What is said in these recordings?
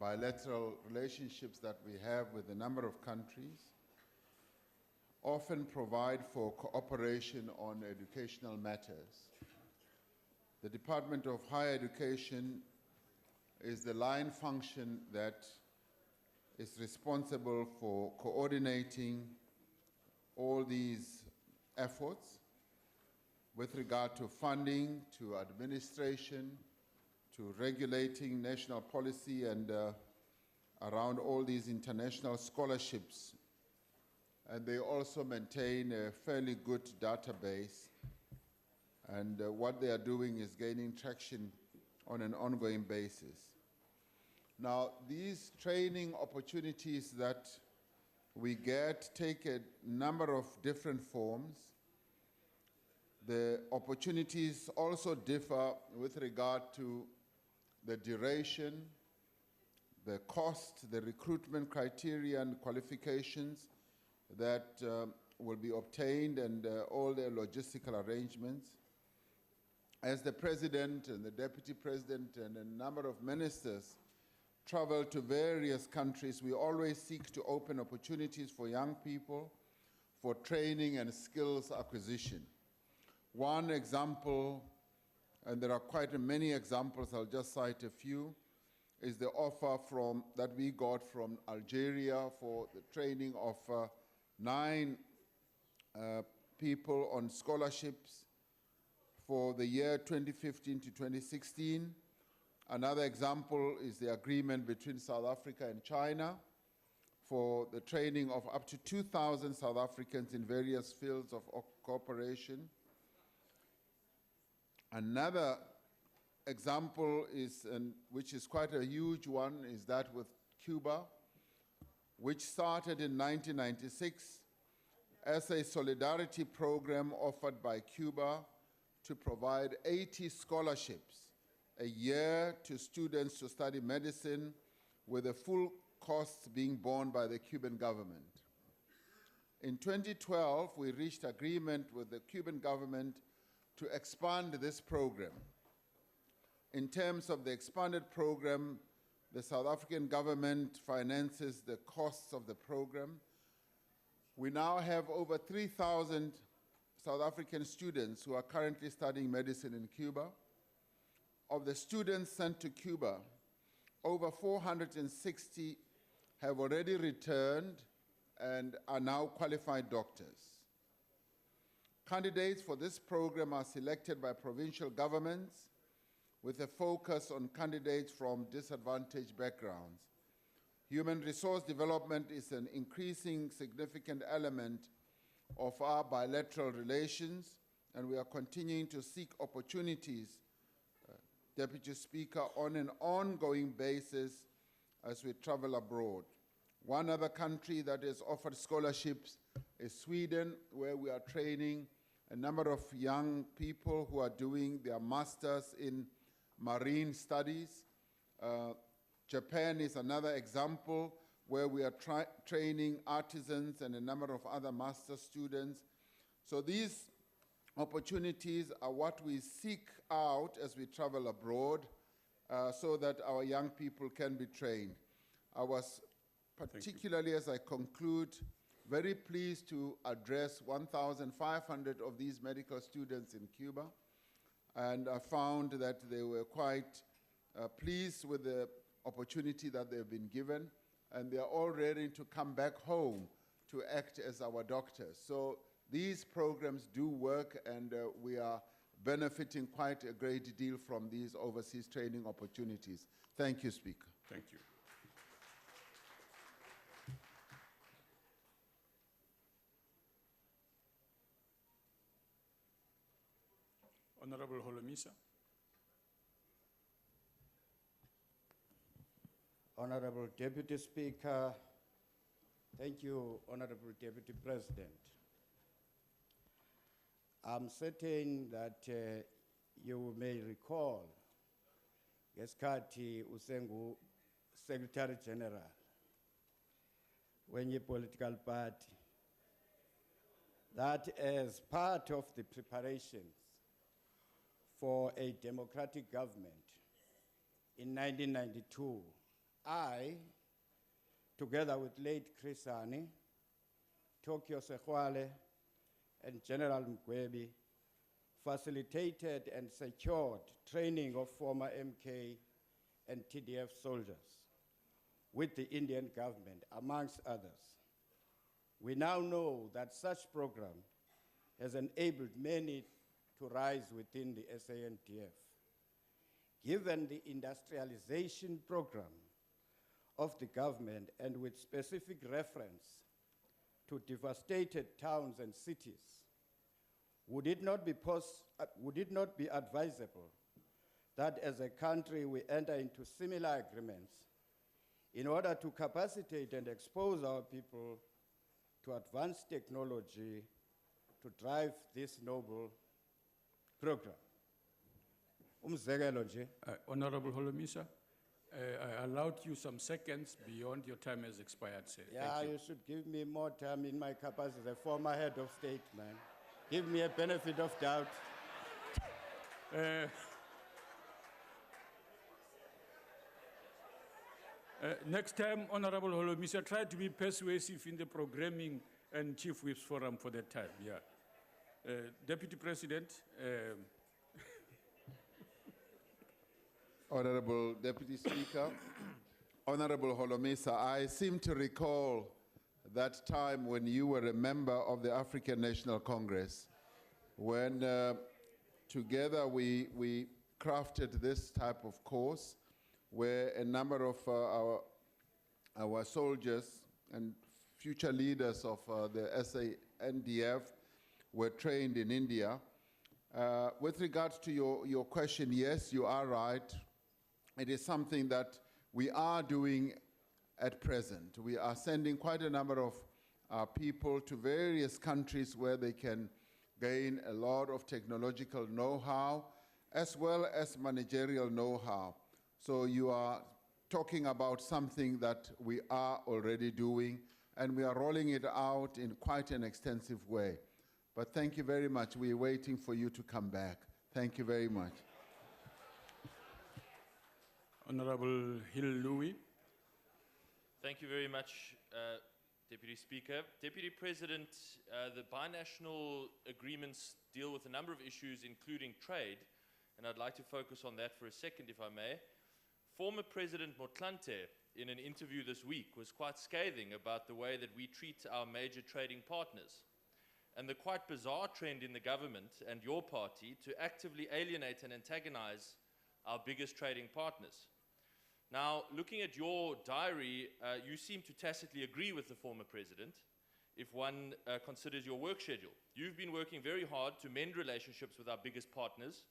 bilateral relationships that we have with a number of countries often provide for cooperation on educational matters. The Department of Higher Education is the line function that is responsible for coordinating all these efforts with regard to funding, to administration, to regulating national policy, and around all these international scholarships. And they also maintain a fairly good database, and what they are doing is gaining traction on an ongoing basis. Now, these training opportunities that we get take a number of different forms. The opportunities also differ with regard to the duration, the cost, the recruitment criteria and qualifications that will be obtained, and all the logistical arrangements. As the President and the Deputy President and a number of ministers travel to various countries, we always seek to open opportunities for young people for training and skills acquisition. One example, and there are quite many examples, I'll just cite a few, is the offer that we got from Algeria for the training of 9 people on scholarships for the year 2015 to 2016. Another example is the agreement between South Africa and China for the training of up to 2,000 South Africans in various fields of cooperation. Another example is, which is quite a huge one, is that with Cuba, which started in 1996 as a solidarity program offered by Cuba to provide 80 scholarships a year to students to study medicine, with the full costs being borne by the Cuban government. In 2012, we reached agreement with the Cuban government to expand this program. In terms of the expanded program, the South African government finances the costs of the program. We now have over 3,000 South African students who are currently studying medicine in Cuba. Of the students sent to Cuba, over 460 have already returned and are now qualified doctors. Candidates for this program are selected by provincial governments with a focus on candidates from disadvantaged backgrounds. Human resource development is an increasing significant element of our bilateral relations, and we are continuing to seek opportunities, Deputy Speaker, on an ongoing basis as we travel abroad. One other country that has offered scholarships is Sweden, where we are training a number of young people who are doing their masters in marine studies. Japan is another example where we are training artisans and a number of other master students. So these opportunities are what we seek out as we travel abroad, so that our young people can be trained. I was particularly, as I conclude, very pleased to address 1,500 of these medical students in Cuba, and I found that they were quite pleased with the opportunity that they've been given, and they're all ready to come back home to act as our doctors. So these programs do work, and we are benefiting quite a great deal from these overseas training opportunities. Thank you, Speaker. Thank you. Honorable Holomisa. Honorable Deputy Speaker, thank you, Honorable Deputy President. I'm certain that you may recall, ngesikhathi usengu Secretary General wenye political party, that as part of the preparations for a democratic government in 1992, I, together with late Chris Hani, Tokyo Sehwale, and General Mgwebi, facilitated and secured training of former MK and TDF soldiers with the Indian government, amongst others. We now know that such program has enabled many to rise within the SANDF. Given the industrialization program of the government and with specific reference to devastated towns and cities, would it not be advisable that as a country we enter into similar agreements in order to capacitate and expose our people to advanced technology to drive this noble program? Umzekelo nje, Honorable Holomisa, I allowed you some seconds beyond your time has expired, sir. yeah, Thank you. you should give me more time in my capacity as a former head of state, man. Give me a benefit of doubt. Next time, Honorable Holomisa, try to be persuasive in the programming and Chief Whips Forum for that time, yeah. Deputy President, Honorable Deputy Speaker, Honorable Holomisa, I seem to recall that time when you were a member of the African National Congress, when together we crafted this type of course where a number of our soldiers and future leaders of the SANDF were trained in India. With regards to your question, yes, you are right. It is something that we are doing at present. We are sending quite a number of people to various countries where they can gain a lot of technological know-how as well as managerial know-how. So you are talking about something that we are already doing, and we are rolling it out in quite an extensive way. But thank you very much. We're waiting for you to come back. Thank you very much. Honorable Hill Louis. Thank you very much, Deputy Speaker. Deputy President, the binational agreements deal with a number of issues, including trade, and I'd like to focus on that for a second, if I may. Former President Motlanthe, in an interview this week, was quite scathing about the way that we treat our major trading partners, and the quite bizarre trend in the government and your party to actively alienate and antagonize our biggest trading partners. Now, looking at your diary, you seem to tacitly agree with the former president if one considers your work schedule. You've been working very hard to mend relationships with our biggest partners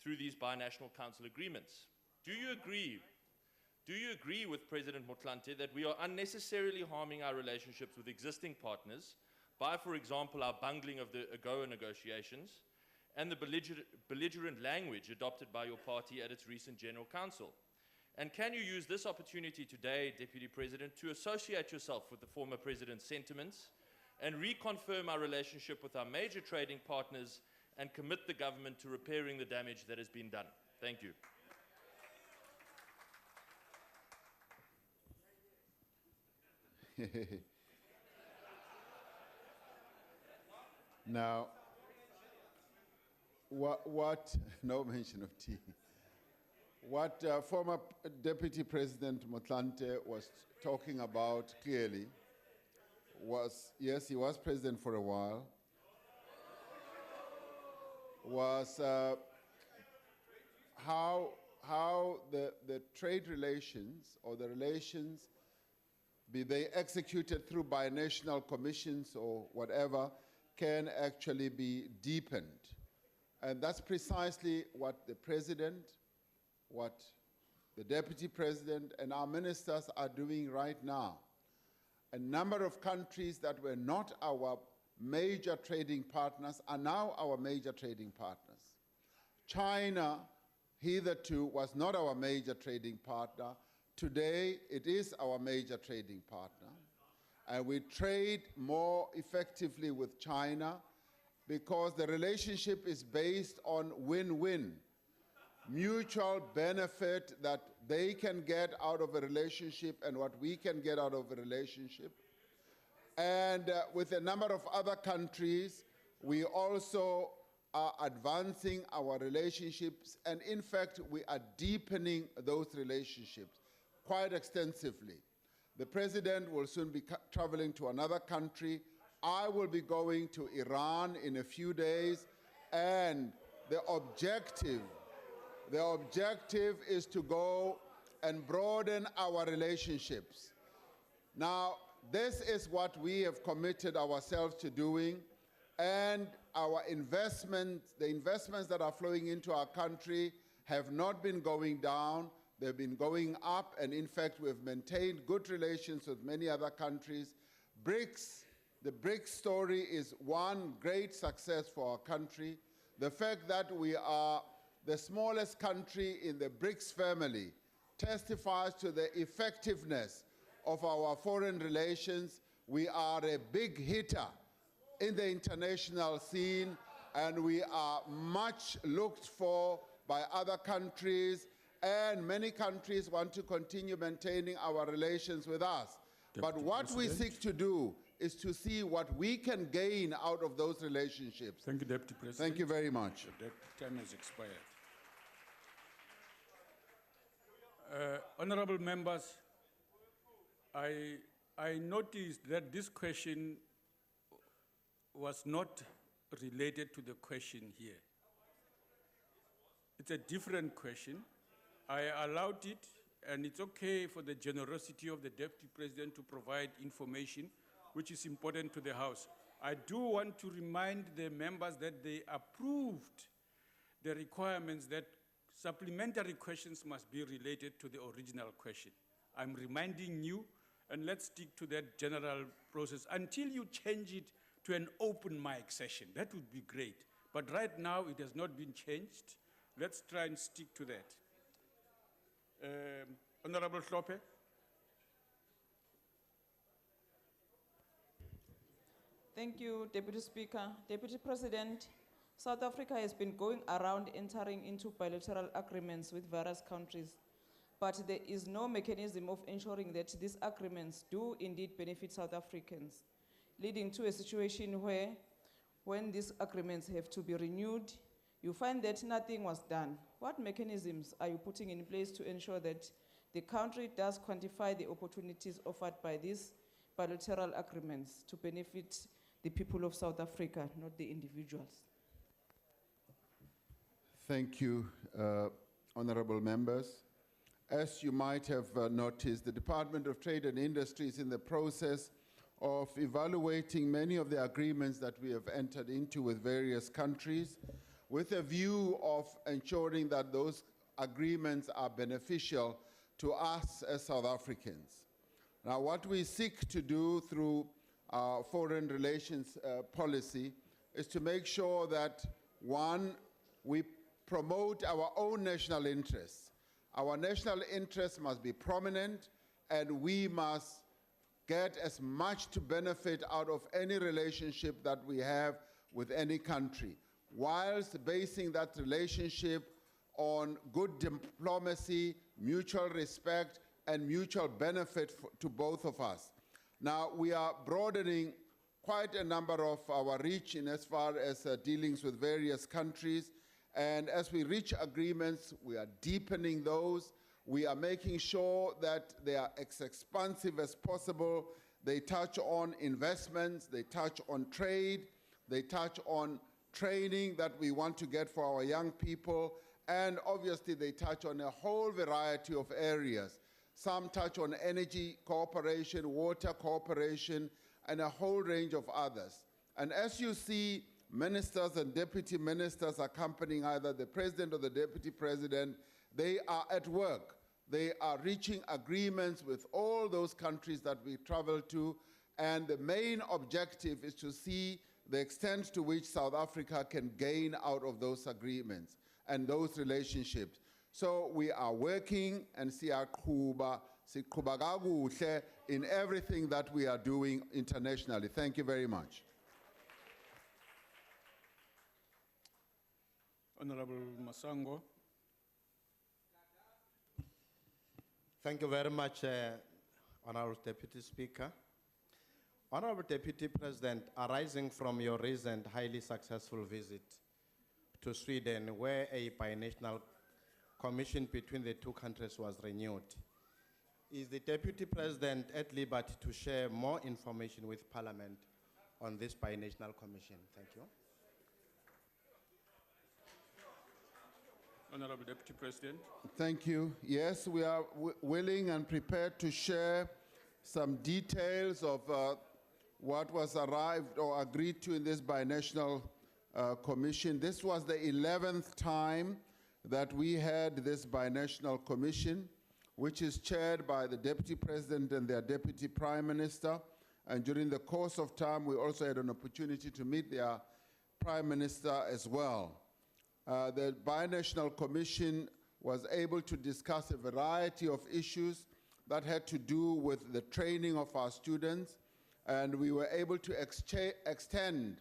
through these binational council agreements. Do you agree with President Motlanthe that we are unnecessarily harming our relationships with existing partners by, for example, our bungling of the AGOA negotiations and the belligerent language adopted by your party at its recent General Council? And can you use this opportunity today, Deputy President, to associate yourself with the former President's sentiments and reconfirm our relationship with our major trading partners and commit the government to repairing the damage that has been done? Thank you. Now, no mention of tea. What former Deputy President Motlanthe was talking about clearly was, yes, he was president for a while, was how the trade relations or the relations, be they executed through binational commissions or whatever, can actually be deepened. And that's precisely what the president, what the deputy president and our ministers are doing right now. A number of countries that were not our major trading partners are now our major trading partners. China, hitherto, was not our major trading partner. Today, it is our major trading partner. And we trade more effectively with China because the relationship is based on win-win. mutual benefit that they can get out of a relationship and what we can get out of a relationship. And with a number of other countries, we also are advancing our relationships, and in fact, we are deepening those relationships quite extensively. The President will soon be traveling to another country. I will be going to Iran in a few days, and the objective is to go and broaden our relationships. Now, this is what we have committed ourselves to doing, and our investments, the investments that are flowing into our country have not been going down, they've been going up, and in fact, we've maintained good relations with many other countries. BRICS, the BRICS story is one great success for our country. The fact that we are the smallest country in the BRICS family testifies to the effectiveness of our foreign relations. We are a big hitter in the international scene, and we are much looked for by other countries, and many countries want to continue maintaining our relations with us. But what we seek to do is to see what we can gain out of those relationships. Thank you, Deputy President. Thank you very much. The time has expired. Honorable members, I noticed that this question was not related to the question here. It's a different question. I allowed it, and it's okay for the generosity of the Deputy President to provide information which is important to the House. I do want to remind the members that they approved the requirements that supplementary questions must be related to the original question. I'm reminding you, and let's stick to that general process until you change it to an open mic session. That would be great. But right now, it has not been changed. Let's try and stick to that. Honorable Hlope. Thank you, Deputy Speaker. Deputy President, South Africa has been going around entering into bilateral agreements with various countries, but there is no mechanism of ensuring that these agreements do indeed benefit South Africans, leading to a situation where, when these agreements have to be renewed, you find that nothing was done. What mechanisms are you putting in place to ensure that the country does quantify the opportunities offered by these bilateral agreements to benefit the people of South Africa, not the individuals? Thank you, honorable members. As you might have noticed, the Department of Trade and Industry is in the process of evaluating many of the agreements that we have entered into with various countries, with a view of ensuring that those agreements are beneficial to us as South Africans. Now, what we seek to do through our foreign relations policy is to make sure that, one, we promote our own national interests. Our national interests must be prominent, and we must get as much to benefit out of any relationship that we have with any country, whilst basing that relationship on good diplomacy, mutual respect, and mutual benefit to both of us. Now, we are broadening quite a number of our reach in as far as dealings with various countries, and as we reach agreements, we are deepening those. We are making sure that they are as expansive as possible. They touch on investments, they touch on trade, they touch on training that we want to get for our young people, and obviously they touch on a whole variety of areas. Some touch on energy cooperation, water cooperation, and a whole range of others. And as you see ministers and deputy ministers accompanying either the president or the deputy president, they are at work. They are reaching agreements with all those countries that we travel to, and the main objective is to see the extent to which South Africa can gain out of those agreements and those relationships. So we are working and siyaqhuba kakuhle in everything that we are doing internationally. Thank you very much. Honorable Masango. Thank you very much, Honorable Deputy Speaker. Honorable Deputy President, arising from your recent highly successful visit to Sweden, where a binational commission between the two countries was renewed, is the Deputy President at liberty to share more information with Parliament on this binational commission? Thank you. Honorable Deputy President. Thank you. Yes, we are willing and prepared to share some details of what was arrived or agreed to in this binational commission. This was the 11th time that we had this binational commission, which is chaired by the Deputy President and their Deputy Prime Minister. And during the course of time, we also had an opportunity to meet their Prime Minister as well. The binational commission was able to discuss a variety of issues that had to do with the training of our students, and we were able to extend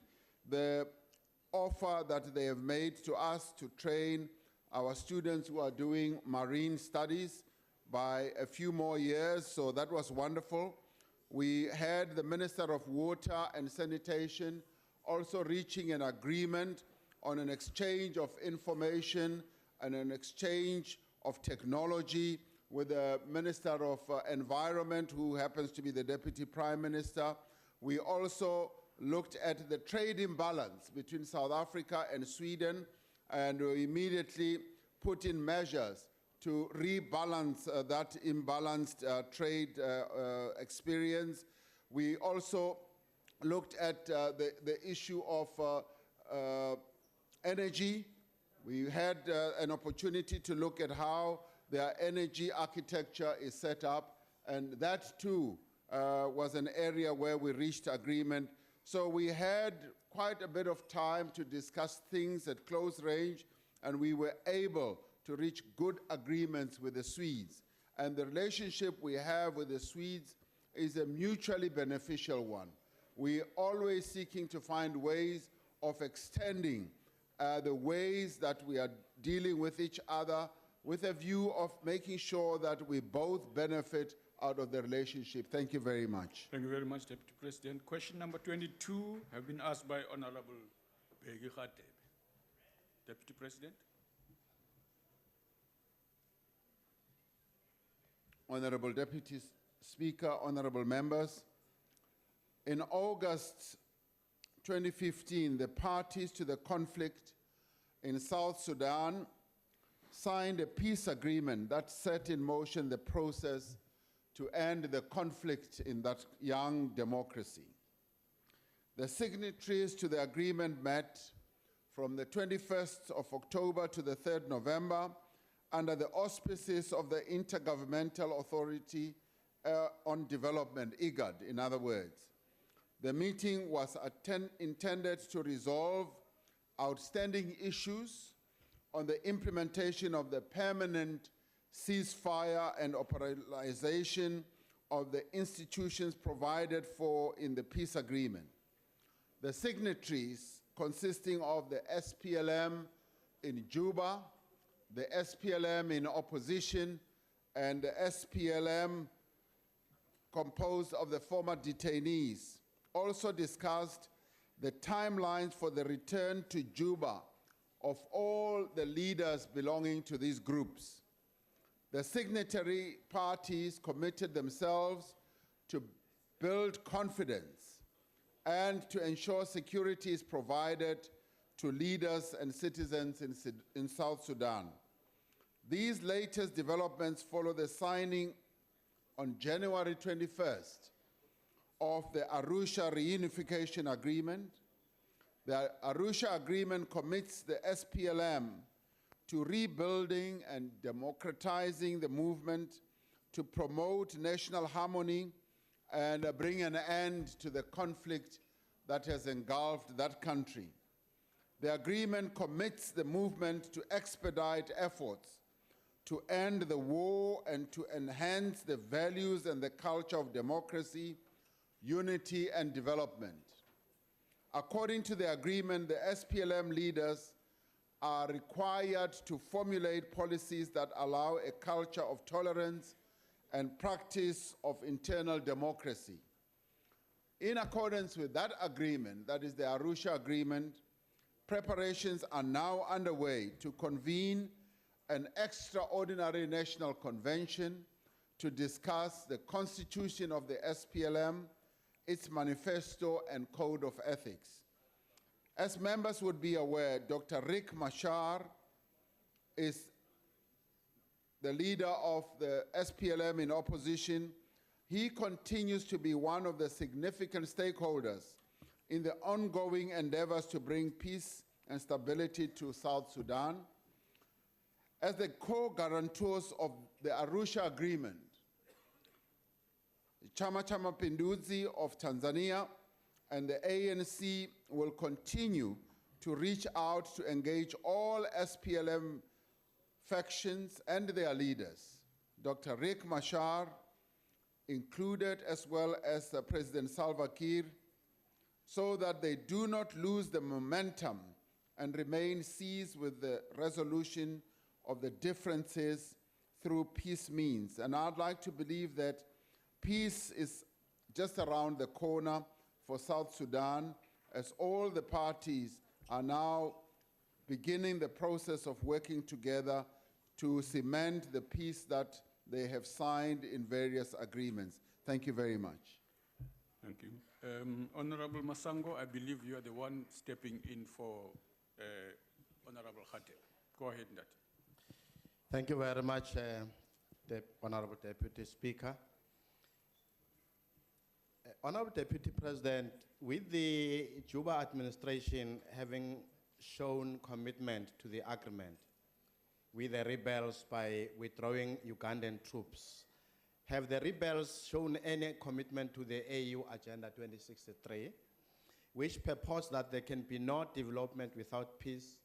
the offer that they have made to us to train our students who are doing marine studies by a few more years, so that was wonderful. We had the Minister of Water and Sanitation also reaching an agreement on an exchange of information and an exchange of technology with the Minister of Environment, who happens to be the Deputy Prime Minister. We also looked at the trade imbalance between South Africa and Sweden, and we immediately put in measures to rebalance that imbalanced trade experience. We also looked at the issue of energy. We had an opportunity to look at how their energy architecture is set up, and that too was an area where we reached agreement. So we had quite a bit of time to discuss things at close range, and we were able to reach good agreements with the Swedes. And the relationship we have with the Swedes is a mutually beneficial one. We are always seeking to find ways of extending the ways that we are dealing with each other with a view of making sure that we both benefit out of the relationship. Thank you very much. Thank you very much, Deputy President. Question number 22 have been asked by Honorable Bheki Radebe. Deputy President. Honorable Deputy Speaker, honorable members, in August 2015, the parties to the conflict in South Sudan signed a peace agreement that set in motion the process to end the conflict in that young democracy. The signatories to the agreement met from the 21st of October to the 3rd November under the auspices of the Intergovernmental Authority on Development, IGAD, in other words. The meeting was intended to resolve outstanding issues on the implementation of the permanent ceasefire and operationalization of the institutions provided for in the peace agreement. The signatories, consisting of the SPLM in Juba, the SPLM in opposition, and the SPLM composed of the former detainees, also discussed the timelines for the return to Juba of all the leaders belonging to these groups. The signatory parties committed themselves to build confidence and to ensure security is provided to leaders and citizens in South Sudan. These latest developments follow the signing on January 21st of the Arusha Reunification Agreement. The Arusha Agreement commits the SPLM to rebuilding and democratizing the movement, to promote national harmony and bring an end to the conflict that has engulfed that country. The agreement commits the movement to expedite efforts to end the war and to enhance the values and the culture of democracy, unity, and development. According to the agreement, the SPLM leaders are required to formulate policies that allow a culture of tolerance and practice of internal democracy. In accordance with that agreement, that is the Arusha Agreement, preparations are now underway to convene an extraordinary national convention to discuss the constitution of the SPLM, its manifesto and code of ethics. As members would be aware, Dr. Riek Machar is the leader of the SPLM in opposition. He continues to be one of the significant stakeholders in the ongoing endeavors to bring peace and stability to South Sudan. As the co-guarantors of the Arusha Agreement, Chama cha Mapinduzi of Tanzania and the ANC will continue to reach out to engage all SPLM factions and their leaders, Dr. Riek Machar included, as well as President Salva Kiir, so that they do not lose the momentum and remain seized with the resolution of the differences through peace means. And I'd like to believe that peace is just around the corner for South Sudan, as all the parties are now beginning the process of working together to cement the peace that they have signed in various agreements. Thank you very much. Thank you. Honorable Masango, I believe you are the one stepping in for Honorable Khater. Go ahead, Ndati. Thank you very much, the Honorable Deputy Speaker. Honorable Deputy President, with the Juba administration having shown commitment to the agreement with the rebels by withdrawing Ugandan troops, have the rebels shown any commitment to the AU Agenda 2063, which purports that there can be no development without peace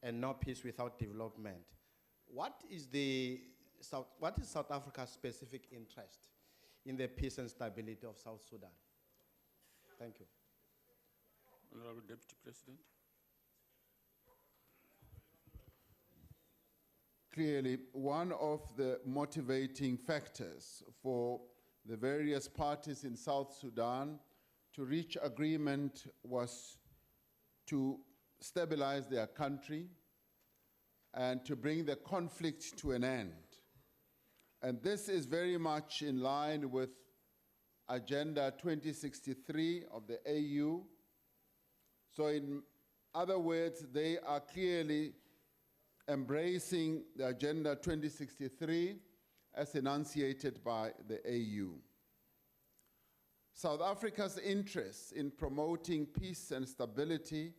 and no peace without development? What is South Africa's specific interest in the peace and stability of South Sudan? Thank you. Honorable Deputy President. Clearly, one of the motivating factors for the various parties in South Sudan to reach agreement was to stabilize their country and to bring the conflict to an end. And this is very much in line with Agenda 2063 of the AU. So in other words, they are clearly embracing the Agenda 2063 as enunciated by the AU. South Africa's interest in promoting peace and stability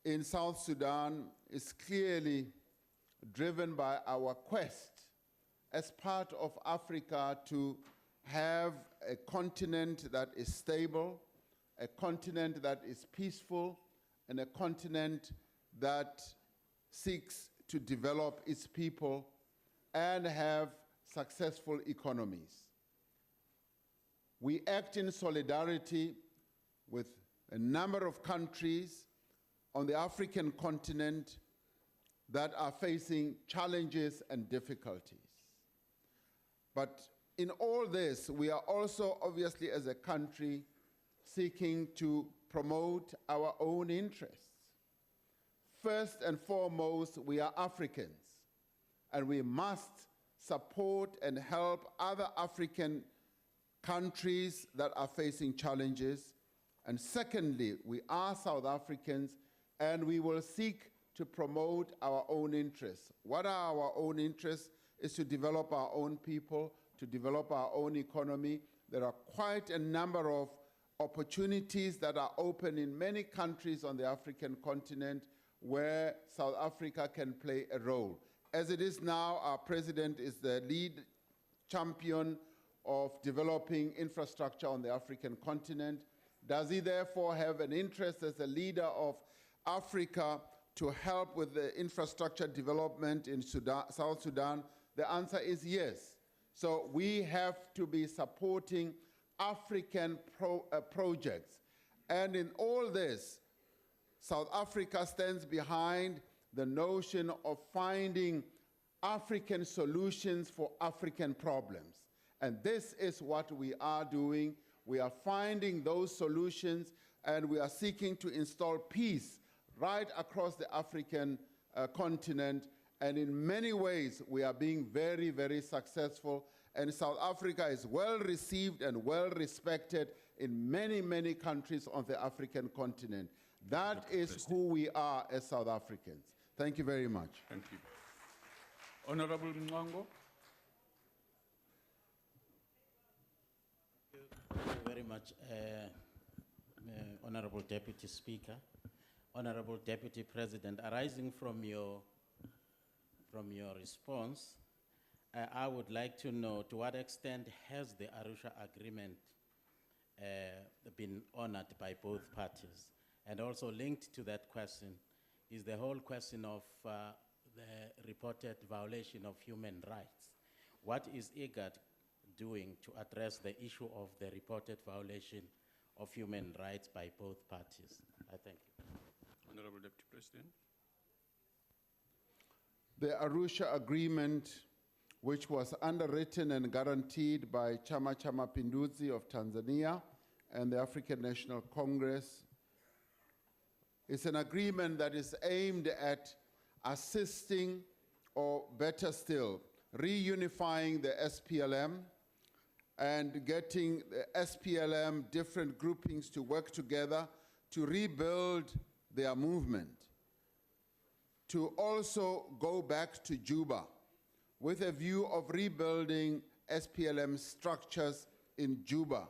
in South Sudan is clearly driven by our quest as part of Africa to have a continent that is stable, a continent that is peaceful, and a continent that seeks to develop its people and have successful economies. We act in solidarity with a number of countries on the African continent that are facing challenges and difficulties. But in all this, we are also obviously as a country seeking to promote our own interests. First and foremost, we are Africans, and we must support and help other African countries that are facing challenges. And secondly, we are South Africans, and we will seek to promote our own interests. What are our own interests? Is to develop our own people, to develop our own economy. There are quite a number of opportunities that are open in many countries on the African continent where South Africa can play a role. As it is now, our president is the lead champion of developing infrastructure on the African continent. Does he therefore have an interest as a leader of Africa to help with the infrastructure development in South Sudan? The answer is yes. So we have to be supporting African projects. And in all this, South Africa stands behind the notion of finding African solutions for African problems. And this is what we are doing. We are finding those solutions, and we are seeking to install peace right across the African continent. And in many ways, we are being very, very successful. And South Africa is well received and well respected in many, many countries on the African continent. That is who we are as South Africans. Thank you very much. Thank you. Honorable Mwango. Thank you very much, Honorable Deputy Speaker. Honorable Deputy President, arising from your response, I would like to know to what extent has the Arusha Agreement been honored by both parties? And also linked to that question is the whole question of the reported violation of human rights. What is IGAD doing to address the issue of the reported violation of human rights by both parties? I thank you. Honorable Deputy President. The Arusha Agreement, which was underwritten and guaranteed by Chama cha Mapinduzi of Tanzania and the African National Congress, is an agreement that is aimed at assisting, or better still, reunifying the SPLM and getting the SPLM different groupings to work together to rebuild their movement, to also go back to Juba with a view of rebuilding SPLM structures in Juba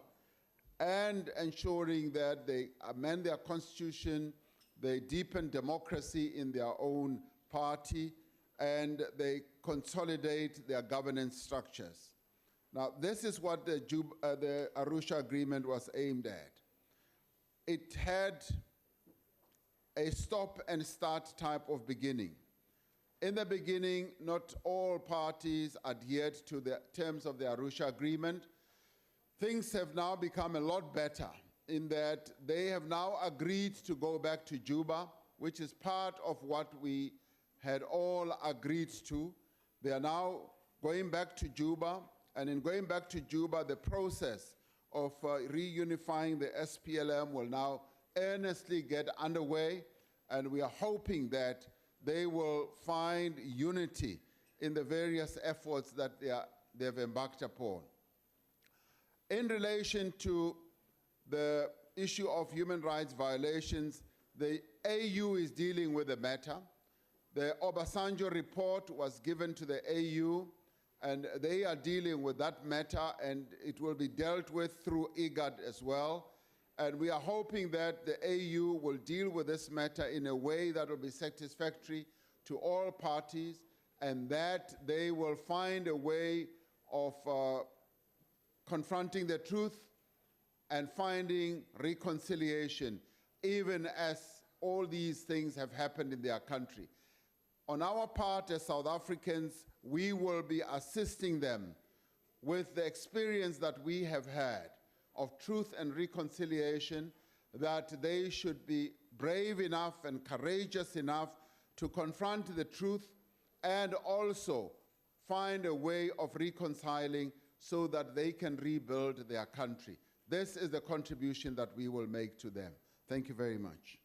and ensuring that they amend their constitution, they deepen democracy in their own party, and they consolidate their governance structures. Now, this is what the Arusha Agreement was aimed at. It had a stop and start type of beginning. In the beginning, not all parties adhered to the terms of the Arusha Agreement. Things have now become a lot better in that they have now agreed to go back to Juba, which is part of what we had all agreed to. They are now going back to Juba, and in going back to Juba, the process of reunifying the SPLM will now earnestly get underway, and we are hoping that they will find unity in the various efforts that they've embarked upon. In relation to the issue of human rights violations, the AU is dealing with the matter. The Obasanjo report was given to the AU, and they are dealing with that matter, and it will be dealt with through IGAD as well. And we are hoping that the AU will deal with this matter in a way that will be satisfactory to all parties, and that they will find a way of confronting the truth and finding reconciliation, even as all these things have happened in their country. On our part as South Africans, we will be assisting them with the experience that we have had of truth and reconciliation, that they should be brave enough and courageous enough to confront the truth and also find a way of reconciling so that they can rebuild their country. This is the contribution that we will make to them. Thank you very much.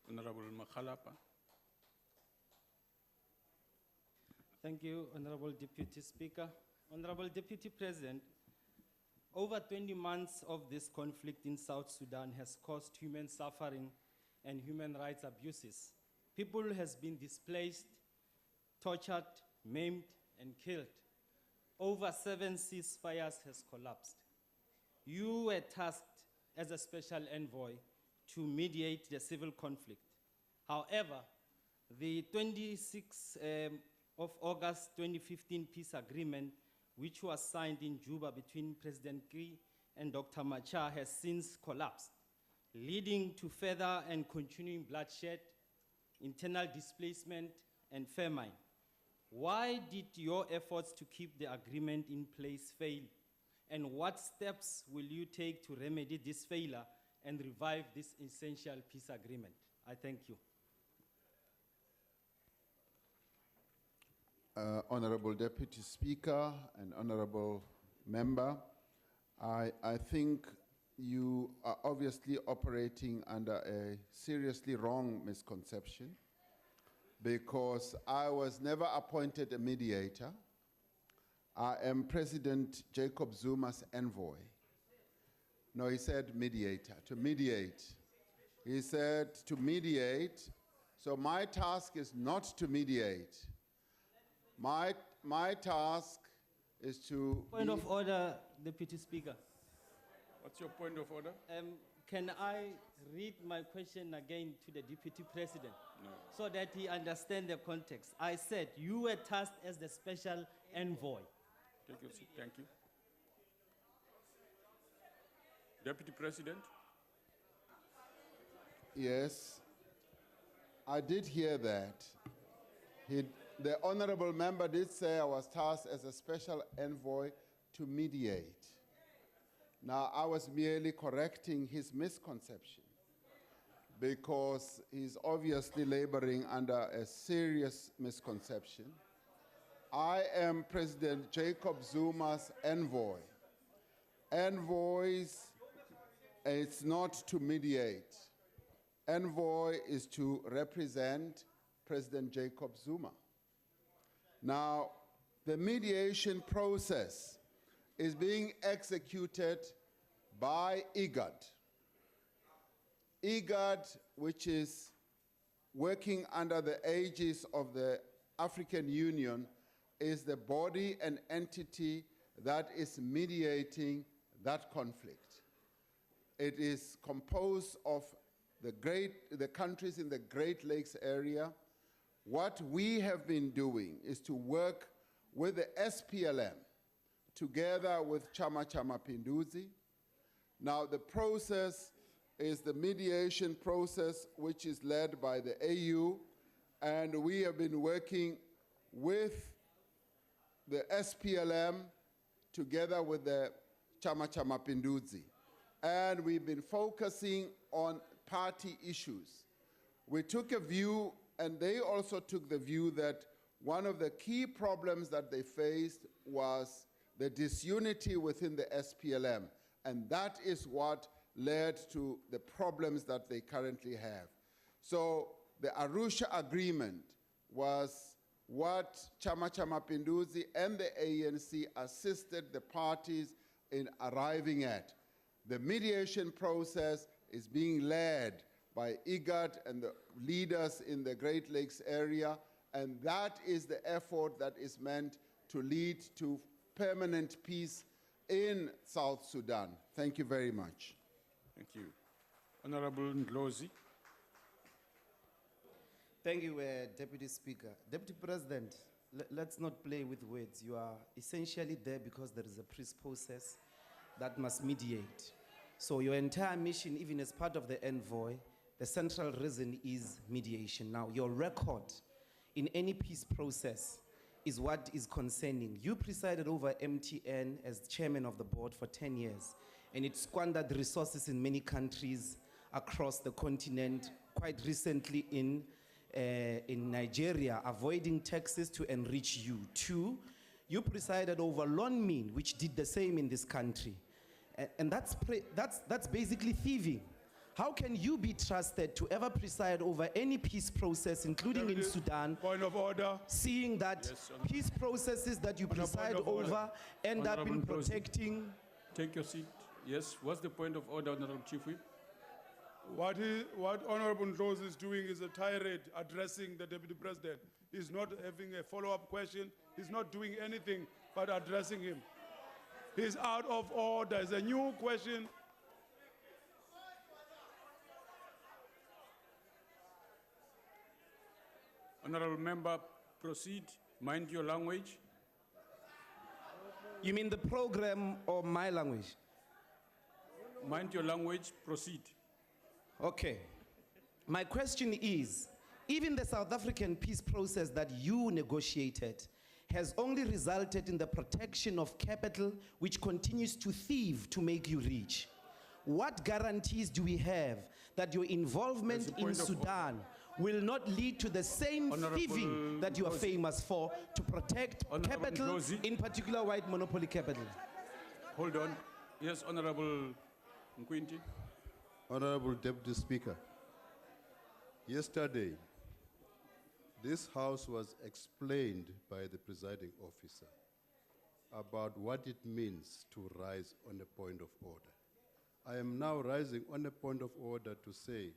Thank you. Honorable Makhalapa. Thank you, Honorable Deputy Speaker. Honorable Deputy President, over 20 months of this conflict in South Sudan has caused human suffering and human rights abuses. People has been displaced, tortured, maimed, and killed. Over 7 ceasefires has collapsed. You were tasked as a special envoy to mediate the civil conflict. However, the 26th of August 2015 peace agreement, which was signed in Juba between President Key and Dr. Machar, has since collapsed, leading to further and continuing bloodshed, internal displacement, and famine. Why did your efforts to keep the agreement in place fail? And what steps will you take to remedy this failure and revive this essential peace agreement? I thank you. Honorable Deputy Speaker and Honorable Member, I think you are obviously operating under a seriously wrong misconception, because I was never appointed a mediator. I am President Jacob Zuma's envoy. No, he said mediator, to mediate. He said to mediate, so my task is not to mediate. My task is to... Point of order, Deputy Speaker. What's your point of order? Can I read my question again to the Deputy President? No. So that he understands the context. I said you were tasked as the special envoy. Take your seat. Thank you. Deputy President? Yes, I did hear that. The honorable member did say I was tasked as a special envoy to mediate. Now, I was merely correcting his misconception, because he's obviously laboring under a serious misconception. I am President Jacob Zuma's envoy. Envoys, it's not to mediate. Envoy is to represent President Jacob Zuma. Now, the mediation process is being executed by IGAD. IGAD, which is working under the aegis of the African Union, is the body and entity that is mediating that conflict. It is composed of the countries in the Great Lakes area. What we have been doing is to work with the SPLM together with Chama Pinduzi. Now, the process is the mediation process, which is led by the AU, and we have been working with the SPLM together with the Chama Pinduzi. And we've been focusing on party issues. We took a view, and they also took the view, that one of the key problems that they faced was the disunity within the SPLM, and that is what led to the problems that they currently have. So the Arusha Agreement was what Chama Pinduzi and the ANC assisted the parties in arriving at. The mediation process is being led by IGAD and the leaders in the Great Lakes area, and that is the effort that is meant to lead to permanent peace in South Sudan. Thank you very much. Thank you. Honorable Ndlozi. Thank you, Deputy Speaker. Deputy President, let's not play with words. You are essentially there because there is a peace process that must mediate. So your entire mission, even as part of the envoy, the central reason is mediation. Now, your record in any peace process is what is concerning. You presided over MTN as chairman of the board for 10 years, and it squandered resources in many countries across the continent, quite recently in Nigeria, avoiding taxes to enrich you. 2, you presided over Lonmin, which did the same in this country. And that's basically thieving. How can you be trusted to ever preside over any peace process, including in Sudan? Point of order. Seeing that peace processes that you preside over end up in protecting. Take your seat. Yes, what's the point of order, Honorable Chief Whip? What Honorable Ndlozi is doing is a tirade addressing the Deputy President. He's not having a follow-up question. He's not doing anything but addressing him. He's out of order. There's a new question. Honorable Member, proceed. Mind your language. You mean the program or my language? Mind your language. Proceed. Okay. My question is, even the South African peace process that you negotiated has only resulted in the protection of capital, which continues to thieve to make you rich. What guarantees do we have that your involvement in Sudan will not lead to the same Honorable thieving that you are famous for to protect Honorable capital, Ndlozi. in particular white monopoly capital. Hold on. Yes, Honorable Nkwinti. Honorable Deputy Speaker, yesterday, this House was explained by the presiding officer about what it means to rise on a point of order. I am now rising on a point of order to say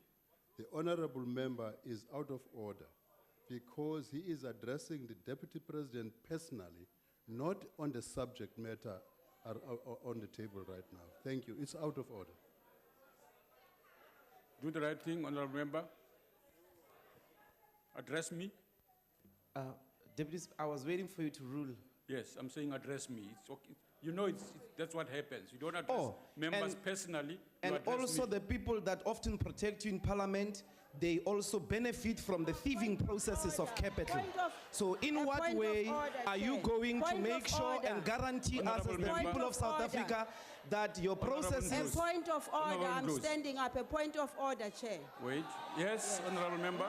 the honorable member is out of order because he is addressing the Deputy President personally, not on the subject matter on the table right now. Thank you. It's out of order. Do the right thing, Honorable Member. Address me. Deputy, I was waiting for you to rule. Yes, I'm saying address me. It's okay. You know, that's what happens. You don't address members personally. you And address also me. the people that often protect you in parliament, they also benefit from the thieving processes of capital. So in what way are you going to make sure and guarantee us as the Honorable people member. of South Africa that your processes... Ndlozi. A point of order, Honorable I'm Ndlozi. standing up, a point of order, Chair. Wait. Yes, Honorable Member.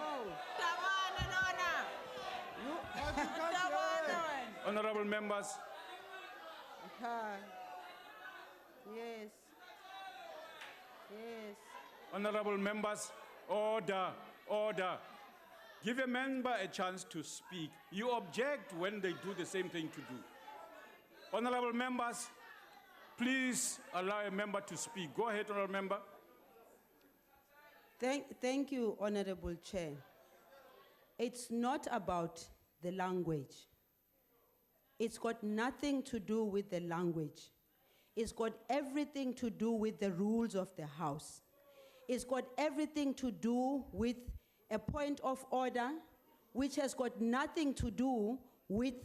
Honorable members. Yes. Yes. Honorable members, order, order. Give a member a chance to speak. You object when they do the same thing to do. Honorable members, please allow a member to speak. Go ahead, honorable member. Thank you, Honorable Chair. It's not about the language. It's got nothing to do with the language. It's got everything to do with the rules of the House. It's got everything to do with a point of order, which has got nothing to do with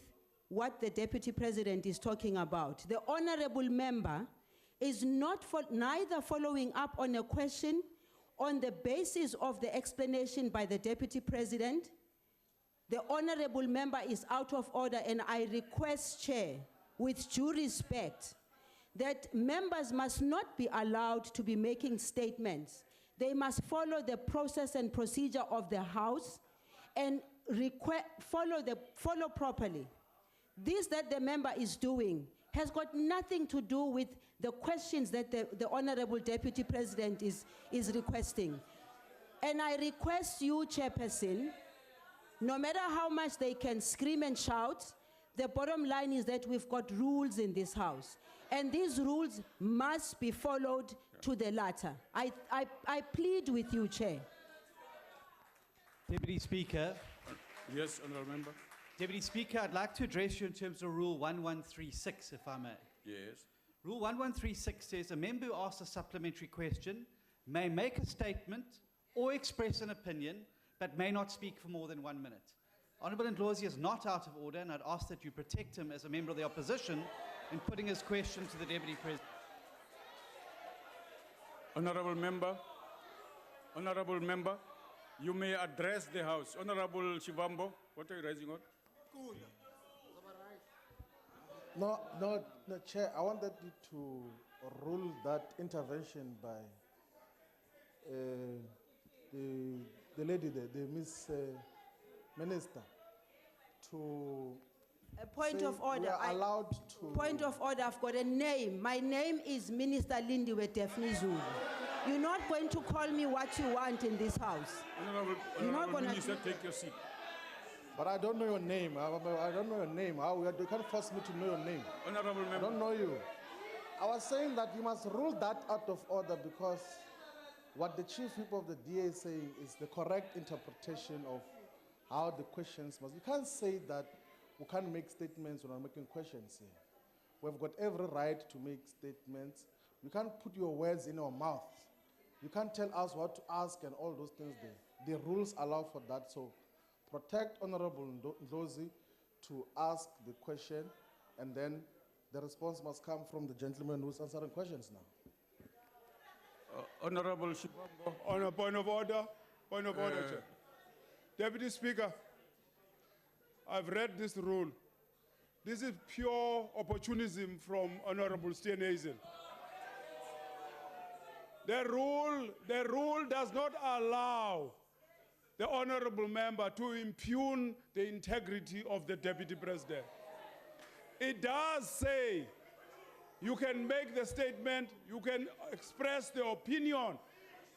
what the Deputy President is talking about. The honorable member is neither following up on a question on the basis of the explanation by the Deputy President. The honorable member is out of order, and I request, Chair, with due respect, that members must not be allowed to be making statements. They must follow the process and procedure of the House and follow properly. This that the member is doing has got nothing to do with the questions that the Honorable Deputy President is requesting. And I request you, Chairperson, no matter how much they can scream and shout, the bottom line is that we've got rules in this House. And these rules must be followed to the latter. I plead with you, Chair. Deputy Speaker. Yes, honorable member. Deputy Speaker, I'd like to address you in terms of Rule 1136, if I may. Yes. Rule 1136 says a member who asks a supplementary question may make a statement or express an opinion, but may not speak for more than 1 minute. Honourable Ndlozi is not out of order, and I'd ask that you protect him as a member of the opposition in putting his question to the Deputy President. Honorable member, you may address the House. Honorable Shivambo, what are you raising on? No, Chair, I wanted you to rule that intervention by the lady there, the Miss Minister, to A point say of order. we are allowed to... Point of order, I've got a name. My name is Minister Lindiwe Daphne Zulu. You're not going to call me what you want in this House. Honorable Minister, take your seat. But I don't know your name. I don't know your name. You can't force me to know your name. Honorable member. I don't know you. I was saying that you must rule that out of order because what the Chief Whip of the DA is saying is the correct interpretation of how the questions must... You can't say that we can't make statements when we're making questions here. We've got every right to make statements. You can't put your words in our mouth. You can't tell us what to ask and all those things there. The rules allow for that, so protect Honorable Ndlozi to ask the question, and then the response must come from the gentleman who's answering questions now. Honorable Shivambo. On a point of order, Chair. Deputy Speaker, I've read this rule. This is pure opportunism from Honorable Steenhuisen. The rule does not allow the honorable member to impugn the integrity of the deputy president. It does say you can make the statement, you can express the opinion,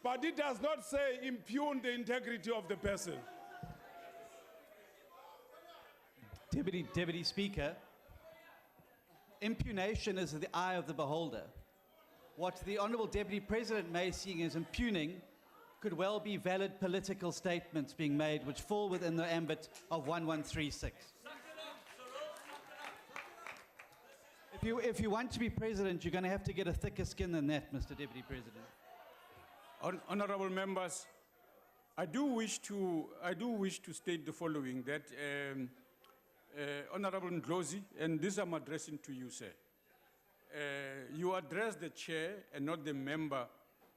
but it does not say impugn the integrity of the person. Deputy Speaker, impugnation is the eye of the beholder. What the Honourable Deputy President may see as impugning could well be valid political statements being made which fall within the ambit of 1136. If you want to be president, you're going to have to get a thicker skin than that, Mr. Deputy President. Honorable members, I do wish to state the following, that Honorable Ndlozi, and this I'm addressing to you, sir. You address the chair and not the member,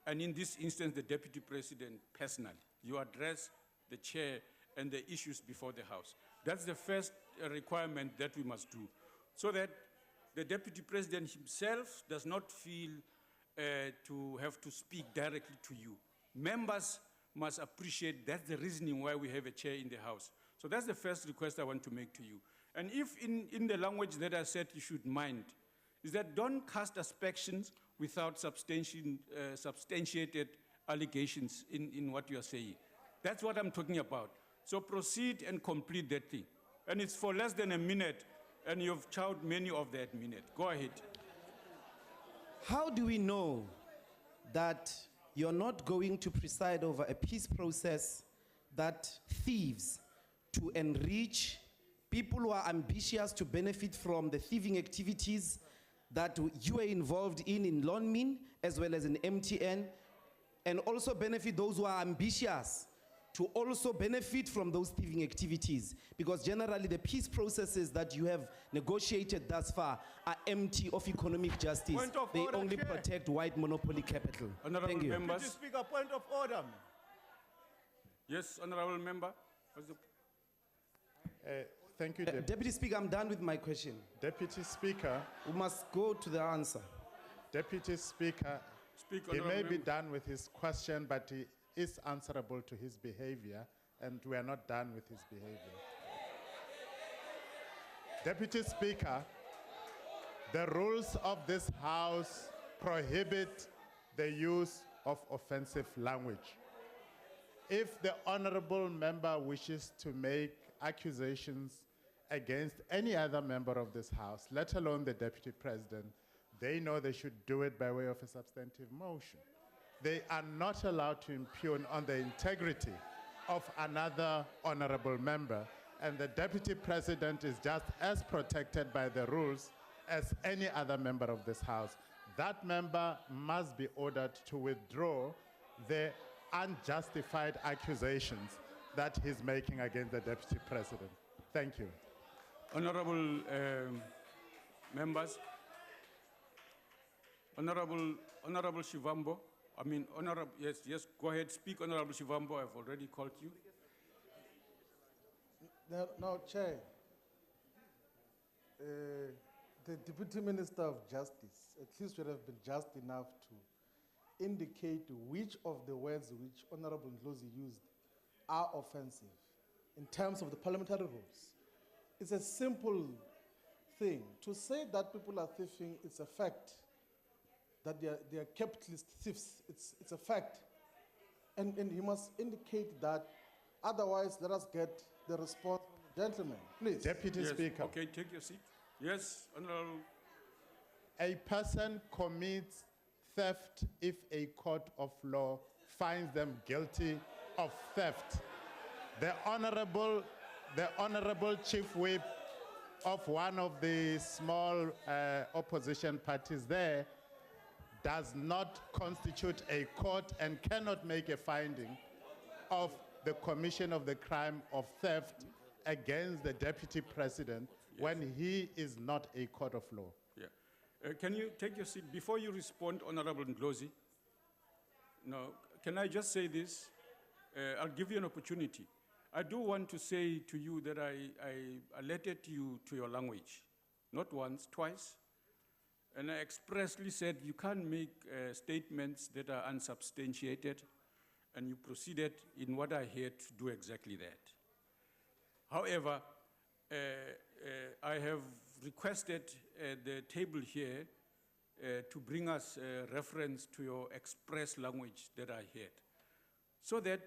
and in this instance, the deputy president personally. You address the chair and the issues before the House. That's the first requirement that we must do, so that the deputy president himself does not feel to have to speak directly to you. Members must appreciate that's the reasoning why we have a chair in the House. So that's the first request I want to make to you. And if in the language that I said you should mind, is that don't cast aspersions without substantiated allegations in what you are saying. That's what I'm talking about. So proceed and complete that thing. And it's for less than a minute, and you've chowed many of that minute. Go ahead. How do we know that you're not going to preside over a peace process that thieves to enrich people who are ambitious to benefit from the thieving activities that you are involved in Lonmin as well as in MTN, and also benefit those who are ambitious to also benefit from those thieving activities? Because generally the peace processes that you have negotiated thus far are empty of economic justice. They only protect white monopoly capital. Honorable Thank you. members. Speaker, point of order. Yes, honorable member. Thank you, Deputy Speaker, I'm done with my question. Deputy Speaker. We must go to the answer. Deputy Speaker, Speak, he may honorable be member. done with his question, but he is answerable to his behavior, and we are not done with his behavior. Deputy Speaker, the rules of this House prohibit the use of offensive language. If the honorable member wishes to make accusations against any other member of this House, let alone the Deputy President, they know they should do it by way of a substantive motion. They are not allowed to impugn on the integrity of another honorable member, and the Deputy President is just as protected by the rules as any other member of this House. That member must be ordered to withdraw the unjustified accusations that he's making against the Deputy President. Thank you. Honorable members, Honorable Shivambo, yes, go ahead, speak, Honorable Shivambo, I've already called you. No, Chair. The Deputy Minister of Justice at least would have been just enough to indicate which of the words which Honorable Ndlozi used are offensive in terms of the parliamentary rules. It's a simple thing. To say that people are thieving, it's a fact. That they are capitalist thieves, it's a fact. And you must indicate that, otherwise let us get the response from the gentleman, please. Deputy Speaker. Okay, take your seat. Yes, Honorable. A person commits theft if a court of law finds them guilty of theft. The Honorable Chief Whip of one of the small opposition parties there does not constitute a court and cannot make a finding of the commission of the crime of theft against the Deputy President when he is not a court of law. Yeah. Can you take your seat? Before you respond, Honorable Ndlozi, no, can I just say this? I'll give you an opportunity. I do want to say to you that I alerted you to your language, not once, twice. And I expressly said you can't make statements that are unsubstantiated. and you proceeded in what I heard to do exactly that. However, I have requested the table here to bring us a reference to your express language that I heard, so that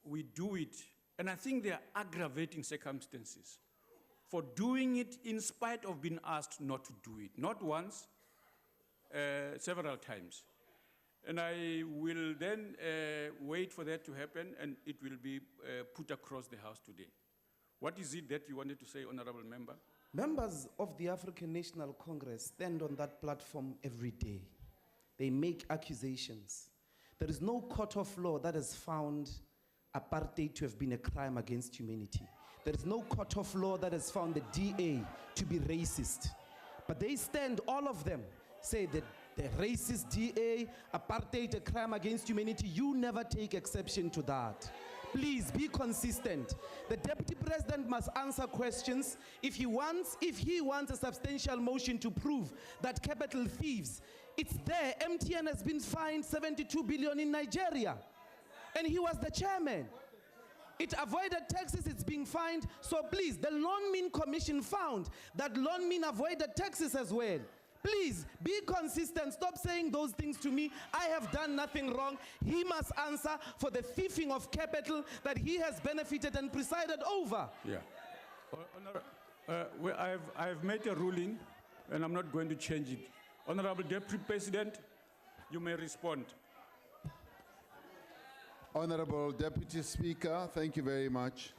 we do it. And I think there are aggravating circumstances for doing it in spite of being asked not to do it, not once, several times. And I will then wait for that to happen, and it will be put across the House today. What is it that you wanted to say, Honorable Member? Members of the African National Congress stand on that platform every day. They make accusations. There is no court of law that has found apartheid to have been a crime against humanity. There is no court of law that has found the DA to be racist. But they stand, all of them, say that the racist DA, apartheid, a crime against humanity. You never take exception to that. Please be consistent. The Deputy President must answer questions. If he wants a substantial motion to prove that capital thieves, it's there. MTN has been fined 72 billion in Nigeria, and he was the chairman. It avoided taxes, it's being fined. So please, the Loan Min Commission found that Loan Min avoided taxes as well. Please, be consistent. Stop saying those things to me. I have done nothing wrong. He must answer for the thieving of capital that he has benefited and presided over. Yeah. I've made a ruling, and I'm not going to change it. Honorable Deputy President, you may respond. Honorable Deputy Speaker, thank you very much.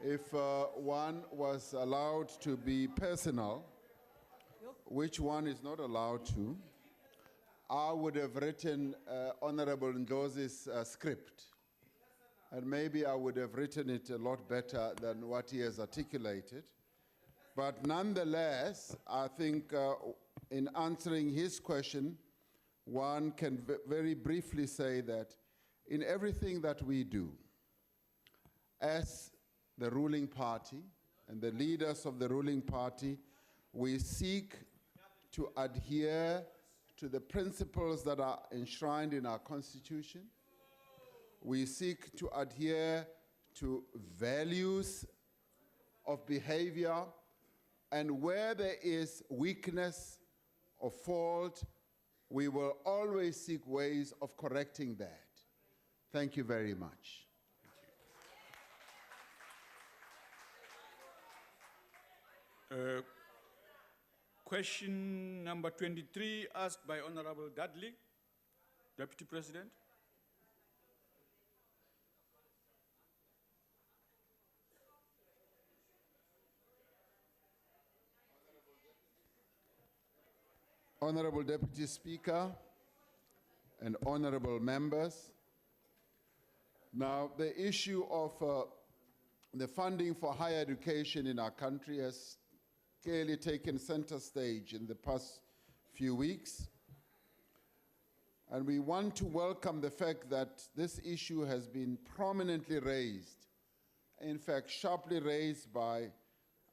If one was allowed to be personal, which one is not allowed to, I would have written Honorable Ndlozi's script. And maybe I would have written it a lot better than what he has articulated. But nonetheless, I think in answering his question, one can very briefly say that in everything that we do, as the ruling party and the leaders of the ruling party, we seek to adhere to the principles that are enshrined in our Constitution. We seek to adhere to values of behavior, and where there is weakness or fault, we will always seek ways of correcting that. Thank you very much. Question number 23, asked by Honorable Dudley, Deputy President. Honorable Deputy Speaker and honorable members, now the issue of the funding for higher education in our country has clearly taken center stage in the past few weeks. And we want to welcome the fact that this issue has been prominently raised, in fact, sharply raised by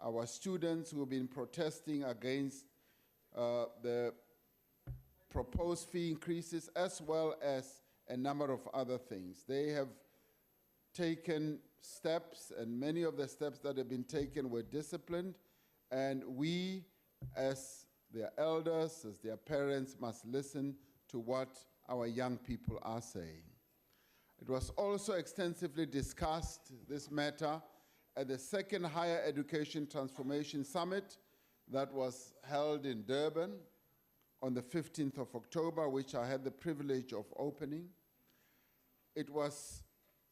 our students who have been protesting against the proposed fee increases, as well as a number of other things. They have taken steps, and many of the steps that have been taken were disciplined, and we, as their elders, as their parents, must listen to what our young people are saying. It was also extensively discussed, this matter, at the second Higher Education Transformation Summit that was held in Durban on the 15th of October, which I had the privilege of opening. It was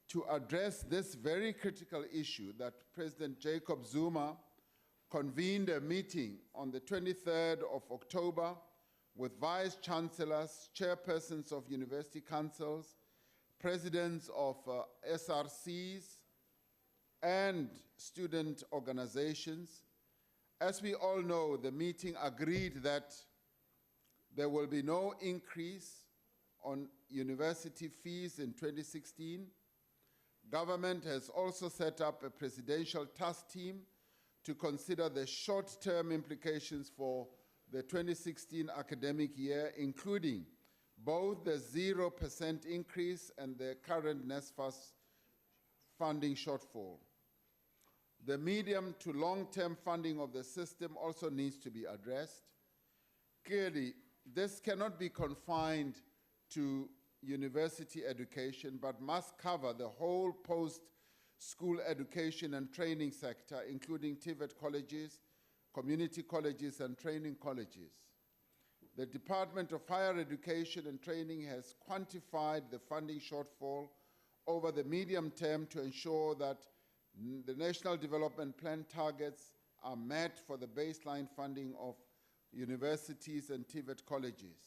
to address this very critical issue that President Jacob Zuma convened a meeting on the 23rd of October with vice chancellors, chairpersons of university councils, presidents of SRCs, and student organizations. As we all know, the meeting agreed that there will be no increase on university fees in 2016. Government has also set up a presidential task team to consider the short-term implications for the 2016 academic year, including both the 0% increase and the current NSFAS funding shortfall. The medium to long-term funding of the system also needs to be addressed. Clearly, this cannot be confined to university education, but must cover the whole post-school education and training sector, including TVET colleges, community colleges, and training colleges. The Department of Higher Education and Training has quantified the funding shortfall over the medium term to ensure that the National Development Plan targets are met for the baseline funding of universities and TVET colleges.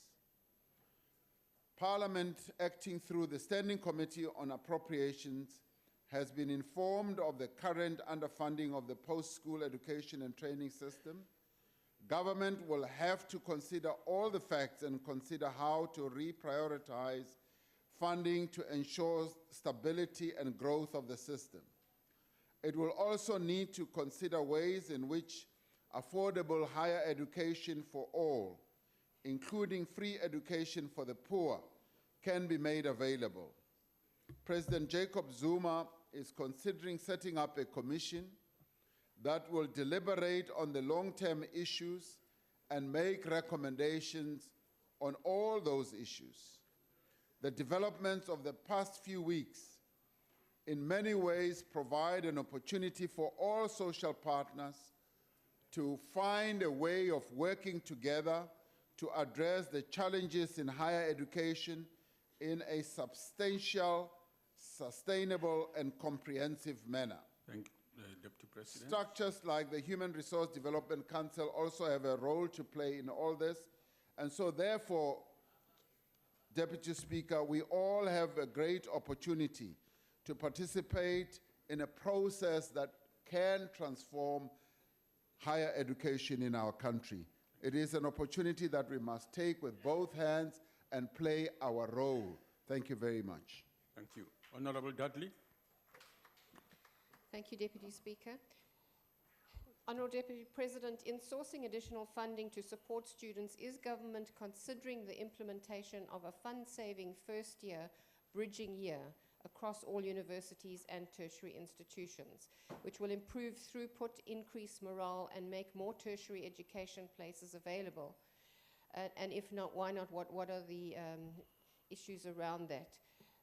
Parliament, acting through the Standing Committee on Appropriations, has been informed of the current underfunding of the post-school education and training system. Government will have to consider all the facts and consider how to reprioritize funding to ensure stability and growth of the system. It will also need to consider ways in which affordable higher education for all, including free education for the poor, can be made available. President Jacob Zuma is considering setting up a commission that will deliberate on the long-term issues and make recommendations on all those issues. The developments of the past few weeks in many ways provide an opportunity for all social partners to find a way of working together to address the challenges in higher education in a substantial, sustainable, and comprehensive manner. Thank you, Deputy President. Structures like the Human Resource Development Council also have a role to play in all this. And so therefore, Deputy Speaker, we all have a great opportunity to participate in a process that can transform higher education in our country. It is an opportunity that we must take with both hands and play our role. Thank you very much. Thank you. Honorable Dudley. Thank you, Deputy Speaker. Honourable Deputy President, in sourcing additional funding to support students, is government considering the implementation of a fund-saving first-year bridging year across all universities and tertiary institutions, which will improve throughput, increase morale, and make more tertiary education places available? And if not, why not? What are the issues around that?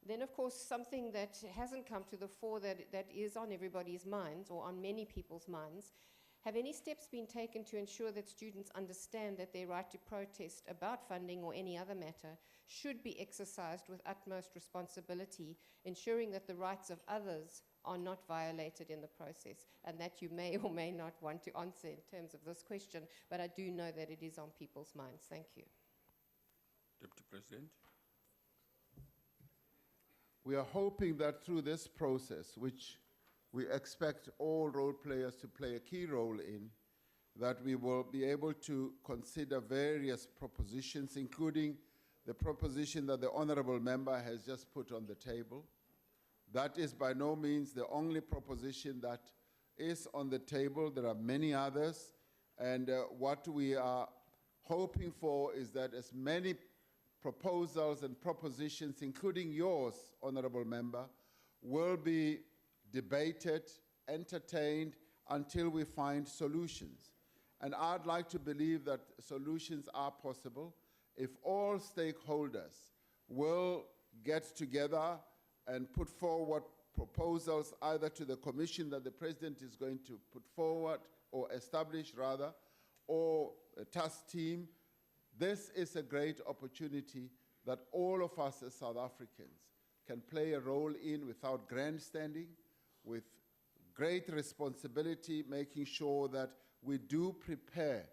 Then, of course, something that hasn't come to the fore that is on everybody's minds, or on many people's minds. Have any steps been taken to ensure that students understand that their right to protest about funding or any other matter should be exercised with utmost responsibility, ensuring that the rights of others are not violated in the process? And that you may or may not want to answer in terms of this question, but I do know that it is on people's minds. Thank you. Deputy President. We are hoping that through this process, which we expect all role players to play a key role in, that we will be able to consider various propositions, including the proposition that the honorable member has just put on the table. That is by no means the only proposition that is on the table. There are many others, and what we are hoping for is that as many proposals and propositions, including yours, honorable member, will be debated, entertained, until we find solutions. And I'd like to believe that solutions are possible if all stakeholders will get together and put forward proposals either to the commission that the President is going to put forward, or establish rather, or a task team. This is a great opportunity that all of us as South Africans can play a role in without grandstanding, with great responsibility, making sure that we do prepare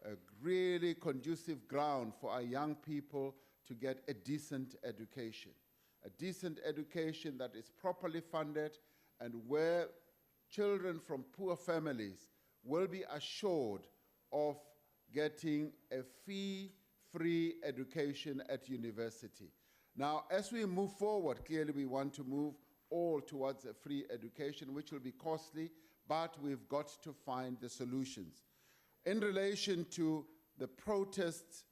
a really conducive ground for our young people to get a decent education that is properly funded, and where children from poor families will be assured of getting a fee-free education at university. Now, as we move forward, clearly we want to move all towards a free education, which will be costly, but we've got to find the solutions. In relation to the protests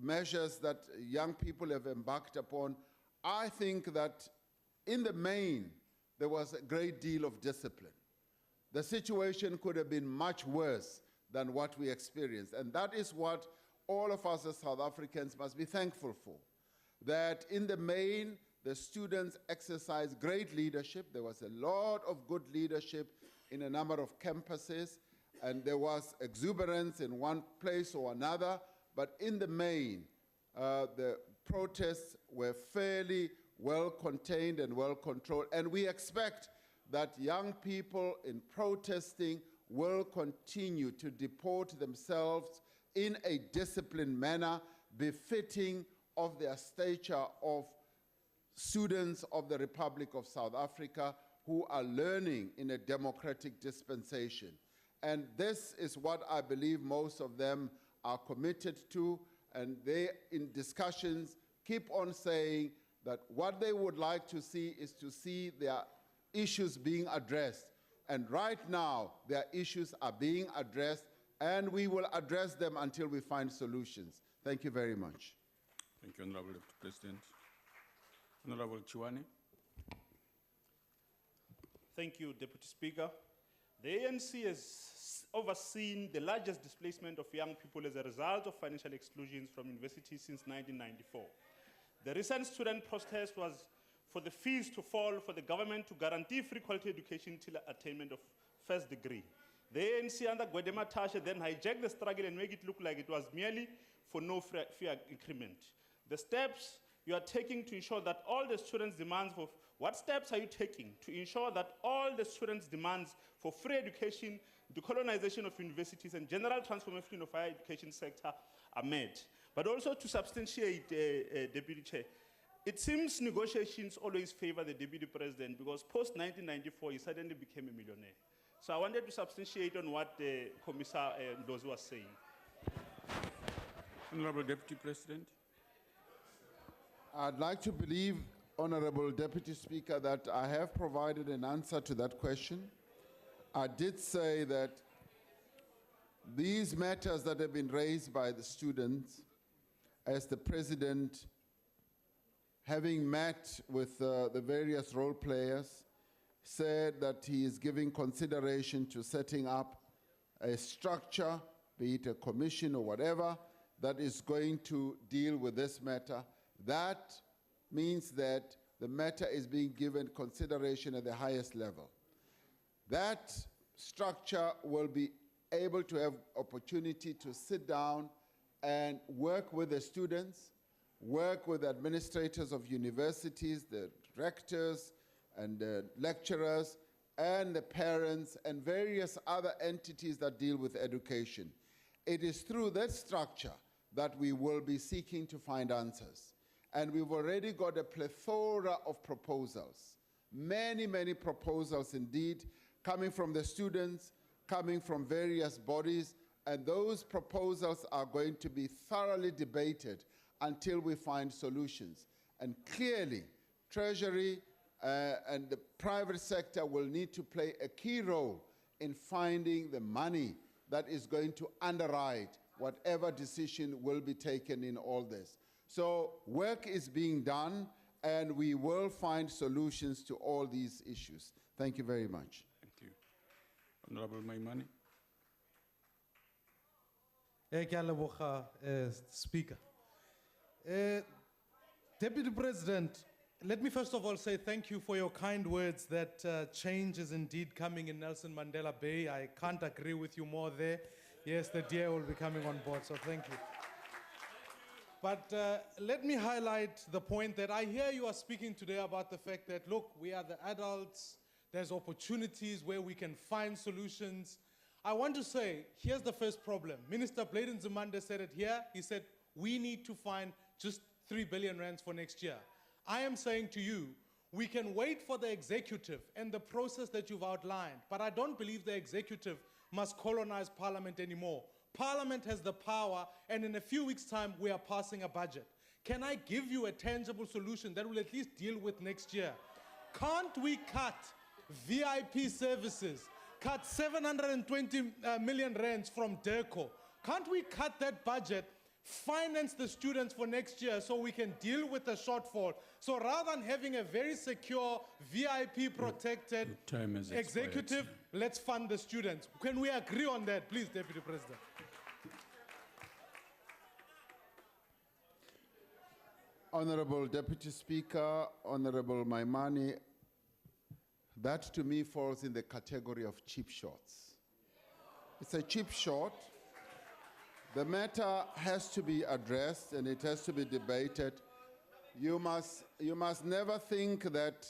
measures that young people have embarked upon, I think that in the main, there was a great deal of discipline. The situation could have been much worse than what we experienced. And that is what all of us as South Africans must be thankful for. That in the main, the students exercised great leadership. There was a lot of good leadership in a number of campuses, and there was exuberance in one place or another, but in the main, the protests were fairly well contained and well controlled, and we expect that young people in protesting will continue to deport themselves in a disciplined manner befitting of their stature of students of the Republic of South Africa who are learning in a democratic dispensation. And this is what I believe most of them are committed to, and they, in discussions, keep on saying that what they would like to see is to see their issues being addressed. And right now, their issues are being addressed, and we will address them until we find solutions. Thank you very much. Thank you, Honorable Deputy President. Honorable Chiwane. Thank you, Deputy Speaker. The ANC has overseen the largest displacement of young people as a result of financial exclusions from universities since 1994. The recent student protest was for the fees to fall for the government to guarantee free quality education till attainment of first degree. The ANC under Gwede Matashe then hijacked the struggle and make it look like it was merely for no fair increment. The steps you are taking to ensure that all the students' demands for, what steps are you taking to ensure that all the students' demands for free education, decolonization of universities, and general transformation of higher education sector are met? But also to substantiate, Deputy Chair, it seems negotiations always favor the Deputy President because post-1994, he suddenly became a millionaire. So I wanted to substantiate on what Commissar Ndlozi was saying. Honorable Deputy President. I'd like to believe, Honorable Deputy Speaker, that I have provided an answer to that question. I did say that these matters that have been raised by the students, as the President, having met with the various role players, said that he is giving consideration to setting up a structure, be it a commission or whatever, that is going to deal with this matter. That means that the matter is being given consideration at the highest level. That structure will be able to have opportunity to sit down and work with the students, work with administrators of universities, the rectors and the lecturers, and the parents and various other entities that deal with education. It is through that structure that we will be seeking to find answers. And we've already got a plethora of proposals, many, many proposals indeed, coming from the students, coming from various bodies, and those proposals are going to be thoroughly debated until we find solutions. And clearly, Treasury and the private sector will need to play a key role in finding the money that is going to underwrite whatever decision will be taken in all this. So work is being done, and we will find solutions to all these issues. Thank you very much. Thank you. Honorable Maimane. Speaker. Deputy President, let me first of all say thank you for your kind words that change is indeed coming in Nelson Mandela Bay. I can't agree with you more there. Yes, the DA will be coming on board, so thank you. But let me highlight the point that I hear you are speaking today about the fact that, look, we are the adults, there's opportunities where we can find solutions. I want to say, here's the first problem. Minister Bladen Zimande said it here. He said, we need to find just 3 billion rands for next year. I am saying to you, we can wait for the executive and the process that you've outlined, but I don't believe the executive must colonize Parliament anymore. Parliament has the power, and in a few weeks' time, we are passing a budget. Can I give you a tangible solution that will at least deal with next year? Can't we cut VIP services, cut 720 million rands from DERCO? Can't we cut that budget, finance the students for next year so we can deal with the shortfall. So rather than having a very secure, VIP protected Time has executive, let's fund the students. Can we agree on that, please, Deputy President? Honorable Deputy Speaker, Honorable Maimani, that to me falls in the category of cheap shots. It's a cheap shot. The matter has to be addressed and it has to be debated. You must never think that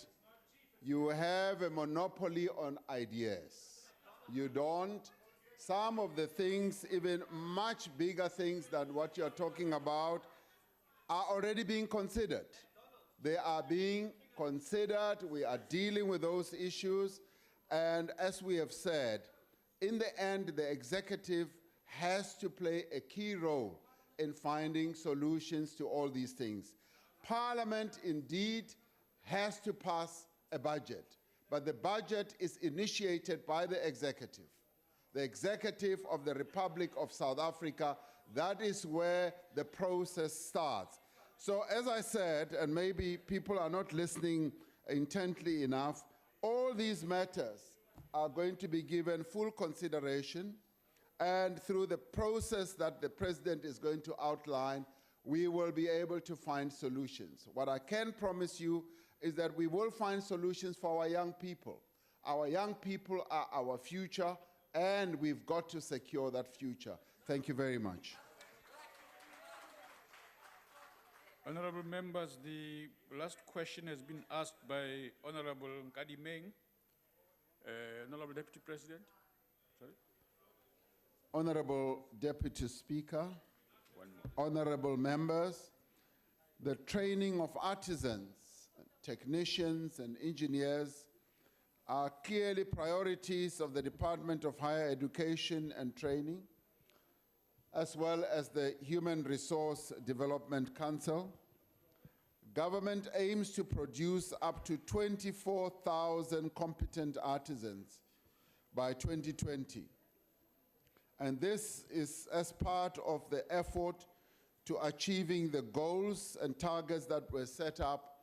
you have a monopoly on ideas. You don't. Some of the things, even much bigger things than what you're talking about, are already being considered. They are being considered. We are dealing with those issues. And as we have said, in the end, the executive has to play a key role in finding solutions to all these things. Parliament indeed has to pass a budget, but the budget is initiated by the executive of the Republic of South Africa. That is where the process starts. So as I said, and maybe people are not listening intently enough, all these matters are going to be given full consideration, and through the process that the President is going to outline, we will be able to find solutions. What I can promise you is that we will find solutions for our young people. Our young people are our future, and we've got to secure that future. Thank you very much. Honorable members, the last question has been asked by Honorable Nkadimeng. Honorable Deputy President. Sorry? Honorable Deputy Speaker, honorable members, the training of artisans, technicians, and engineers are clearly priorities of the Department of Higher Education and Training, as well as the Human Resource Development Council. Government aims to produce up to 24,000 competent artisans by 2020. And this is as part of the effort to achieving the goals and targets that were set up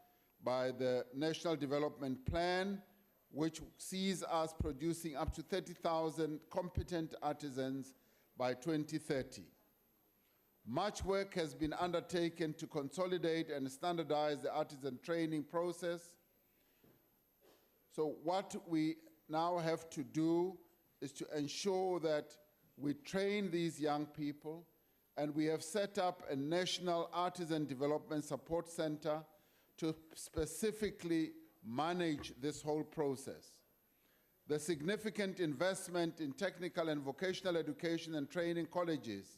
by the National Development Plan, which sees us producing up to 30,000 competent artisans by 2030. Much work has been undertaken to consolidate and standardize the artisan training process. So what we now have to do is to ensure that we train these young people, and we have set up a National Artisan Development Support Center to specifically manage this whole process. The significant investment in technical and vocational education and training colleges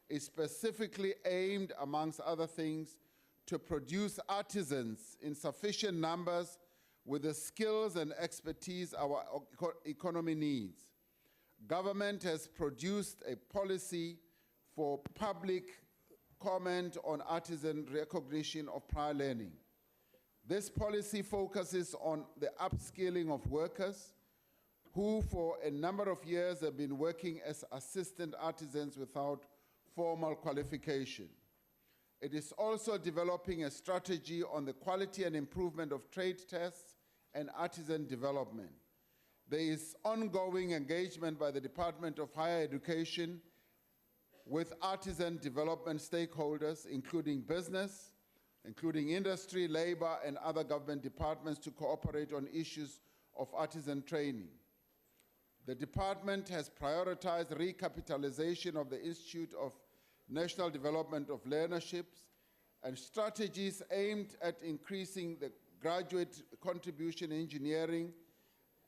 is specifically aimed, amongst other things, to produce artisans in sufficient numbers with the skills and expertise our economy needs. Government has produced a policy for public comment on artisan recognition of prior learning. This policy focuses on the upskilling of workers who for a number of years have been working as assistant artisans without formal qualification. It is also developing a strategy on the quality and improvement of trade tests and artisan development. There is ongoing engagement by the Department of Higher Education with artisan development stakeholders, including business, including industry, labor, and other government departments to cooperate on issues of artisan training. The department has prioritized recapitalization of the Institute of National Development of Learnerships and strategies aimed at increasing the graduate contribution in engineering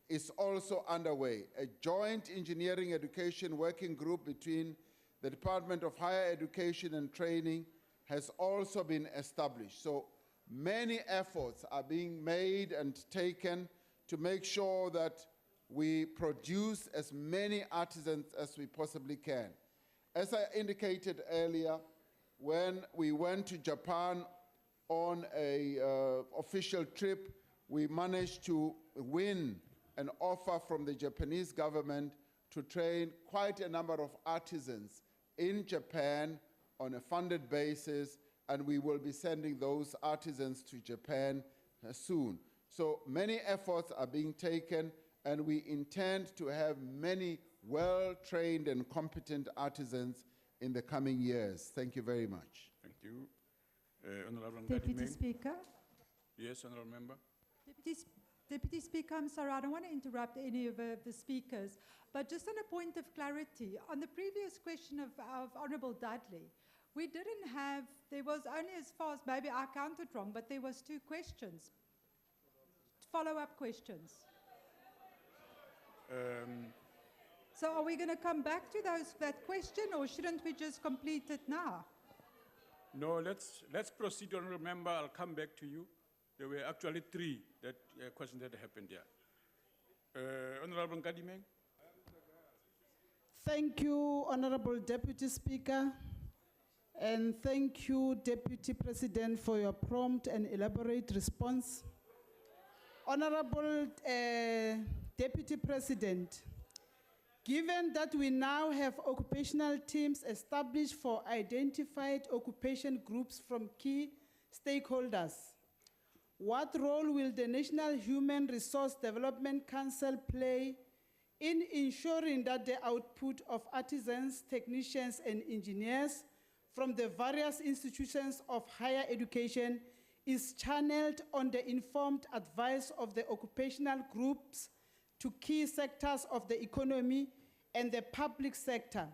is also underway. A joint engineering education working group between the Department of Higher Education and Training has also been established. So many efforts are being made and taken to make sure that we produce as many artisans as we possibly can. As I indicated earlier, when we went to Japan on an official trip, we managed to win an offer from the Japanese government to train quite a number of artisans in Japan on a funded basis, and we will be sending those artisans to Japan soon. So many efforts are being taken, and we intend to have many well-trained and competent artisans in the coming years. Thank you very much. Thank you. Honorable Deputy Nkadimeng. Speaker. Yes, Honorable Member. Deputy Speaker, I'm sorry, I don't want to interrupt any of the speakers, but just on a point of clarity, on the previous question of Honourable Dudley, we didn't have, there was only, as far as maybe I counted wrong, but there was 2 questions, follow-up questions. So are we going to come back to that question, or shouldn't we just complete it now? No, let's proceed, Honorable Member. I'll come back to you. There were actually 3 questions that happened there. Honorable Nkadimeng. Thank you, Honorable Deputy Speaker, and thank you, Deputy President, for your prompt and elaborate response. Honorable Deputy President, given that we now have occupational teams established for identified occupation groups from key stakeholders, what role will the National Human Resource Development Council play in ensuring that the output of artisans, technicians, and engineers from the various institutions of higher education is channeled on the informed advice of the occupational groups to key sectors of the economy and the public sector,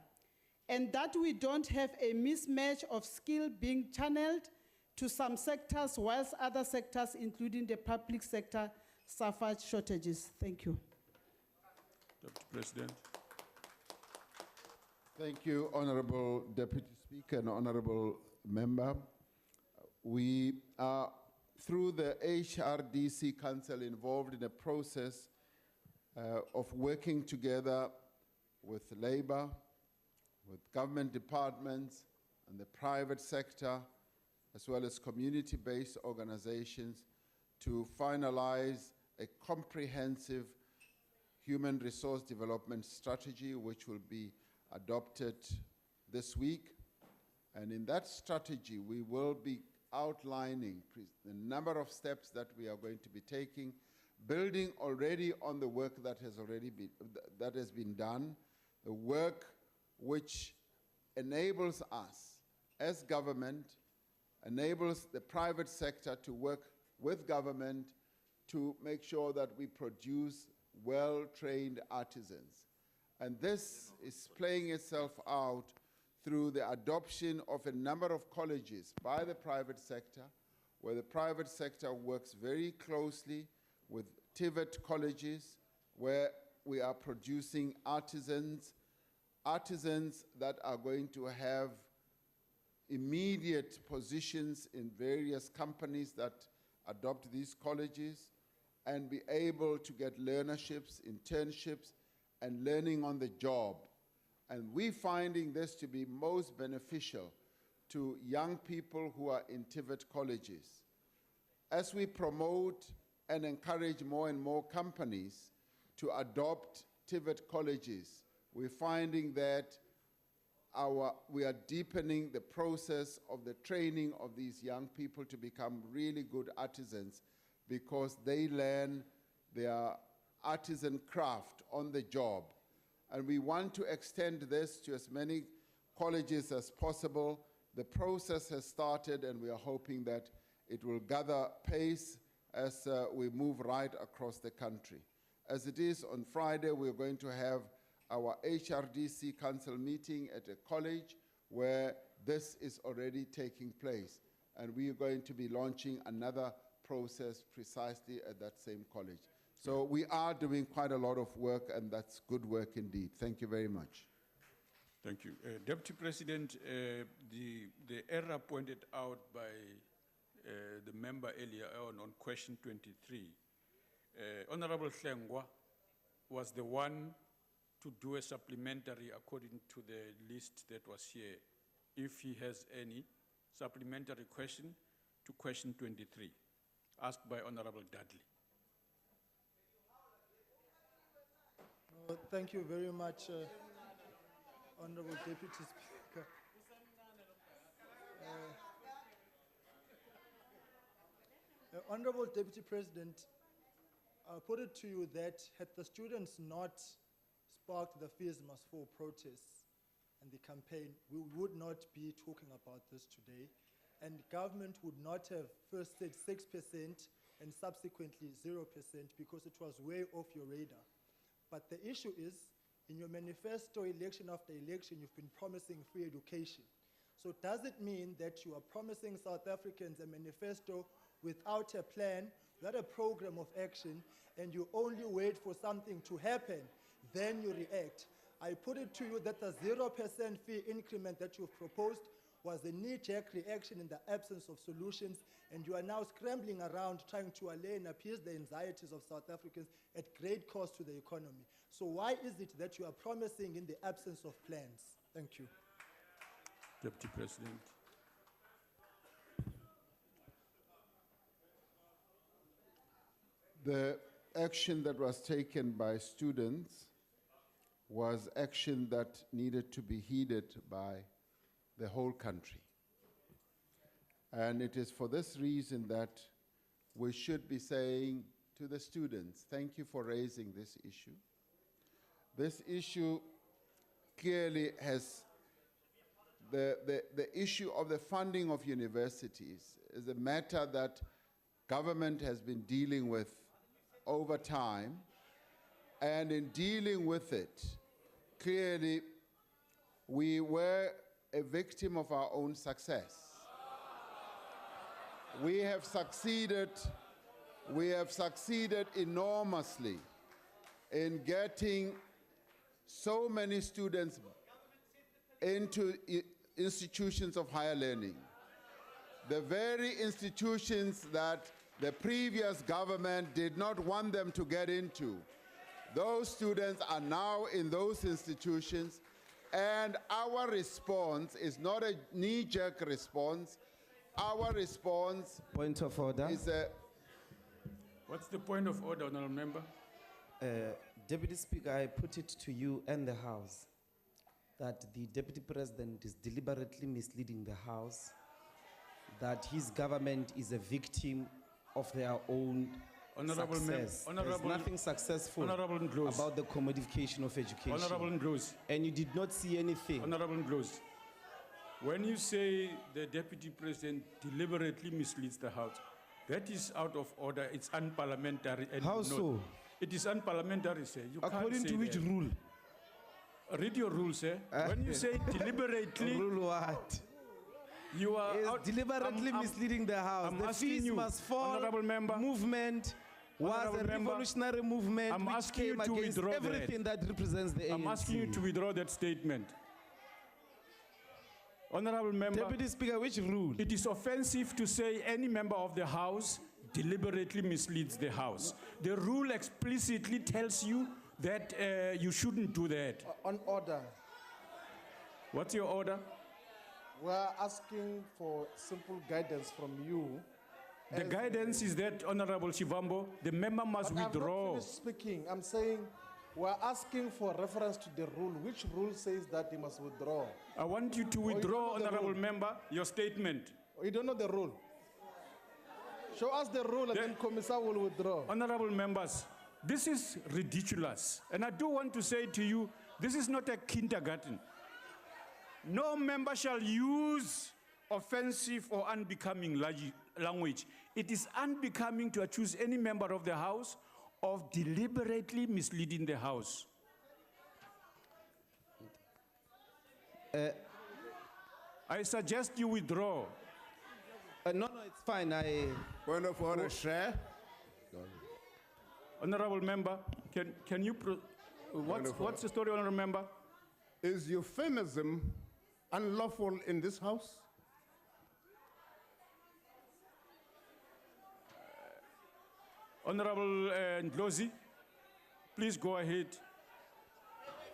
and that we don't have a mismatch of skill being channeled to some sectors whilst other sectors, including the public sector, suffer shortages? Thank you. Deputy President. Thank you, Honorable Deputy Speaker and Honorable Member. We are, through the HRDC Council, involved in a process of working together with labor, with government departments and the private sector, as well as community-based organizations, to finalize a comprehensive human resource development strategy, which will be adopted this week. And in that strategy, we will be outlining the number of steps that we are going to be taking, building already on the work that has been done, the work which enables us as government, enables the private sector to work with government to make sure that we produce well-trained artisans. And this is playing itself out through the adoption of a number of colleges by the private sector, where the private sector works very closely with TVET colleges, where we are producing artisans that are going to have immediate positions in various companies that adopt these colleges and be able to get learnerships, internships, and learning on the job. And we're finding this to be most beneficial to young people who are in TVET colleges. As we promote and encourage more and more companies to adopt TVET colleges, we're finding that we are deepening the process of the training of these young people to become really good artisans, because they learn their artisan craft on the job. And we want to extend this to as many colleges as possible. The process has started, and we are hoping that it will gather pace as we move right across the country. As it is, on Friday, we're going to have our HRDC Council meeting at a college where this is already taking place. And we are going to be launching another process precisely at that same college. So we are doing quite a lot of work, and that's good work indeed. Thank you very much. Thank you. Deputy President, the error pointed out by the member earlier on question 23, Honorable Hlengwa was the one to do a supplementary according to the list that was here, if he has any supplementary question to question 23, asked by Honorable Dudley. Thank you very much, Honorable Deputy Speaker. Honorable Deputy President, I put it to you that had the students not sparked the Fees Must Fall protests and the campaign, we would not be talking about this today. And government would not have first said 6% and subsequently 0% because it was way off your radar. But the issue is, in your manifesto election after election, you've been promising free education. So does it mean that you are promising South Africans a manifesto without a plan, without a program of action, and you only wait for something to happen, then you react? I put it to you that the 0% fee increment that you've proposed was a knee-jerk reaction in the absence of solutions, and you are now scrambling around trying to allay and appease the anxieties of South Africans at great cost to the economy. So why is it that you are promising in the absence of plans? Thank you. Deputy President. The action that was taken by students was action that needed to be heeded by the whole country. And it is for this reason that we should be saying to the students, thank you for raising this issue. This issue clearly has the issue of the funding of universities is a matter that government has been dealing with over time. And in dealing with it, clearly we were a victim of our own success. We have succeeded enormously in getting so many students into institutions of higher learning. The very institutions that the previous government did not want them to get into. Those students are now in those institutions, and our response is not a knee-jerk response. Our response Point of order. is a... What's the point of order, Honourable Member? Deputy Speaker, I put it to you and the House that the Deputy President is deliberately misleading the House, that his government is a victim of their own Honourable success. There's nothing successful about the commodification of education. Honourable Ndlozi. And you did not see anything. Honourable Ndlozi, when you say the Deputy President deliberately misleads the House, that is out of order. It's unparliamentary. And How so? It is unparliamentary, sir. You According can't say to which that. rule? Read your rule, sir. When you say deliberately... Rule what? You are Is out, deliberately misleading the House. I'm The asking Fees you, Must Fall Honourable Member, movement was Honourable a Member, revolutionary movement I'm which asking you came to against withdraw everything that represents the ANC. I'm asking you to withdraw that statement. Honourable Member, Deputy Speaker, which rule? It is offensive to say any member of the House deliberately misleads the House. The rule explicitly tells you that you shouldn't do that. On order. What's your order? We are asking for simple guidance from you. The guidance is that, Honorable Shivambo, the member must But withdraw. I'm not finished speaking. I'm saying we're asking for reference to the rule. Which rule says that he must withdraw? I want you to Or you withdraw, don't know the Honorable rule? Member, your statement. You don't know the rule. Show us the rule and then Commissar will withdraw. Honorable members, this is ridiculous. And I do want to say to you, this is not a kindergarten. No member shall use offensive or unbecoming language. It is unbecoming to accuse any member of the House of deliberately misleading the House. I suggest you withdraw. No, it's fine. Point of order, Chair. Honorable Member, can you... What's the story, Honorable Member? Is euphemism unlawful in this House? Honorable Ndlozi, please go ahead.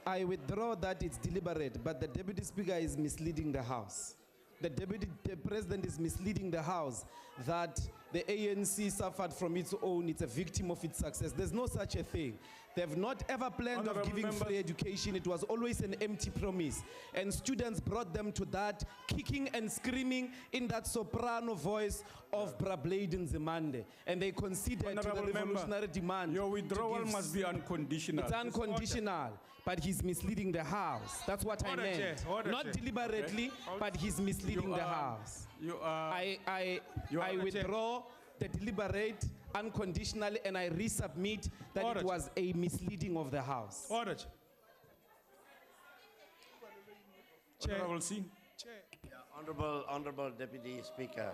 I withdraw that it's deliberate, but the Deputy Speaker is misleading the House. The Deputy President is misleading the House that the ANC suffered from its own, it's a victim of its success. There's no such a thing. They've not ever planned of Honorable giving members. free education. It was always an empty promise. And students brought them to that, kicking and screaming in that soprano voice of Brabladen Zemande. And they conceded to the Honorable member, revolutionary demand. your to withdrawal give must be unconditional. It's unconditional, but he's misleading the House. That's what I Order, meant. Chair. Order, Not Chair. deliberately, Okay. but he's misleading You the are- House. You are. I You are the withdraw the deliberate unconditionally, and I resubmit that Order, it was a misleading of the House. Order. Honorable Singh. Honorable Deputy Speaker,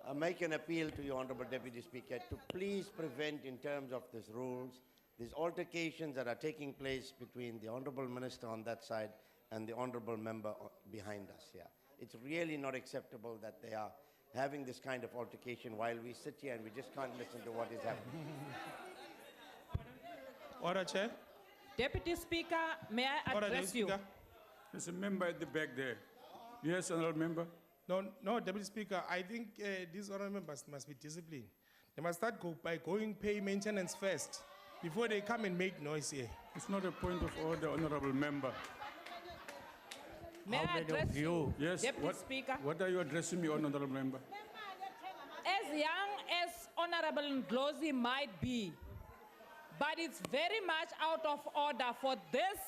I make an appeal to you, Honorable Deputy Speaker, to please prevent, in terms of these rules, these altercations that are taking place between the Honorable Minister on that side and the Honorable Member behind us here. It's really not acceptable that they are having this kind of altercation while we sit here and we just can't listen to what is happening. Order, Chair. Deputy Speaker, may I address you? There's a member at the back there. Yes, honorable member. No, Deputy Speaker, I think these honorable members must be disciplined. They must start by going pay maintenance first before they come and make noise here. It's not a point of order, honorable member. May I address you, Yes, Deputy Speaker? what are you addressing me on, honorable member? As young as Honorable Ndlozi might be, but it's very much out of order for this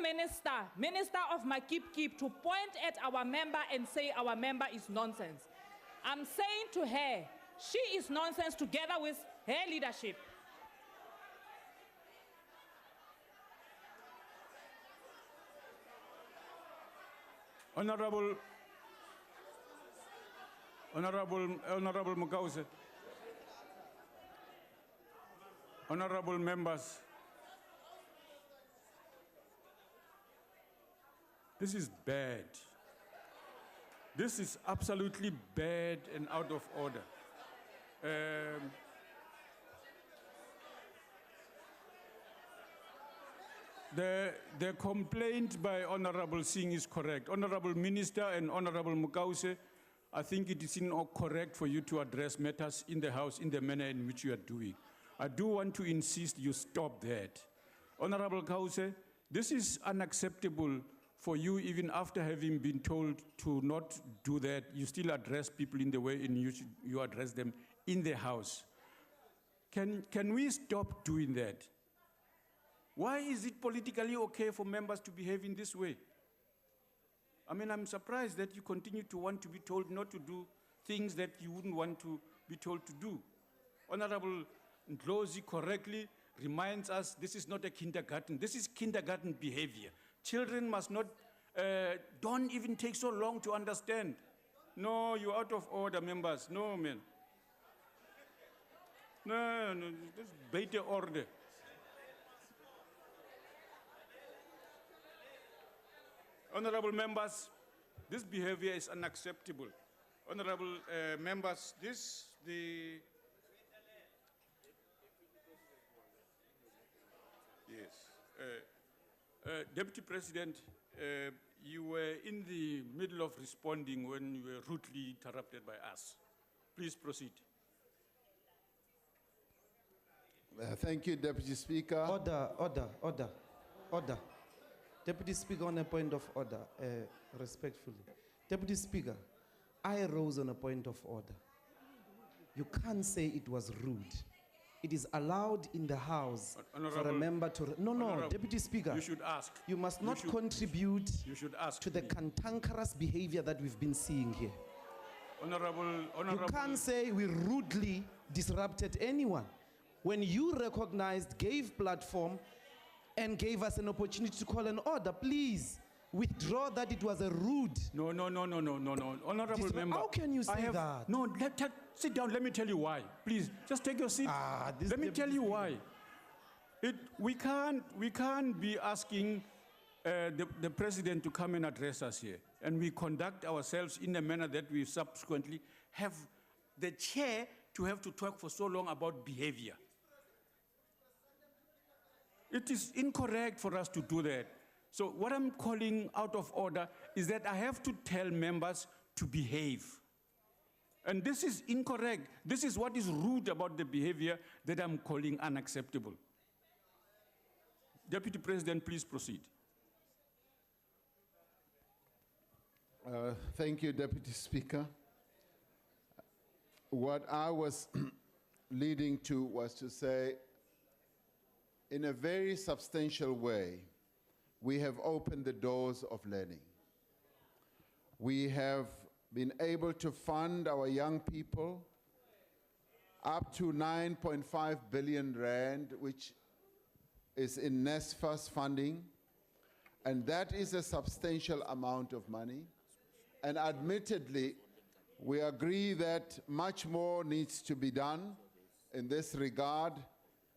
minister of Makip to point at our member and say our member is nonsense. I'm saying to her, she is nonsense together with her leadership. Honorable Mukause. Honorable members, this is bad. This is absolutely bad and out of order. The complaint by Honorable Singh is correct. Honorable Minister and Honorable Mukause, I think it is incorrect for you to address matters in the House in the manner in which you are doing. I do want to insist you stop that. Honorable Kause, this is unacceptable for you even after having been told to not do that. You still address people in the way in which you address them in the House. Can we stop doing that? Why is it politically okay for members to behave in this way? I mean, I'm surprised that you continue to want to be told not to do things that you wouldn't want to be told to do. Honorable Ndlozi correctly reminds us this is not a kindergarten. This is kindergarten behavior. Children must not, don't even take so long to understand. No, you're out of order, members. No, man. No, just better order. Honorable members, this behavior is unacceptable. Honorable members, Deputy President, you were in the middle of responding when you were rudely interrupted by us. Please proceed. Thank you, Deputy Speaker. Order. Deputy Speaker, on a point of order, respectfully. Deputy Speaker, I rose on a point of order. You can't say it was rude. It is allowed in the House for a member to... No, Deputy Speaker. You should ask. You must not contribute to the cantankerous behavior that we've been seeing here. Honorable. You can't say we rudely disrupted anyone. When you recognized, gave platform, and gave us an opportunity to call an order, please withdraw that it was a rude. No. Honorable member. How can you say that? No, sit down. Let me tell you why. Please, just take your seat. Let me tell you why. We can't be asking the president to come and address us here. And we conduct ourselves in a manner that we subsequently have the chair to have to talk for so long about behavior. It is incorrect for us to do that. So what I'm calling out of order is that I have to tell members to behave. And this is incorrect. This is what is rude about the behavior that I'm calling unacceptable. Deputy President, please proceed. Thank you, Deputy Speaker. What I was leading to was to say, in a very substantial way, we have opened the doors of learning. We have been able to fund our young people up to 9.5 billion rand, which is in NSFAS funding, and that is a substantial amount of money. And admittedly, we agree that much more needs to be done in this regard.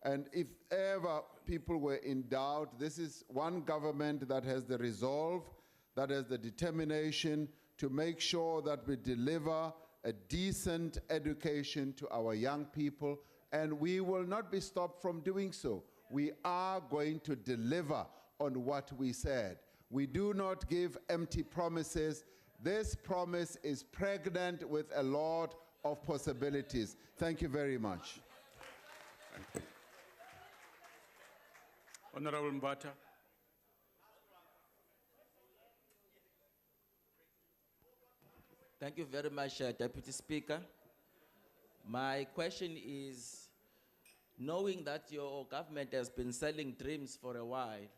And if ever people were in doubt, this is one government that has the resolve, that has the determination to make sure that we deliver a decent education to our young people, and we will not be stopped from doing so. We are going to deliver on what we said. We do not give empty promises. This promise is pregnant with a lot of possibilities. Thank you very much. Honorable Mbata. Thank you very much, Deputy Speaker. My question is, knowing that your government has been selling dreams for a while,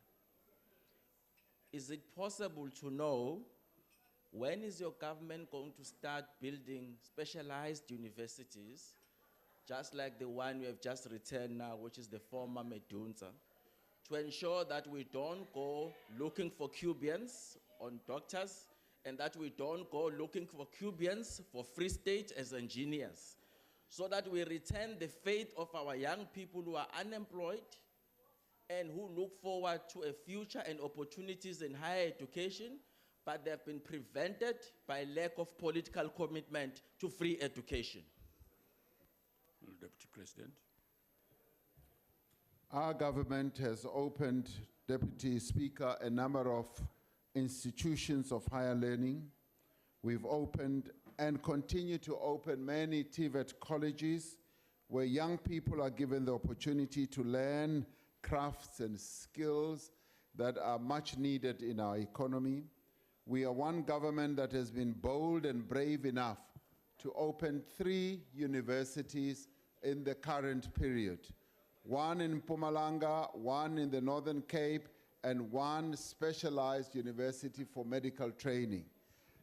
is it possible to know when is your government going to start building specialized universities, just like the one you have just returned now, which is the former Medunza, to ensure that we don't go looking for Cubians on doctors, and that we don't go looking for Cubians for Free State as engineers, so that we return the faith of our young people who are unemployed and who look forward to a future and opportunities in higher education, but they've been prevented by lack of political commitment to free education. Deputy President. Our government has opened, Deputy Speaker, a number of institutions of higher learning. We've opened and continue to open many TVET colleges where young people are given the opportunity to learn crafts and skills that are much needed in our economy. We are one government that has been bold and brave enough to open 3 universities in the current period. One in Mpumalanga, one in the Northern Cape, and one specialized university for medical training.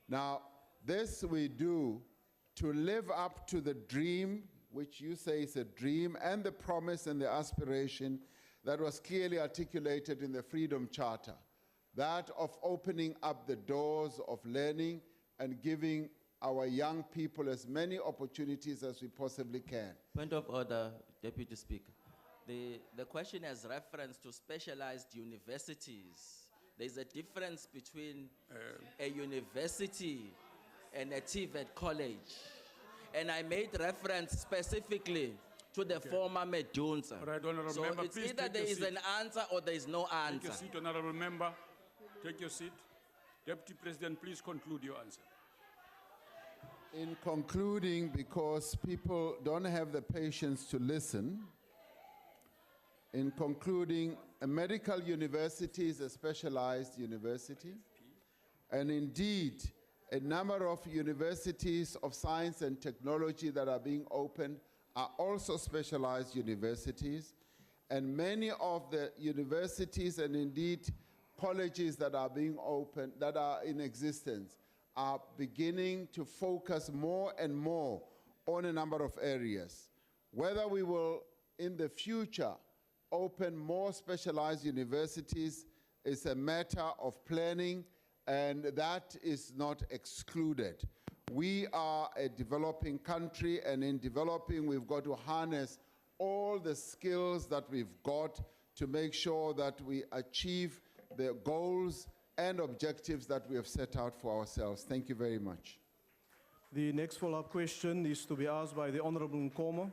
Now, this we do to live up to the dream, which you say is a dream, and the promise and the aspiration that was clearly articulated in the Freedom Charter, that of opening up the doors of learning and giving our young people as many opportunities as we possibly can. Point of order, Deputy Speaker. The question has reference to specialized universities. There's a difference between a university and a TVET college. And I made reference specifically to the former Medunza. Right, Honorable so Member, it's please either take there your is seat. an answer or there is no answer. Take your seat, Honorable Member. Take your seat. Deputy President, please conclude your answer. In concluding, because people don't have the patience to listen, in concluding, a medical university is a specialized university, and indeed, a number of universities of science and technology that are being opened are also specialized universities, and many of the universities and indeed colleges that are being opened, that are in existence, are beginning to focus more and more on a number of areas. Whether we will, in the future, open more specialized universities is a matter of planning, and that is not excluded. We are a developing country, and in developing, we've got to harness all the skills that we've got to make sure that we achieve the goals and objectives that we have set out for ourselves. Thank you very much. The next follow-up question is to be asked by the Honorable Nkomo.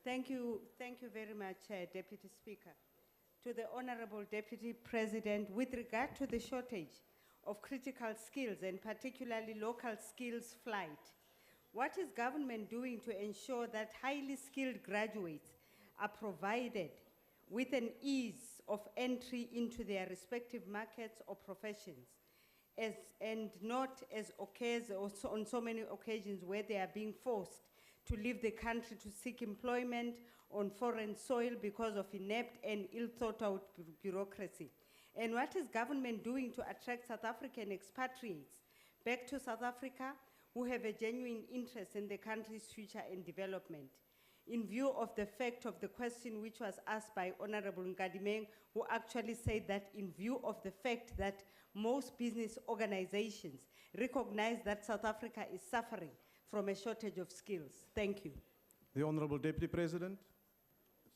Thank you very much, Deputy Speaker. To the Honorable Deputy President, with regard to the shortage of critical skills and particularly local skills flight. What is government doing to ensure that highly skilled graduates are provided with an ease of entry into their respective markets or professions, and not as occurs also on so many occasions where they are being forced to leave the country to seek employment on foreign soil because of inept and ill-thought-out bureaucracy? And what is government doing to attract South African expatriates back to South Africa who have a genuine interest in the country's future and development? In view of the fact of the question which was asked by Honorable Nkadimeng, who actually said that in view of the fact that most business organizations recognize that South Africa is suffering from a shortage of skills. Thank you. The Honorable Deputy President.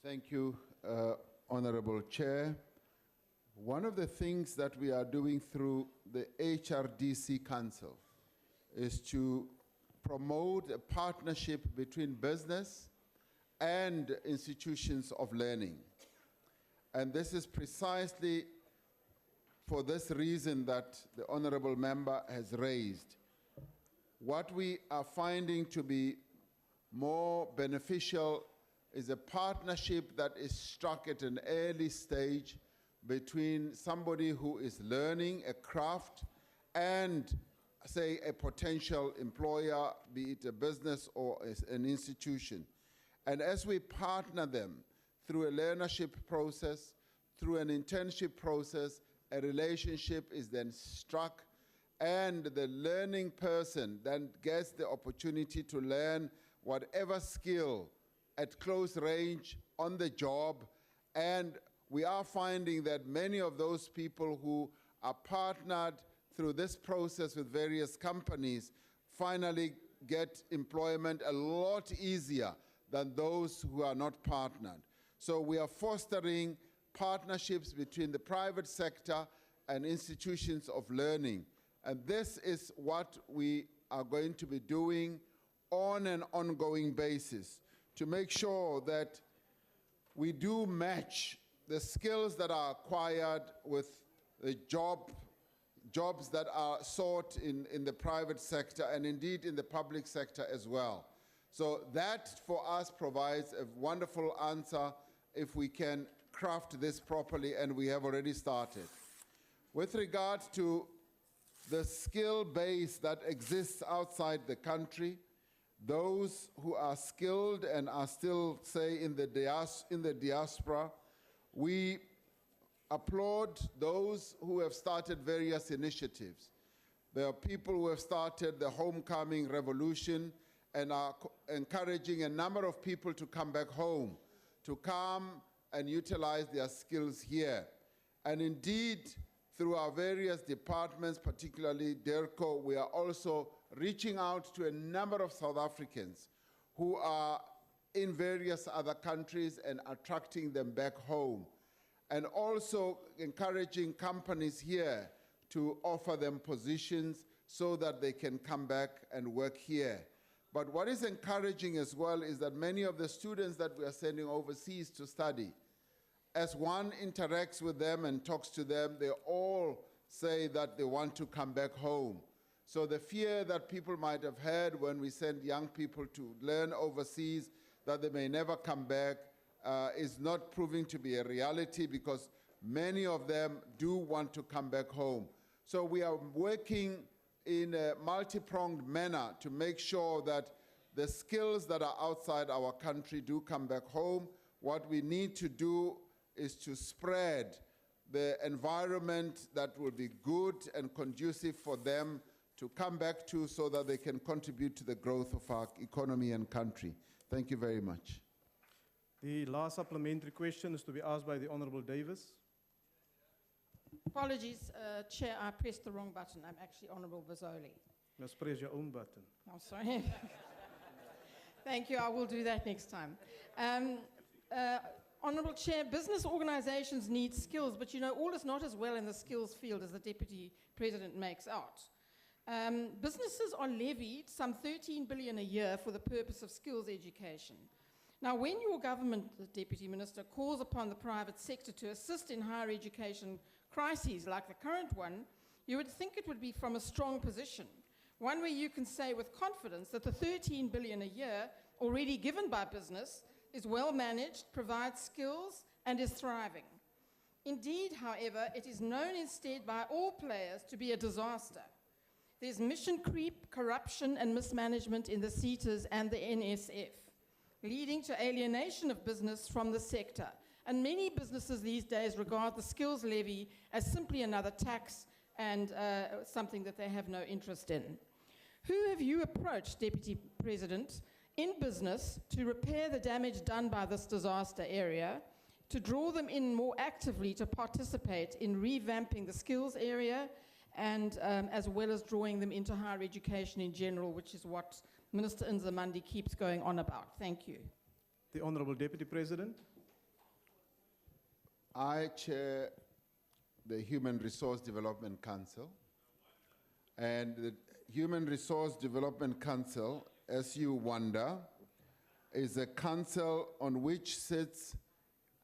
Thank you, Honorable Chair. One of the things that we are doing through the HRDC Council is to promote a partnership between business and institutions of learning. And this is precisely for this reason that the honorable member has raised. What we are finding to be more beneficial is a partnership that is struck at an early stage between somebody who is learning a craft and, say, a potential employer, be it a business or an institution. And as we partner them through a learnership process, through an internship process, a relationship is then struck, and the learning person then gets the opportunity to learn whatever skill at close range on the job. And we are finding that many of those people who are partnered through this process with various companies finally get employment a lot easier than those who are not partnered. So we are fostering partnerships between the private sector and institutions of learning. And this is what we are going to be doing on an ongoing basis to make sure that we do match the skills that are acquired with the jobs that are sought in the private sector and indeed in the public sector as well. So that for us provides a wonderful answer if we can craft this properly, and we have already started. With regard to the skill base that exists outside the country, those who are skilled and are still, say, in the diaspora, we applaud those who have started various initiatives. There are people who have started the homecoming revolution and are encouraging a number of people to come back home, to come and utilize their skills here. And indeed, through our various departments, particularly DERCO, we are also reaching out to a number of South Africans who are in various other countries and attracting them back home. And also encouraging companies here to offer them positions so that they can come back and work here. But what is encouraging as well is that many of the students that we are sending overseas to study, as one interacts with them and talks to them, they all say that they want to come back home. So the fear that people might have had when we send young people to learn overseas, that they may never come back, is not proving to be a reality, because many of them do want to come back home. So we are working in a multi-pronged manner to make sure that the skills that are outside our country do come back home. What we need to do is to spread the environment that will be good and conducive for them to come back to, so that they can contribute to the growth of our economy and country. Thank you very much. The last supplementary question is to be asked by the Honorable Davis. Apologies, Chair, I pressed the wrong button. I'm actually Honourable Vazoli. Must press your own button. I'm sorry. Thank you, I will do that next time. Honourable Chair, business organisations need skills, but you know, all is not as well in the skills field as the Deputy President makes out. Businesses are levied some 13 billion a year for the purpose of skills education. Now, when your government, the Deputy Minister, calls upon the private sector to assist in higher education crises like the current one, you would think it would be from a strong position, one where you can say with confidence that the 13 billion a year already given by business is well managed, provides skills, and is thriving. Indeed, however, it is known instead by all players to be a disaster. There's mission creep, corruption, and mismanagement in the SETAs and the NSF, leading to alienation of business from the sector. And many businesses these days regard the skills levy as simply another tax and something that they have no interest in. Who have you approached, Deputy President, in business to repair the damage done by this disaster area, to draw them in more actively to participate in revamping the skills area, and as well as drawing them into higher education in general, which is what Minister Nzamandi keeps going on about? Thank you. The Honourable Deputy President. I chair the Human Resource Development Council, and the Human Resource Development Council, as you wonder, is a council on which sits,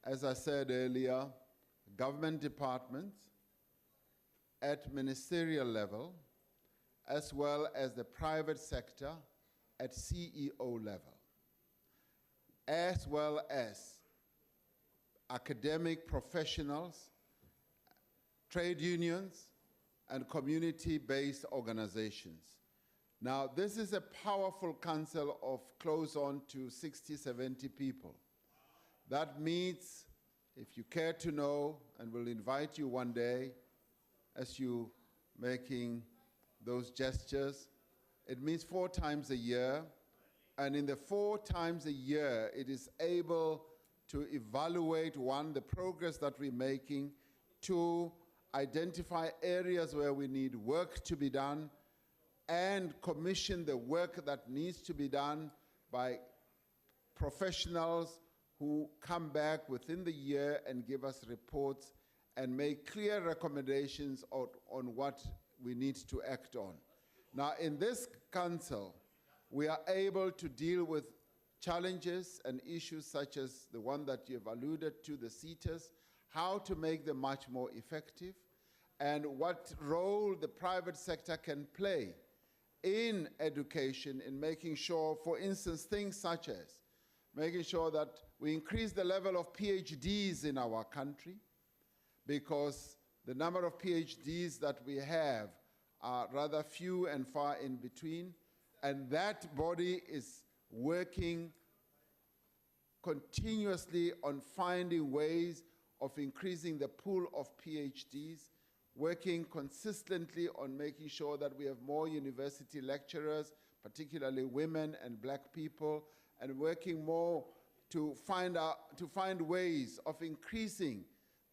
as I said earlier, government departments at ministerial level, as well as the private sector at CEO level, as well as academic professionals, trade unions, and community-based organizations. Now, this is a powerful council of close on to 60, 70 people. That means, if you care to know, and we'll invite you one day as you making those gestures, it means 4 times a year, and in the 4 times a year, it is able to evaluate, 1, the progress that we're making, 2, identify areas where we need work to be done, and commission the work that needs to be done by professionals who come back within the year and give us reports and make clear recommendations on what we need to act on. Now, in this council, we are able to deal with challenges and issues such as the one that you've alluded to, the SETAs, how to make them much more effective, and what role the private sector can play in education, in making sure, for instance, things such as making sure that we increase the level of PhDs in our country, because the number of PhDs that we have are rather few and far in between, and that body is working continuously on finding ways of increasing the pool of PhDs, working consistently on making sure that we have more university lecturers, particularly women and black people, and working more to find ways of increasing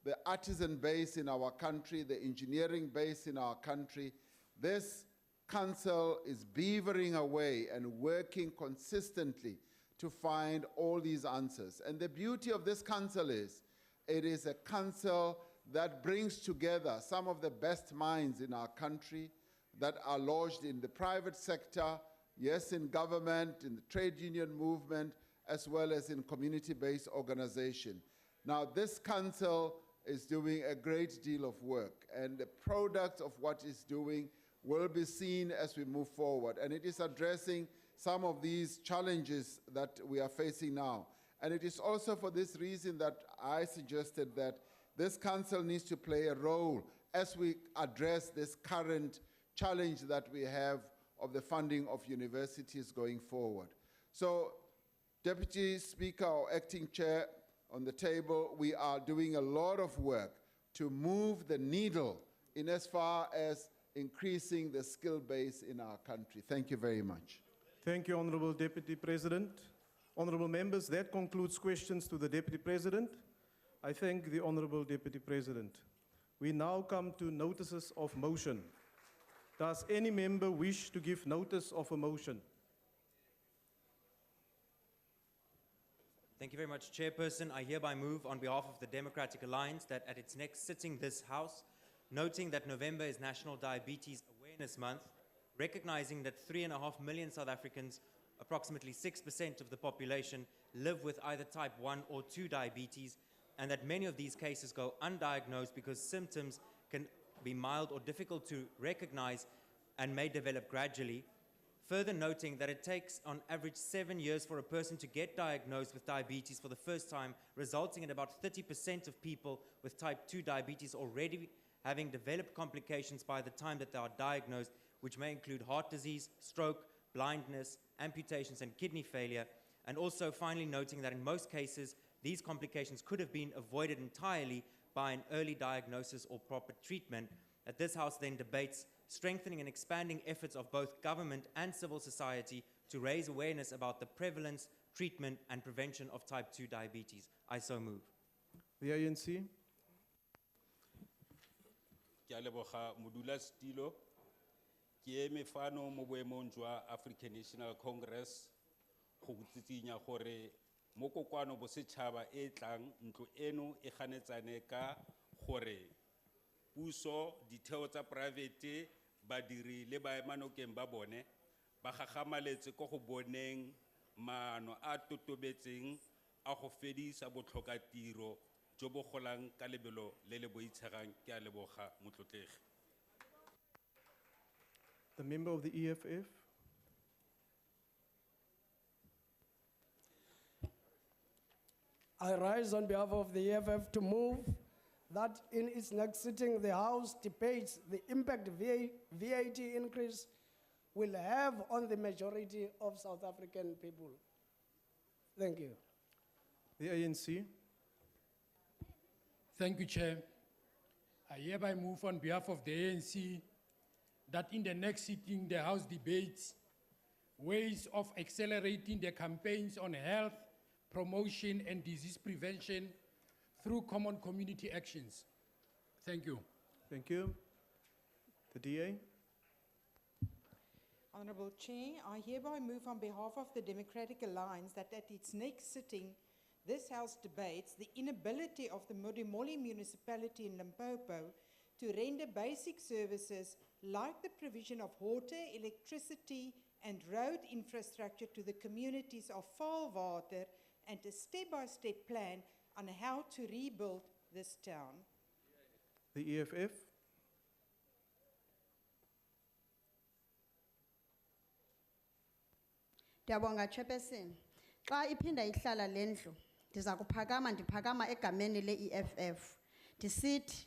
the artisan base in our country, the engineering base in our country. This council is beavering away and working consistently to find all these answers. And the beauty of this council is, it is a council that brings together some of the best minds in our country that are lodged in the private sector, yes, in government, in the trade union movement, as well as in community-based organization. Now, this council is doing a great deal of work, and the product of what it's doing will be seen as we move forward. And it is addressing some of these challenges that we are facing now. And it is also for this reason that I suggested that this council needs to play a role as we address this current challenge that we have of the funding of universities going forward. So, Deputy Speaker or Acting Chair, on the table, we are doing a lot of work to move the needle in as far as increasing the skill base in our country. Thank you very much. Thank you, Honourable Deputy President. Honourable members, that concludes questions to the Deputy President. I thank the Honourable Deputy President. We now come to notices of motion. Does any member wish to give notice of a motion? Thank you very much, Chairperson. I hereby move on behalf of the Democratic Alliance that at its next sitting this House, noting that November is National Diabetes Awareness Month, recognizing that 3.5 million South Africans, approximately 6% of the population, live with either type 1 or 2 diabetes, and that many of these cases go undiagnosed because symptoms can be mild or difficult to recognize and may develop gradually. Further noting that it takes on average 7 years for a person to get diagnosed with diabetes for the first time, resulting in about 30% of people with type 2 diabetes already having developed complications by the time that they are diagnosed, which may include heart disease, stroke, blindness, amputations, and kidney failure. And also finally noting that in most cases, these complications could have been avoided entirely by an early diagnosis or proper treatment. That this House then debates strengthening and expanding efforts of both government and civil society to raise awareness about the prevalence, treatment, and prevention of type 2 diabetes. I so move. The ANC. Ke a leboga modulasetilo. Ke eme fano mo boemong jwa African National Congress go botsitsinya gore mo kokoano bosetšhaba e tlang ntlo eno e ganetsane ka gore puso ditheo tsa private badiri le baemanokeng ba bone ba gagamaletse ko go boneng maano a totobetseng a go fedisa botlhokatiro jo bo golang ka lebelo le le boitshegang. Ke a leboga motlotlegi. The member of the EFF. I rise on behalf of the EFF to move that in its next sitting, the House debates the impact VAT increase will have on the majority of South African people. Thank you. The ANC. Thank you, Chair. I hereby move on behalf of the ANC that in the next sitting, the House debates ways of accelerating the campaigns on health, promotion, and disease prevention through common community actions. Thank you. Thank you. The DA. Honourable Chair, I hereby move on behalf of the Democratic Alliance that at its next sitting, this House debates the inability of the Modimolle municipality in Limpopo to render basic services like the provision of water, electricity, and road infrastructure to the communities of Valwater, and a step-by-step plan on how to rebuild this town. The EFF. Ndiyabonga Chairperson. Xa iphinda ihlala lendlu, ndiza kuphakama ndiphakama egameni le-EFF. Ndisithi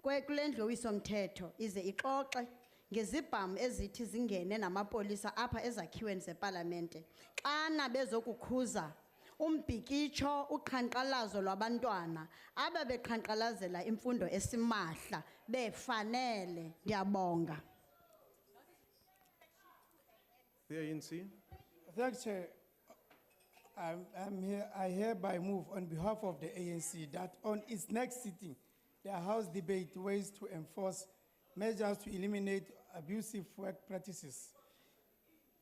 kule ndlu wisomthetho ize ixoxe ngezibhamu ezithi zingene namapolisa apha ezakhiweni zepalamente. Xana bezokukhuza umbhikitsho uqhankqalazo lwabantwana ababeqhankqalazela imfundo esimahla befanele. Ndiyabonga. The ANC. Thanks, Chair. I hereby move on behalf of the ANC that on its next sitting, the House debate ways to enforce measures to eliminate abusive work practices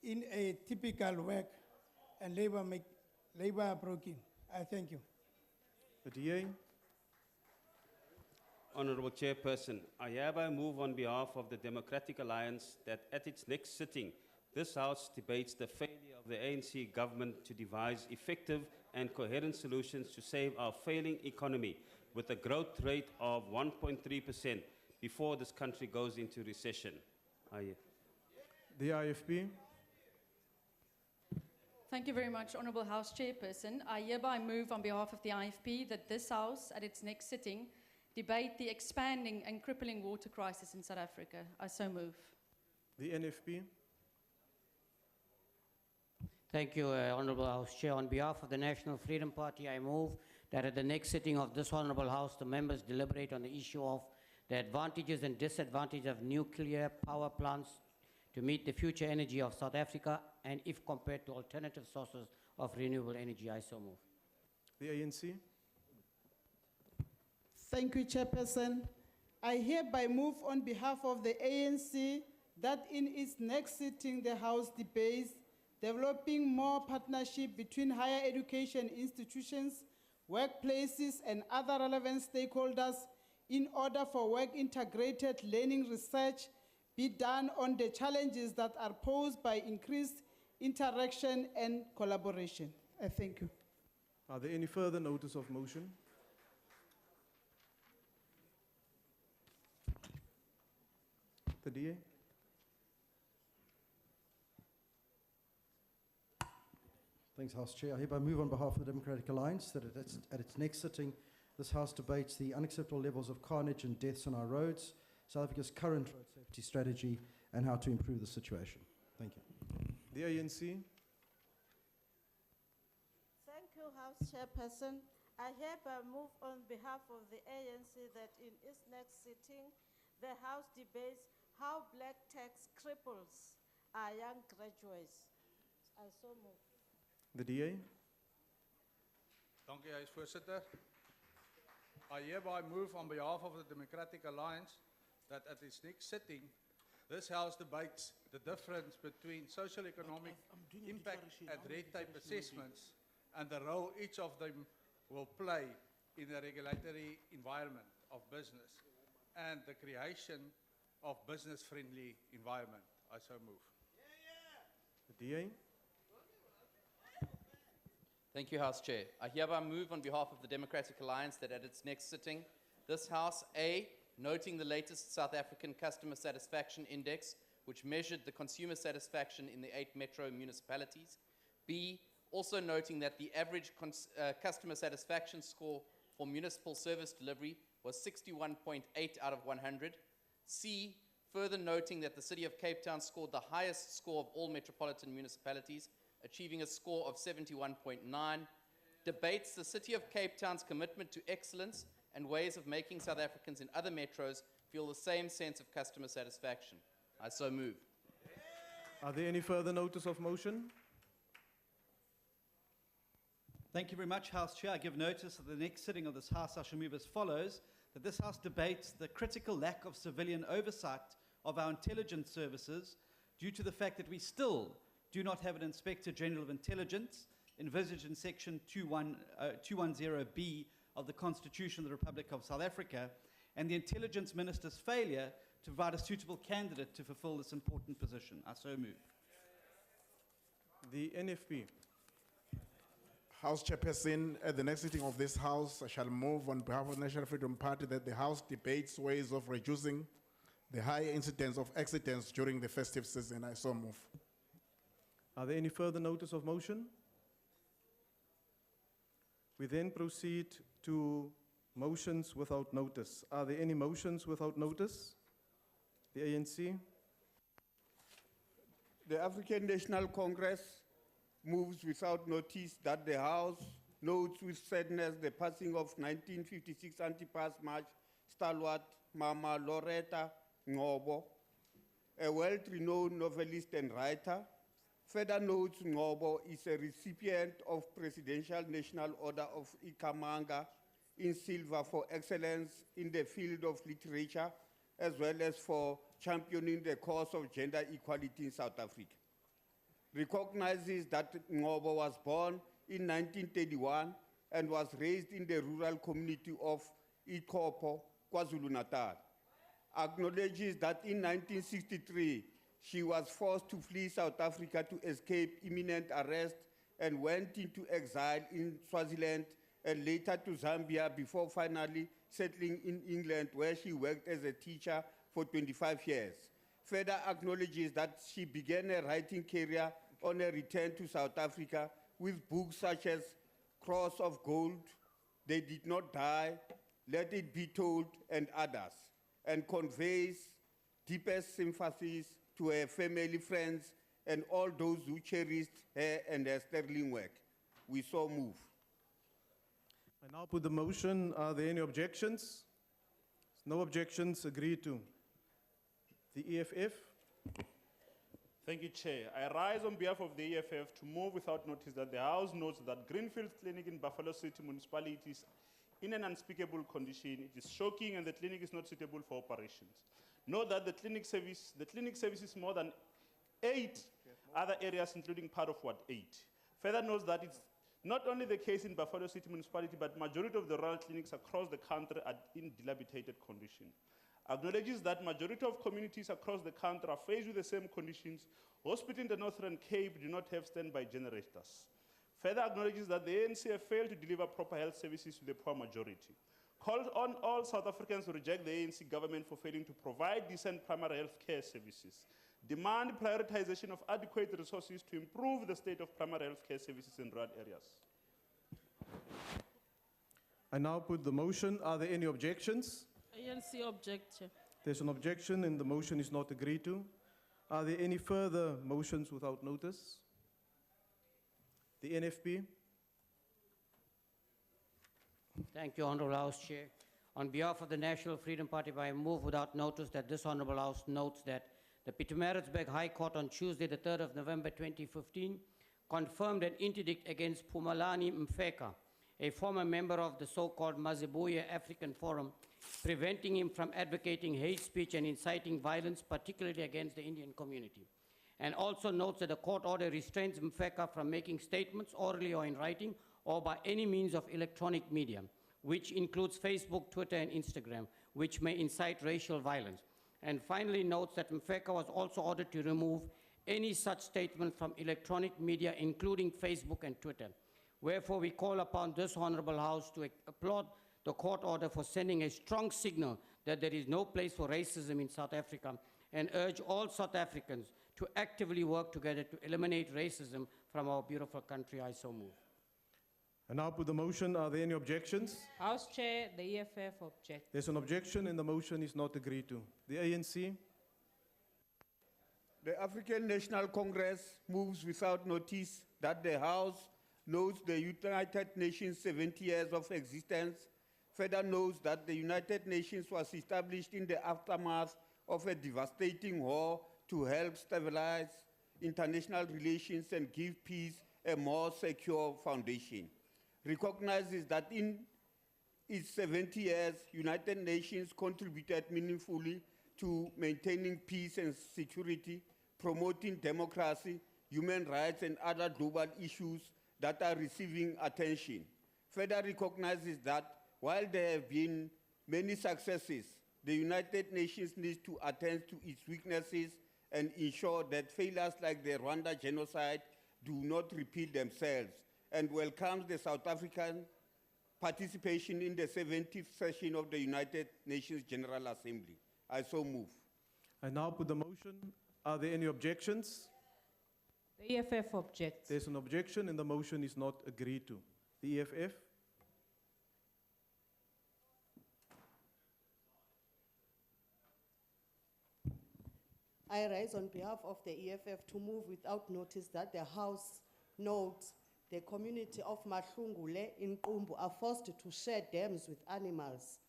in a typical work and labor broken. I thank you. The DA. Honourable Chairperson, I hereby move on behalf of the Democratic Alliance that at its next sitting, this House debates the failure of the ANC government to devise effective and coherent solutions to save our failing economy with a growth rate of 1.3% before this country goes into recession. The IFP. Thank you very much, Honourable House Chairperson. I hereby move on behalf of the IFP that this House, at its next sitting, debate the expanding and crippling water crisis in South Africa. I so move. The NFP. Thank you, Honourable House Chair. On behalf of the National Freedom Party, I move that at the next sitting of this Honourable House, the members deliberate on the issue of the advantages and disadvantages of nuclear power plants to meet the future energy of South Africa and if compared to alternative sources of renewable energy. I so move. The ANC. Thank you, Chairperson. I hereby move on behalf of the ANC that in its next sitting, the House debates developing more partnership between higher education institutions, workplaces, and other relevant stakeholders in order for work-integrated learning research be done on the challenges that are posed by increased interaction and collaboration. I thank you. Are there any further notice of motion? The DA. Thanks, House Chair. I hereby move on behalf of the Democratic Alliance that at its next sitting, this House debates the unacceptable levels of carnage and deaths on our roads, South Africa's current road safety strategy, and how to improve the situation. Thank you. The ANC. Thank you, House Chairperson. I hereby move on behalf of the ANC that in its next sitting, the House debates how black tax cripples our young graduates. I so move. The DA. Dankie, Voorsitter. I hereby move on behalf of the Democratic Alliance that at its next sitting, this House debates the difference between socio-economic impact and red tape assessments and the role each of them will play in the regulatory environment of business and the creation of business-friendly environment. I so move. The DA. Thank you, House Chair. I hereby move on behalf of the Democratic Alliance that at its next sitting, this House, A, noting the latest South African Customer Satisfaction Index, which measured the consumer satisfaction in the 8 metro municipalities. B, also noting that the average customer satisfaction score for municipal service delivery was 61.8 out of 100. C, further noting that the City of Cape Town scored the highest score of all metropolitan municipalities, achieving a score of 71.9, debates the City of Cape Town's commitment to excellence and ways of making South Africans in other metros feel the same sense of customer satisfaction. I so move. Are there any further notice of motion? Thank you very much, House Chair. I give notice at the next sitting of this House, I shall move as follows, that this House debates the critical lack of civilian oversight of our intelligence services due to the fact that we still do not have an Inspector General of Intelligence envisaged in Section 210B of the Constitution of the Republic of South Africa, and the Intelligence Minister's failure to provide a suitable candidate to fulfill this important position. I so move. The NFP. House Chairperson, at the next sitting of this House, I shall move on behalf of the National Freedom Party that the House debates ways of reducing the high incidence of accidents during the festive season. I so move. Are there any further notice of motion? We then proceed to motions without notice. Are there any motions without notice? The ANC. The African National Congress moves without notice that the House notes with sadness the passing of 1956 anti-pass march stalwart Mama Loretta Ngobo, a world-renowned novelist and writer. Further notes Ngobo is a recipient of Presidential National Order of Ikamanga in silver for excellence in the field of literature, as well as for championing the cause of gender equality in South Africa. Recognizes that Ngobo was born in 1931 and was raised in the rural community of Ikopo, KwaZulu-Natal. Acknowledges that in 1963, she was forced to flee South Africa to escape imminent arrest and went into exile in Swaziland and later to Zambia before finally settling in England, where she worked as a teacher for 25 years. Further acknowledges that she began a writing career on a return to South Africa with books such as Cross of Gold, They Did Not Die, Let It Be Told, and others, and conveys deepest sympathies to her family, friends, and all those who cherished her and her sterling work. We so move. I now put the motion. Are there any objections? No objections. Agreed to. The EFF. Thank you, Chair. I rise on behalf of the EFF to move without notice that the House notes that Greenfield Clinic in Buffalo City Municipality is in an unspeakable condition. It is shocking and the clinic is not suitable for operations. Note that the clinic services more than 8 other areas, including part of Ward 8. Further notes that it's not only the case in Buffalo City Municipality, but majority of the rural clinics across the country are in dilapidated condition. Acknowledges that majority of communities across the country are faced with the same conditions. Hospitals in the Northern Cape do not have standby generators. Further acknowledges that the ANC have failed to deliver proper health services to the poor majority. Calls on all South Africans to reject the ANC government for failing to provide decent primary health care services. Demand prioritization of adequate resources to improve the state of primary health care services in rural areas. I now put the motion. Are there any objections? ANC object, Chair. There's an objection and the motion is not agreed to. Are there any further motions without notice? The NFP. Thank you, Honourable House Chair. On behalf of the National Freedom Party, I move without notice that this Honourable House notes that the Pietermaritzburg High Court on Tuesday, the 3rd of November 2015, confirmed an interdict against Pumalani Mfeka, a former member of the so-called Mazibuye African Forum, preventing him from advocating hate speech and inciting violence, particularly against the Indian community. And also notes that the court order restrains Mfeka from making statements orally or in writing or by any means of electronic media, which includes Facebook, Twitter, and Instagram, which may incite racial violence. And finally notes that Mfeka was also ordered to remove any such statement from electronic media, including Facebook and Twitter. Wherefore, we call upon this Honourable House to applaud the court order for sending a strong signal that there is no place for racism in South Africa and urge all South Africans to actively work together to eliminate racism from our beautiful country. I so move. I now put the motion. Are there any objections? House Chair, the EFF object. There's an objection and the motion is not agreed to. The ANC. The African National Congress moves without notice that the House notes the United Nations 70 years of existence, further notes that the United Nations was established in the aftermath of a devastating war to help stabilize international relations and give peace a more secure foundation. Recognizes that in its 70 years, United Nations contributed meaningfully to maintaining peace and security, promoting democracy, human rights, and other global issues that are receiving attention. Further recognizes that while there have been many successes, the United Nations needs to attend to its weaknesses and ensure that failures like the Rwanda genocide do not repeat themselves, and welcomes the South African participation in the 70th session of the United Nations General Assembly. I so move. I now put the motion. Are there any objections? The EFF objects. There's an objection and the motion is not agreed to. The EFF. I rise on behalf of the EFF to move without notice that the House notes the community of Mahlungule in Qumbu are forced to share dams with animals.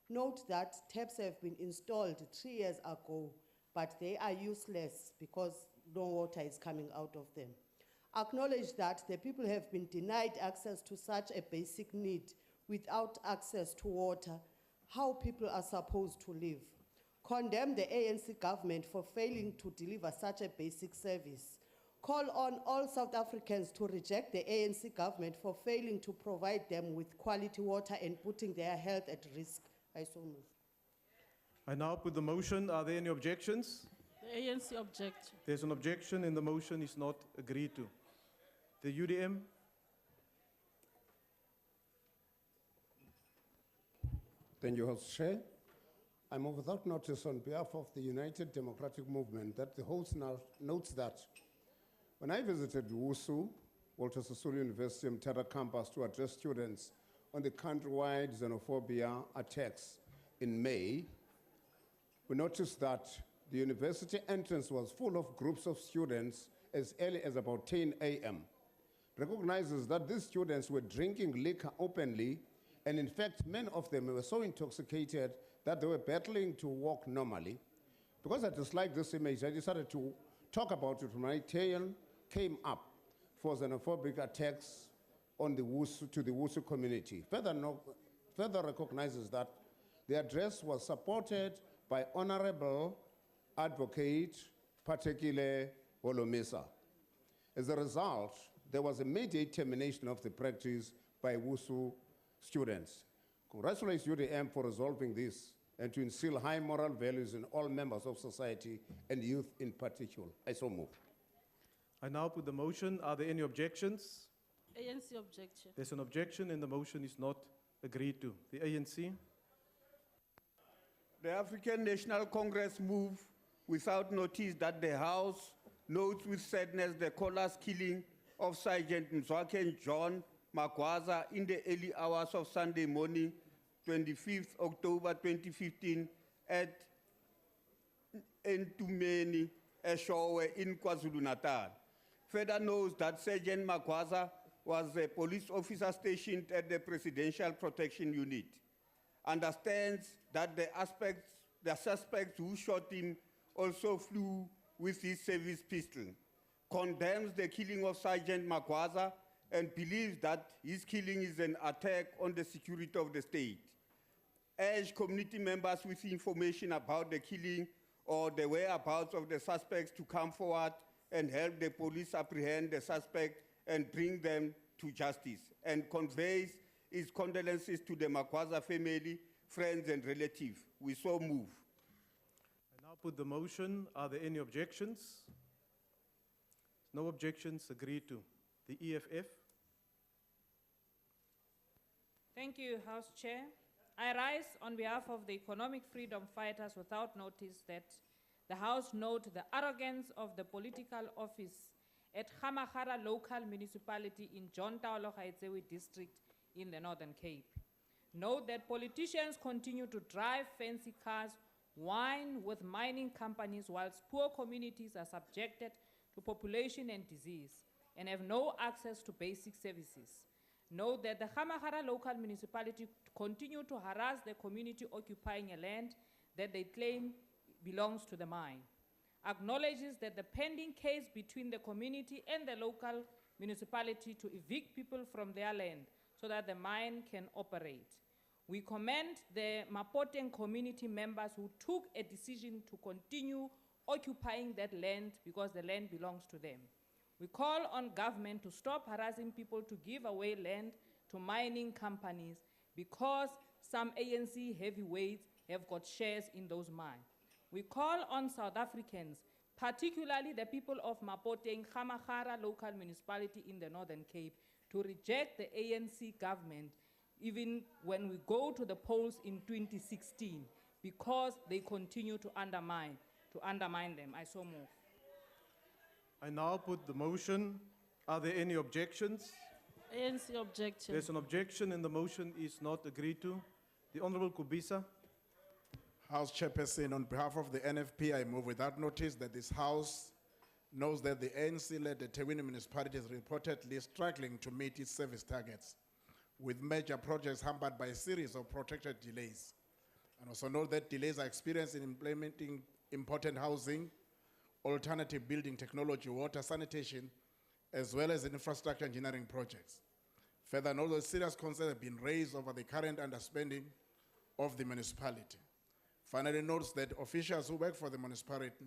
Note that taps have been installed 3 years ago, but they are useless because no water is coming out of them. Acknowledge that the people have been denied access to such a basic need without access to water, how people are supposed to live. Condemn the ANC government for failing to deliver such a basic service. Call on all South Africans to reject the ANC government for failing to provide them with quality water and putting their health at risk. I so move. I now put the motion. Are there any objections? The ANC object. There's an objection and the motion is not agreed to. The UDM. Thank you, House Chair. I move without notice on behalf of the United Democratic Movement that the House now notes that when I visited WUSU, Walter Sisulu University Mthatha campus, to address students on the countrywide xenophobia attacks in May, we noticed that the university entrance was full of groups of students as early as about 10 a.m. Recognizes that these students were drinking liquor openly, and in fact, many of them were so intoxicated that they were battling to walk normally. Because I disliked this image, I decided to talk about it when my tale came up for xenophobic attacks on the WUSU, to the WUSU community. Further recognizes that the address was supported by Honorable Advocate Patekile Holomisa. As a result, there was immediate termination of the practice by WUSU students. Congratulations UDM for resolving this and to instill high moral values in all members of society and youth in particular. I so move. I now put the motion. Are there any objections? ANC object, Chair. There's an objection and the motion is not agreed to. The ANC. The African National Congress move without notice that the House notes with sadness the caller's killing of Sergeant Mzwaken John Magwaza in the early hours of Sunday morning, 25th October 2015 at Ntumeni, Eshowe in KwaZulu-Natal. Further notes that Sergeant Magwaza was a police officer stationed at the Presidential Protection Unit. Understands that the suspect who shot him also flew with his service pistol. Condemns the killing of Sergeant Magwaza and believes that his killing is an attack on the security of the state. Urge community members with information about the killing or the whereabouts of the suspects to come forward and help the police apprehend the suspect and bring them to justice, and conveys his condolences to the Magwaza family, friends, and relatives. We so move. I now put the motion. Are there any objections? No objections, agreed to. The EFF. Thank you, House Chair. I rise on behalf of the economic freedom fighters without notice that the House note the arrogance of the political office at Khamagara local municipality in John Taolo Gaetsewe district in the Northern Cape. Note that politicians continue to drive fancy cars, wine with mining companies, whilst poor communities are subjected to population and disease and have no access to basic services. Note that the Khamagara local municipality continue to harass the community occupying a land that they claim belongs to the mine. Acknowledges that the pending case between the community and the local municipality to evict people from their land so that the mine can operate. We commend the Mapoteng community members who took a decision to continue occupying that land because the land belongs to them. We call on government to stop harassing people to give away land to mining companies because some ANC heavyweights have got shares in those mines. We call on South Africans, particularly the people of Mapoteng, Khamagara local municipality in the Northern Cape, to reject the ANC government even when we go to the polls in 2016 because they continue to undermine them. I so move. I now put the motion. Are there any objections? ANC objection. There's an objection and the motion is not agreed to. The Honorable Kubisa. House Chairperson, on behalf of the NFP, I move without notice that this House knows that the ANC-led Tewini municipality is reportedly struggling to meet its service targets, with major projects hampered by a series of protracted delays. And also note that delays are experienced in implementing important housing, alternative building technology, water sanitation, as well as infrastructure engineering projects. Further note that serious concerns have been raised over the current underspending of the municipality. Finally, notes that officials who work for the municipality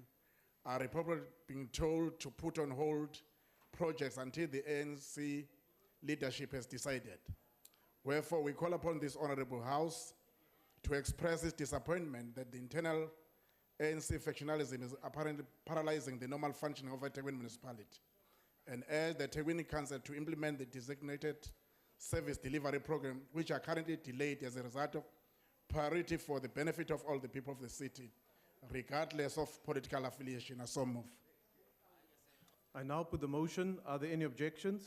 are reportedly being told to put on hold projects until the ANC leadership has decided. Wherefore, we call upon this honorable House to express its disappointment that the internal ANC factionalism is apparently paralyzing the normal functioning of a Tewini municipality, and urge the Tewini Council to implement the designated service delivery program, which are currently delayed as a result of priority for the benefit of all the people of the city, regardless of political affiliation. I so move. I now put the motion. Are there any objections?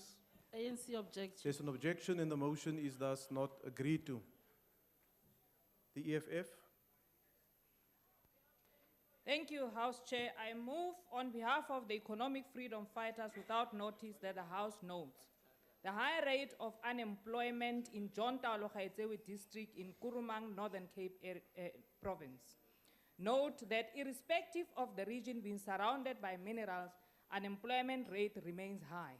ANC objection. There's an objection and the motion is thus not agreed to. The EFF. Thank you, House Chair. I move on behalf of the economic freedom fighters without notice that the House notes the high rate of unemployment in John Taolo Gaetsewe district in Kurumang, Northern Cape province. Note that irrespective of the region being surrounded by minerals, unemployment rate remains high.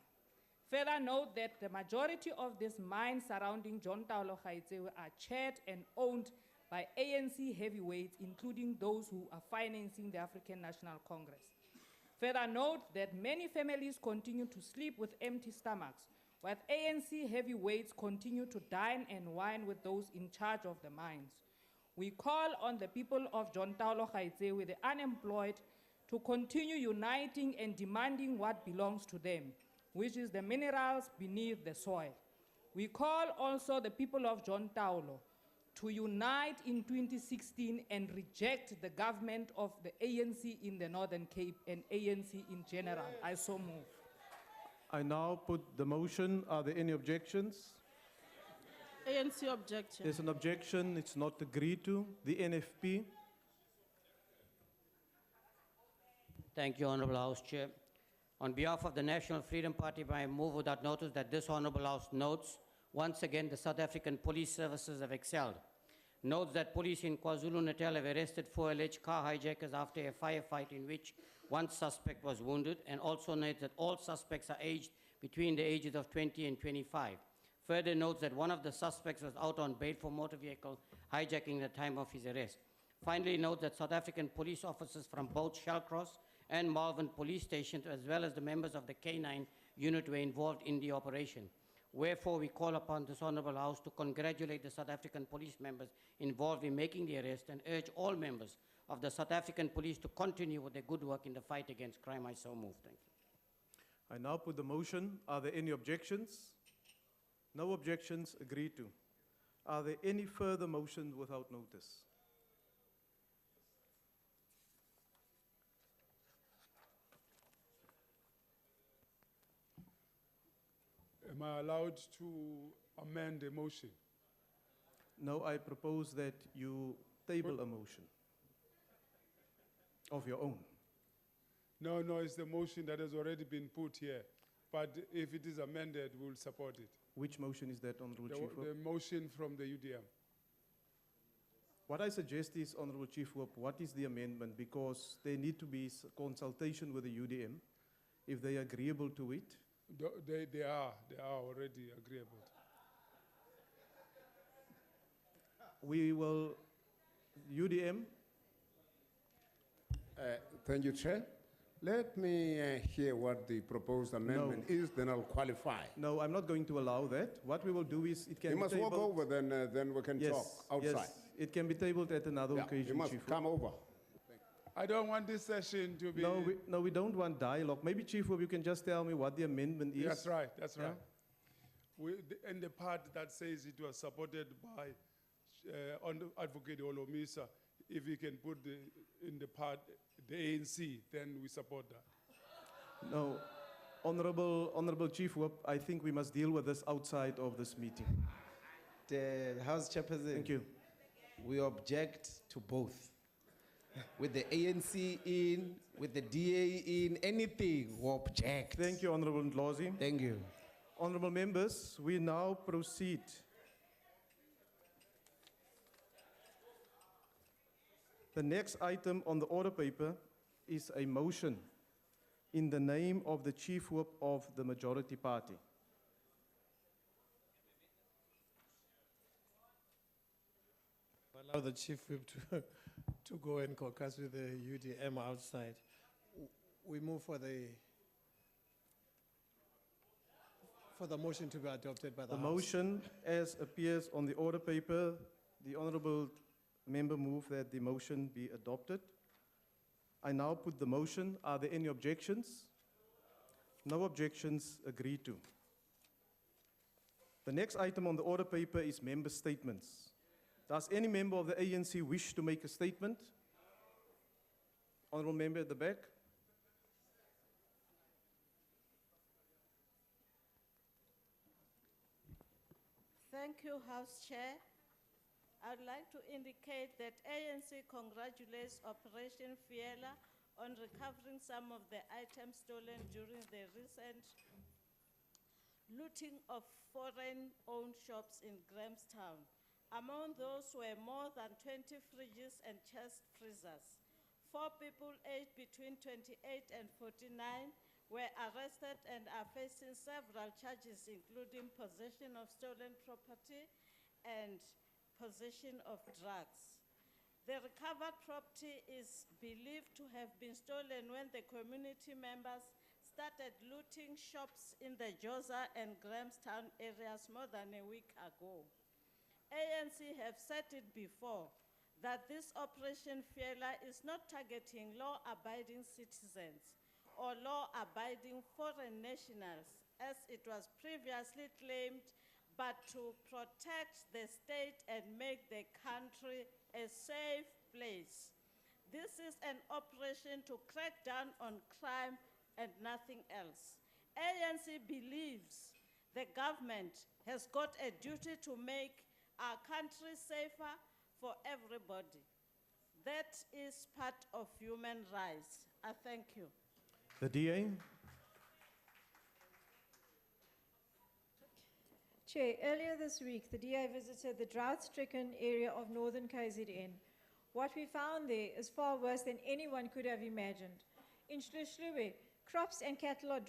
Further note that the majority of these mines surrounding John Taolo Gaetsewe are chaired and owned by ANC heavyweights, including those who are financing the African National Congress. Further note that many families continue to sleep with empty stomachs, while ANC heavyweights continue to dine and wine with those in charge of the mines. We call on the people of John Taolo Gaetsewe, the unemployed, to continue uniting and demanding what belongs to them, which is the minerals beneath the soil. We call also the people of John Taulo to unite in 2016 and reject the government of the ANC in the Northern Cape and ANC in general. I so move. I now put the motion. Are there any objections? ANC objection. There's an objection. It's not agreed to. The NFP. Thank you, Honorable House Chair. On behalf of the National Freedom Party, I move without notice that this Honorable House notes, once again, the South African police services have excelled. Notes that police in KwaZulu-Natal have arrested 4 alleged car hijackers after a firefight in which one suspect was wounded, and also notes that all suspects are aged between the ages of 20 and 25. Further notes that one of the suspects was out on bail for motor vehicle hijacking at the time of his arrest. Finally, note that South African police officers from both Shellcross and Malvern police stations, as well as the members of the K9 unit, were involved in the operation. Wherefore, we call upon this Honourable House to congratulate the South African police members involved in making the arrest and urge all members of the South African police to continue with their good work in the fight against crime. I so move. Thank you. I now put the motion. Are there any objections? No objections. Agreed to. Are there any further motions without notice? Am I allowed to amend the motion? No, I propose that you table a motion of your own. No, it's the motion that has already been put here. But if it is amended, we'll support it. Which motion is that, Honourable Chief Whip? The motion from the UDM. What I suggest is, Honourable Chief Whip, what is the amendment? Because there need to be consultation with the UDM. If they are agreeable to it, They are already agreeable. we will, UDM. Thank you, Chair. Let me hear what the proposed amendment is, then I'll qualify. No, I'm not going to allow that. What we will do is it can You be must tabled. walk over, then we can talk outside. Yes, it can be tabled at another Yeah, occasion, you must Chief Whip. come over. I don't want this session to be... No, we don't want dialogue. Maybe, Chief Whip, you can just tell me what the amendment is. That's right, that's Yeah? right. In the part that says it was supported by Advocate Olomisa, if we can put in the part the ANC, then we support that. No, Honorable Chief Whip, I think we must deal with this outside of this meeting. The House Chairperson. Thank you. We object to both. With the ANC in, with the DA in, anything, we object. Thank you, Honorable Ndlozi. Thank you. Honorable members, we now proceed. The next item on the order paper is a motion in the name of the Chief Whip of the Majority Party. Allow the Chief Whip to go and caucus with the UDM outside. We move for the motion to be adopted by the The House. motion, as appears on the order paper, the Honorable Member moved that the motion be adopted. I now put the motion. Are there any objections? No objections. Agreed to. The next item on the order paper is member statements. Does any member of the ANC wish to make a statement? Honorable member at the back. Thank you, House Chair. I'd like to indicate that ANC congratulates Operation Fiela on recovering some of the items stolen during the recent looting of foreign-owned shops in Grahamstown. Among those were more than 20 fridges and chest freezers. 4 people aged between 28 and 49 were arrested and are facing several charges, including possession of stolen property and possession of drugs. The recovered property is believed to have been stolen when the community members started looting shops in the Joza and Grahamstown areas more than a week ago. ANC have said it before that this Operation Fiela is not targeting law-abiding citizens or law-abiding foreign nationals, as it was previously claimed but to protect the state and make the country a safe place. This is an operation to crack down on crime and nothing else. ANC believes the government has got a duty to make our country safer for everybody. That is part of human rights. I thank you. The DA. Chair, earlier this week, the DA visited the drought-stricken area of northern KZN. What we found there is far worse than anyone could have imagined. In Shlushluwe, crops and cattle are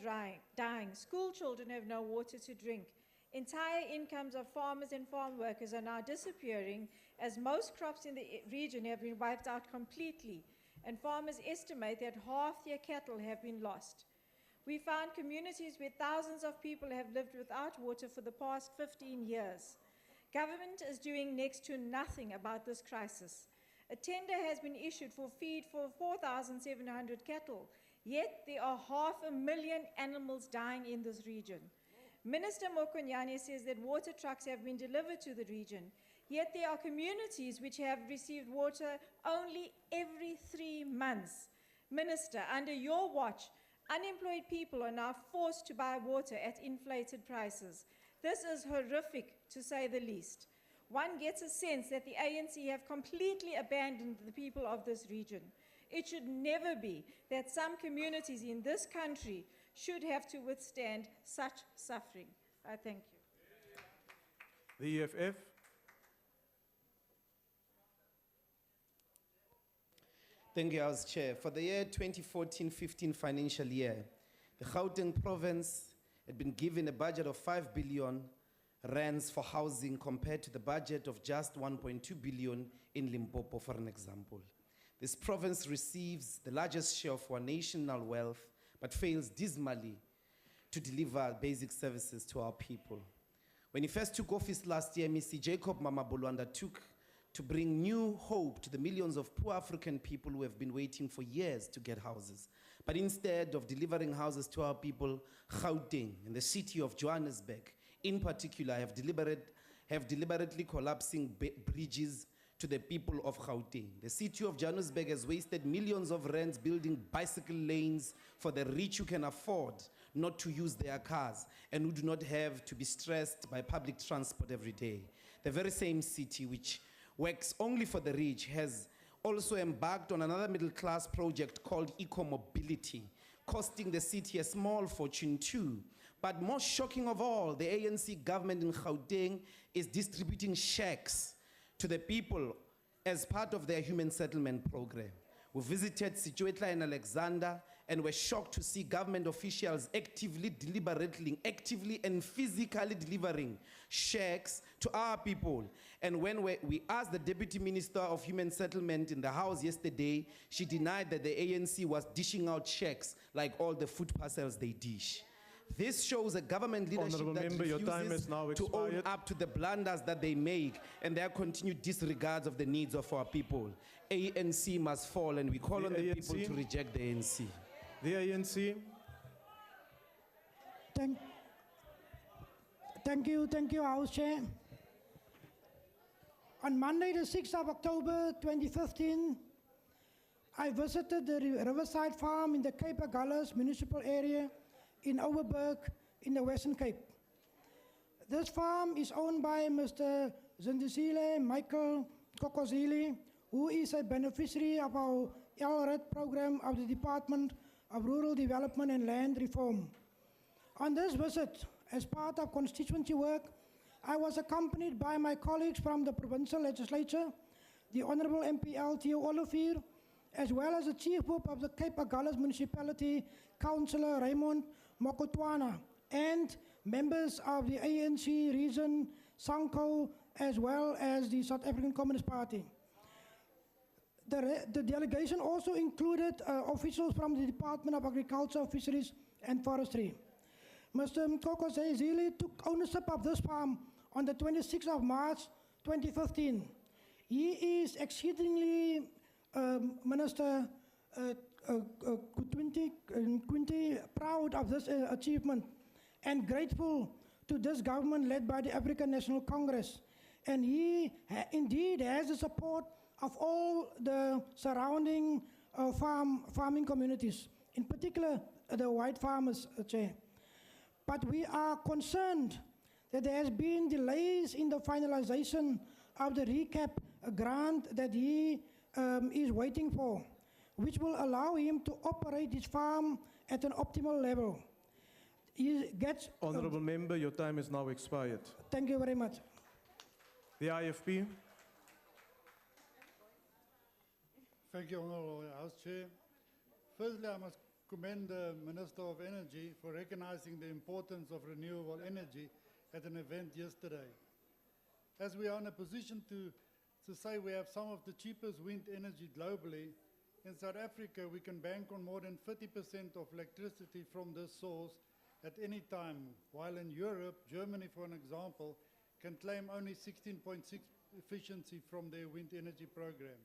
dying. School children have no water to drink. Entire incomes of farmers and farm workers are now disappearing as most crops in the region have been wiped out completely, and farmers estimate that half their cattle have been lost. We found communities where thousands of people have lived without water for the past 15 years. Government is doing next to nothing about this crisis. A tender has been issued for feed for 4,700 cattle, yet there are 500,000 animals dying in this region. Minister Mokonyane says that water trucks have been delivered to the region, yet there are communities which have received water only every 3 months. Minister, under your watch, unemployed people are now forced to buy water at inflated prices. This is horrific, to say the least. One gets a sense that the ANC have completely abandoned the people of this region. It should never be that some communities in this country should have to withstand such suffering. I thank you. The EFF. Thank you, House Chair. For the year 2014-15 financial year, the Gauteng province had been given a budget of 5 billion rands for housing compared to the budget of just 1.2 billion in Limpopo, for an example. This province receives the largest share of our national wealth, but fails dismally to deliver basic services to our people. When he first took office last year, Mr. Jacob Mamabolo undertook to bring new hope to the millions of poor African people who have been waiting for years to get houses. But instead of delivering houses to our people, Gauteng and the city of Johannesburg, in particular, have deliberately collapsing bridges to the people of Gauteng. The city of Johannesburg has wasted millions of rands building bicycle lanes for the rich who can afford not to use their cars and who do not have to be stressed by public transport every day. The very same city which works only for the rich has also embarked on another middle-class project called eco-mobility, costing the city a small fortune too. But most shocking of all, the ANC government in Gauteng is distributing shacks to the people as part of their human settlement program. We visited Situatla and Alexander and were shocked to see government officials actively and physically delivering shacks to our people. And when we asked the Deputy Minister of Human Settlement in the House yesterday, she denied that the ANC was dishing out shacks like all the food parcels they dish. This shows a government leadership Honourable that member, your time refuses has now to own expired. up to the blunders that they make and their continued disregards of the needs of our people. ANC must fall, and we call on the people to reject the ANC. The ANC. Thank you, House Chair. On Monday, the 6th of October 2015, I visited the Riverside Farm in the Cape Agulhas municipal area in Overberg in the Western Cape. This farm is owned by Mr. Zindisile Michael Kokozili, who is a beneficiary of our LRED program of the Department of Rural Development and Land Reform. On this visit, as part of constituency work, I was accompanied by my colleagues from the provincial legislature, the Honourable MPL Theo Olivier, as well as the Chief Whip of the Cape Agulhas Municipality, Councillor Raymond Mokotwana, and members of the ANC region, Sanko, as well as the South African Communist Party. The delegation also included officials from the Department of Agriculture, Fisheries and Forestry. Mr. Mkoko Zili took ownership of this farm on the 26th of March 2015. He is exceedingly, Minister Quinty, proud of this achievement and grateful to this government led by the African National Congress. And he indeed has the support of all the surrounding farming communities, in particular the white farmers, Chair. But we are concerned that there has been delays in the finalization of the recap grant that he is waiting for, which will allow him to operate his farm at an optimal level. He gets... Honourable Member, your time is now expired. Thank you very much. The IFP. Thank you, Honourable House Chair. Firstly, I must commend the Minister of Energy for recognizing the importance of renewable energy at an event yesterday. As we are in a position to say we have some of the cheapest wind energy globally, in South Africa we can bank on more than 30% of electricity from this source at any time, while in Europe, Germany for an example, can claim only 16.6 efficiency from their wind energy program.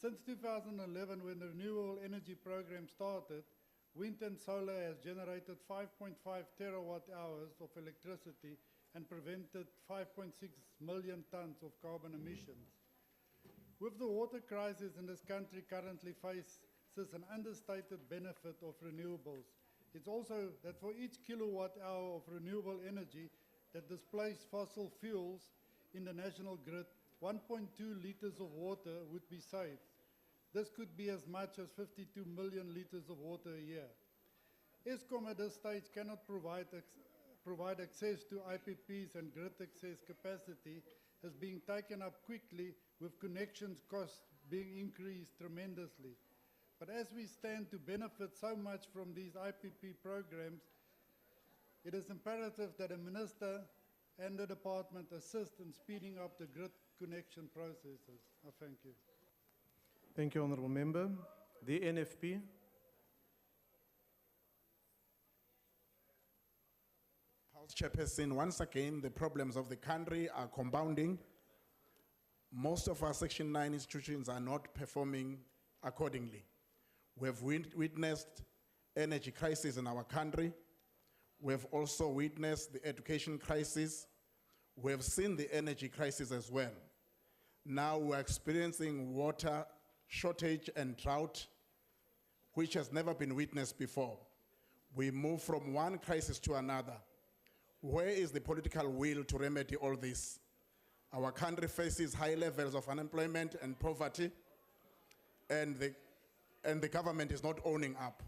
Since 2011, when the renewable energy program started, wind and solar has generated 5.5 terawatt hours of electricity and prevented 5.6 million tons of carbon emissions. With the water crisis in this country currently faces an understated benefit of renewables. It's also that for each kilowatt hour of renewable energy that displaces fossil fuels in the national grid, 1.2 liters of water would be saved. This could be as much as 52 million liters of water a year. Eskom at this stage cannot provide access to IPPs, and grid access capacity is being taken up quickly, with connections costs being increased tremendously. But as we stand to benefit so much from these IPP programs, it is imperative that a minister and the department assist in speeding up the grid connection processes. I thank you. Thank you, Honourable Member. The NFP. House Chairperson, once again, the problems of the country are compounding. Most of our Section 9 institutions are not performing accordingly. We have witnessed energy crisis in our country. We have also witnessed the education crisis. We have seen the energy crisis as well. Now we're experiencing water shortage and drought, which has never been witnessed before. We move from one crisis to another. Where is the political will to remedy all this? Our country faces high levels of unemployment and poverty, and the government is not owning up.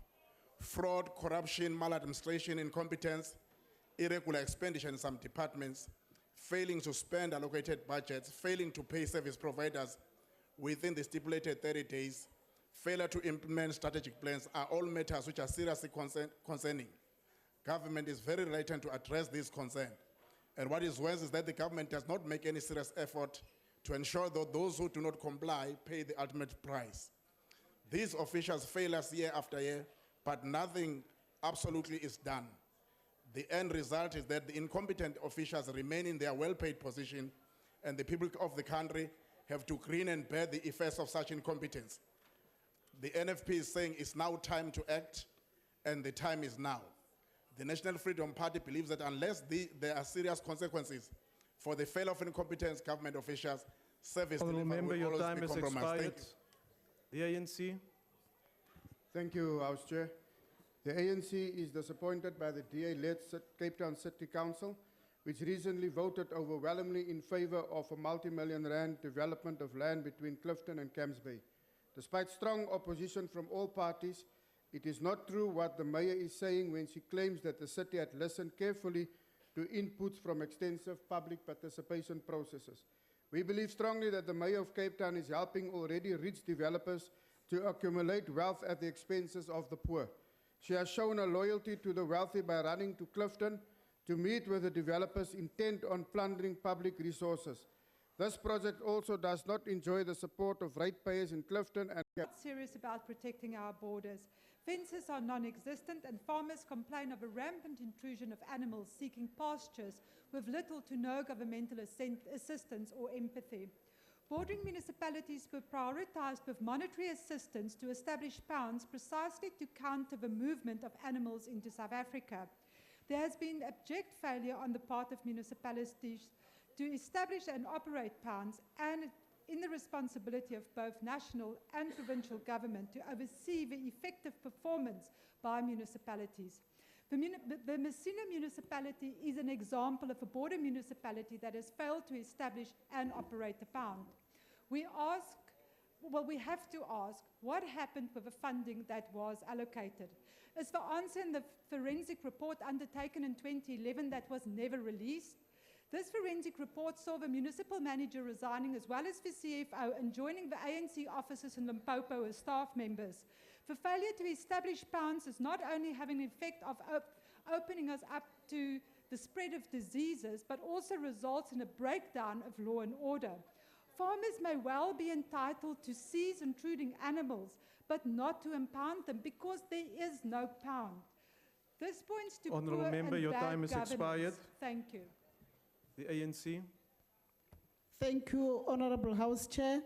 Fraud, corruption, maladministration, incompetence, irregular expenditure in some departments, failing to spend allocated budgets, failing to pay service providers within the stipulated 30 days, failure to implement strategic plans are all matters which are seriously concerning. Government is very reluctant to address this concern. And what is worse is that the government does not make any serious effort to ensure that those who do not comply pay the ultimate price. These officials fail us year after year, but nothing absolutely is done. The end result is that the incompetent officials remain in their well-paid position, and the people of the country have to grin and bear the effects of such incompetence. The NFP is saying it's now time to act, and the time is now. The National Freedom Party believes that unless there are serious consequences for the failure of incompetent government officials, service Honourable delivery Member, will your always time be has compromised. expired. The ANC. Thank you, House Chair. The ANC is disappointed by the DA-led Cape Town City Council, which recently voted overwhelmingly in favor of a multi-million rand development of land between Clifton and Camps Bay. Despite strong opposition from all parties, it is not true what the mayor is saying when she claims that the city had listened carefully to inputs from extensive public participation processes. We believe strongly that the mayor of Cape Town is helping already rich developers to accumulate wealth at the expenses of the poor. She has shown a loyalty to the wealthy by running to Clifton to meet with the developers intent on plundering public resources. This project also does not enjoy the support of ratepayers in Clifton and... Not serious about protecting our borders. Fences are non-existent and farmers complain of a rampant intrusion of animals seeking pastures with little to no governmental assistance or empathy. Bordering municipalities were prioritized with monetary assistance to establish pounds precisely to counter the movement of animals into South Africa. there has been abject failure on the part of municipalities to establish and operate pounds, and in the responsibility of both national and provincial government to oversee the effective performance by municipalities. The Messina municipality is an example of a border municipality that has failed to establish and operate a pound. We have to ask, what happened with the funding that was allocated? Is the answer in the forensic report undertaken in 2011 that was never released? This forensic report saw the municipal manager resigning as well as the CFO and joining the ANC offices in Limpopo as staff members. The failure to establish pounds is not only having an effect of opening us up to the spread of diseases, but also results in a breakdown of law and order. Farmers may well be entitled to seize intruding animals, but not to impound them because there is no pound. This points to Honourable poor Member, and your bad time has governance. expired. Thank you. The ANC. Thank you, Honorable House Chair.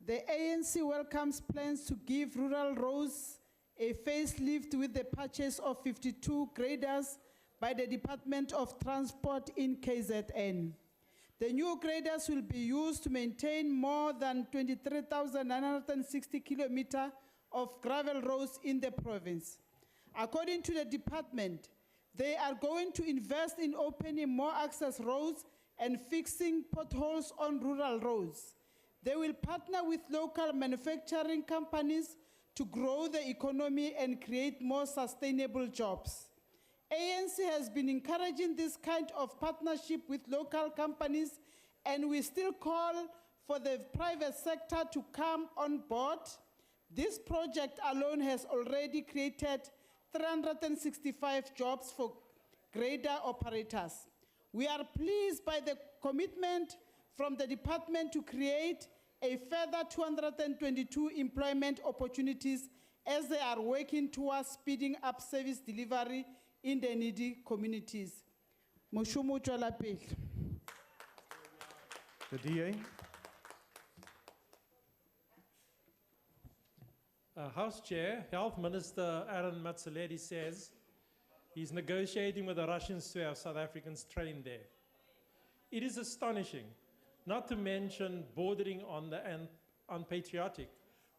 The ANC welcomes plans to give rural roads a facelift with the purchase of 52 graders by the Department of Transport in KZN. The new graders will be used to maintain more than 23,960 kilometers of gravel roads in the province. According to the department, they are going to invest in opening more access roads and fixing potholes on rural roads. They will partner with local manufacturing companies to grow the economy and create more sustainable jobs. ANC has been encouraging this kind of partnership with local companies, and we still call for the private sector to come on board. This project alone has already created 365 jobs for grader operators. We are pleased by the commitment from the department to create a further 222 employment opportunities as they are working towards speeding up service delivery in the needy communities. Moshomo tswela pele. The DA. House Chair, Health Minister Aaron Matsaledi says he's negotiating with the Russians to have South Africans trained there. It is astonishing, not to mention bordering on the unpatriotic,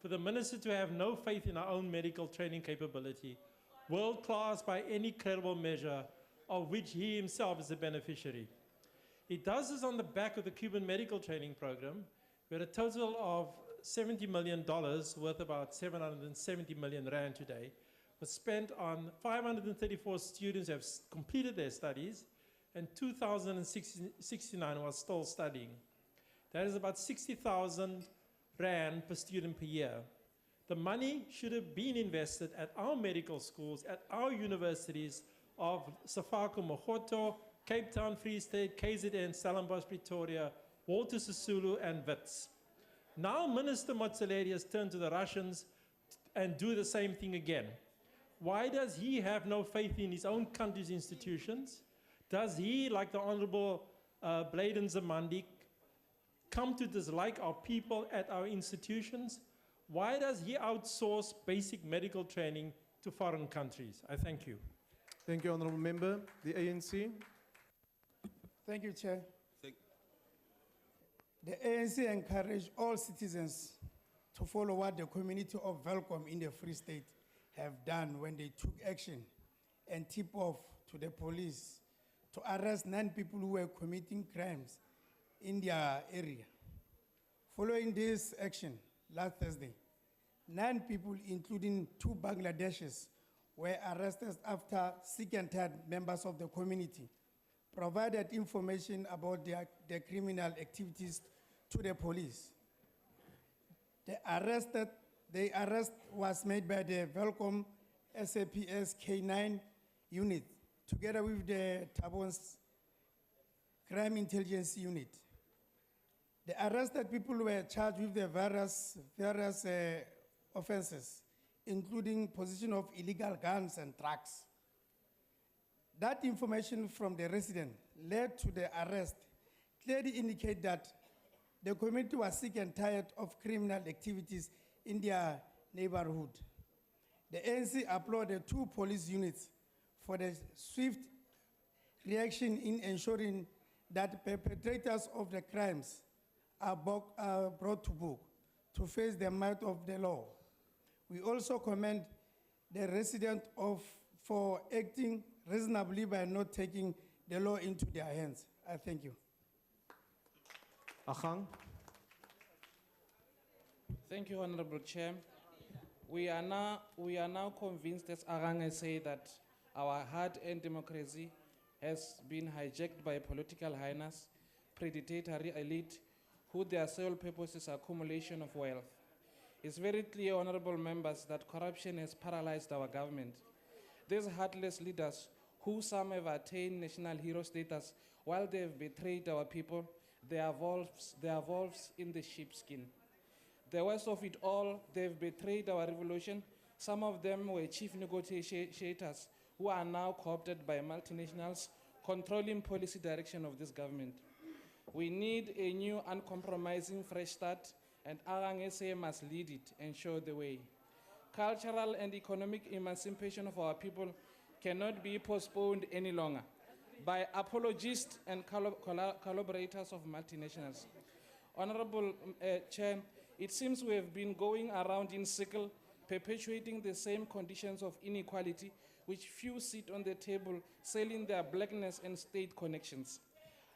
for the minister to have no faith in our own medical training capability, world class by any credible measure, of which he himself is a beneficiary. He does this on the back of the Cuban medical training program, where a total of $70 million, worth about 770 million rand today, was spent on 534 students who have completed their studies, and 2,069 who are still studying. That is about 60,000 rand per student per year. The money should have been invested at our medical schools, at our universities of Sefako Mogoto, Cape Town, Free State, KZN, Stellenbosch, Pretoria, Walter Sisulu, and Wits. Now Minister Motsoaledi has turned to the Russians and do the same thing again. Why does he have no faith in his own country's institutions? Does he, like the Honorable Bladen Zamandi, come to dislike our people at our institutions? Why does he outsource basic medical training to foreign countries? I thank you. Thank you, Honourable Member. The ANC. Thank you, Chair. The ANC encourage all citizens to follow what the community of Welcome in the Free State have done when they took action and tip off to the police to arrest 9 people who were committing crimes in their area. Following this action, last Thursday, 9 people, including 2 Bangladeshis, were arrested after sick and tired members of the community provided information about their criminal activities to the police. The arrest was made by the Welcome SAPS K9 unit, together with the Tabon's Crime Intelligence Unit. The arrested people were charged with the various offenses, including possession of illegal guns and drugs. That information from the resident led to the arrest clearly indicate that the community was sick and tired of criminal activities in their neighborhood. The ANC applauded 2 police units for the swift reaction in ensuring that perpetrators of the crimes are brought to book to face the might of the law. We also commend the resident for acting reasonably by not taking the law into their hands. I thank you. Agang. Thank you, Honorable Chair. We are now convinced, as Agang has said, that our hard-earned democracy has been hijacked by political hyenas, predatory elite, who their sole purpose is accumulation of wealth. It's very clear, honorable members, that corruption has paralyzed our government. These heartless leaders, who some have attained national hero status, while they have betrayed our people, they are wolves in the sheepskin. The worst of it all, they've betrayed our revolution. Some of them were chief negotiators who are now co-opted by multinationals controlling policy direction of this government. We need a new uncompromising fresh start, and Arang SA must lead it and show the way. Cultural and economic emancipation of our people cannot be postponed any longer by apologists and collaborators of multinationals. Honorable Chair, it seems we have been going around in circle, perpetuating the same conditions of inequality which few sit on the table selling their blackness and state connections.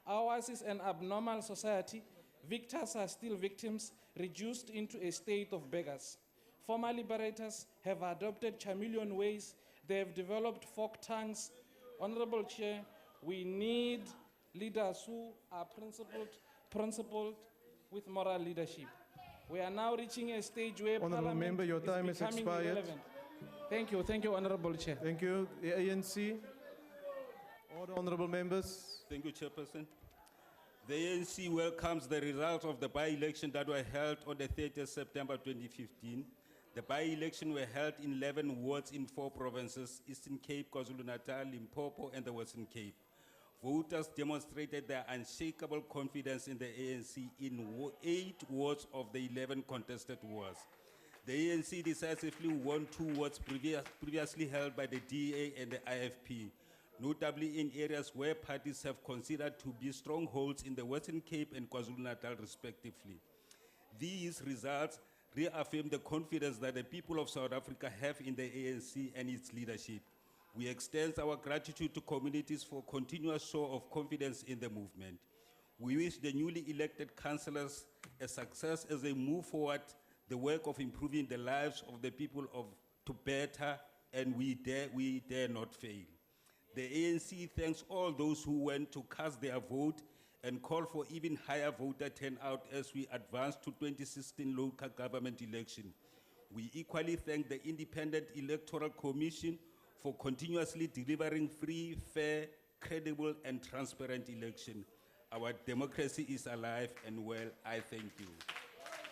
Ours is an abnormal society. Victors are still victims, reduced into a state of beggars. Former liberators have adopted chameleon ways. They have developed folk tongues. Honorable Chair, we need leaders who are principled with moral leadership. We are now reaching a stage where Honourable Parliament Member, your time is has becoming expired. irrelevant. Thank you, Honorable Chair. Thank you. The ANC. Order, honourable members. Thank you, Chairperson. The ANC welcomes the results of the by-election that were held on the 30th September 2015. The by-election were held in 11 wards in 4 provinces: Eastern Cape, KwaZulu-Natal, Limpopo, and the Western Cape. Voters demonstrated their unshakable confidence in the ANC in 8 wards of the 11 contested wards. The ANC decisively won 2 wards previously held by the DA and the IFP, notably in areas where parties have considered to be strongholds in the Western Cape and KwaZulu-Natal respectively. These results reaffirm the confidence that the people of South Africa have in the ANC and its leadership. We extend our gratitude to communities for continuous show of confidence in the movement. We wish the newly elected councillors a success as they move forward the work of improving the lives of the people to better, and we dare not fail. The ANC thanks all those who went to cast their vote and call for even higher voter turnout as we advance to 2016 local government election. We equally thank the Independent Electoral Commission for continuously delivering free, fair, credible, and transparent election. Our democracy is alive and well. I thank you.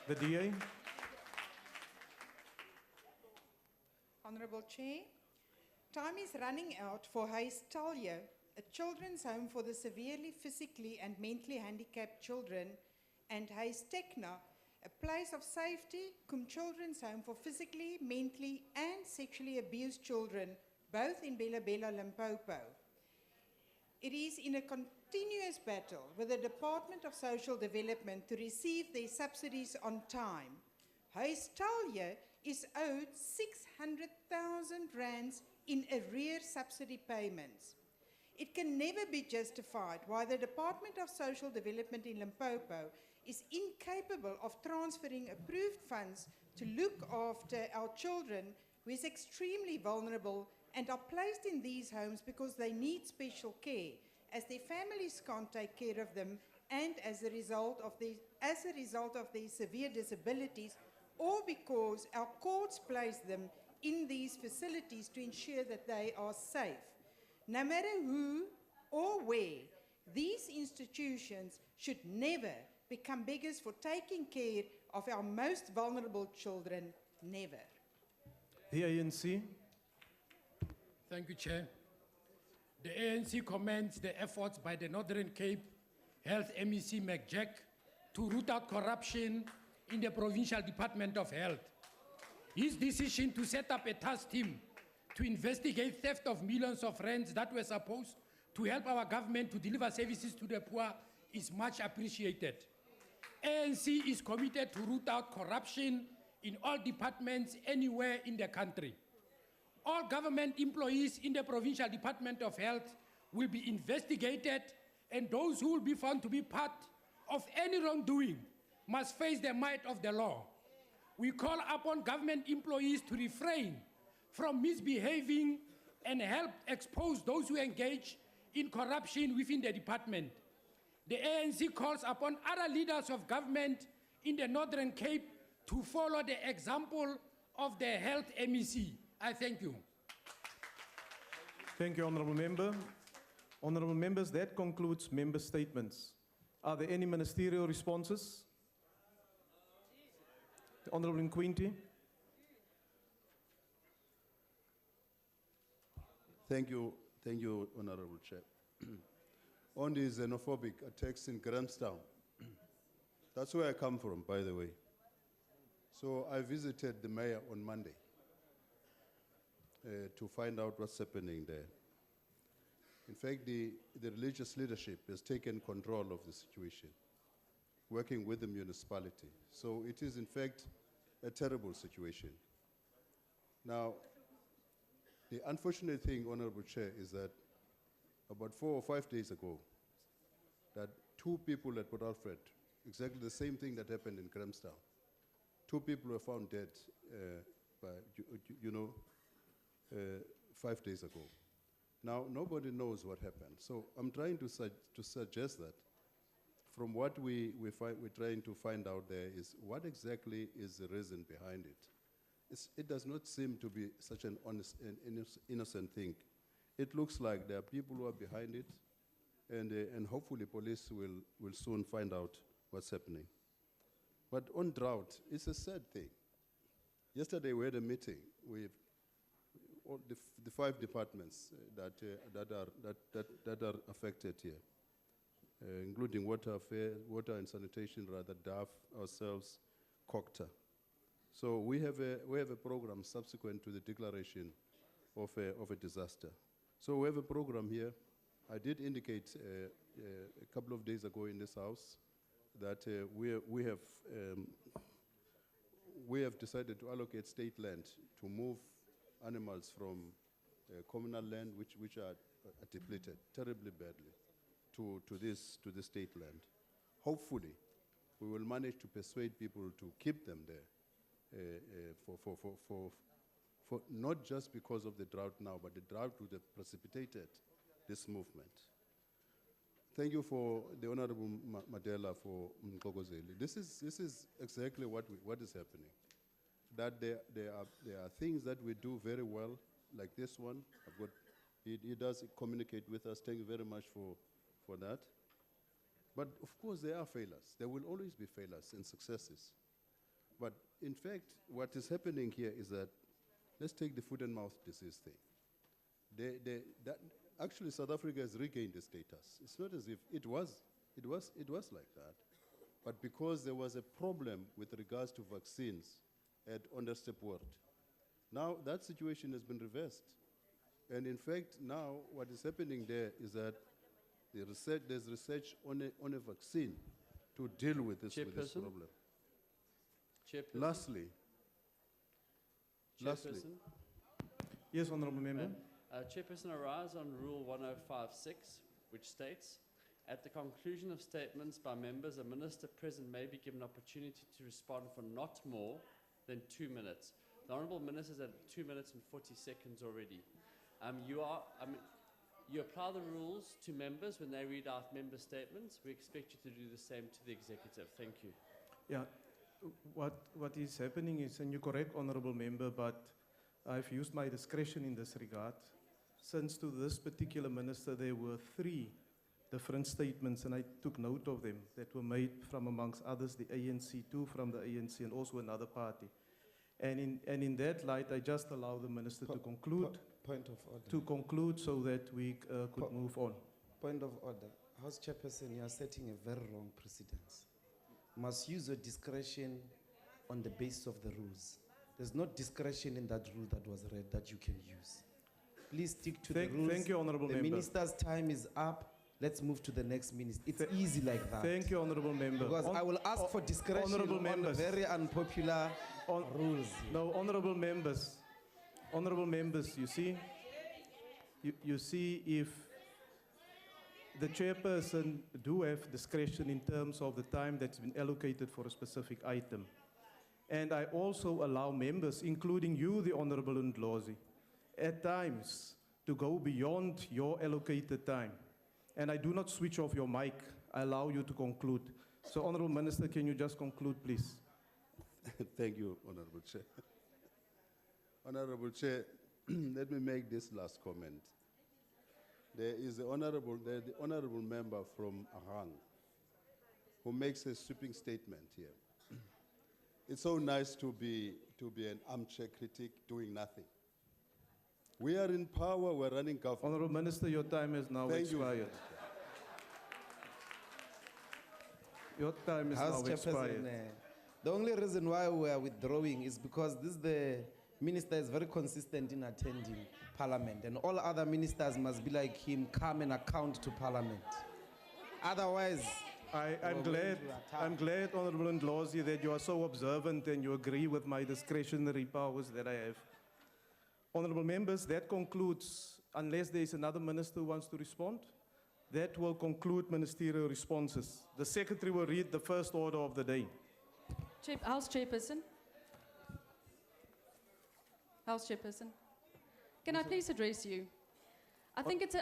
The DA. Honourable Chair, time is running out for Huis Talia, a children's home for the severely physically and mentally handicapped children, and Huis Tekna, a place of safety cum children's home for physically, mentally, and sexually abused children, both in Bela Bela, Limpopo. It is in a continuous battle with the Department of Social Development to receive their subsidies on time. Huis Talia is owed 600,000 rands in arrear subsidy payments. It can never be justified why the Department of Social Development in Limpopo is incapable of transferring approved funds to look after our children who is extremely vulnerable and are placed in these homes because they need special care, as their families can't take care of them, and as a result of their severe disabilities, or because our courts place them in these facilities to ensure that they are safe. No matter who or where, these institutions should never become beggars for taking care of our most vulnerable children. Never. The ANC. Thank you, Chair. The ANC commends the efforts by the Northern Cape Health MEC McJack to root out corruption in the Provincial Department of Health. His decision to set up a task team to investigate theft of millions of rands that were supposed to help our government to deliver services to the poor is much appreciated. ANC is committed to root out corruption in all departments anywhere in the country. All government employees in the Provincial Department of Health will be investigated, and those who will be found to be part of any wrongdoing must face the might of the law. We call upon government employees to refrain from misbehaving and help expose those who engage in corruption within the department. The ANC calls upon other leaders of government in the Northern Cape to follow the example of the Health MEC. I thank you. Thank you, Honourable Member. Honourable Members, that concludes member statements. Are there any ministerial responses? The Honourable Nkwinti. Thank you, Honourable Chair. On the xenophobic attacks in Grahamstown, that's where I come from, by the way. So I visited the mayor on Monday to find out what's happening there. In fact, the religious leadership has taken control of the situation, working with the municipality. So it is, in fact, a terrible situation. Now, the unfortunate thing, Honorable Chair, is that about 4 or 5 days ago, that 2 people at Port Alfred, exactly the same thing that happened in Grahamstown, 2 people were found dead, 5 days ago. Now, nobody knows what happened. So I'm trying to suggest that from what we're trying to find out there is what exactly is the reason behind it. It does not seem to be such an innocent thing. It looks like there are people who are behind it, and hopefully police will soon find out what's happening. But on drought, it's a sad thing. Yesterday we had a meeting with all the 5 departments that are affected here, including water and sanitation, DAF, ourselves, COCTA. So we have a program subsequent to the declaration of a disaster. So we have a program here. I did indicate a couple of days ago in this house that we have decided to allocate state land to move animals from communal land, which are depleted terribly badly, to this state land. Hopefully, we will manage to persuade people to keep them there. For not just because of the drought now, but the drought would have precipitated this movement. Thank you for the Honorable Madela for Mkokozeli. This is exactly what is happening. That there are things that we do very well, like this one. He does communicate with us. Thank you very much for that. But of course, there are failures. There will always be failures and successes. But in fact, what is happening here is that, let's take the foot and mouth disease thing. Actually, South Africa has regained the status. It's not as if it was like that. But because there was a problem with regards to vaccines at Onderstep Ward, now that situation has been reversed. And in fact, now what is happening there is that there's research on a vaccine to deal with this problem. Chairperson. Lastly. Yes, Honourable Member. Chairperson, I rise on Rule 1056, which states, at the conclusion of statements by members, a minister present may be given opportunity to respond for not more than 2 minutes. The Honourable Minister is at 2 minutes and 40 seconds already. You apply the rules to members when they read out member statements. We expect you to do the same to the executive. Thank you. Yeah, what is happening is, and you're correct, Honourable Member, but I've used my discretion in this regard. Since to this particular minister, there were 3 different statements, and I took note of them, that were made from, amongst others, the ANC, 2 from the ANC, and also another party. And in that light, I just allow the minister to conclude. Point of order. To conclude so that we could move on. Point of order. House Chairperson, you are setting a very wrong precedence. You must use your discretion on the basis of the rules. There's no discretion in that rule that was read that you can use. Please stick to Thank- the rules. thank you, Honourable The Member. minister's time is up. Let's move to the next minister. It's easy like that. Thank you, Honourable Member. Because I will ask for discretion Honourable on members. very unpopular rules. No, honourable members, you see, you see if the chairperson do have discretion in terms of the time that's been allocated for a specific item. And I also allow members, including you, the Honourable Ndlozi, at times to go beyond your allocated time. And I do not switch off your mic. I allow you to conclude. So, Honourable Minister, can you just conclude, please? Thank you, Honorable Chair. Honorable Chair, let me make this last comment. There is the honorable member from Ahang who makes a sweeping statement here. It's so nice to be an armchair critic doing nothing. We are in power, we're running government. Honourable Minister, your time has now Thank you. expired. Your time is House now expired. Chairperson, the only reason why we are withdrawing is because the minister is very consistent in attending Parliament, and all other ministers must be like him, come and account to Parliament. Otherwise, I'm glad, Honourable Ndlozi, that you are so observant and you agree with my discretionary powers that I have. Honourable members, that concludes, unless there is another minister who wants to respond, that will conclude ministerial responses. The Secretary will read the first order of the day. House Chairperson. House Chairperson. Can I please address you? I think it's an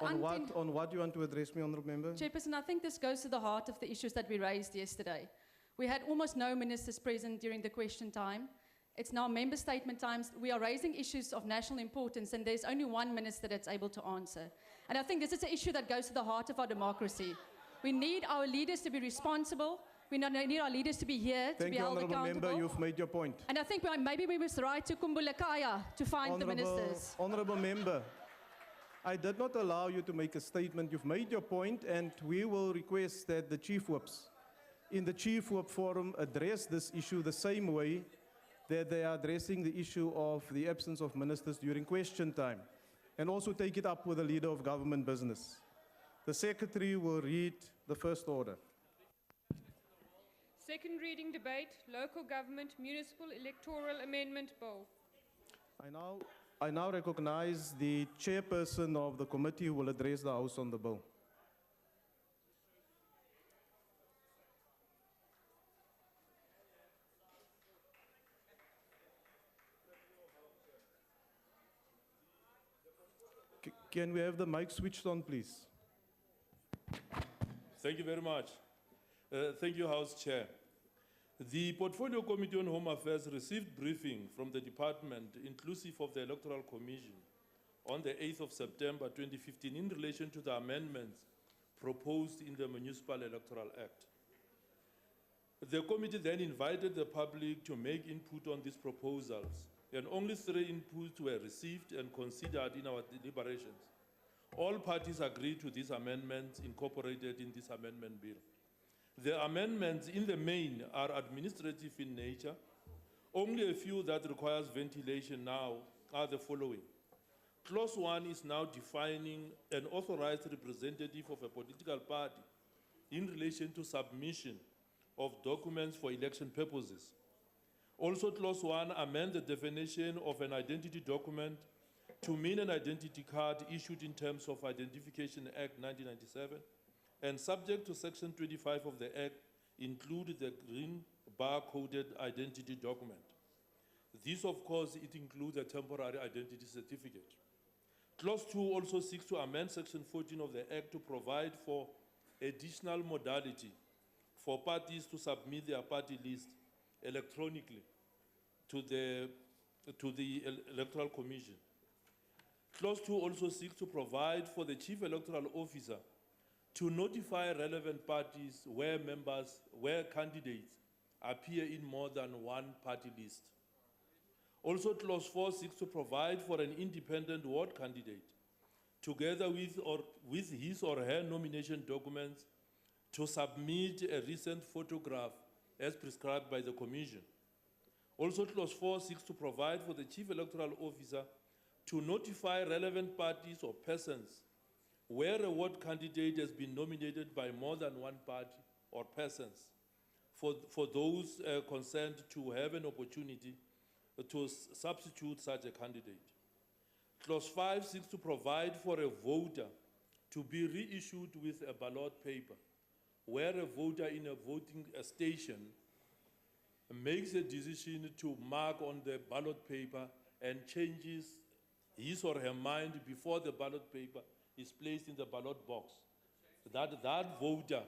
On what you want to address me, Honourable Member? Chairperson, I think this goes to the heart of the issues that we raised yesterday. We had almost no ministers present during the question time. It's now member statement times. We are raising issues of national importance, and there's only one minister that's able to answer. And I think this is an issue that goes to the heart of our democracy. We need our leaders to be responsible. We need our leaders to be here, to Thank be you, held Honourable accountable. Member. You've made your point. And I think maybe we must write to Kumbulakaya to find the ministers. Honourable Member, I did not allow you to make a statement. You've made your point, and we will request that the Chief Whips in the Chief Whip Forum address this issue the same way that they are addressing the issue of the absence of ministers during question time, and also take it up with the Leader of Government Business. The Secretary will read the first order. Second reading debate, Local Government Municipal Electoral Amendment Bill. I now recognize the chairperson of the committee who will address the House on the bill. Can we have the mic switched on, please? Thank you very much. Thank you, House Chair. The Portfolio Committee on Home Affairs received briefing from the department, inclusive of the Electoral Commission, on the 8th of September 2015 in relation to the amendments proposed in the Municipal Electoral Act. The committee then invited the public to make input on these proposals, and only 3 inputs were received and considered in our deliberations. All parties agreed to these amendments incorporated in this amendment bill. The amendments in the main are administrative in nature. Only a few that requires ventilation now are the following. Clause 1 is now defining an authorized representative of a political party in relation to submission of documents for election purposes. Also, Clause 1 amends the definition of an identity document to mean an identity card issued in terms of Identification Act 1997, and subject to Section 25 of the Act, include the green bar-coded identity document. This, of course, it includes a temporary identity certificate. Clause 2 also seeks to amend Section 14 of the Act to provide for additional modality for parties to submit their party list electronically to the Electoral Commission. Clause 2 also seeks to provide for the Chief Electoral Officer to notify relevant parties where candidates appear in more than one party list. Also, Clause 4 seeks to provide for an independent ward candidate, together with his or her nomination documents, to submit a recent photograph as prescribed by the Commission. Also, clause 4 seeks to provide for the chief electoral officer to notify relevant parties or persons where a ward candidate has been nominated by more than one party or persons for those concerned to have an opportunity to substitute such a candidate. Clause 5 seeks to provide for a voter to be reissued with a ballot paper, where a voter in a voting station makes a decision to mark on the ballot paper and changes his or her mind before the ballot paper is placed in the ballot box. That voter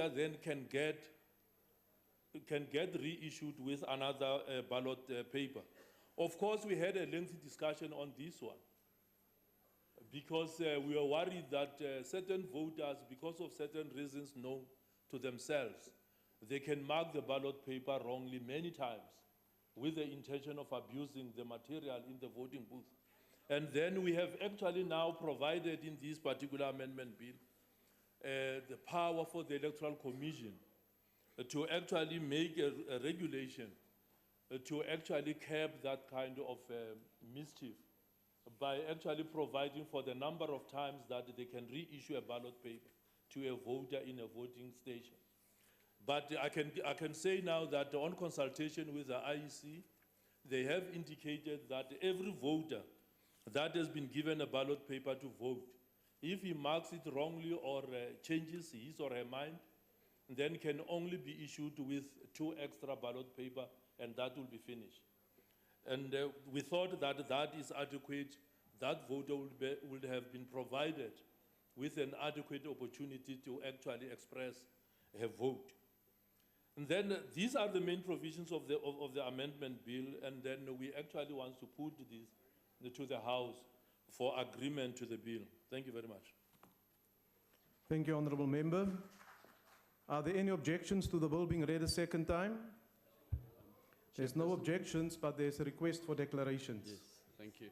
then can get reissued with another ballot paper. Of course, we had a lengthy discussion on this one because we were worried that certain voters, because of certain reasons known to themselves, they can mark the ballot paper wrongly many times with the intention of abusing the material in the voting booth. And then we have actually now provided in this particular amendment bill the power for the Electoral Commission to actually make a regulation to actually curb that kind of mischief by actually providing for the number of times that they can reissue a ballot paper to a voter in a voting station. But I can say now that on consultation with the IEC, they have indicated that every voter that has been given a ballot paper to vote, if he marks it wrongly or changes his or her mind, then can only be issued with 2 extra ballot paper, and that will be finished. And we thought that that is adequate. That voter would have been provided with an adequate opportunity to actually express her vote. And then these are the main provisions of the amendment bill, and then we actually want to put this to the House for agreement to the bill. Thank you very much. Thank you, Honourable Member. Are there any objections to the bill being read a second time? There's no objections, but there's a request for declarations. Yes, thank you.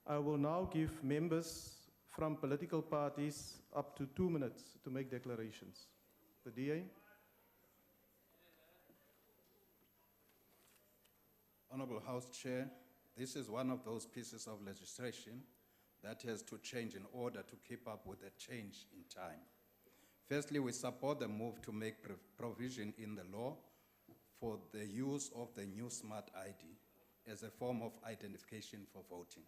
I will now give members from political parties up to 2 minutes to make declarations. The DA. Honourable House Chair, this is one of those pieces of legislation that has to change in order to keep up with the change in time. Firstly, we support the move to make provision in the law for the use of the new smart ID as a form of identification for voting.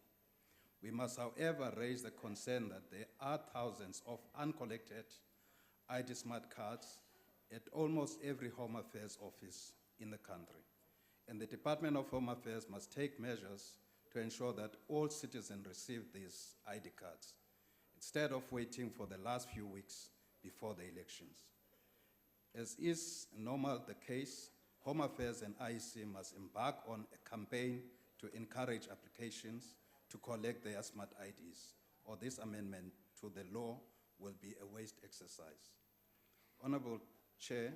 We must, however, raise the concern that there are thousands of uncollected ID smart cards at almost every Home Affairs office in the country. And the Department of Home Affairs must take measures to ensure that all citizens receive these ID cards, instead of waiting for the last few weeks before the elections. As is normal the case, Home Affairs and IEC must embark on a campaign to encourage applications to collect their smart IDs, or this amendment to the law will be a waste exercise. Honourable Chair,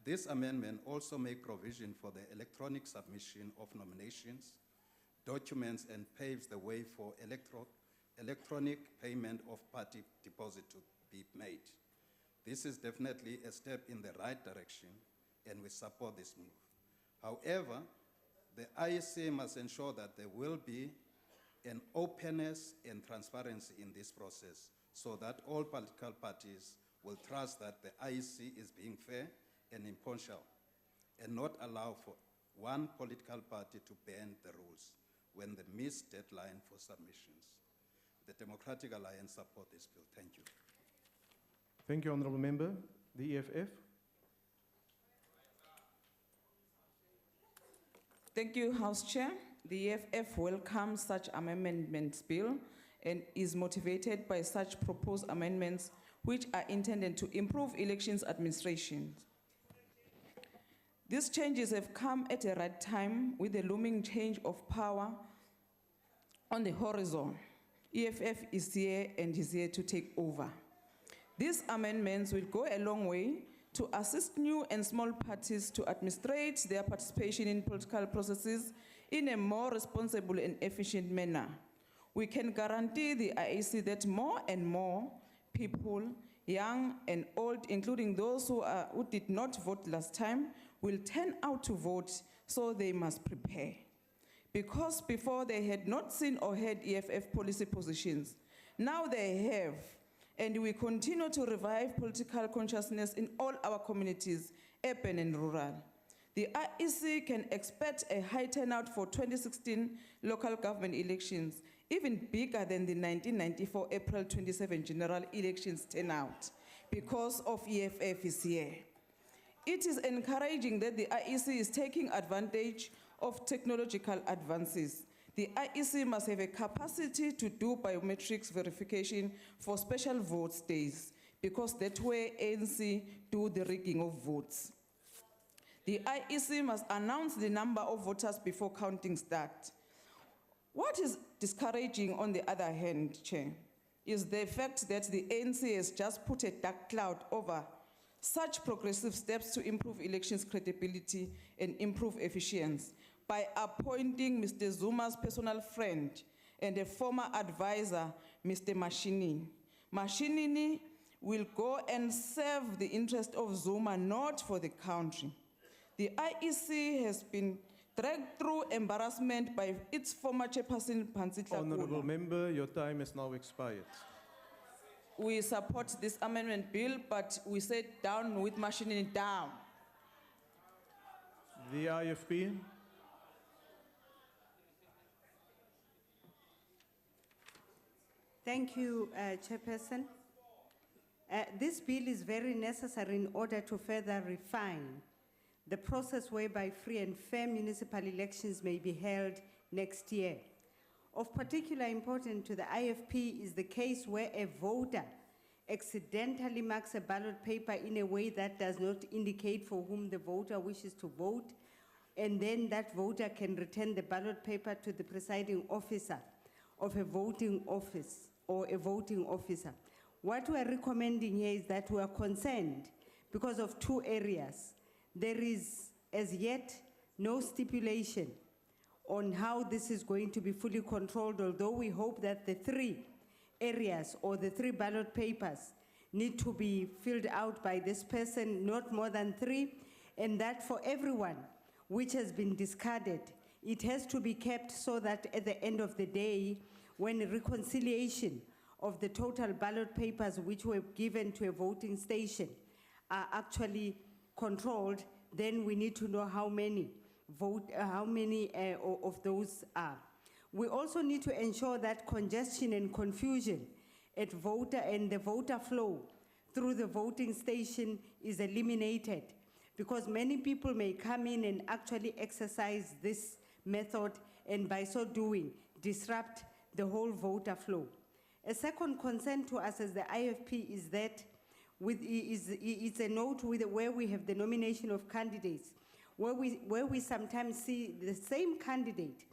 this amendment also makes provision for the electronic submission of nominations, documents, and paves the way for electronic payment of party deposit to be made. This is definitely a step in the right direction, and we support this move. However, the IEC must ensure that there will be an openness and transparency in this process so that all political parties will trust that the IEC is being fair and impartial and not allow for one political party to bend the rules when they miss deadline for submissions. The Democratic Alliance support this bill. Thank you. Thank you, Honourable Member. The EFF. Thank you, House Chair. The EFF welcomes such amendments bill and is motivated by such proposed amendments which are intended to improve elections administration. These changes have come at the right time with the looming change of power on the horizon. EFF is here and is here to take over. These amendments will go a long way to assist new and small parties to administrate their participation in political processes in a more responsible and efficient manner. We can guarantee the IEC that more and more people, young and old, including those who did not vote last time, will turn out to vote so they must prepare. Because before they had not seen or heard EFF policy positions, now they have, and we continue to revive political consciousness in all our communities, urban and rural. The IEC can expect a high turnout for 2016 local government elections, even bigger than the 1994 April 27 general elections turnout, because of EFF is here. It is encouraging that the IEC is taking advantage of technological advances. The IEC must have a capacity to do biometrics verification for special votes days, because that's where ANC do the rigging of votes. The IEC must announce the number of voters before counting starts. What is discouraging, on the other hand, Chair, is the fact that the ANC has just put a dark cloud over such progressive steps to improve elections credibility and improve efficiency by appointing Mr. Zuma's personal friend and a former advisor, Mr. Mashinini. Mashinini will go and serve the interest of Zuma, not for the country. The IEC has been dragged through embarrassment by its former chairperson, Pansy Honourable Tlakula. Member, your time has now expired. We support this amendment bill, but we said down with Mashinini down. The IFP. Thank you, Chairperson. This bill is very necessary in order to further refine the process whereby free and fair municipal elections may be held next year. Of particular importance to the IFP is the case where a voter accidentally marks a ballot paper in a way that does not indicate for whom the voter wishes to vote, and then that voter can return the ballot paper to the presiding officer of a voting office or a voting officer. What we are recommending here is that we are concerned because of two areas. There is as yet no stipulation on how this is going to be fully controlled, although we hope that the three areas or the three ballot papers need to be filled out by this person, not more than three, and that for everyone which has been discarded, it has to be kept so that at the end of the day, when a reconciliation of the total ballot papers which were given to a voting station are actually controlled, then we need to know how many of those are. We also need to ensure that congestion and confusion at voter and the voter flow through the voting station is eliminated, because many people may come in and actually exercise this method and by so doing disrupt the whole voter flow. A second concern to us as the IFP is that it's a note where we have the nomination of candidates, where we sometimes see the same candidate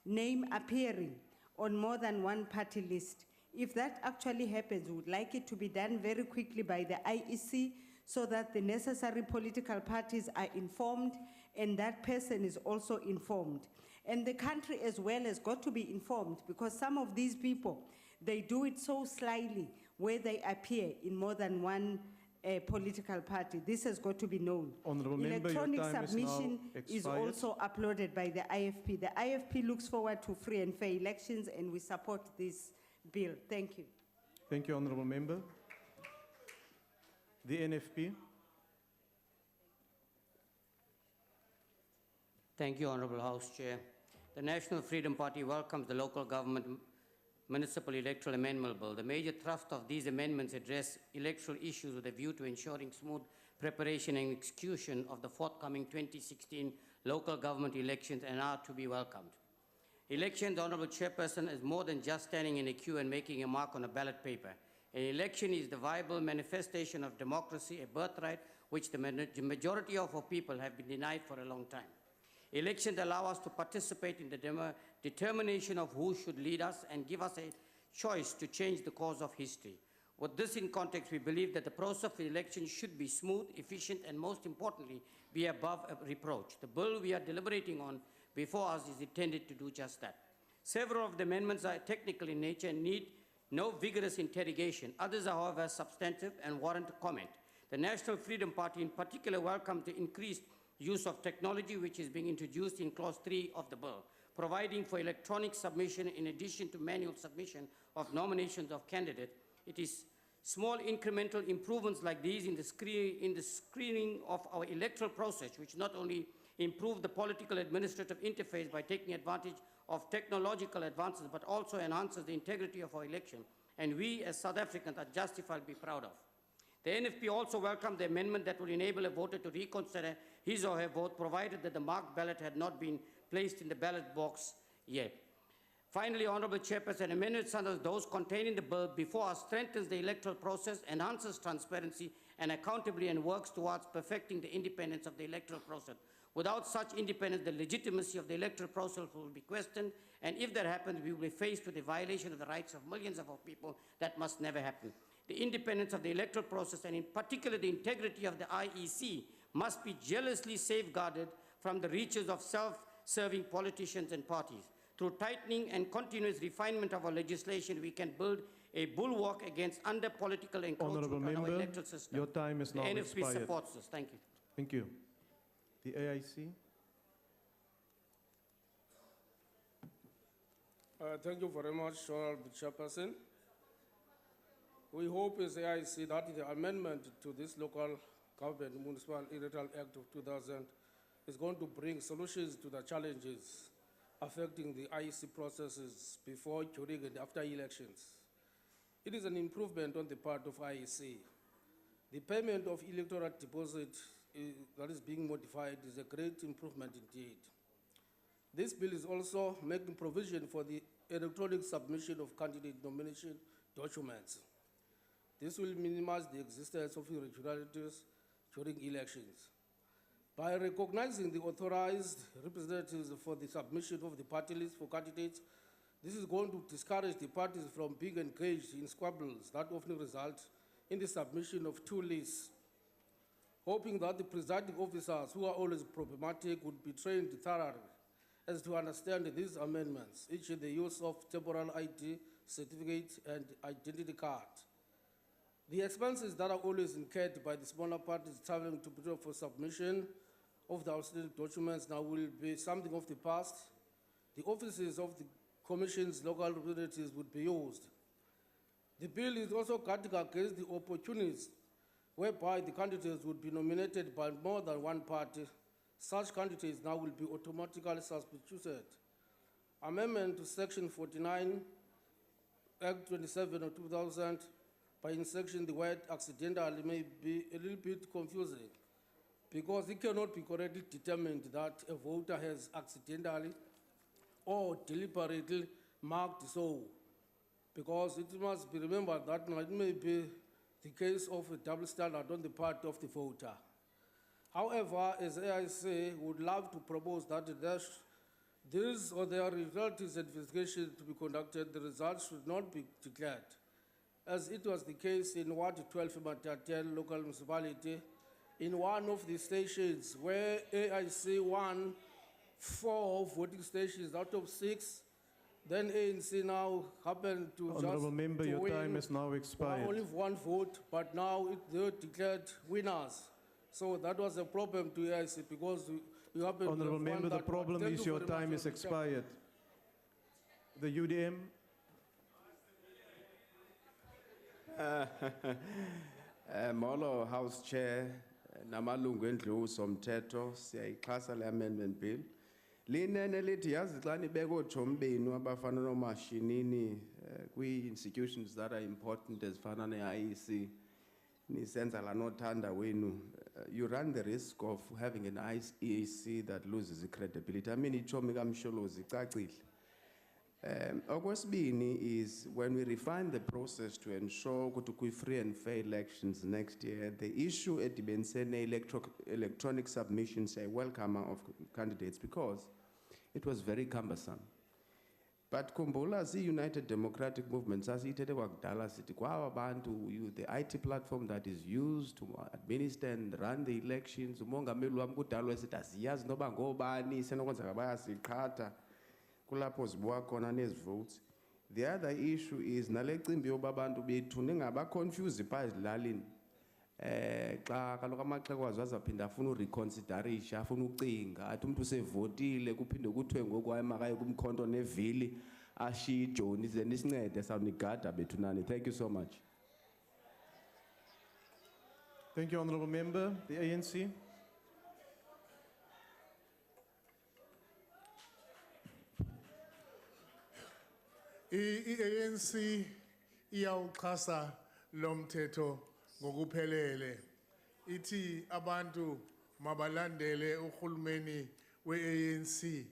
name appearing on more than one party list. If that actually happens, we would like it to be done very quickly by the IEC so that the necessary political parties are informed and that person is also informed. And the country as well has got to be informed, because some of these people, they do it so slyly where they appear in more than one political party. This has got to be known. Honourable Member, your Electronic time submission is is now expired. also uploaded by the IFP. The IFP looks forward to free and fair elections, and we support this bill. Thank you. Thank you, Honourable Member. The NFP. Thank you, Honourable House Chair. The National Freedom Party welcomes the Local Government Municipal Electoral Amendment Bill. The major thrust of these amendments address electoral issues with a view to ensuring smooth preparation and execution of the forthcoming 2016 local government elections and are to be welcomed. Elections, Honourable Chairperson, is more than just standing in a queue and making a mark on a ballot paper. An election is the viable manifestation of democracy, a birthright which the majority of our people have been denied for a long time. Elections allow us to participate in the determination of who should lead us and give us a choice to change the course of history. With this in context, we believe that the process of election should be smooth, efficient, and most importantly, be above reproach. The bill we are deliberating on before us is intended to do just that. Several of the amendments are technical in nature and need no vigorous interrogation. Others are, however, substantive and warrant comment. The National Freedom Party in particular welcomes the increased use of technology which is being introduced in Clause 3 of the bill, providing for electronic submission in addition to manual submission of nominations of candidates. It is small incremental improvements like these in the screening of our electoral process, which not only improve the political administrative interface by taking advantage of technological advances, but also enhances the integrity of our election, and we as South Africans are justified to be proud of. The NFP also welcomed the amendment that will enable a voter to reconsider his or her vote, provided that the marked ballot had not been placed in the ballot box yet. Finally, Honourable Chairperson, amendments such as those contained in the bill before us strengthens the electoral process, enhances transparency and accountability, and works towards perfecting the independence of the electoral process. Without such independence, the legitimacy of the electoral process will be questioned, and if that happens, we will be faced with a violation of the rights of millions of our people. That must never happen. The independence of the electoral process, and in particular the integrity of the IEC, must be jealously safeguarded from the reaches of self-serving politicians and parties. Through tightening and continuous refinement of our legislation, we can build a bulwark against under-political encroachment on our electoral system. Your time is now the NFP expired. supports this. Thank you. Thank you. The AIC. Thank you very much, Honorable Chairperson. We hope as AIC that the amendment to this local government municipal electoral act of 2000 is going to bring solutions to the challenges affecting the IEC processes before, during, and after elections. It is an improvement on the part of IEC. The payment of electoral deposit that is being modified is a great improvement indeed. This bill is also making provision for the electronic submission of candidate nomination documents. This will minimize the existence of irregularities during elections. By recognizing the authorized representatives for the submission of the party list for candidates, this is going to discourage the parties from being engaged in squabbles that often result in the submission of two lists. Hoping that the presiding officers, who are always problematic, would be trained thoroughly as to understand these amendments, each in the use of temporal ID, certificate, and identity card. The expenses that are always incurred by the smaller parties traveling to Pretoria for submission of the outstanding documents now will be something of the past. The offices of the Commission's local representatives would be used. The bill is also guarding against the opportunities whereby the candidates would be nominated by more than one party. Such candidates now will be automatically substituted. Amendment to Section 49, Act 27 of 2000, by inserting the word accidentally may be a little bit confusing because it cannot be correctly determined that a voter has accidentally or deliberately marked so, because it must be remembered that it may be the case of a double standard on the part of the voter. However, as AIC would love to propose that this or their relatives investigation to be conducted, the results should not be declared, as it was the case in Ward 12 Matatel local municipality, in one of the stations where AIC won 4 voting stations out of 6. Then ANC now happened to Honourable just Member, to your win time is now expired. only 1 vote, but now they declared winners. So that was a problem to AIC because you happen to Honourable have Member, won the that. problem Thank is you your very much, time is Honourable expired. The UDM. Molo House Chair, namalungu endlu somthetho siyayixhasa le amendment bill. Linene lithi yazi xa nibeka ootshomi benu abafana noomashinini kwi-institutions that are important ezifana ne-IEC nisenza la nothanda wenu, you run the risk of having an IEC that loses credibility. I mean, itshomi kamsholozi icacile. Okwesibini is when we refine the process to ensure ukuthi kwi-free and fair elections next year, the issue edibenise electronic submissions a welcome of candidates because it was very cumbersome. But khumbula si-United Democratic Movement sasiyithethe kwakudala sithi kwaba bantu the IT platform that is used to administer and run the elections, umongameli wami kudala wesithi asiyazi noba ngobani senokwenzeka bayasiqhatha kulapho zibuka khona nezi votes. The other issue is nale cimbi yoba abantu bethu ningabaconfuse phaa ezilalini xa kaloku amaxhekwazi azawuphinda afuna ureconsiderisha afuna ucinga athi umntu usevotile kuphinde kuthiwe ngoku hayi makaye kumkhonto nevili ashiye ijoni ze nisincede sawunigada bethunani. Thank you so much. Thank you, Honourable Member. The ANC. I-ANC iyawuxhasa lo mthetho ngokuphelele. Ithi abantu mabalandele uhulumeni we-ANC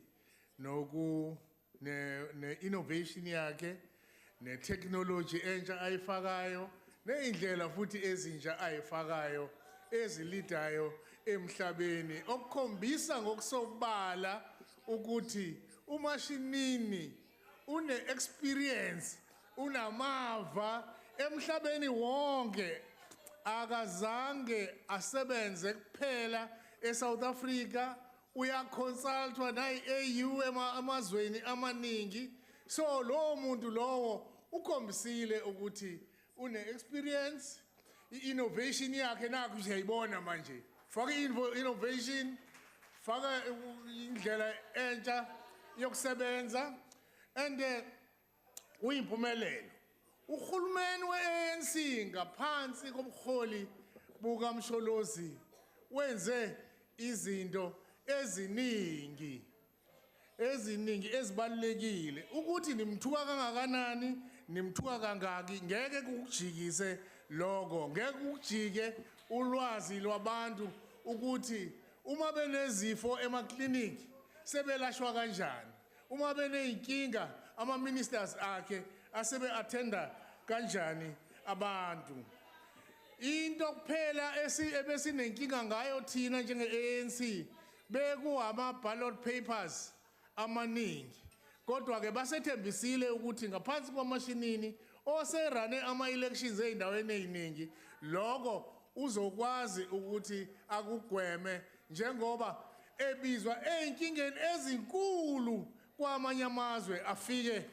ne-innovation yakhe, ne-technology entsha ayifakayo, neindlela futhi ezintsha ayifakayo ezilidayo emhlabeni, okukhombisa ngokusobala ukuthi uMashinini une-experience, unamava emhlabeni wonke. Akazange asebenze kuphela eSouth Africa, uyaconsultwa nayi-AU amazweni amaningi. So lo muntu lowo ukhombisile ukuthi une-experience, i-innovation yakhe nakho siyayibona manje. Faka innovation, faka indlela entsha yokusebenza, and uyimpumelelo. Uhulumeni we-ANC ngaphansi kobuholi bukaMsholozi wenze izinto eziningi ezibalulekile. Ukuthi nimthuka kangakanani, nimthuka kangaki, ngeke kukujikise lokho, ngeke kukujike ulwazi lwabantu ukuthi uma benezifo emakliniki sebelashwa kanjani, uma beneyinkinga ama-ministers akhe asebe-attenda kanjani abantu. Into kuphela ebesinenkinga ngayo thina njenge-ANC bekuwama-ballot papers amaningi. Kodwa ke basethembisile ukuthi ngaphansi kwaMashinini oserane ama-elections ey'ndaweni ey'ningi, lokho uzokwazi ukuthi akugweme njengoba ebizwa ey'nkingeni ezinkulu kwamanye amazwe afike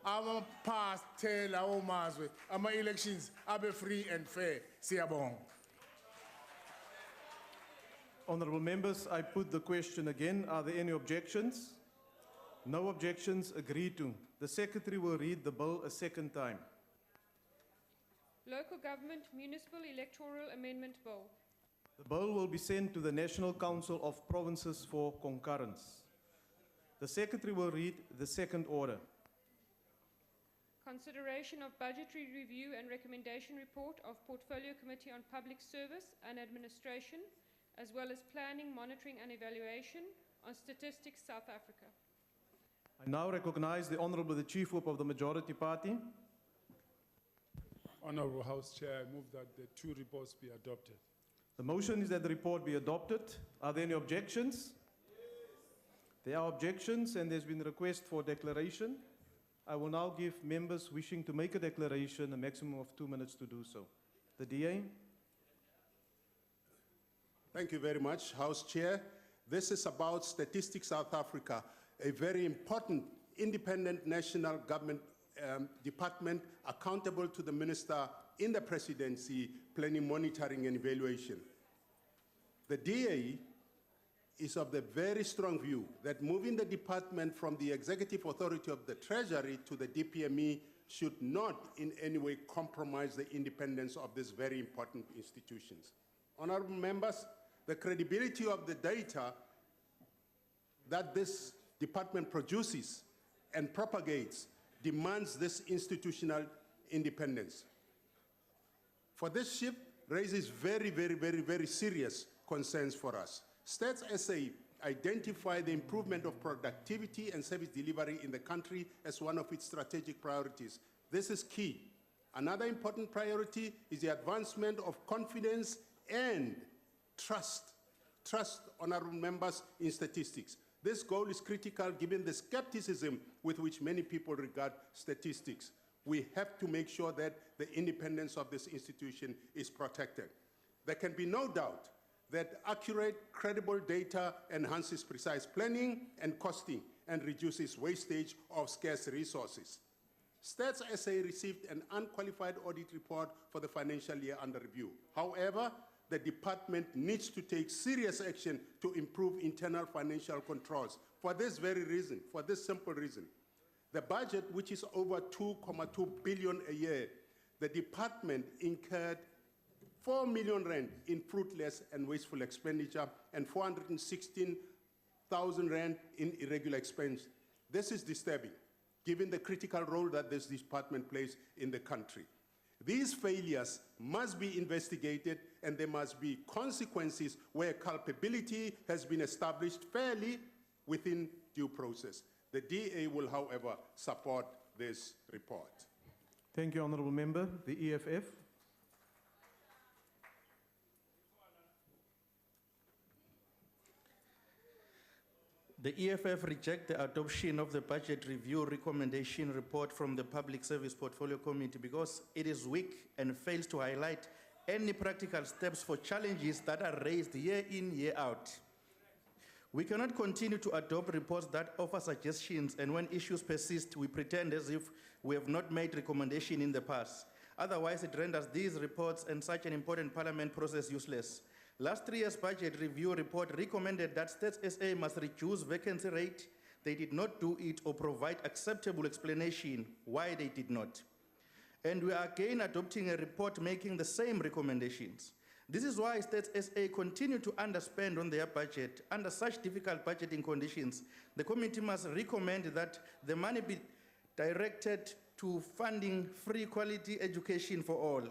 amaphathe lawo mazwe ama-elections abe free and fair. Siyabonga. Honourable members, I put the question again. Are there any objections? No objections. Agreed to. The Secretary will read the bill a second time. Local Government Municipal Electoral Amendment Bill. The bill will be sent to the National Council of Provinces for concurrence. The Secretary will read the second order. Consideration of budgetary review and recommendation report of Portfolio Committee on Public Service and Administration, as well as planning, monitoring and evaluation on Statistics South Africa. I now recognize the Honourable the Chief Whip of the Majority Party. Honourable House Chair, I move that the two reports be adopted. The motion is that the report be adopted. Are there any objections? There are objections and there's been a request for declaration. I will now give members wishing to make a declaration a maximum of 2 minutes to do so. The DA. Thank you very much, House Chair. This is about Statistics South Africa, a very important independent national government department accountable to the Minister in the Presidency, planning, monitoring and evaluation. The DA is of the very strong view that moving the department from the Executive Authority of the Treasury to the DPME should not in any way compromise the independence of these very important institutions. Honorable members, the credibility of the data that this department produces and propagates demands this institutional independence. For this shift raises very serious concerns for us. Stats SA identify the improvement of productivity and service delivery in the country as one of its strategic priorities. This is key. Another important priority is the advancement of confidence and trust, honorable members, in statistics. This goal is critical given the skepticism with which many people regard statistics. We have to make sure that the independence of this institution is protected. There can be no doubt that accurate, credible data enhances precise planning and costing and reduces wastage of scarce resources. Stats SA received an unqualified audit report for the financial year under review. However, the department needs to take serious action to improve internal financial controls for this very reason, for this simple reason. The budget, which is over 2.2 billion a year, the department incurred 4 million rand in fruitless and wasteful expenditure and 416,000 rand in irregular expense. This is disturbing, given the critical role that this department plays in the country. These failures must be investigated, and there must be consequences where culpability has been established fairly within due process. The DA will, however, support this report. Thank you, Honourable Member. The EFF. The EFF reject the adoption of the budget review recommendation report from the Public Service Portfolio Committee because it is weak and fails to highlight any practical steps for challenges that are raised year in, year out. We cannot continue to adopt reports that offer suggestions, and when issues persist, we pretend as if we have not made recommendation in the past. Otherwise, it renders these reports and such an important parliament process useless. Last 3 years' budget review report recommended that States SA must reduce vacancy rate. They did not do it or provide acceptable explanation why they did not. And we are again adopting a report making the same recommendations. This is why States SA continue to underspend on their budget. Under such difficult budgeting conditions, the committee must recommend that the money be directed to funding free quality education for all.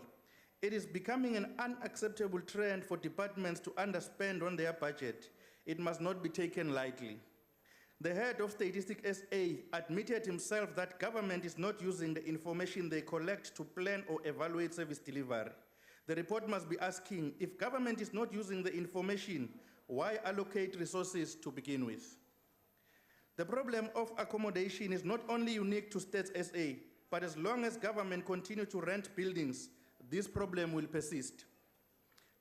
It is becoming an unacceptable trend for departments to underspend on their budget. It must not be taken lightly. The head of Statistics SA admitted himself that government is not using the information they collect to plan or evaluate service delivery. The report must be asking, if government is not using the information, why allocate resources to begin with? The problem of accommodation is not only unique to States SA, but as long as government continue to rent buildings, this problem will persist.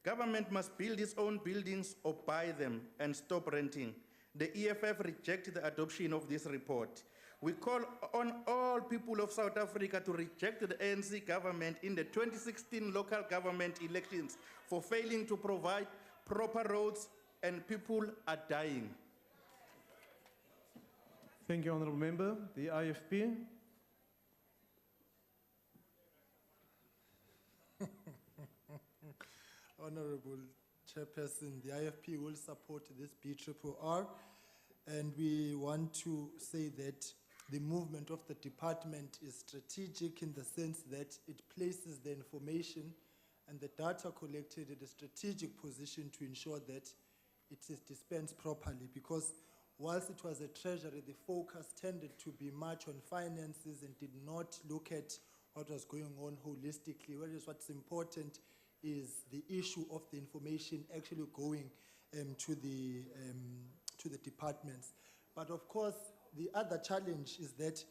Government must build its own buildings or buy them and stop renting. The EFF rejects the adoption of this report. We call on all people of South Africa to reject the ANC government in the 2016 local government elections for failing to provide proper roads, and people are dying. Thank you, Honourable Member. The IFP. Honourable Chairperson, the IFP will support this BRRR, and we want to say that the movement of the department is strategic in the sense that it places the information and the data collected at a strategic position to ensure that it is dispensed properly, because whilst it was a treasury, the focus tended to be much on finances and did not look at what was going on holistically, whereas what's important is the issue of the information actually going to the departments. But of course, the other challenge is that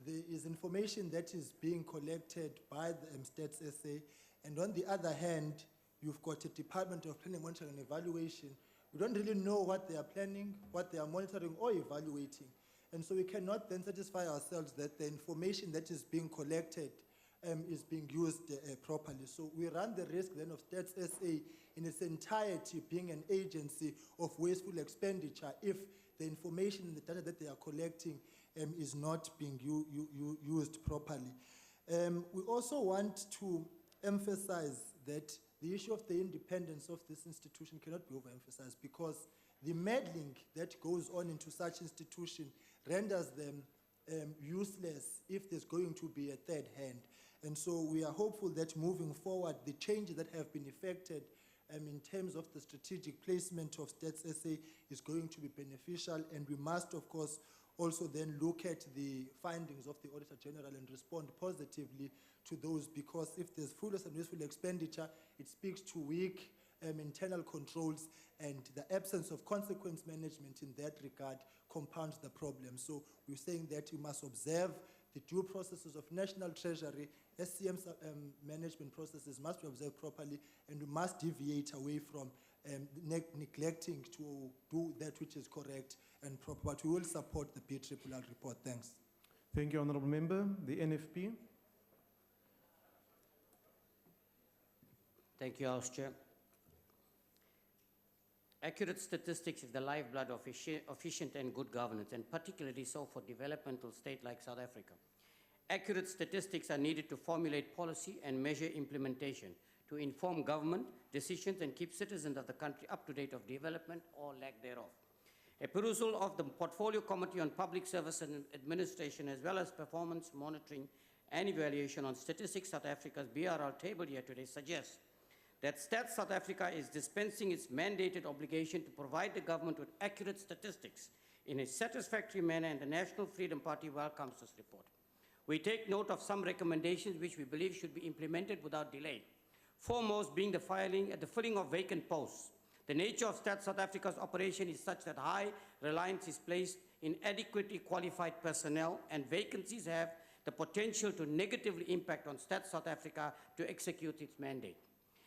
there is information that is being collected by the Stats SA, and on the other hand, you've got a Department of Planning, Monitoring and Evaluation. We don't really know what they are planning, what they are monitoring or evaluating. And so we cannot then satisfy ourselves that the information that is being collected is being used properly. So we run the risk then of Stats SA in its entirety being an agency of wasteful expenditure if the information and the data that they are collecting is not being used properly. We also want to emphasize that the issue of the independence of this institution cannot be overemphasized, because the meddling that goes on into such institution renders them useless if there's going to be a third hand. And so we are hopeful that moving forward, the changes that have been effected in terms of the strategic placement of Stats SA is going to be beneficial, and we must, of course, also then look at the findings of the Auditor General and respond positively to those, because if there's fruitless and wasteful expenditure, it speaks to weak internal controls, and the absence of consequence management in that regard compounds the problem. So we're saying that we must observe the due processes of National Treasury. SCM management processes must be observed properly, and we must deviate away from neglecting to do that which is correct and proper. But we will support the BRRR report. Thanks. Thank you, Honourable Member. The NFP. Thank you, House Chair. Accurate statistics is the lifeblood of efficient and good governance, and particularly so for developmental state like South Africa. Accurate statistics are needed to formulate policy and measure implementation, to inform government decisions and keep citizens of the country up to date of development or lack thereof. A perusal of the Portfolio Committee on Public Service and Administration, as well as performance monitoring and evaluation on Statistics South Africa's BRL table here today, suggests that Stats South Africa is dispensing its mandated obligation to provide the government with accurate statistics in a satisfactory manner, and the National Freedom Party welcomes this report. We take note of some recommendations which we believe should be implemented without delay. Foremost being the filling of vacant posts. The nature of Stats South Africa's operation is such that high reliance is placed in adequately qualified personnel, and vacancies have the potential to negatively impact on Stats South Africa to execute its mandate.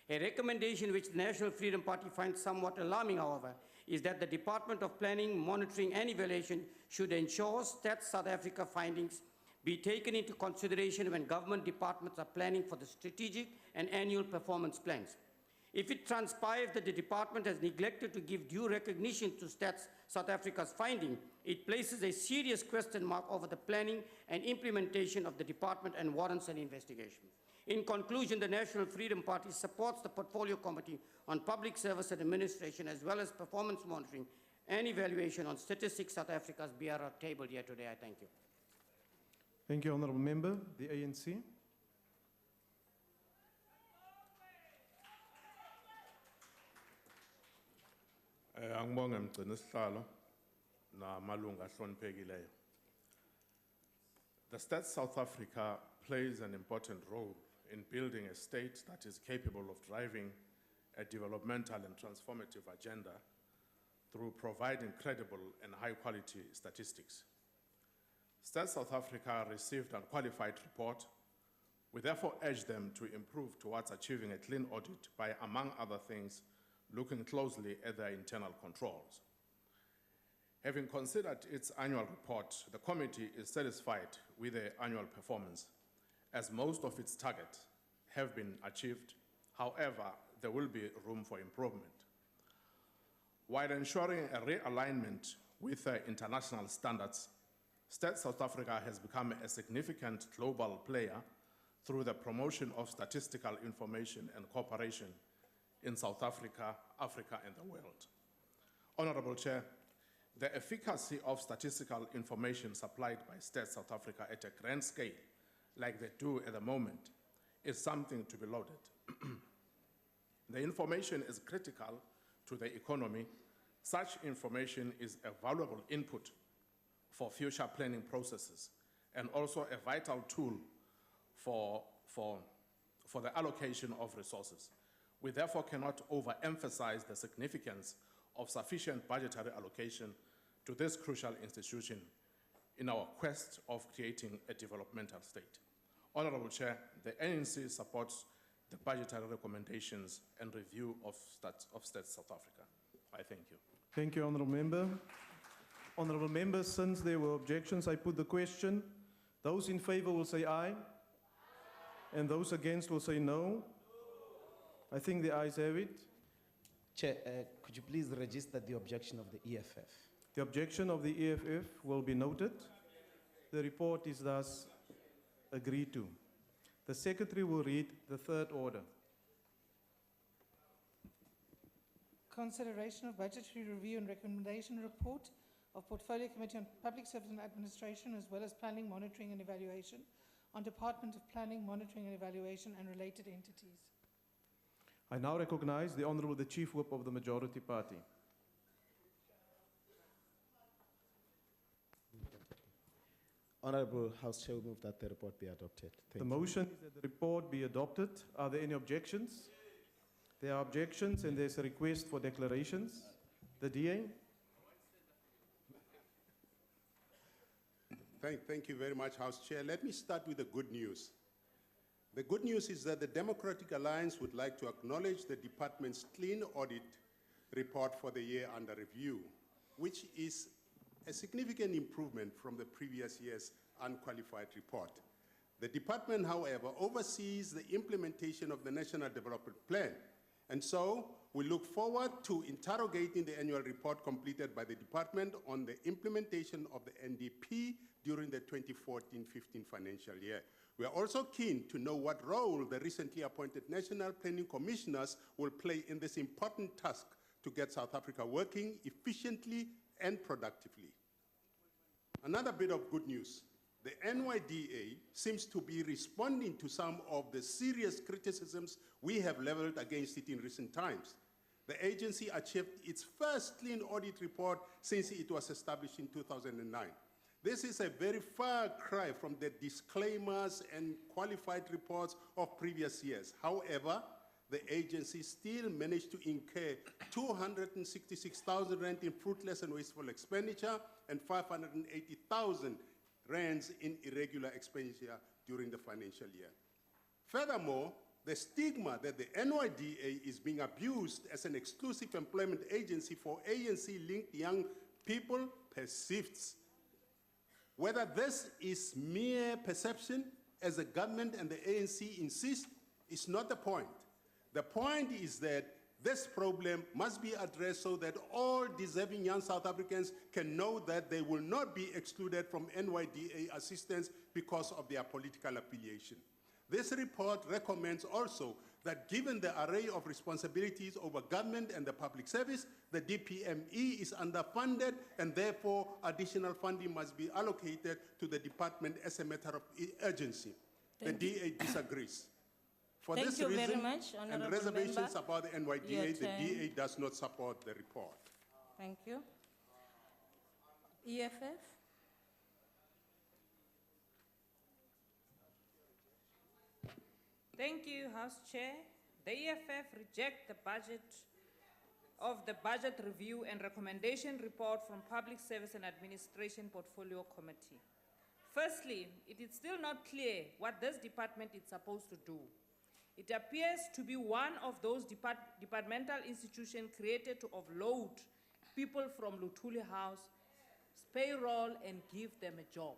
A recommendation which the National Freedom Party finds somewhat alarming, however, is that the Department of Planning, Monitoring and Evaluation should ensure Stats South Africa findings be taken into consideration when government departments are planning for the strategic and annual performance plans. If it transpires that the department has neglected to give due recognition to Stats South Africa's finding, it places a serious question mark over the planning and implementation of the department and warrants an investigation. In conclusion, the National Freedom Party supports the Portfolio Committee on Public Service and Administration, as well as performance monitoring and evaluation on Statistics South Africa's BRR table here today. I thank you. Thank you, Honourable Member. The ANC. Angibonge mgcini sihlalo namalungu ahloniphekileyo. The Stats South Africa plays an important role in building a state that is capable of driving a developmental and transformative agenda through providing credible and high-quality statistics. Stats South Africa received a qualified report. We therefore urge them to improve towards achieving a clean audit by, among other things, looking closely at their internal controls. Having considered its annual report, the committee is satisfied with the annual performance, as most of its targets have been achieved. However, there will be room for improvement. While ensuring a realignment with international standards, Stats South Africa has become a significant global player through the promotion of statistical information and cooperation in South Africa, Africa, and the world. Honorable Chair, the efficacy of statistical information supplied by Stats South Africa at a grand scale, like they do at the moment, is something to be lauded. The information is critical to the economy. Such information is a valuable input for future planning processes and also a vital tool for the allocation of resources. We therefore cannot overemphasize the significance of sufficient budgetary allocation to this crucial institution in our quest of creating a developmental state. Honorable Chair, the ANC supports the budgetary recommendations and review of Stats South Africa. I thank you. Thank you, Honourable Member. Honourable Members, since there were objections, I put the question. Those in favour will say aye, and those against will say no. I think the ayes have it. Chair, could you please register the objection of the EFF? The objection of the EFF will be noted. The report is thus agreed to. The Secretary will read the third order. Consideration of budgetary review and recommendation report of Portfolio Committee on Public Service and Administration, as well as Planning, Monitoring and Evaluation on Department of Planning, Monitoring and Evaluation and related entities. I now recognize the Honourable the Chief Whip of the Majority Party. Honourable House Chair, we move that the report be adopted. The motion is that the report be adopted. Are there any objections? There are objections and there's a request for declarations. The DA. Thank you very much, House Chair. Let me start with the good news. The good news is that the Democratic Alliance would like to acknowledge the department's clean audit report for the year under review, which is a significant improvement from the previous year's unqualified report. The department, however, oversees the implementation of the National Development Plan, and so we look forward to interrogating the annual report completed by the department on the implementation of the NDP during the 2014-15 financial year. We are also keen to know what role the recently appointed National Planning Commissioners will play in this important task to get South Africa working efficiently and productively. Another bit of good news. The NYDA seems to be responding to some of the serious criticisms we have leveled against it in recent times. The agency achieved its first clean audit report since it was established in 2009. This is a very far cry from the disclaimers and qualified reports of previous years. However, the agency still managed to incur 266,000 rand in fruitless and wasteful expenditure and 580,000 rands in irregular expenditure during the financial year. Furthermore, the stigma that the NYDA is being abused as an exclusive employment agency for ANC-linked young people persists. Whether this is mere perception, as the government and the ANC insist, is not the point. The point is that this problem must be addressed so that all deserving young South Africans can know that they will not be excluded from NYDA assistance because of their political affiliation. This report recommends also that given the array of responsibilities over government and the public service, the DPME is underfunded and therefore additional funding must be allocated to the department as a matter of urgency. The DA disagrees. For Thank this you reason very much, and Honourable reservations Member. about the Your NYDA, the turn. DA does not support the report. Thank you. EFF? Thank you, House Chair. The EFF reject the budget review and recommendation report from Public Service and Administration Portfolio Committee. Firstly, it is still not clear what this department is supposed to do. It appears to be one of those departmental institutions created to offload people from Luthuli House, payroll, and give them a job.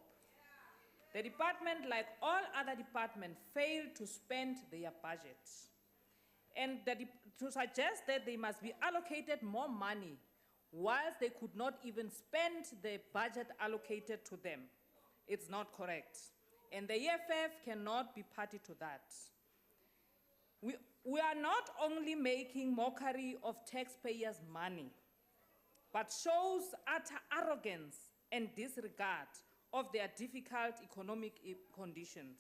The department, like all other departments, failed to spend their budgets. And to suggest that they must be allocated more money whilst they could not even spend the budget allocated to them, it's not correct. And the EFF cannot be party to that. We are not only making mockery of taxpayers' money, but shows utter arrogance and disregard of their difficult economic conditions.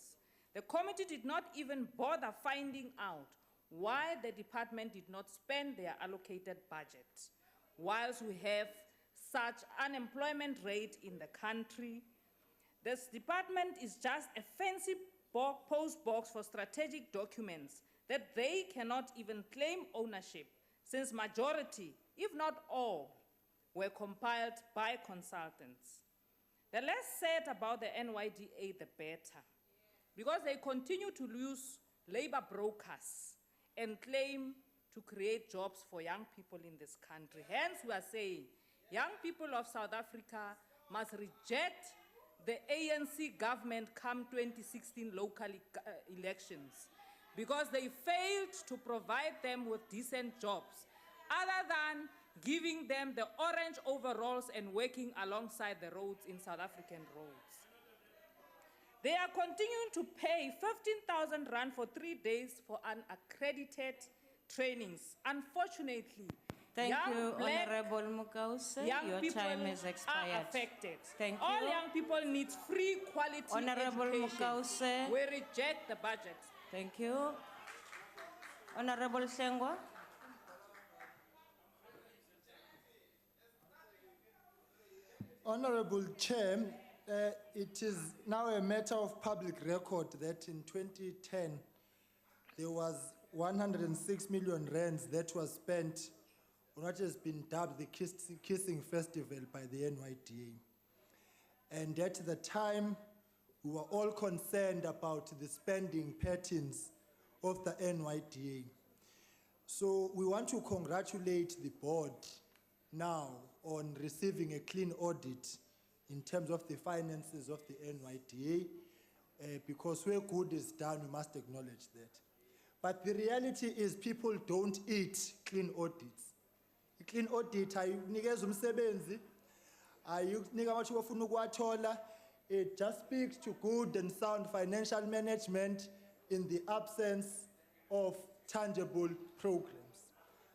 The committee did not even bother finding out why the department did not spend their allocated budget, whilst we have such unemployment rate in the country. This department is just a fancy post box for strategic documents that they cannot even claim ownership, since majority, if not all, were compiled by consultants. The less said about the NYDA, the better, because they continue to use labor brokers and claim to create jobs for young people in this country. Hence, we are saying young people of South Africa must reject the ANC government come 2016 local elections, because they failed to provide them with decent jobs, other than giving them the orange overalls and working alongside the roads in South African roads. They are continuing to pay 15,000 rand for 3 days for unaccredited trainings. Unfortunately, Thank young you, black Honorable Mukause. young Your people time has expired. are affected. Thank you. All young people need free quality Honorable education. Mukause. We reject the budget. Thank you. Honorable Sengwa? Honorable Chair, it is now a matter of public record that in 2010, there was 106 million rands that was spent on what has been dubbed the Kissing Festival by the NYDA. And at the time, we were all concerned about the spending patterns of the NYDA. So we want to congratulate the board now on receiving a clean audit in terms of the finances of the NYDA, because where good is done, we must acknowledge that. But the reality is people don't eat clean audits. A clean audit, ayikunikeza umsebenzi, ayikunika amathuba ofuna ukuwathola. It just speaks to good and sound financial management in the absence of tangible programs.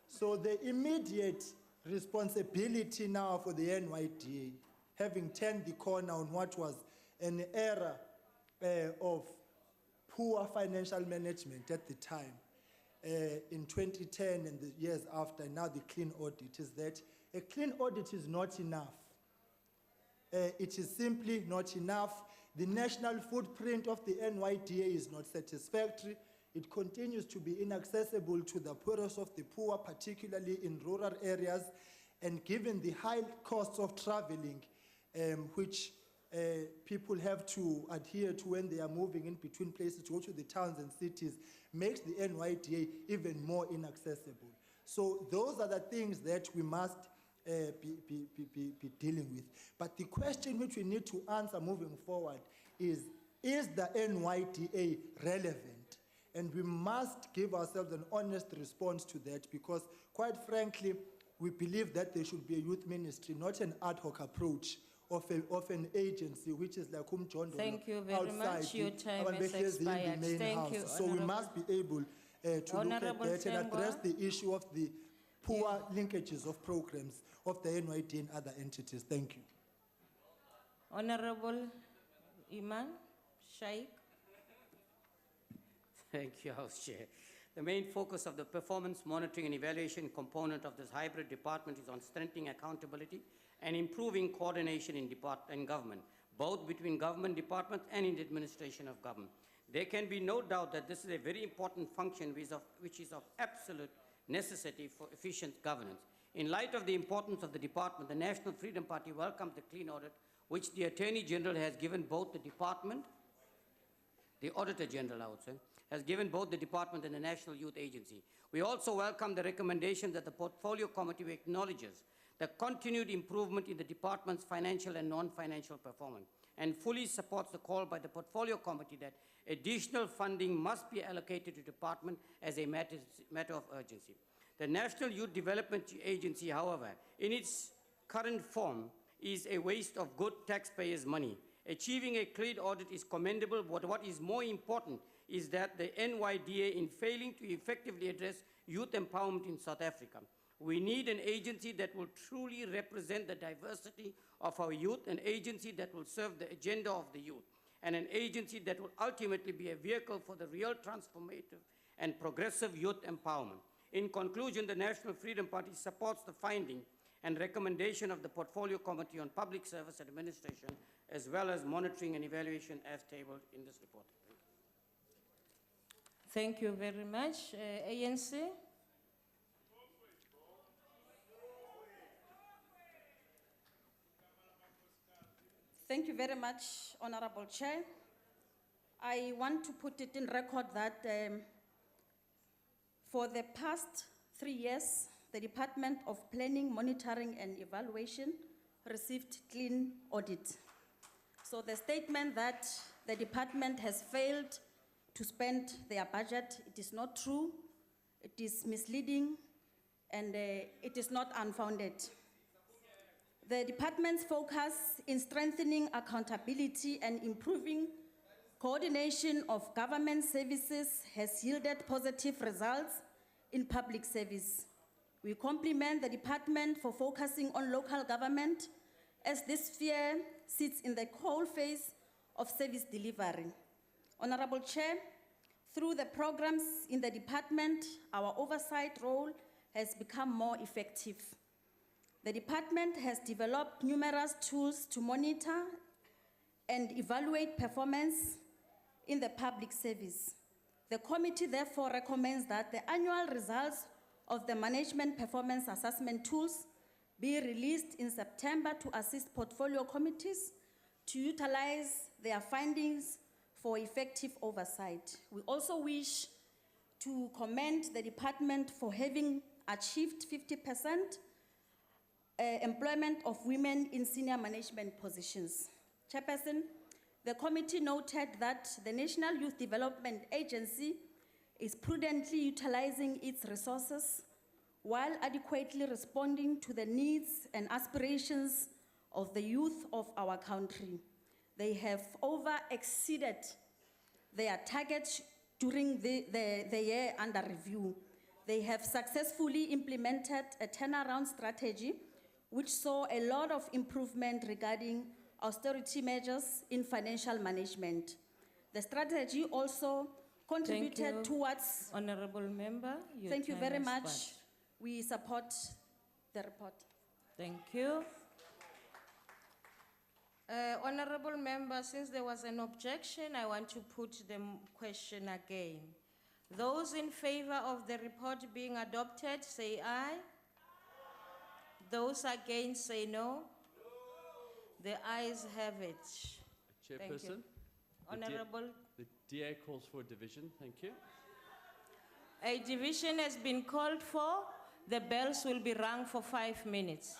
So the immediate responsibility now for the NYDA, having turned the corner on what was an era of poor financial management at the time, in 2010 and the years after, now the clean audit, is that a clean audit is not enough. It is simply not enough. The national footprint of the NYDA is not satisfactory. It continues to be inaccessible to the poorest of the poor, particularly in rural areas. And given the high costs of traveling, which people have to adhere to when they are moving in between places to go to the towns and cities, makes the NYDA even more inaccessible. So those are the things that we must be dealing with. But the question which we need to answer moving forward is the NYDA relevant? And we must give ourselves an honest response to that, because quite frankly, we believe that there should be a youth ministry, not an ad hoc approach of an agency which is like Umjondo. Thank you very much. Your time has expired. Thank you. So we must be able to look at that and address the issue of the poor linkages of programs of the NYD and other entities. Thank you. Honorable Iman Shaikh. Thank you, House Chair. The main focus of the performance monitoring and evaluation component of this hybrid department is on strengthening accountability and improving coordination in government, both between government departments and in the administration of government. There can be no doubt that this is a very important function which is of absolute necessity for efficient governance. In light of the importance of the department, the National Freedom Party welcomes the clean audit which the Attorney General has given both the department, the Auditor General, I would say, has given both the department and the National Youth Agency. We also welcome the recommendation that the Portfolio Committee acknowledges the continued improvement in the department's financial and non-financial performance, and fully supports the call by the Portfolio Committee that additional funding must be allocated to the department as a matter of urgency. The National Youth Development Agency, however, in its current form, is a waste of good taxpayers' money. Achieving a clean audit is commendable, but what is more important is that the NYDA, in failing to effectively address youth empowerment in South Africa, we need an agency that will truly represent the diversity of our youth, an agency that will serve the agenda of the youth, and an agency that will ultimately be a vehicle for the real transformative and progressive youth empowerment. In conclusion, the National Freedom Party supports the finding and recommendation of the Portfolio Committee on Public Service Administration, as well as monitoring and evaluation as tabled in this report. Thank you very much. ANC. Thank you very much, Honorable Chair. I want to put it in record that for the past 3 years, the Department of Planning, Monitoring and Evaluation received clean audit. So the statement that the department has failed to spend their budget, it is not true, it is misleading, and it is not unfounded. The department's focus in strengthening accountability and improving coordination of government services has yielded positive results in public service. We compliment the department for focusing on local government, as this sphere sits in the coal phase of service delivery. Honorable Chair, through the programs in the department, our oversight role has become more effective. The department has developed numerous tools to monitor and evaluate performance in the public service. The committee therefore recommends that the annual results of the management performance assessment tools be released in September to assist portfolio committees to utilize their findings for effective oversight. We also wish to commend the department for having achieved 50% employment of women in senior management positions. Chairperson, the committee noted that the National Youth Development Agency is prudently utilizing its resources while adequately responding to the needs and aspirations of the youth of our country. They have over-exceeded their targets during the year under review. They have successfully implemented a turnaround strategy which saw a lot of improvement regarding austerity measures in financial management. The strategy also contributed towards... Honorable Member, your Thank you time very has much. expired. We support the report. Thank you. Honorable Member, since there was an objection, I want to put the question again. Those in favor of the report being adopted, say aye. Those against, say no. The ayes have it. Thank you. Chairperson, Honorable, the DA calls for a division. Thank you. a division has been called for. The bells will be rung for 5 minutes.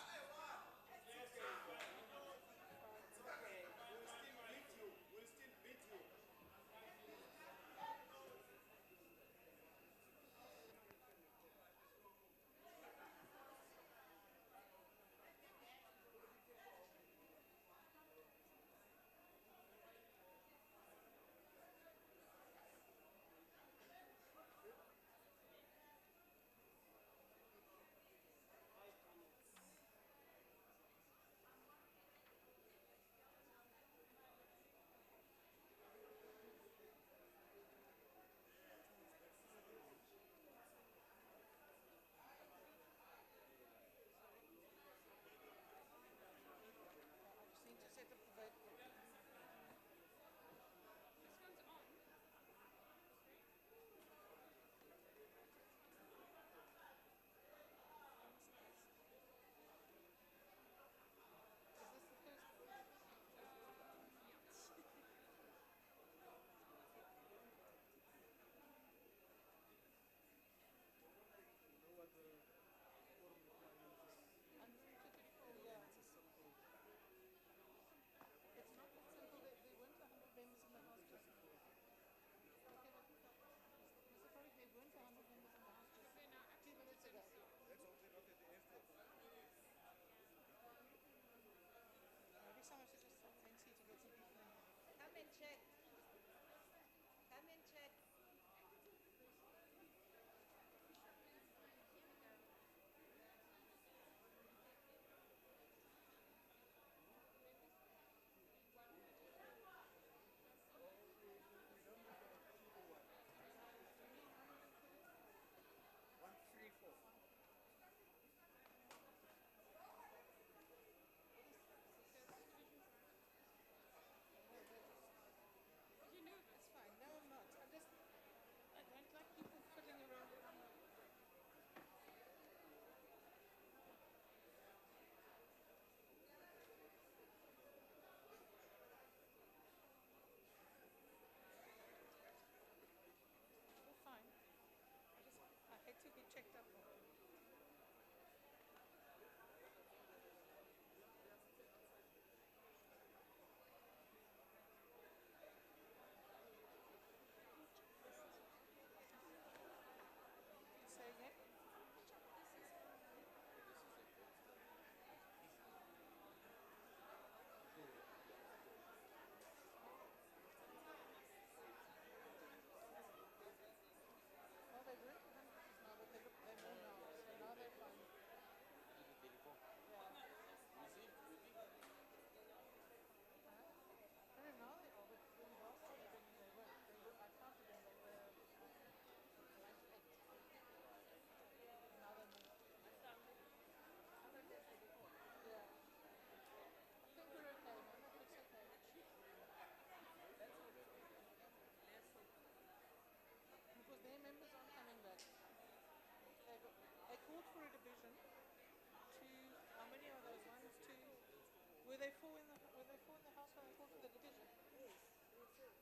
Were they four in the house when I called for the division? Yes.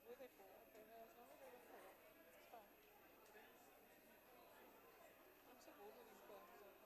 Were they four? Okay, no, as long as they were four, it's fine. I'm so bored with these guys, honestly.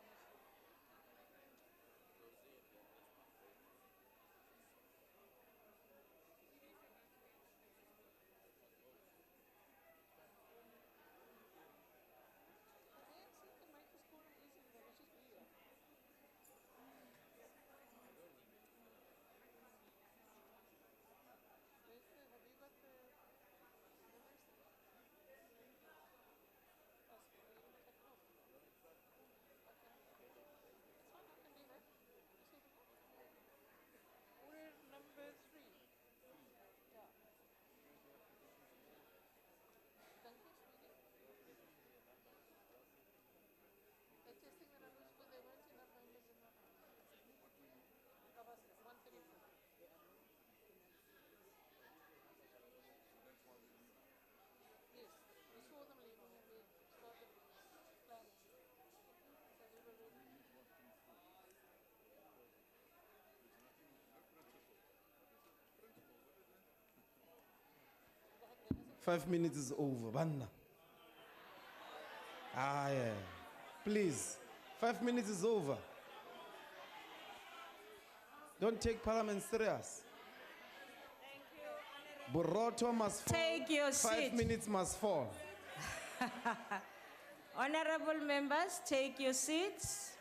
5 minutes is over. Banna. Ah, yeah. Please. 5 minutes is over. Don't take Parliament serious. Boroto must fall. Take your 5 seat. minutes must fall. Honorable members, take your seats.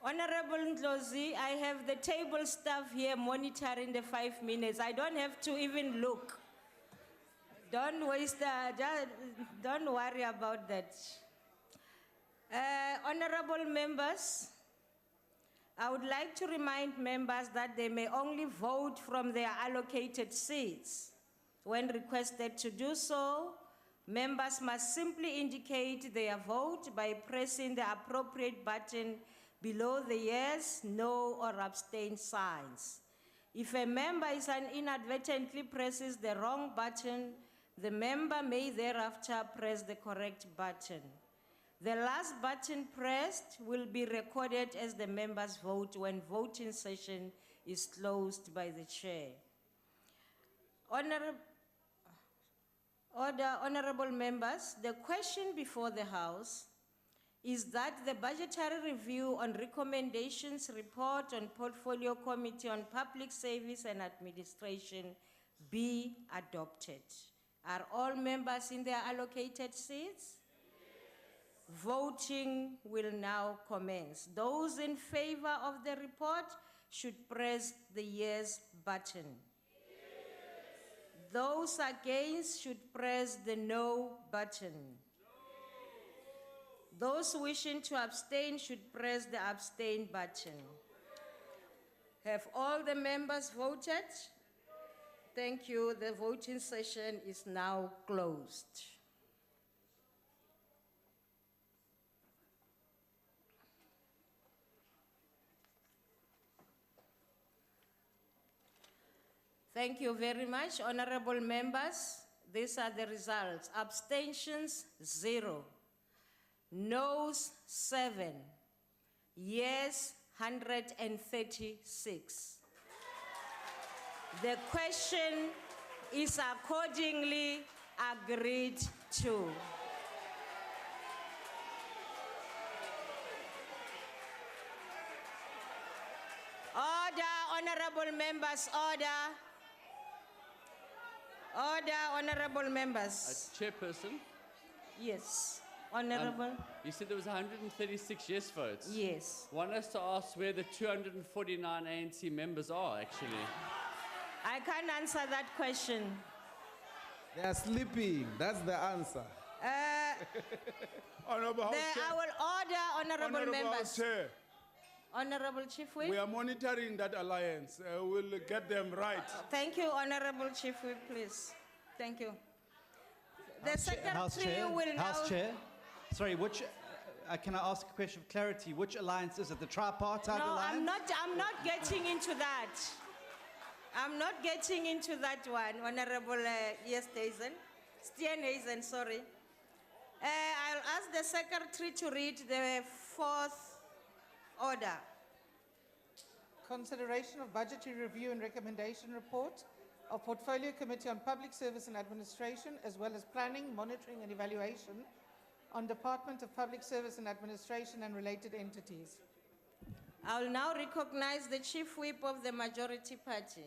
Honorable Ndlozi, I have the table staff here monitoring the 5 minutes. I don't have to even look. Don't waste, don't worry about that. Honorable members, I would like to remind members that they may only vote from their allocated seats. When requested to do so, members must simply indicate their vote by pressing the appropriate button below the yes, no, or abstain signs. If a member inadvertently presses the wrong button, the member may thereafter press the correct button. The last button pressed will be recorded as the member's vote when voting session is closed by the chair. Honorable members, the question before the House is that the budgetary review on recommendations report on Portfolio Committee on Public Service and Administration be adopted. Are all members in their allocated seats? Voting will now commence. Those in favor of the report should press the yes button. Those against should press the no button. Those wishing to abstain should press the abstain button. Have all the members voted? Thank you. The voting session is now closed. Thank you very much, honorable members. These are the results. Abstentions, 0. Noes, 7. Yes, 136. The question is accordingly agreed to. Order, honorable members, order. Order, honorable members. Chairperson? Yes, honorable. You said there was 136 yes votes? Yes. One has to ask where the 249 ANC members are, actually. I can't answer that question. They are sleeping. That's the answer. Honorable House Chair. I will order, honorable members. House Chair. Honorable Chief Whip. We are monitoring that alliance. We'll get them right. Thank you, Honorable Chief Whip, please. Thank you. The House Secretary Chair, will now... House Chair, sorry, which, can I ask a question of clarity? Which alliance is it? The tripartite No, alliance? I'm not getting into that. I'm not getting into that one, Honorable Steenhuisen, sorry. I'll ask the Secretary to read the fourth order. Consideration of budgetary review and recommendation report of Portfolio Committee on Public Service and Administration, as well as planning, monitoring and evaluation on Department of Public Service and Administration and related entities. I'll now recognize the Chief Whip of the Majority Party.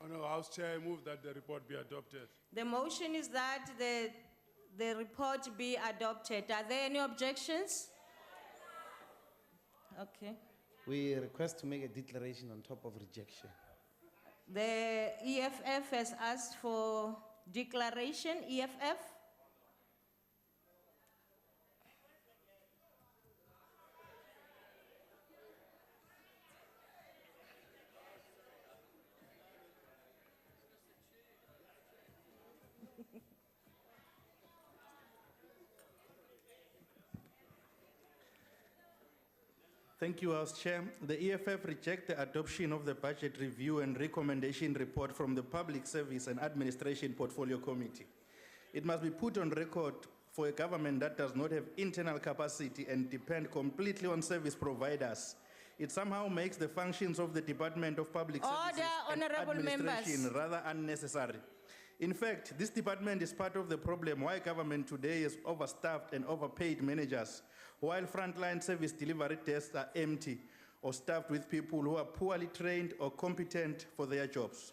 Honorable House Chair, I move that the report be adopted. The motion is that the report be adopted. Are there any objections? Okay. We request to make a declaration on top of rejection. The EFF has asked for declaration. EFF? Thank you, House Chair. The EFF rejects the adoption of the Budget Review and Recommendation Report from the Public Service and Administration Portfolio Committee. It must be put on record for a government that does not have internal capacity and depend completely on service providers. It somehow makes the functions of the Department of Public Services and honorable Administration members. rather unnecessary. In fact, this department is part of the problem why government today is overstaffed and overpaid managers, while frontline service delivery desks are empty or staffed with people who are poorly trained or competent for their jobs.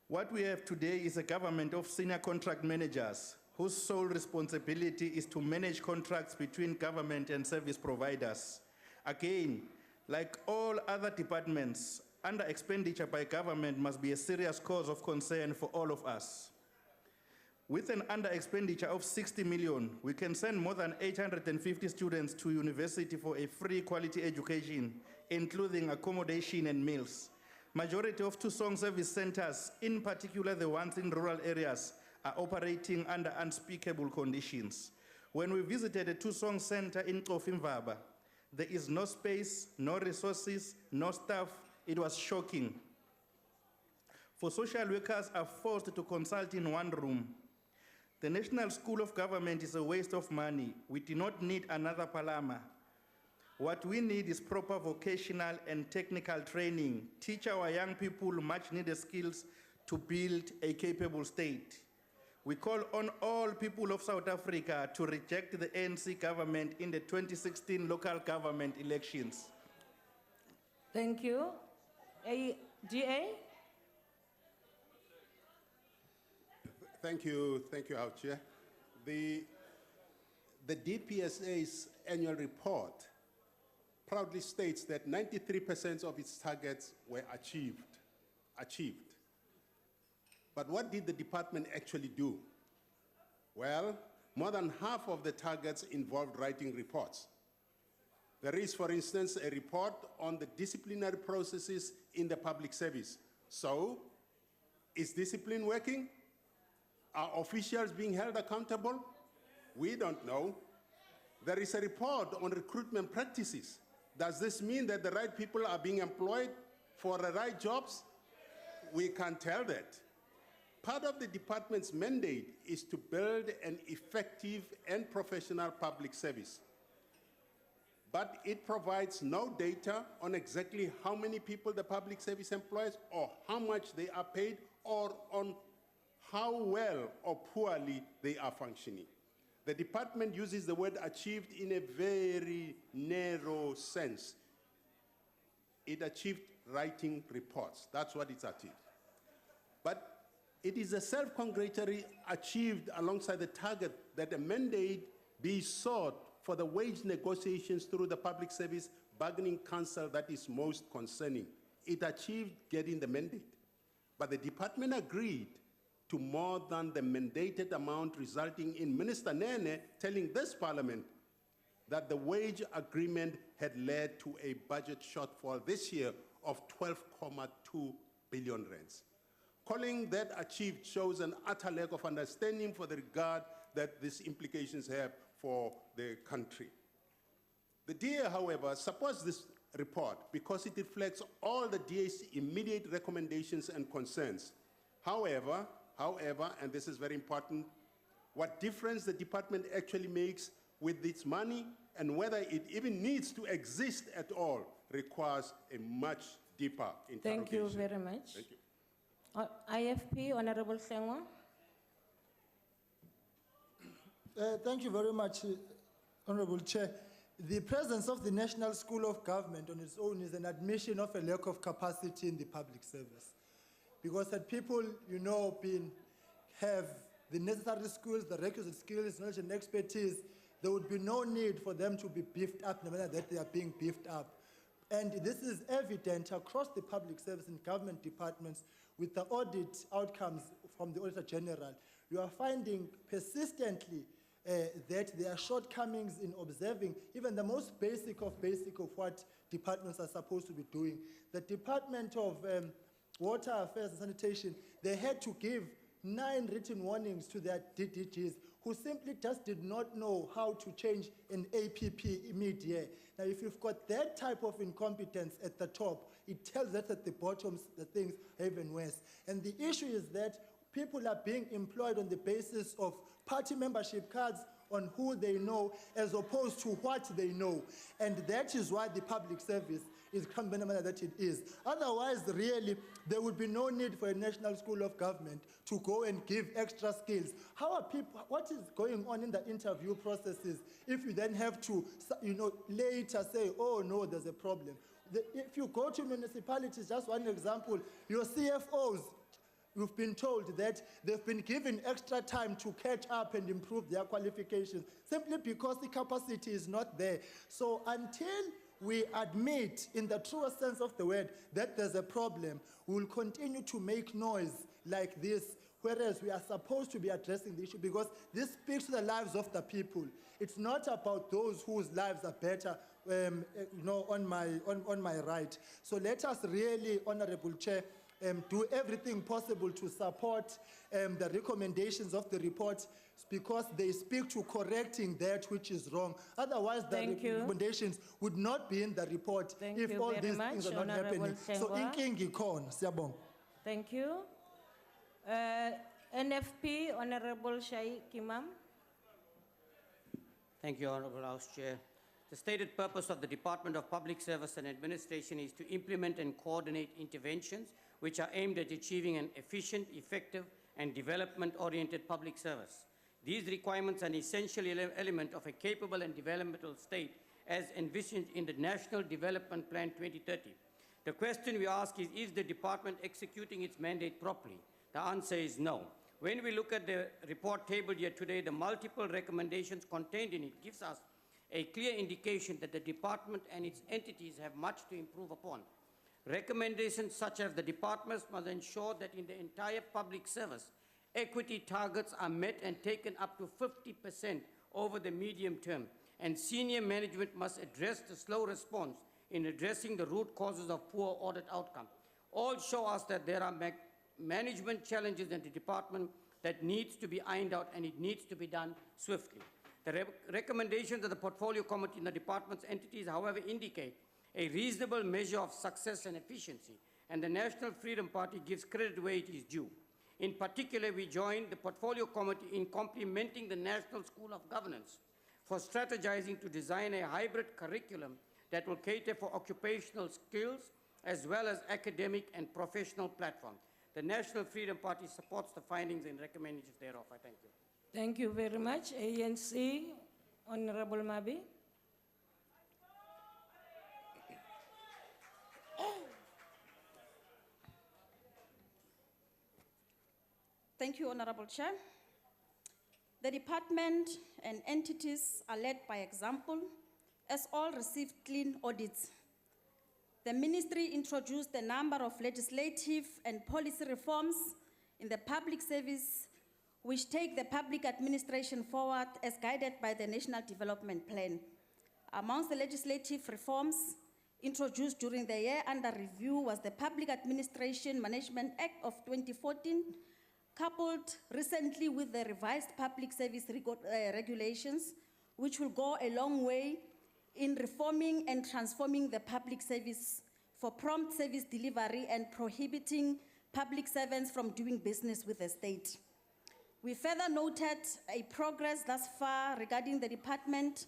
What we have today is a government of senior contract managers whose sole responsibility is to manage contracts between government and service providers. Again, like all other departments, under expenditure by government must be a serious cause of concern for all of us. With an under expenditure of 60 million, we can send more than 850 students to university for a free quality education, including accommodation and meals. Majority of Tusong service centers, in particular the ones in rural areas, are operating under unspeakable conditions. When we visited a Tusong center in Xofimvaba, there is no space, no resources, no staff. It was shocking. For social workers are forced to consult in one room. The National School of Government is a waste of money. We do not need another Palama. What we need is proper vocational and technical training. Teach our young people much needed skills to build a capable state. We call on all people of South Africa to reject the ANC government in the 2016 local government elections. Thank you. DA? Thank you, House Chair. The DPSA's annual report proudly states that 93% of its targets were achieved. But what did the department actually do? Well, more than half of the targets involved writing reports. There is, for instance, a report on the disciplinary processes in the public service. So, is discipline working? Are officials being held accountable? We don't know. There is a report on recruitment practices. Does this mean that the right people are being employed for the right jobs? We can't tell that. Part of the department's mandate is to build an effective and professional public service. But it provides no data on exactly how many people the public service employs or how much they are paid or on how well or poorly they are functioning. The department uses the word achieved in a very narrow sense. It achieved writing reports. That's what it's achieved. But it is a self-congratulatory achieved alongside the target that a mandate be sought for the wage negotiations through the Public Service Bargaining Council that is most concerning. It achieved getting the mandate. But the department agreed to more than the mandated amount, resulting in Minister Nene telling this parliament that the wage agreement had led to a budget shortfall this year of 12.2 billion rands. Calling that achieved shows an utter lack of understanding for the regard that these implications have for the country. The DA, however, supports this report because it reflects all the DA's immediate recommendations and concerns. However, and this is very important, what difference the department actually makes with its money and whether it even needs to exist at all requires a much deeper interrogation. Thank you very much. Thank you. IFP, Honorable Sengwa. Thank you very much, Honorable Chair. The presence of the National School of Government on its own is an admission of a lack of capacity in the public service. Because that people, have the necessary skills, the requisite skills, knowledge and expertise, there would be no need for them to be beefed up in the manner that they are being beefed up. And this is evident across the public service and government departments with the audit outcomes from the Auditor General. You are finding persistently that there are shortcomings in observing even the most basic of what departments are supposed to be doing. The Department of Water Affairs and Sanitation, they had to give 9 written warnings to their DDGs who simply just did not know how to change an APP mid-year. Now, if you've got that type of incompetence at the top, it tells us at the bottom the things are even worse. And the issue is that People are being employed on the basis of party membership cards, on who they know, as opposed to what they know. And that is why the public service is come in the manner that it is. Otherwise, really, there would be no need for a National School of Government to go and give extra skills. How are people, what is going on in the interview processes if you then have to, later say, oh no, there's a problem. If you go to municipalities, just one example, your CFOs, you've been told that they've been given extra time to catch up and improve their qualifications simply because the capacity is not there. So until we admit in the truest sense of the word that there's a problem, we will continue to make noise like this, whereas we are supposed to be addressing the issue because this speaks to the lives of the people. It's not about those whose lives are better on my right. So let us really, Honorable Chair, do everything possible to support the recommendations of the report because they speak to correcting that which is wrong. Otherwise, the recommendations would not be in the report if all these things are not happening. So, inkingi khona, siyabonga. Thank you. NFP, Honorable Shaikh Imam. Thank you, Honorable House Chair. The stated purpose of the Department of Public Service and Administration is to implement and coordinate interventions which are aimed at achieving an efficient, effective, and development-oriented public service. These requirements are an essential element of a capable and developmental state as envisioned in the National Development Plan 2030. The question we ask is the department executing its mandate properly? The answer is no. When we look at the report tabled here today, the multiple recommendations contained in it gives us a clear indication that the department and its entities have much to improve upon. Recommendations such as the departments must ensure that in the entire public service, equity targets are met and taken up to 50% over the medium term, and senior management must address the slow response in addressing the root causes of poor audit outcome. All show us that there are management challenges in the department that needs to be ironed out, and it needs to be done swiftly. The recommendations of the Portfolio Committee in the department's entities, however, indicate a reasonable measure of success and efficiency, and the National Freedom Party gives credit where it is due. In particular, we join the Portfolio Committee in complimenting the National School of Governance for strategizing to design a hybrid curriculum that will cater for occupational skills as well as academic and professional platforms. The National Freedom Party supports the findings and recommendations thereof. I thank you. Thank you very much. ANC, Honorable Mabi. Thank you, Honorable Chair. The department and entities are led by example, as all received clean audits. The ministry introduced a number of legislative and policy reforms in the public service which take the public administration forward as guided by the National Development Plan. Amongst the legislative reforms introduced during the year under review was the Public Administration Management Act of 2014, coupled recently with the revised public service regulations, which will go a long way in reforming and transforming the public service for prompt service delivery and prohibiting public servants from doing business with the state. We further noted a progress thus far regarding the department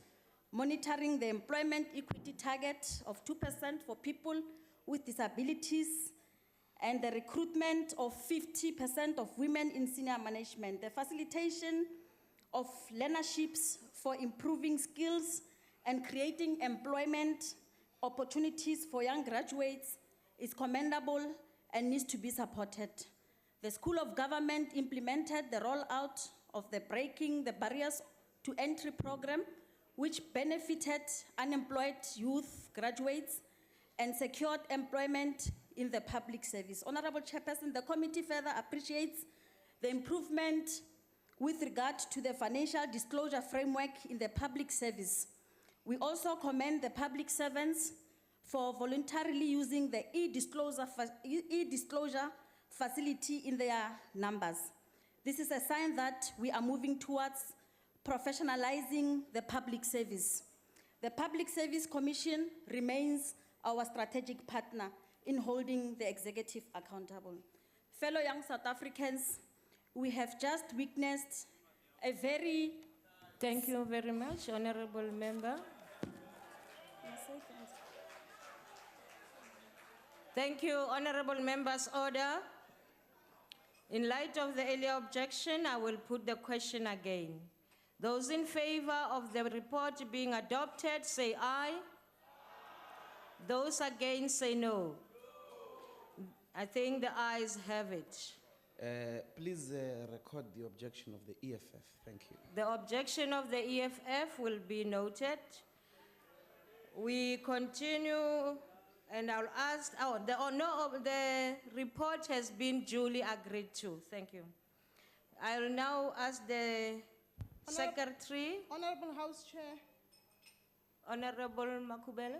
monitoring the employment equity target of 2% for people with disabilities and the recruitment of 50% of women in senior management, the facilitation of learnerships for improving skills and creating employment opportunities for young graduates is commendable and needs to be supported. The School of Government implemented the rollout of the Breaking the Barriers to Entry program, which benefited unemployed youth graduates and secured employment in the public service. Honorable Chairperson, the committee further appreciates the improvement with regard to the financial disclosure framework in the public service. We also commend the public servants for voluntarily using the e-disclosure facility in their numbers. This is a sign that we are moving towards professionalizing the public service. The Public Service Commission remains our strategic partner in holding the executive accountable. Fellow young South Africans, we have just witnessed a very... Thank you very much, Honorable Member. Thank you, Honorable Member's order. In light of the earlier objection, I will put the question again. Those in favor of the report being adopted, say aye. Those against, say no. I think the ayes have it. Please record the objection of the EFF. Thank you. The objection of the EFF will be noted. We continue, and I'll ask, the honor of the report has been duly agreed to. Thank you. I will now ask the Secretary. Honorable House Chair. Honorable Makubela.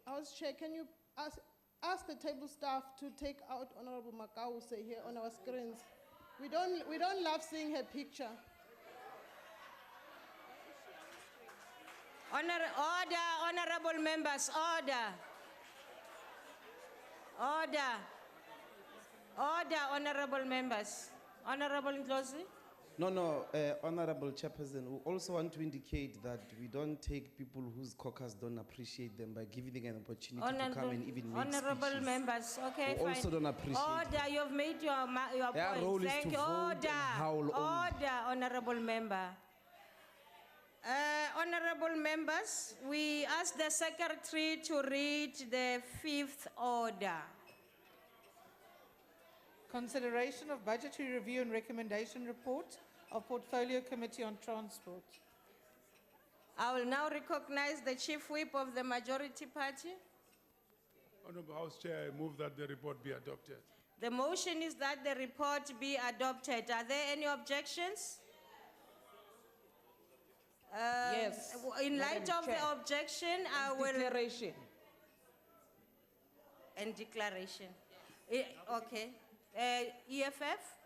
House Chair, can you ask the table staff to take out Honorable Makause here on our screens? We don't love seeing her picture. Order, honorable members, order. Order. Order, honorable members. Honorable Ndlozi? No, Honorable Chairperson, we also want to indicate that we don't take people whose caucus don't appreciate them by giving them an opportunity to come and even make Honorable speeches. members, okay, We fine. also don't appreciate Order, you've made your Their point. role is Thank to you. vote and howl only. Order, honorable member. Honorable members, we ask the Secretary to read the fifth order. Consideration of budgetary review and recommendation report of Portfolio Committee on Transport. I will now recognize the Chief Whip of the Majority Party. Honorable House Chair, I move that the report be adopted. The motion is that the report be adopted. Are there any objections? Yes, In light Madam of Chair. the objection, I will... Declaration. And declaration. Okay. EFF?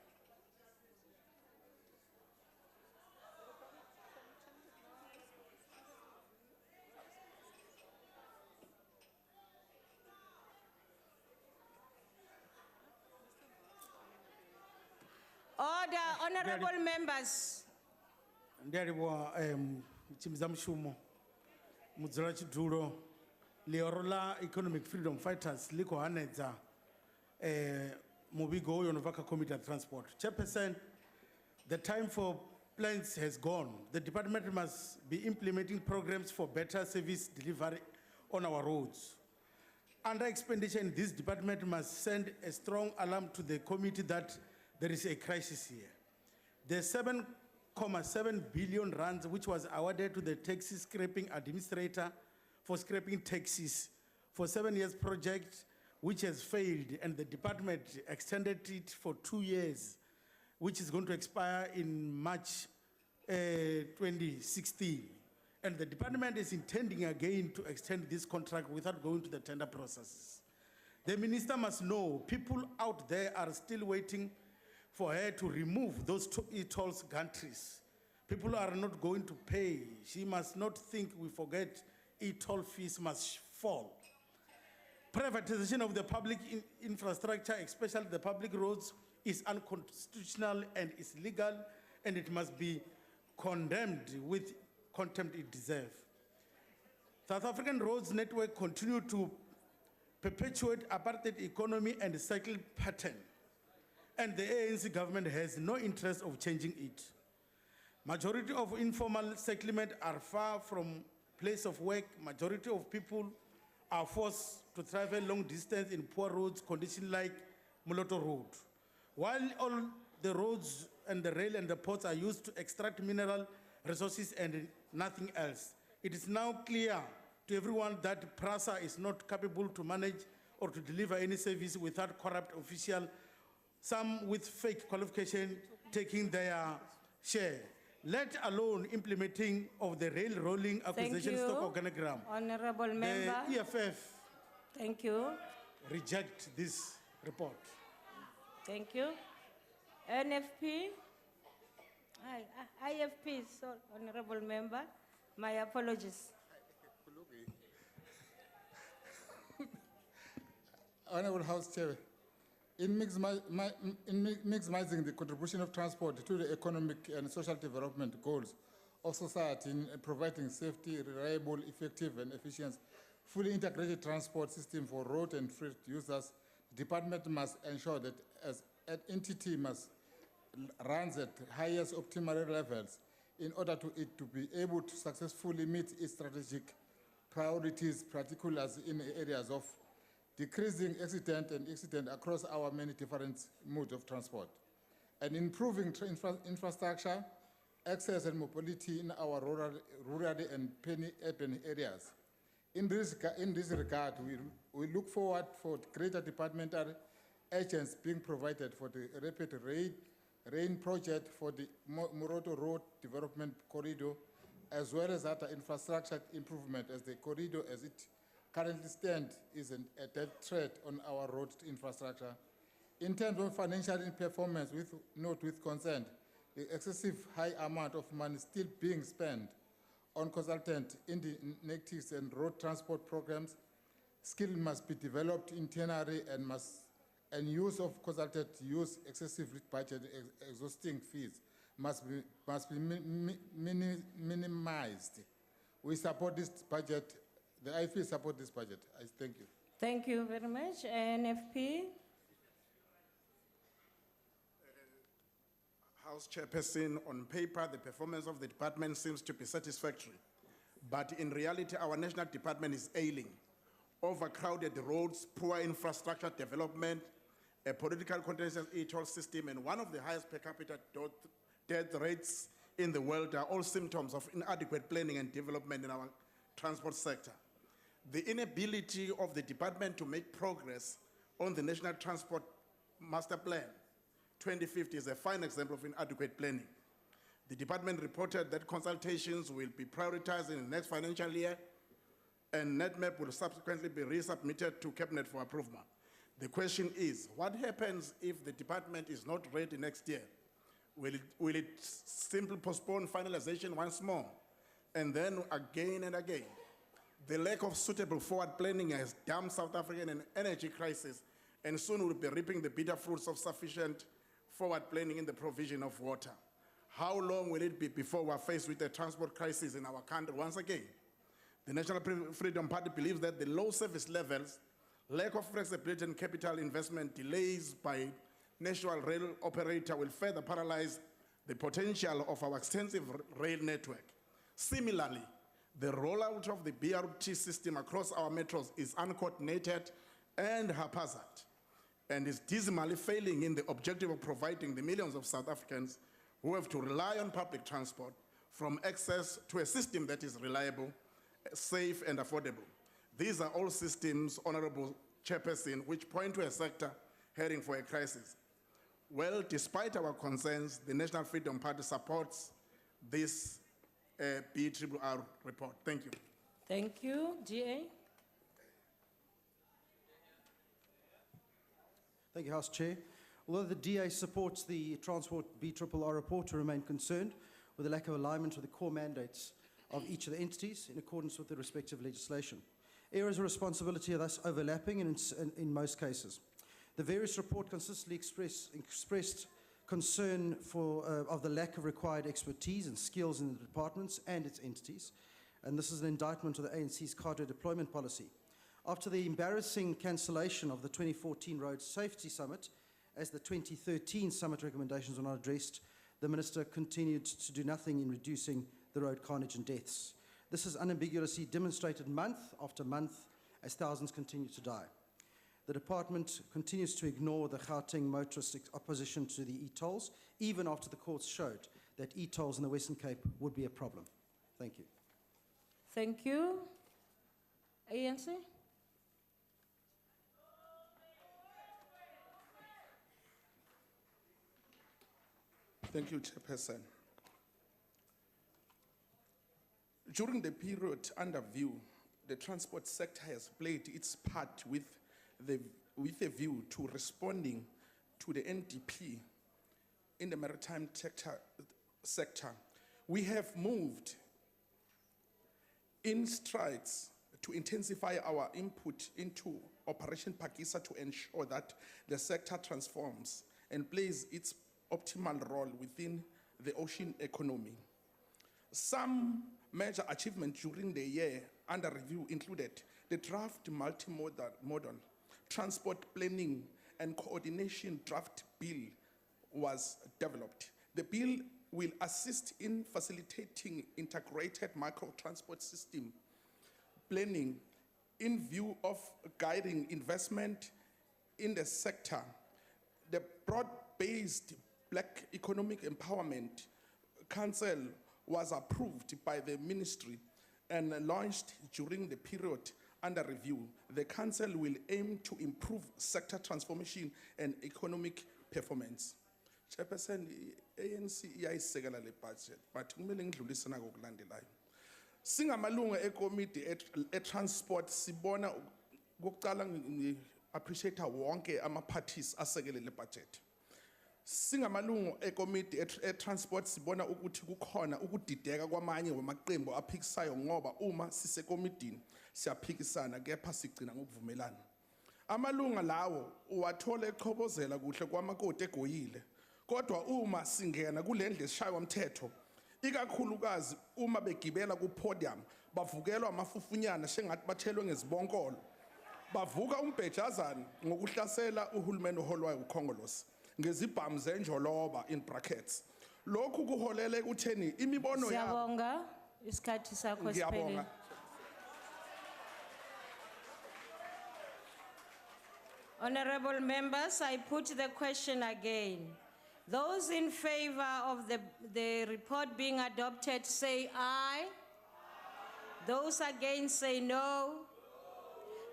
Order, honorable members. Ndiyalibwa chimbiza mshumo mudzula chidulo lioro la economic freedom fighters liko hanedza muvigo uyo novaka committee ya transport. Chairperson, the time for plans has gone. The department must be implementing programs for better service delivery on our roads. Under expenditure in this department must send a strong alarm to the committee that there is a crisis here. The 7.7 billion rands which was awarded to the taxi scraping administrator for scraping taxis for 7 years project which has failed, and the department extended it for 2 years, which is going to expire in March 2016. And the department is intending again to extend this contract without going to the tender process. The minister must know people out there are still waiting for her to remove those e-tolls gantries. People are not going to pay. She must not think we forget e-toll fees must fall. Privatization of the public infrastructure, especially the public roads, is unconstitutional and is illegal, and it must be condemned with contempt it deserves. South African roads network continue to perpetuate apartheid economy and cycle pattern, and the ANC government has no interest of changing it. Majority of informal settlement are far from place of work. Majority of people are forced to travel long distance in poor roads conditions like Moloto Road. While all the roads and the rail and the ports are used to extract mineral resources and nothing else, it is now clear to everyone that PRASA is not capable to manage or to deliver any service without corrupt officials, some with fake qualification taking their share, let alone implementing of the rail rolling acquisition stock organogram. Honorable member. The EFF Thank you. reject this report. Thank you. NFP? IFP, sorry, honorable member. My apologies. Honorable House Chair, In maximizing the contribution of transport to the economic and social development goals of society in providing safety, reliable, effective, and efficient, fully integrated transport system for road and freight users, the department must ensure that as an entity must runs at highest optimal levels in order to it to be able to successfully meet its strategic priorities, particularly in areas of decreasing accident across our many different modes of transport, and improving infrastructure, access and mobility in our rural and urban areas. In this regard, we look forward for greater departmental agents being provided for the rapid rain project for the Moroto Road Development Corridor, as well as other infrastructure improvement, as the corridor as it currently stands is a dead threat on our road infrastructure. In terms of financial performance, note with concern the excessive high amount of money still being spent on consultant in the initiatives and road transport programs. Skill must be developed internally and use of consultant use excessive budget exhausting fees must be minimized. We support this budget. The IFP support this budget. I thank you. Thank you very much. NFP. House Chairperson, on paper, the performance of the department seems to be satisfactory. But in reality, our national department is ailing. Overcrowded roads, poor infrastructure development, a political contentious e-toll system, and one of the highest per capita death rates in the world are all symptoms of inadequate planning and development in our transport sector. The inability of the department to make progress on the National Transport Master Plan 2050 is a fine example of inadequate planning. The department reported that consultations will be prioritized in the next financial year, and NetMap will subsequently be resubmitted to Cabinet for approval. The question is, what happens if the department is not ready next year? Will it simply postpone finalization once more, and then again and again? The lack of suitable forward planning has damned South Africa in an energy crisis, and soon we'll be reaping the bitter fruits of sufficient forward planning in the provision of water. How long will it be before we're faced with a transport crisis in our country once again? The National Freedom Party believes that the low service levels, lack of flexibility and capital investment, delays by national rail operator will further paralyze the potential of our extensive rail network. Similarly, the rollout of the BRT system across our metros is uncoordinated and haphazard, and is dismally failing in the objective of providing the millions of South Africans who have to rely on public transport from access to a system that is reliable, safe, and affordable. These are all systems, Honorable Chairperson, which point to a sector heading for a crisis. Well, despite our concerns, the National Freedom Party supports this BRRR report. Thank you. Thank you. DA. Thank you, House Chair. Although the DA supports the Transport BRRR report, we remain concerned with the lack of alignment with the core mandates of each of the entities in accordance with the respective legislation. Areas of responsibility are thus overlapping in most cases. The various report consistently expressed concern of the lack of required expertise and skills in the departments and its entities, and this is an indictment of the ANC's cadre deployment policy. After the embarrassing cancellation of the 2014 Road Safety Summit, as the 2013 summit recommendations were not addressed, the Minister continued to do nothing in reducing the road carnage and deaths. This is unambiguously demonstrated month after month as thousands continue to die. The department continues to ignore the Gauteng motorist opposition to the e-tolls, even after the courts showed that e-tolls in the Western Cape would be a problem. Thank you. Thank you. ANC? Thank you, Chairperson. During the period under view, the transport sector has played its part with a view to responding to the NDP in the maritime sector. We have moved in strides to intensify our input into Operation Pakisa to ensure that the sector transforms and plays its optimal role within the ocean economy. Some major achievements during the year under review included the draft multimodal transport planning and coordination draft bill was developed. The bill will assist in facilitating integrated micro-transport system planning in view of guiding investment in the sector. The broad-based Black Economic Empowerment Council was approved by the ministry and launched during the period under review. The council will aim to improve sector transformation and economic performance. Chairperson, ANC iyayisekela le budget, but kumele ngidlulise nako kulandelayo. Singamalunga ekomiti e-transport sibona kokuqala appreciate wonke ama-parties asekele le budget. Singamalungu ekomiti e-transport sibona ukuthi kukhona ukudideka kwamanye wamaqembu aphikisayo ngoba uma sisekomitini siyaphikisana kepha sigcina ngokuvumelana. Amalunga lawo uwathola eqhobozela kuhle kwamakoti egoyile. Kodwa uma singena kulendle esishaywa umthetho, ikakhulukazi uma begibela ku-podium bavukelwa amafufunyana sengathi bathelwe ngezibonkolo. Bavuka umbhejazana ngokuhlasela uhulumeni oholwayo uKhongolose ngezibhamu zenjoloba in brackets. Lokhu kuholele ekutheni imibono yabo. Siyabonga, isikhathi sakho siphelile. Honorable members, I put the question again. Those in favor of the report being adopted say aye. Those against say no.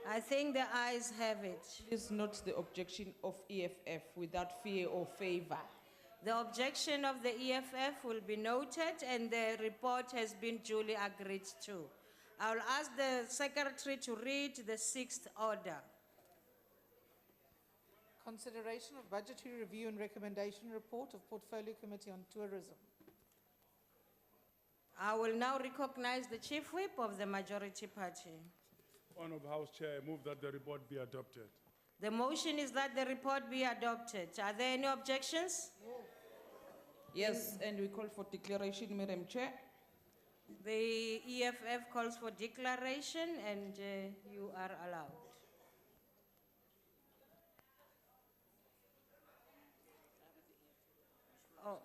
I think the ayes have it. Please note the objection of EFF without fear or favor. The objection of the EFF will be noted and the report has been duly agreed to. I will ask the secretary to read the sixth order. Consideration of budgetary review and recommendation report of Portfolio Committee on Tourism. I will now recognize the Chief Whip of the Majority Party. Honorable House Chair, I move that the report be adopted. The motion is that the report be adopted. Are there any objections? Yes, and we call for declaration, Madam Chair. The EFF calls for declaration and you are allowed. Oh,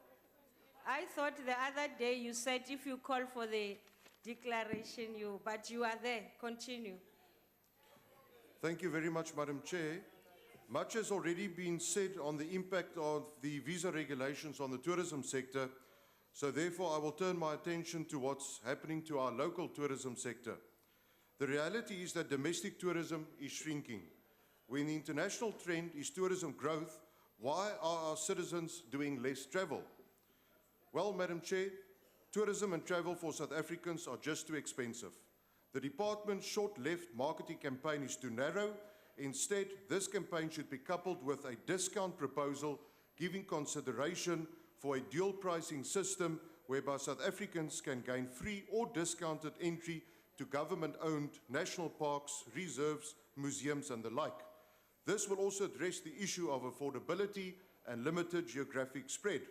I thought the other day you said if you call for the declaration, but you are there. Continue. Thank you very much, Madam Chair. Much has already been said on the impact of the visa regulations on the tourism sector, so therefore I will turn my attention to what's happening to our local tourism sector. The reality is that domestic tourism is shrinking. When the international trend is tourism growth, why are our citizens doing less travel? Well, Madam Chair, tourism and travel for South Africans are just too expensive. The department's short-left marketing campaign is too narrow. Instead, this campaign should be coupled with a discount proposal giving consideration for a dual pricing system whereby South Africans can gain free or discounted entry to government-owned national parks, reserves, museums and the like. This will also address the issue of affordability and limited geographic spread.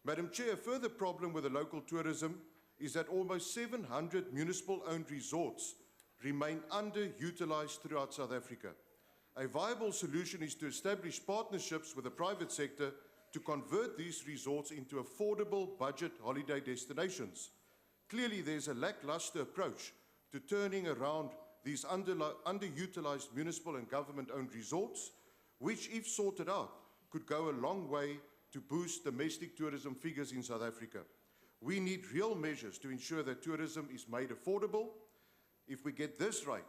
Madam Chair, a further problem with the local tourism is that almost 700 municipal-owned resorts remain underutilized throughout South Africa. A viable solution is to establish partnerships with the private sector to convert these resorts into affordable budget holiday destinations. Clearly, there's a lackluster approach to turning around these underutilized municipal and government-owned resorts, which, if sorted out, could go a long way to boost domestic tourism figures in South Africa. We need real measures to ensure that tourism is made affordable. If we get this right,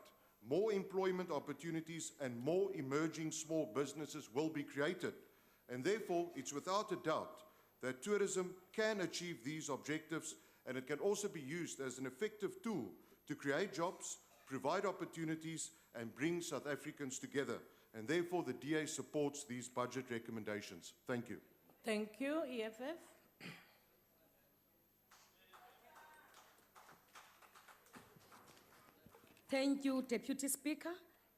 more employment opportunities and more emerging small businesses will be created. And therefore, it's without a doubt that tourism can achieve these objectives, and it can also be used as an effective tool to create jobs, provide opportunities, and bring South Africans together. And therefore, the DA supports these budget recommendations. Thank you. Thank you, EFF. Thank you, Deputy Speaker.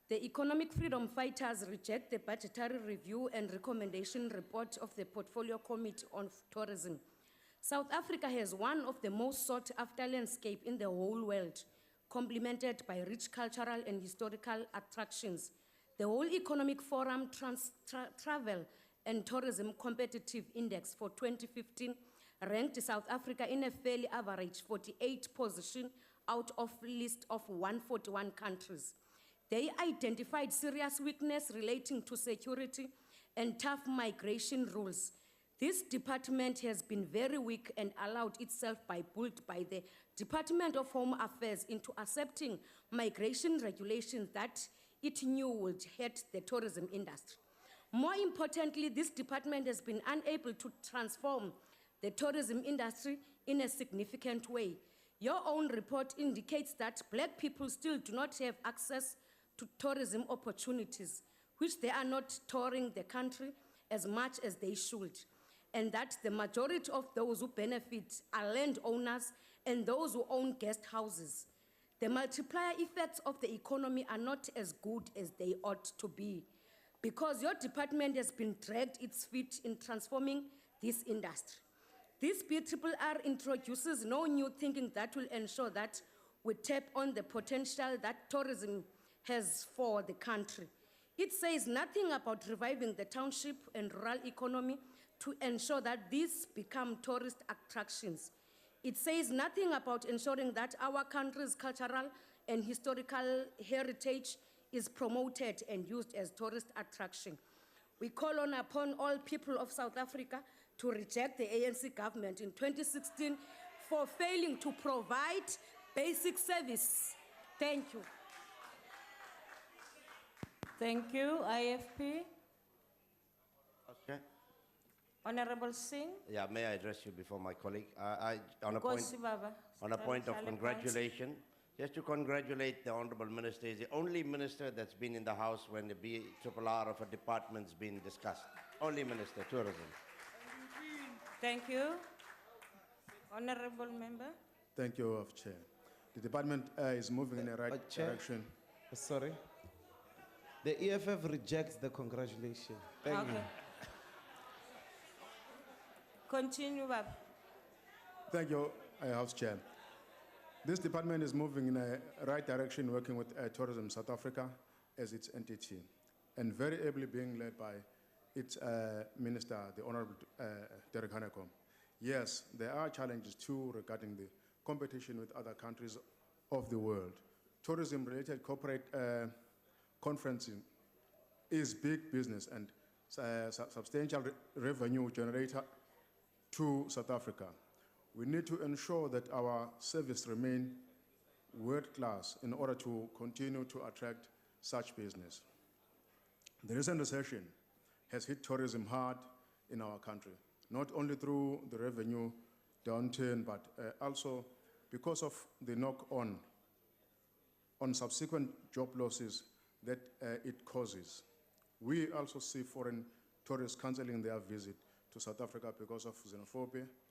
The Economic Freedom Fighters reject the budgetary review and recommendation report of the Portfolio Committee on Tourism. South Africa has one of the most sought-after landscape in the whole world, complemented by rich cultural and historical attractions. The World Economic Forum Travel and Tourism Competitive Index for 2015 ranked South Africa in a fairly average 48th position out of a list of 141 countries. They identified serious weakness relating to security and tough migration rules. This department has been very weak and allowed itself built by the Department of Home Affairs into accepting migration regulations that it knew would hurt the tourism industry. More importantly, this department has been unable to transform the tourism industry in a significant way. Your own report indicates that Black people still do not have access to tourism opportunities, which they are not touring the country as much as they should, and that the majority of those who benefit are landowners and those who own guest houses. The multiplier effects of the economy are not as good as they ought to be, because your department has been dragged its feet in transforming this industry. This BRRR introduces no new thinking that will ensure that we tap on the potential that tourism has for the country. It says nothing about reviving the township and rural economy to ensure that these become tourist attractions. It says nothing about ensuring that our country's cultural and historical heritage is promoted and used as tourist attraction. We call upon all people of South Africa to reject the ANC government in 2016 for failing to provide basic service. Thank you. Thank you, IFP. Okay. Honorable Singh. Yeah, may I address you before my colleague? On a Nkosi Baba. point of Hlale congratulation, just to congratulate the Honorable Minister. He's the only minister that's been in the House when the BRRR of a department's been discussed. Only Minister, Tourism. Thank you. Honorable Member. Thank you, Chair. The department is moving in the right Chair, direction. Sorry. The EFF rejects the congratulation. Thank you. Continue, Baba. Thank you, House Chair. This department is moving in a right direction, working with Tourism South Africa as its entity, and very ably being led by its Minister, the Honorable Derek Hanekom. Yes, there are challenges too regarding the competition with other countries of the world. Tourism-related corporate conferencing is big business and substantial revenue generator to South Africa. We need to ensure that our service remain world-class in order to continue to attract such business. The recent recession has hit tourism hard in our country, not only through the revenue downturn, but also because of the knock-on subsequent job losses that it causes. We also see foreign tourists canceling their visit to South Africa because of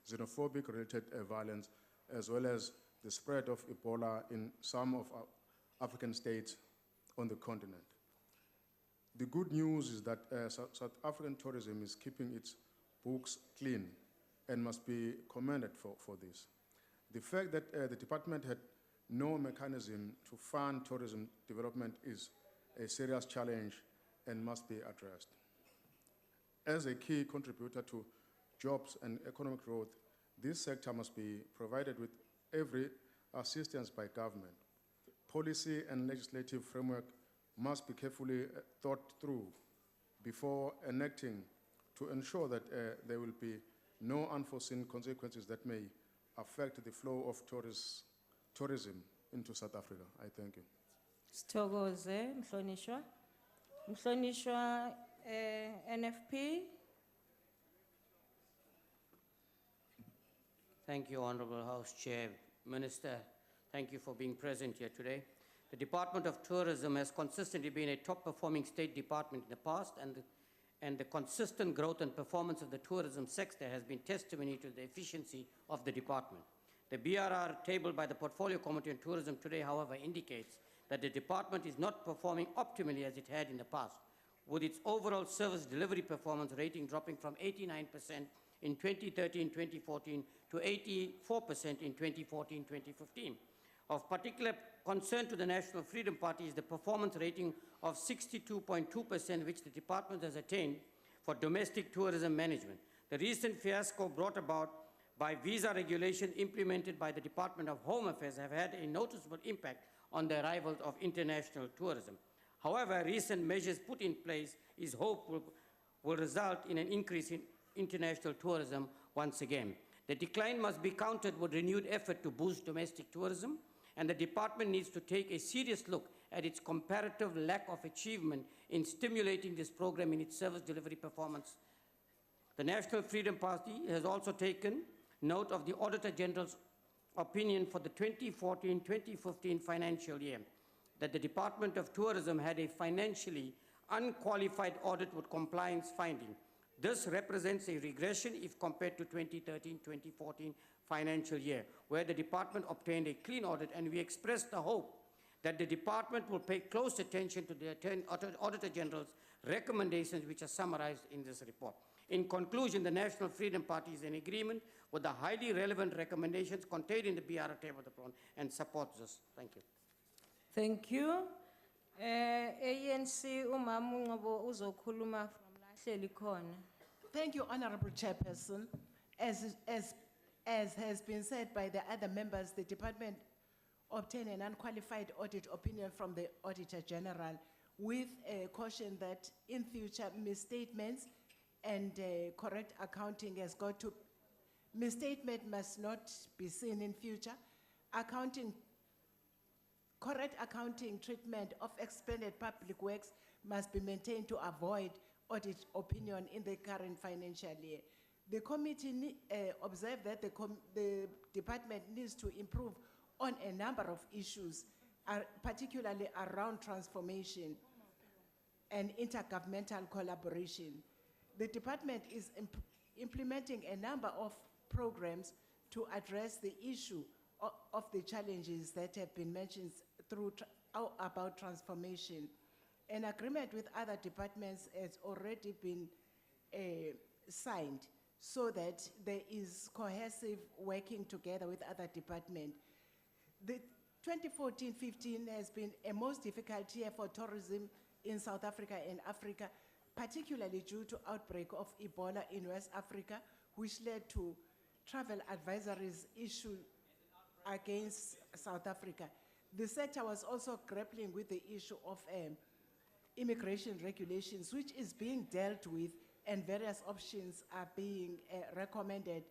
xenophobic-related violence, as well as the spread of Ebola in some of our African states on the continent. The good news is that South African tourism is keeping its books clean and must be commended for this. The fact that the department had no mechanism to fund tourism development is a serious challenge and must be addressed. As a key contributor to jobs and economic growth, this sector must be provided with every assistance by government. Policy and legislative framework must be carefully thought through before enacting to ensure that there will be no unforeseen consequences that may affect the flow of tourism into South Africa. I thank you. Sithokoze, Mhlonishwa. Mhlonishwa, NFP. Thank you, Honorable House Chair. Minister, thank you for being present here today. The Department of Tourism has consistently been a top-performing state department in the past, and the consistent growth and performance of the tourism sector has been testimony to the efficiency of the department. The BRR tabled by the Portfolio Committee on Tourism today, however, indicates that the department is not performing optimally as it had in the past, with its overall service delivery performance rating dropping from 89% in 2013-2014 to 84% in 2014-2015. Of particular concern to the National Freedom Party is the performance rating of 62.2%, which the department has attained for domestic tourism management. The recent fiasco brought about by visa regulation implemented by the Department of Home Affairs have had a noticeable impact on the arrival of international tourism. However, recent measures put in place is hope will result in an increase in international tourism once again. The decline must be countered with renewed effort to boost domestic tourism, and the department needs to take a serious look at its comparative lack of achievement in stimulating this program in its service delivery performance. The National Freedom Party has also taken note of the Auditor General's opinion for the 2014-2015 financial year, that the Department of Tourism had a financially unqualified audit with compliance finding. This represents a regression if compared to 2013-2014 financial year, where the department obtained a clean audit, and we expressed the hope that the department will pay close attention to the Auditor General's recommendations, which are summarized in this report. In conclusion, the National Freedom Party is in agreement with the highly relevant recommendations contained in the BR table of the plan and supports this. Thank you. Thank you. ANC uMama Ngobo uzokhuluma from la hleli khona. Thank you, Honorable Chairperson. As has been said by the other members, the department obtained an unqualified audit opinion from the Auditor General with a caution that in future misstatements and correct accounting has got to, misstatement must not be seen in future. Correct accounting treatment of expended public works must be maintained to avoid audit opinion in the current financial year. The committee observed that the department needs to improve on a number of issues, particularly around transformation and intergovernmental collaboration. The department is implementing a number of programs to address the issue of the challenges that have been mentioned about transformation. An agreement with other departments has already been signed so that there is cohesive working together with other departments. The 2014-15 has been a most difficult year for tourism in South Africa and Africa, particularly due to outbreak of Ebola in West Africa, which led to travel advisories issued against South Africa. The sector was also grappling with the issue of immigration regulations, which is being dealt with, and various options are being recommended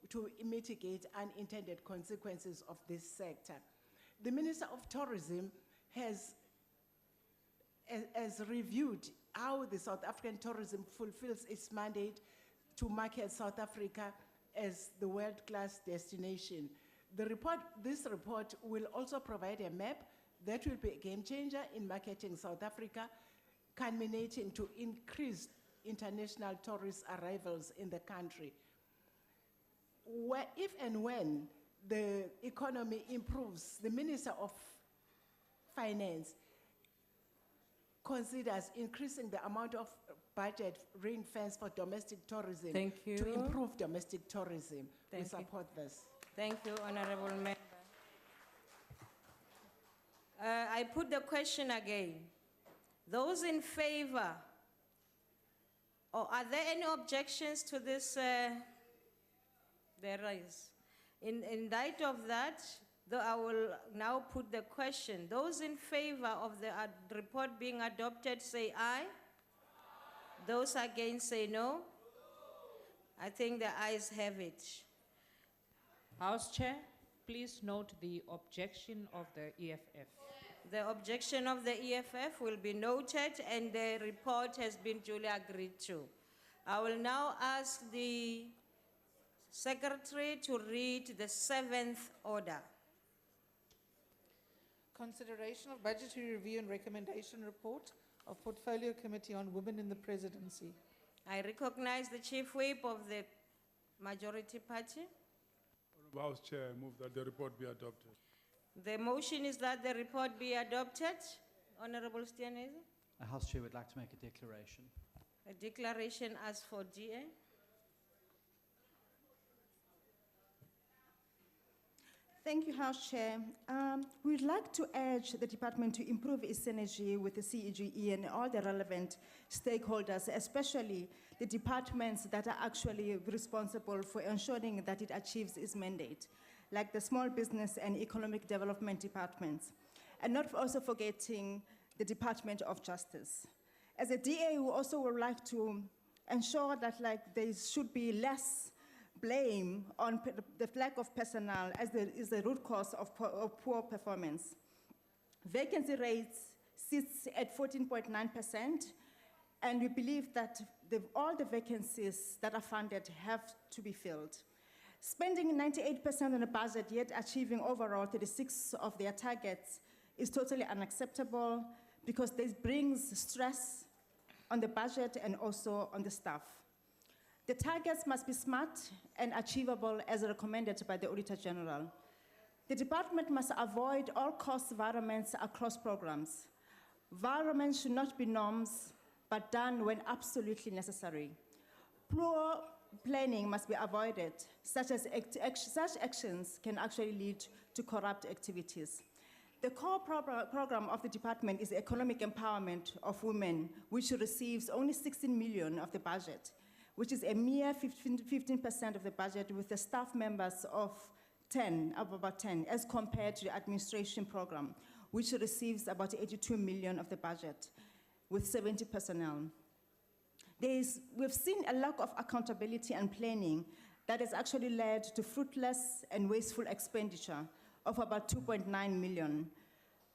to mitigate unintended consequences of this sector. The Minister of Tourism has reviewed how the South African tourism fulfills its mandate to market South Africa as the world-class destination. This report will also provide a map that will be a game changer in marketing South Africa, culminating to increased international tourist arrivals in the country. If and when the economy improves, the Minister of Finance considers increasing the amount of budget ring-fence for domestic tourism. Thank you. To improve domestic tourism. Thank we support this. Thank you, Honorable Member. I put the question again. Those in favor, or are there any objections to this? There is. In light of that, I will now put the question. Those in favor of the report being adopted, say aye. Those against, say no. I think the ayes have it. House Chair, please note the objection of the EFF. The objection of the EFF will be noted, and the report has been duly agreed to. I will now ask the Secretary to read the 7th order. Consideration of budgetary review and recommendation report of Portfolio Committee on Women in the Presidency. I recognize the Chief Whip of the Majority Party. House Chair, I move that the report be adopted. The motion is that the report be adopted. Honorable Stianese, House Chair would like to make a declaration. a declaration as for DA. Thank you, House Chair. We'd like to urge the department to improve its synergy with the CEGE and all the relevant stakeholders, especially the departments that are actually responsible for ensuring that it achieves its mandate, like the small business and economic development departments, and not also forgetting the Department of Justice. As a DA, we also would like to ensure that there should be less blame on the lack of personnel as is the root cause of poor performance. Vacancy rates sits at 14.9%, and we believe that all the vacancies that are funded have to be filled. Spending 98% on the budget, yet achieving overall 36 of their targets is totally unacceptable because this brings stress on the budget and also on the staff. The targets must be smart and achievable as recommended by the Auditor General. The department must avoid all cost variance across programs. Variance should not be norms, but done when absolutely necessary. Poor planning must be avoided, such actions can actually lead to corrupt activities. The core program of the department is economic empowerment of women, which receives only 16 million of the budget, which is a mere 15% of the budget, with the staff members of about 10, as compared to the administration program, which receives about 82 million of the budget, with 70 personnel. We've seen a lack of accountability and planning that has actually led to fruitless and wasteful expenditure of about 2.9 million,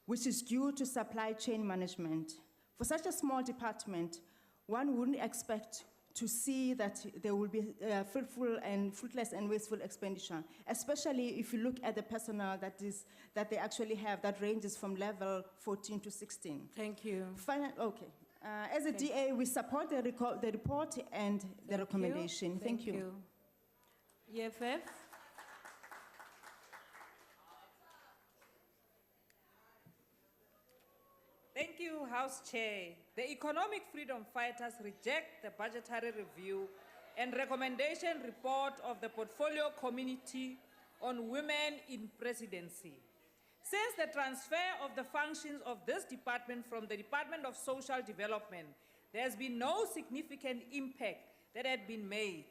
which is due to supply chain management. For such a small department, one wouldn't expect to see that there will be fruitless and wasteful expenditure, especially if you look at the personnel that they actually have that ranges from level 14 to 16. Thank you. As a DA, we support the report and the recommendation. Thank you. EFF. Thank you, House Chair. The Economic Freedom Fighters reject the budgetary review and recommendation report of the Portfolio Committee on Women in Presidency. Since the transfer of the functions of this department from the Department of Social Development, there has been no significant impact that had been made,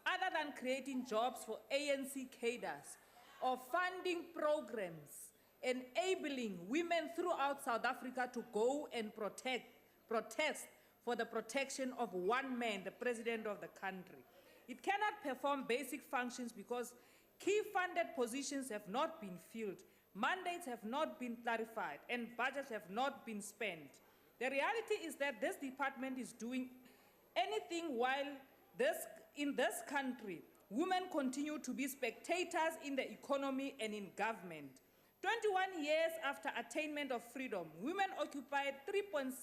other than creating jobs for ANC cadres or funding programs enabling women throughout South Africa to go and protest for the protection of one man, the president of the country. It cannot perform basic functions because key funded positions have not been filled, mandates have not been clarified, and budgets have not been spent. The reality is that this department is doing anything while in this country, women continue to be spectators in the economy and in government. 21 years after attainment of freedom, women occupied 3.6%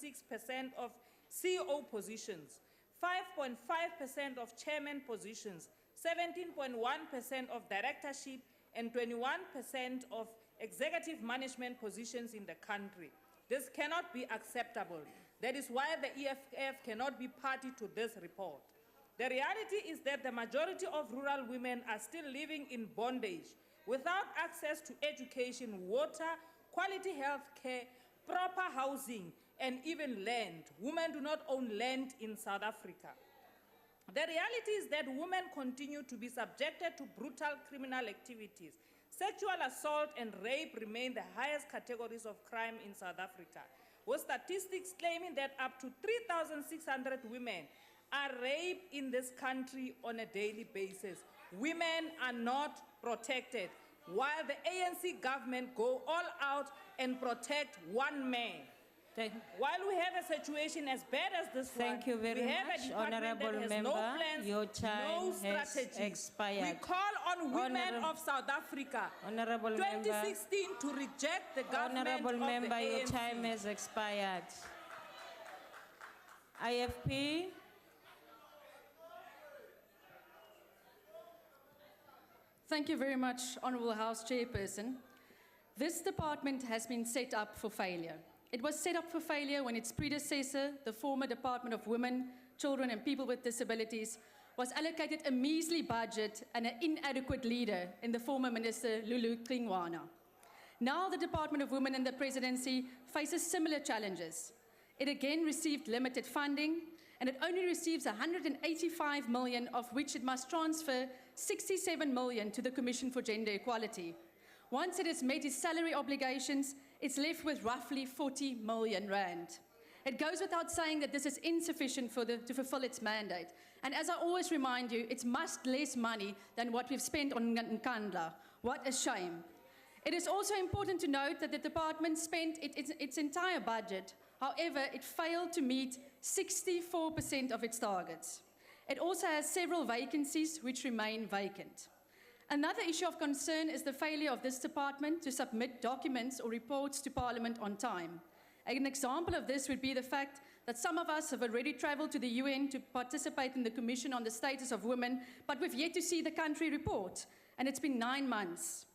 of CEO positions, 5.5% of chairman positions, 17.1% of directorship, and 21% of executive management positions in the country. This cannot be acceptable. That is why the EFF cannot be party to this report. The reality is that the majority of rural women are still living in bondage, without access to education, water, quality health care, proper housing, and even land. Women do not own land in South Africa. The reality is that women continue to be subjected to brutal criminal activities. Sexual assault and rape remain the highest categories of crime in South Africa, with statistics claiming that up to 3,600 women are raped in this country on a daily basis. Women are not protected, while the ANC government go all out and protect one man. While we have a situation as bad as this Thank you very we have much, a department Honourable that has Member. no plans, Your time no has strategy. expired. We call on women Honourable- of South Africa, Honourable Member. 2016, to reject the government Honourable of Member, the your ANC. time has expired. IFP. Thank you very much, Honourable House Chairperson. This department has been set up for failure. It was set up for failure when its predecessor, the former Department of Women, Children and People with Disabilities, was allocated a measly budget and an inadequate leader in the former Minister Lulu Qingwana. Now the Department of Women and the Presidency faces similar challenges. It again received limited funding, and it only receives 185 million, of which it must transfer 67 million to the Commission for Gender Equality. Once it has met its salary obligations, it's left with roughly 40 million rand. It goes without saying that this is insufficient to fulfill its mandate. And as I always remind you, it's much less money than what we've spent on Nkandla. What a shame. It is also important to note that the department spent its entire budget. However, it failed to meet 64% of its targets. It also has several vacancies which remain vacant. Another issue of concern is the failure of this department to submit documents or reports to Parliament on time. An example of this would be the fact that some of us have already travelled to the UN to participate in the Commission on the Status of Women, but we've yet to see the country report, and it's been 9 months.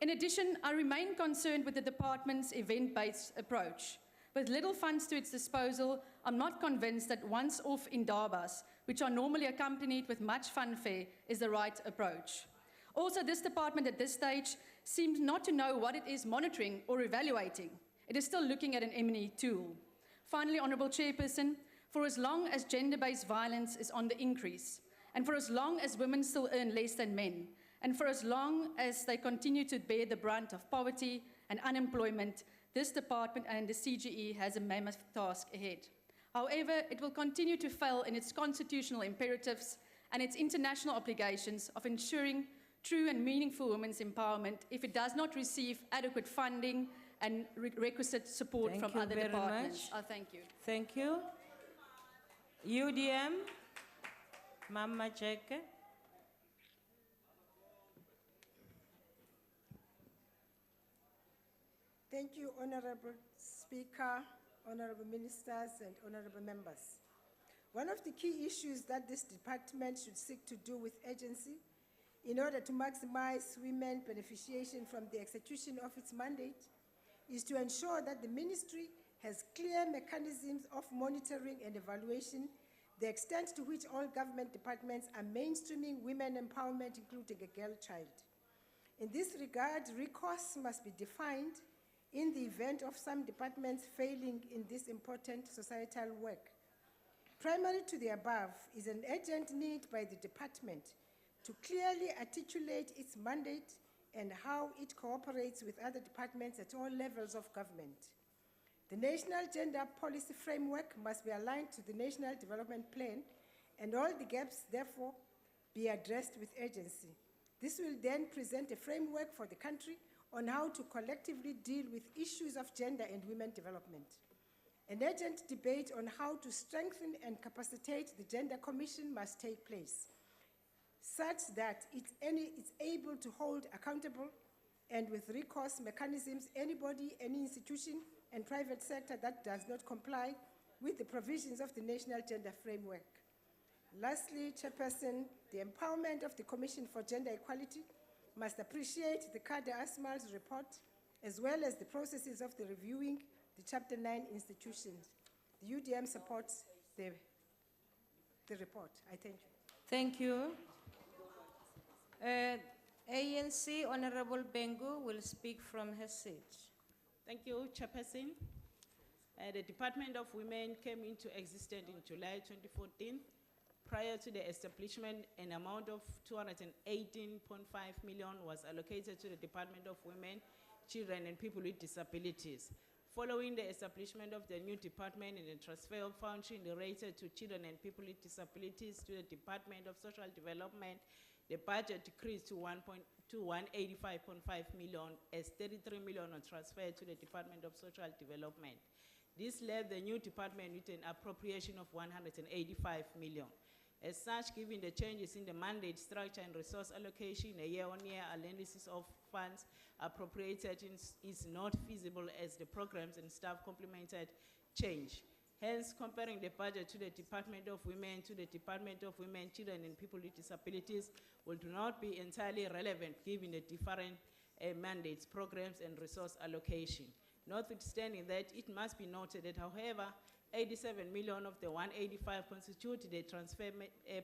In addition, I remain concerned with the department's event-based approach. With little funds to its disposal, I'm not convinced that once-off indabas, which are normally accompanied with much fanfare, is the right approach. Also, this department at this stage seems not to know what it is monitoring or evaluating. It is still looking at an M&E tool. Finally, Honourable Chairperson, for as long as gender-based violence is on the increase, and for as long as women still earn less than men, and for as long as they continue to bear the brunt of poverty and unemployment, this department and the CGE has a mammoth task ahead. However, it will continue to fail in its constitutional imperatives and its international obligations of ensuring true and meaningful women's empowerment if it does not receive adequate funding and requisite support from other departments. Thank you. Thank you. UDM, Mama Jeke. Thank you, Honorable Speaker, Honorable Ministers, and Honorable Members. One of the key issues that this department should seek to do with urgency in order to maximize women beneficiation from the execution of its mandate is to ensure that the ministry has clear mechanisms of monitoring and evaluation the extent to which all government departments are mainstreaming women empowerment, including a girl child. In this regard, recourse must be defined in the event of some departments failing in this important societal work. Primary to the above is an urgent need by the department to clearly articulate its mandate and how it cooperates with other departments at all levels of government. The National Gender Policy Framework must be aligned to the National Development Plan, and all the gaps, therefore, be addressed with urgency. This will then present a framework for the country on how to collectively deal with issues of gender and women development. An urgent debate on how to strengthen and capacitate the Gender Commission must take place, such that it's able to hold accountable and with recourse mechanisms anybody, any institution, and private sector that does not comply with the provisions of the National Gender Framework. Lastly, Chairperson, the empowerment of the Commission for Gender Equality must appreciate the Kader Asmal's report, as well as the processes of the reviewing the Chapter 9 institutions. The UDM supports the report. I thank you. Thank you. ANC Honorable Bengu will speak from her seat. Thank you, Chairperson. The Department of Women came into existence in July 2014. Prior to the establishment, an amount of 218.5 million was allocated to the Department of Women, Children and People with Disabilities. Following the establishment of the new department and the transfer of funds related to children and people with disabilities to the Department of Social Development, the budget decreased to 185.5 million as 33 million was transferred to the Department of Social Development. This left the new department with an appropriation of 185 million. As such, given the changes in the mandate structure and resource allocation, a year-on-year analysis of funds appropriated is not feasible as the programs and staff complemented change. Hence, comparing the budget to the Department of Women to the Department of Women, Children and People with Disabilities will not be entirely relevant given the different mandates, programs, and resource allocation. Notwithstanding that, it must be noted that, however, 87 million of the 185 constitute the transfer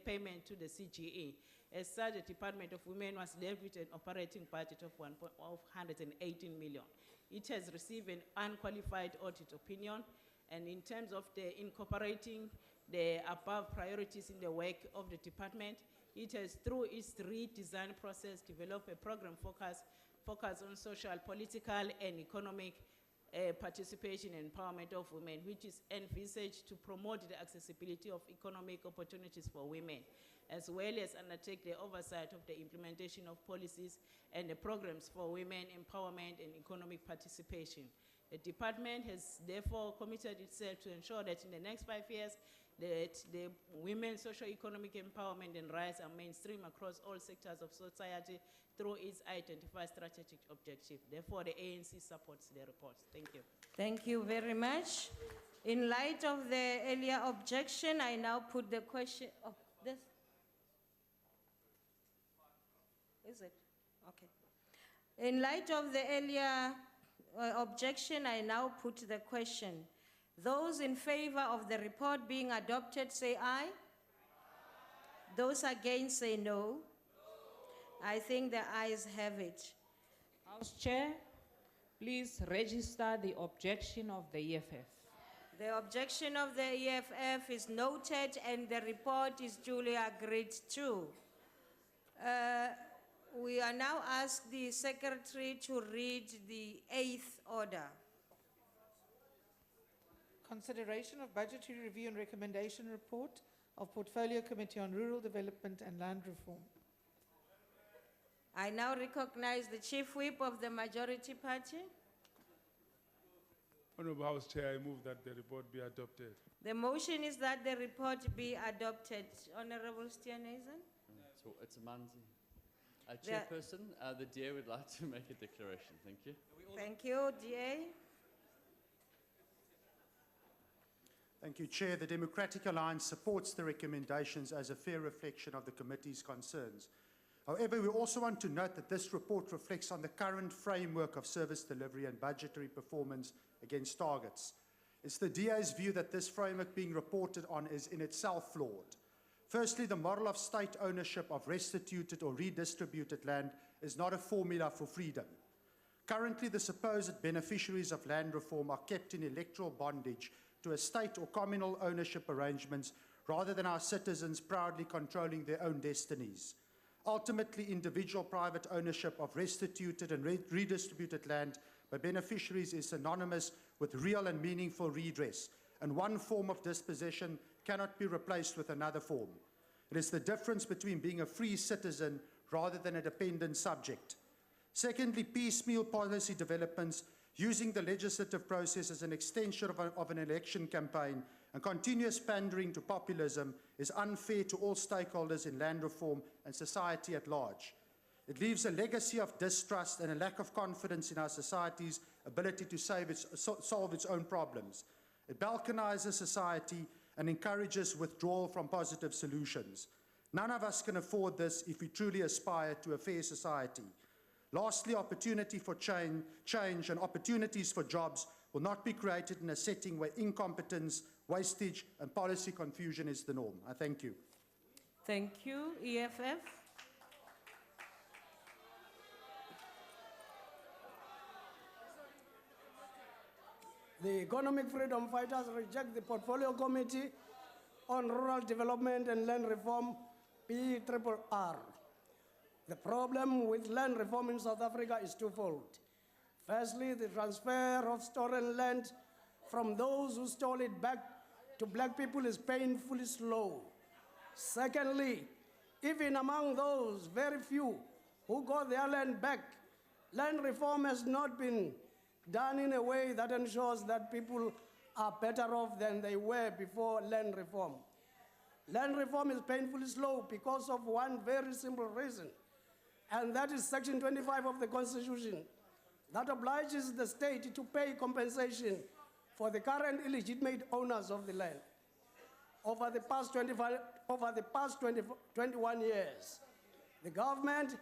payment to the CGE. As such, the Department of Women was left with an operating budget of 118 million. It has received an unqualified audit opinion, and in terms of incorporating the above priorities in the work of the department, it has, through its redesign process, developed a program focused on social, political, and economic participation and empowerment of women, which is envisaged to promote the accessibility of economic opportunities for women, as well as undertake the oversight of the implementation of policies and the programs for women empowerment and economic participation. The department has therefore committed itself to ensure that in the next 5 years, that the women's socio-economic empowerment and rights are mainstream across all sectors of society through its identified strategic objective. Therefore, the ANC supports the report. Thank you. Thank you very much. In light of the earlier objection, I now put the question of this. Is it? Okay. In light of the earlier objection, I now put the question. Those in favor of the report being adopted, say aye. Those against, say no. I think the ayes have it. House Chair, please register the objection of the EFF. The objection of the EFF is noted and the report is duly agreed to. We are now asked the Secretary to read the 8th order. Consideration of budgetary review and recommendation report of Portfolio Committee on Rural Development and Land Reform. I now recognize the Chief Whip of the Majority Party. Honorable House Chair, I move that the report be adopted. The motion is that the report be adopted. Honorable Stianezen? So it's a Manzi. Chairperson, the DA would like to make a declaration. Thank you. Thank you, DA. Thank you, Chair. The Democratic Alliance supports the recommendations as a fair reflection of the committee's concerns. However, we also want to note that this report reflects on the current framework of service delivery and budgetary performance against targets. It's the DA's view that this framework being reported on is in itself flawed. Firstly, the model of state ownership of restituted or redistributed land is not a formula for freedom. Currently, the supposed beneficiaries of land reform are kept in electoral bondage to a state or communal ownership arrangements rather than our citizens proudly controlling their own destinies. Ultimately, individual private ownership of restituted and redistributed land by beneficiaries is synonymous with real and meaningful redress, and one form of dispossession cannot be replaced with another form. It is the difference between being a free citizen rather than a dependent subject. Secondly, piecemeal policy developments using the legislative process as an extension of an election campaign and continuous pandering to populism is unfair to all stakeholders in land reform and society at large. It leaves a legacy of distrust and a lack of confidence in our society's ability to solve its own problems. It balkanizes society and encourages withdrawal from positive solutions. None of us can afford this if we truly aspire to a fair society. Lastly, opportunity for change and opportunities for jobs will not be created in a setting where incompetence, wastage, and policy confusion is the norm. I thank you. Thank you. EFF? The Economic Freedom Fighters reject the Portfolio Committee on Rural Development and Land Reform, PRRR. The problem with land reform in South Africa is twofold. Firstly, the transfer of stolen land from those who stole it back to black people is painfully slow. Secondly, even among those very few who got their land back, land reform has not been done in a way that ensures that people are better off than they were before land reform. Land reform is painfully slow because of one very simple reason, and that is Section 25 of the Constitution, that obliges the state to pay compensation for the current illegitimate owners of the land. Over the past 21 years, the government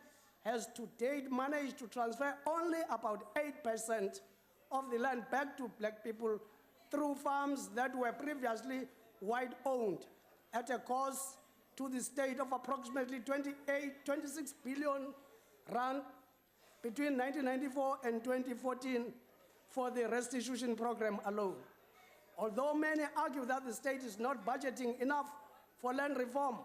has to date managed to transfer only about 8% of the land back to black people through farms that were previously white-owned at a cost to the state of approximately 26 billion rand between 1994 and 2014 for the restitution program alone. Although many argue that the state is not budgeting enough for land reform,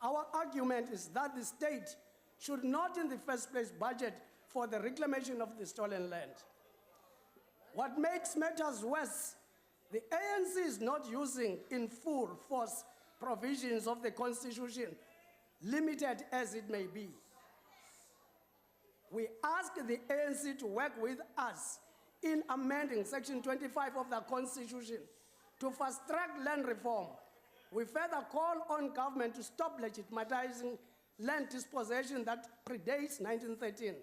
our argument is that the state should not in the first place budget for the reclamation of the stolen land. What makes matters worse, the ANC is not using in full force provisions of the Constitution, limited as it may be. We ask the ANC to work with us in amending Section 25 of the Constitution to fast-track land reform. We further call on government to stop legitimizing land dispossession that predates 1913.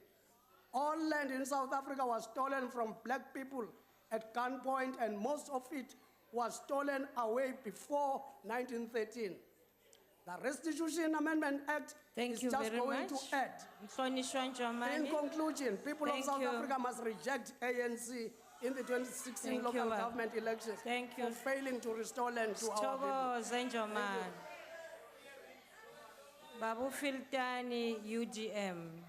All land in South Africa was stolen from black people at gunpoint, and most of it was stolen away before 1913. The Restitution Amendment Act is just going to add. In conclusion, people of South Africa must reject ANC in the 2016 local government elections for failing to restore land to our people. Babu Filtani, UGM.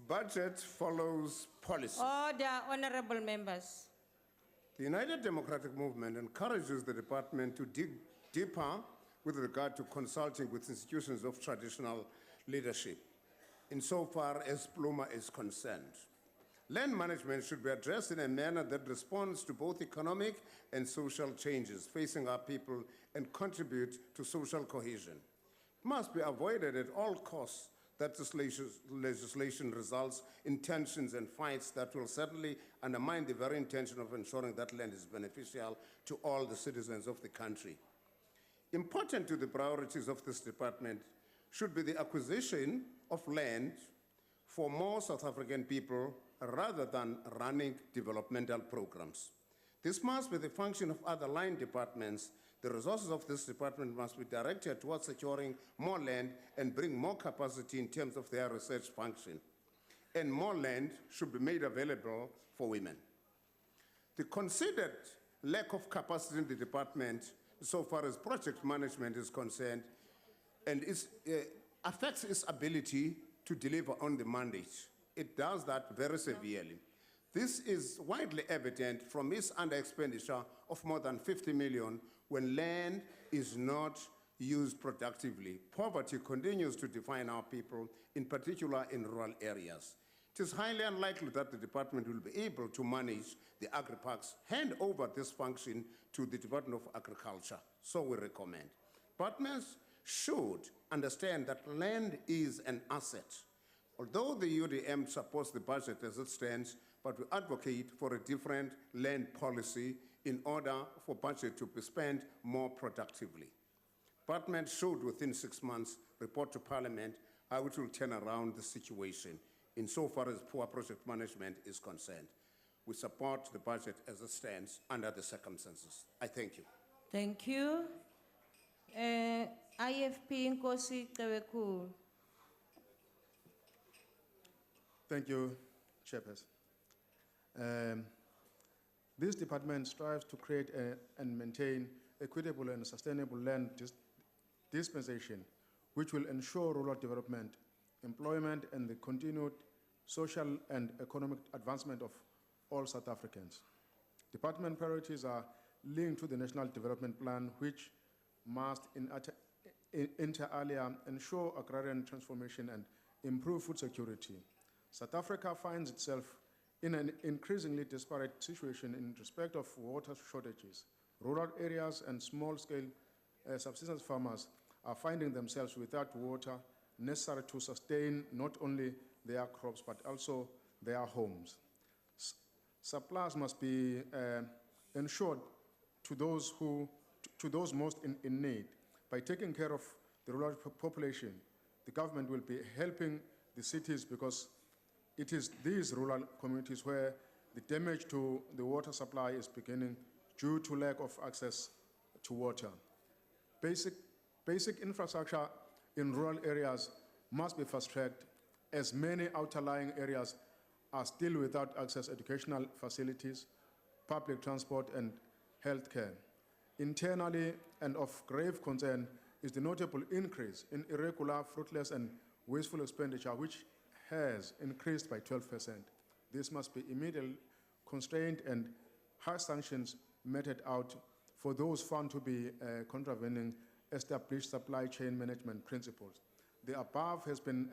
Budget follows policy. Order, honorable members. The United Democratic Movement encourages the department to dig deeper with regard to consulting with institutions of traditional leadership, insofar as Pluma is concerned. Land management should be addressed in a manner that responds to both economic and social changes facing our people and contribute to social cohesion. It must be avoided at all costs that this legislation results in tensions and fights that will certainly undermine the very intention of ensuring that land is beneficial to all the citizens of the country. Important to the priorities of this department should be the acquisition of land for more South African people rather than running developmental programs. This must be the function of other line departments. The resources of this department must be directed towards securing more land and bring more capacity in terms of their research function. And more land should be made available for women. The considered lack of capacity in the department, so far as project management is concerned, and affects its ability to deliver on the mandate. It does that very severely. This is widely evident from its under-expenditure of more than 50 million when land is not used productively. Poverty continues to define our people, in particular in rural areas. It is highly unlikely that the department will be able to manage the agri-parks, hand over this function to the Department of Agriculture. So we recommend. Departments should understand that land is an asset. Although the UDM supports the budget as it stands, but we advocate for a different land policy in order for budget to be spent more productively. Department should, within 6 months, report to Parliament how it will turn around the situation insofar as poor project management is concerned. We support the budget as it stands under the circumstances. I thank you. Thank you. IFP Nkosi Teweku. Thank you, Chairperson. This department strives to create and maintain equitable and sustainable land dispensation, which will ensure rural development, employment, and the continued social and economic advancement of all South Africans. Department priorities are linked to the National Development Plan, which must inter alia ensure agrarian transformation and improve food security. South Africa finds itself in an increasingly disparate situation in respect of water shortages. Rural areas and small-scale subsistence farmers are finding themselves without water necessary to sustain not only their crops but also their homes. Supplies must be ensured to those most in need. By taking care of the rural population, the government will be helping the cities because it is these rural communities where the damage to the water supply is beginning due to lack of access to water. Basic Basic infrastructure in rural areas must be fast-tracked, as many outlying areas are still without access to educational facilities, public transport, and healthcare. Internally and of grave concern is the notable increase in irregular, fruitless, and wasteful expenditure, which has increased by 12%. This must be immediately constrained and harsh sanctions meted out for those found to be contravening established supply chain management principles. The above has been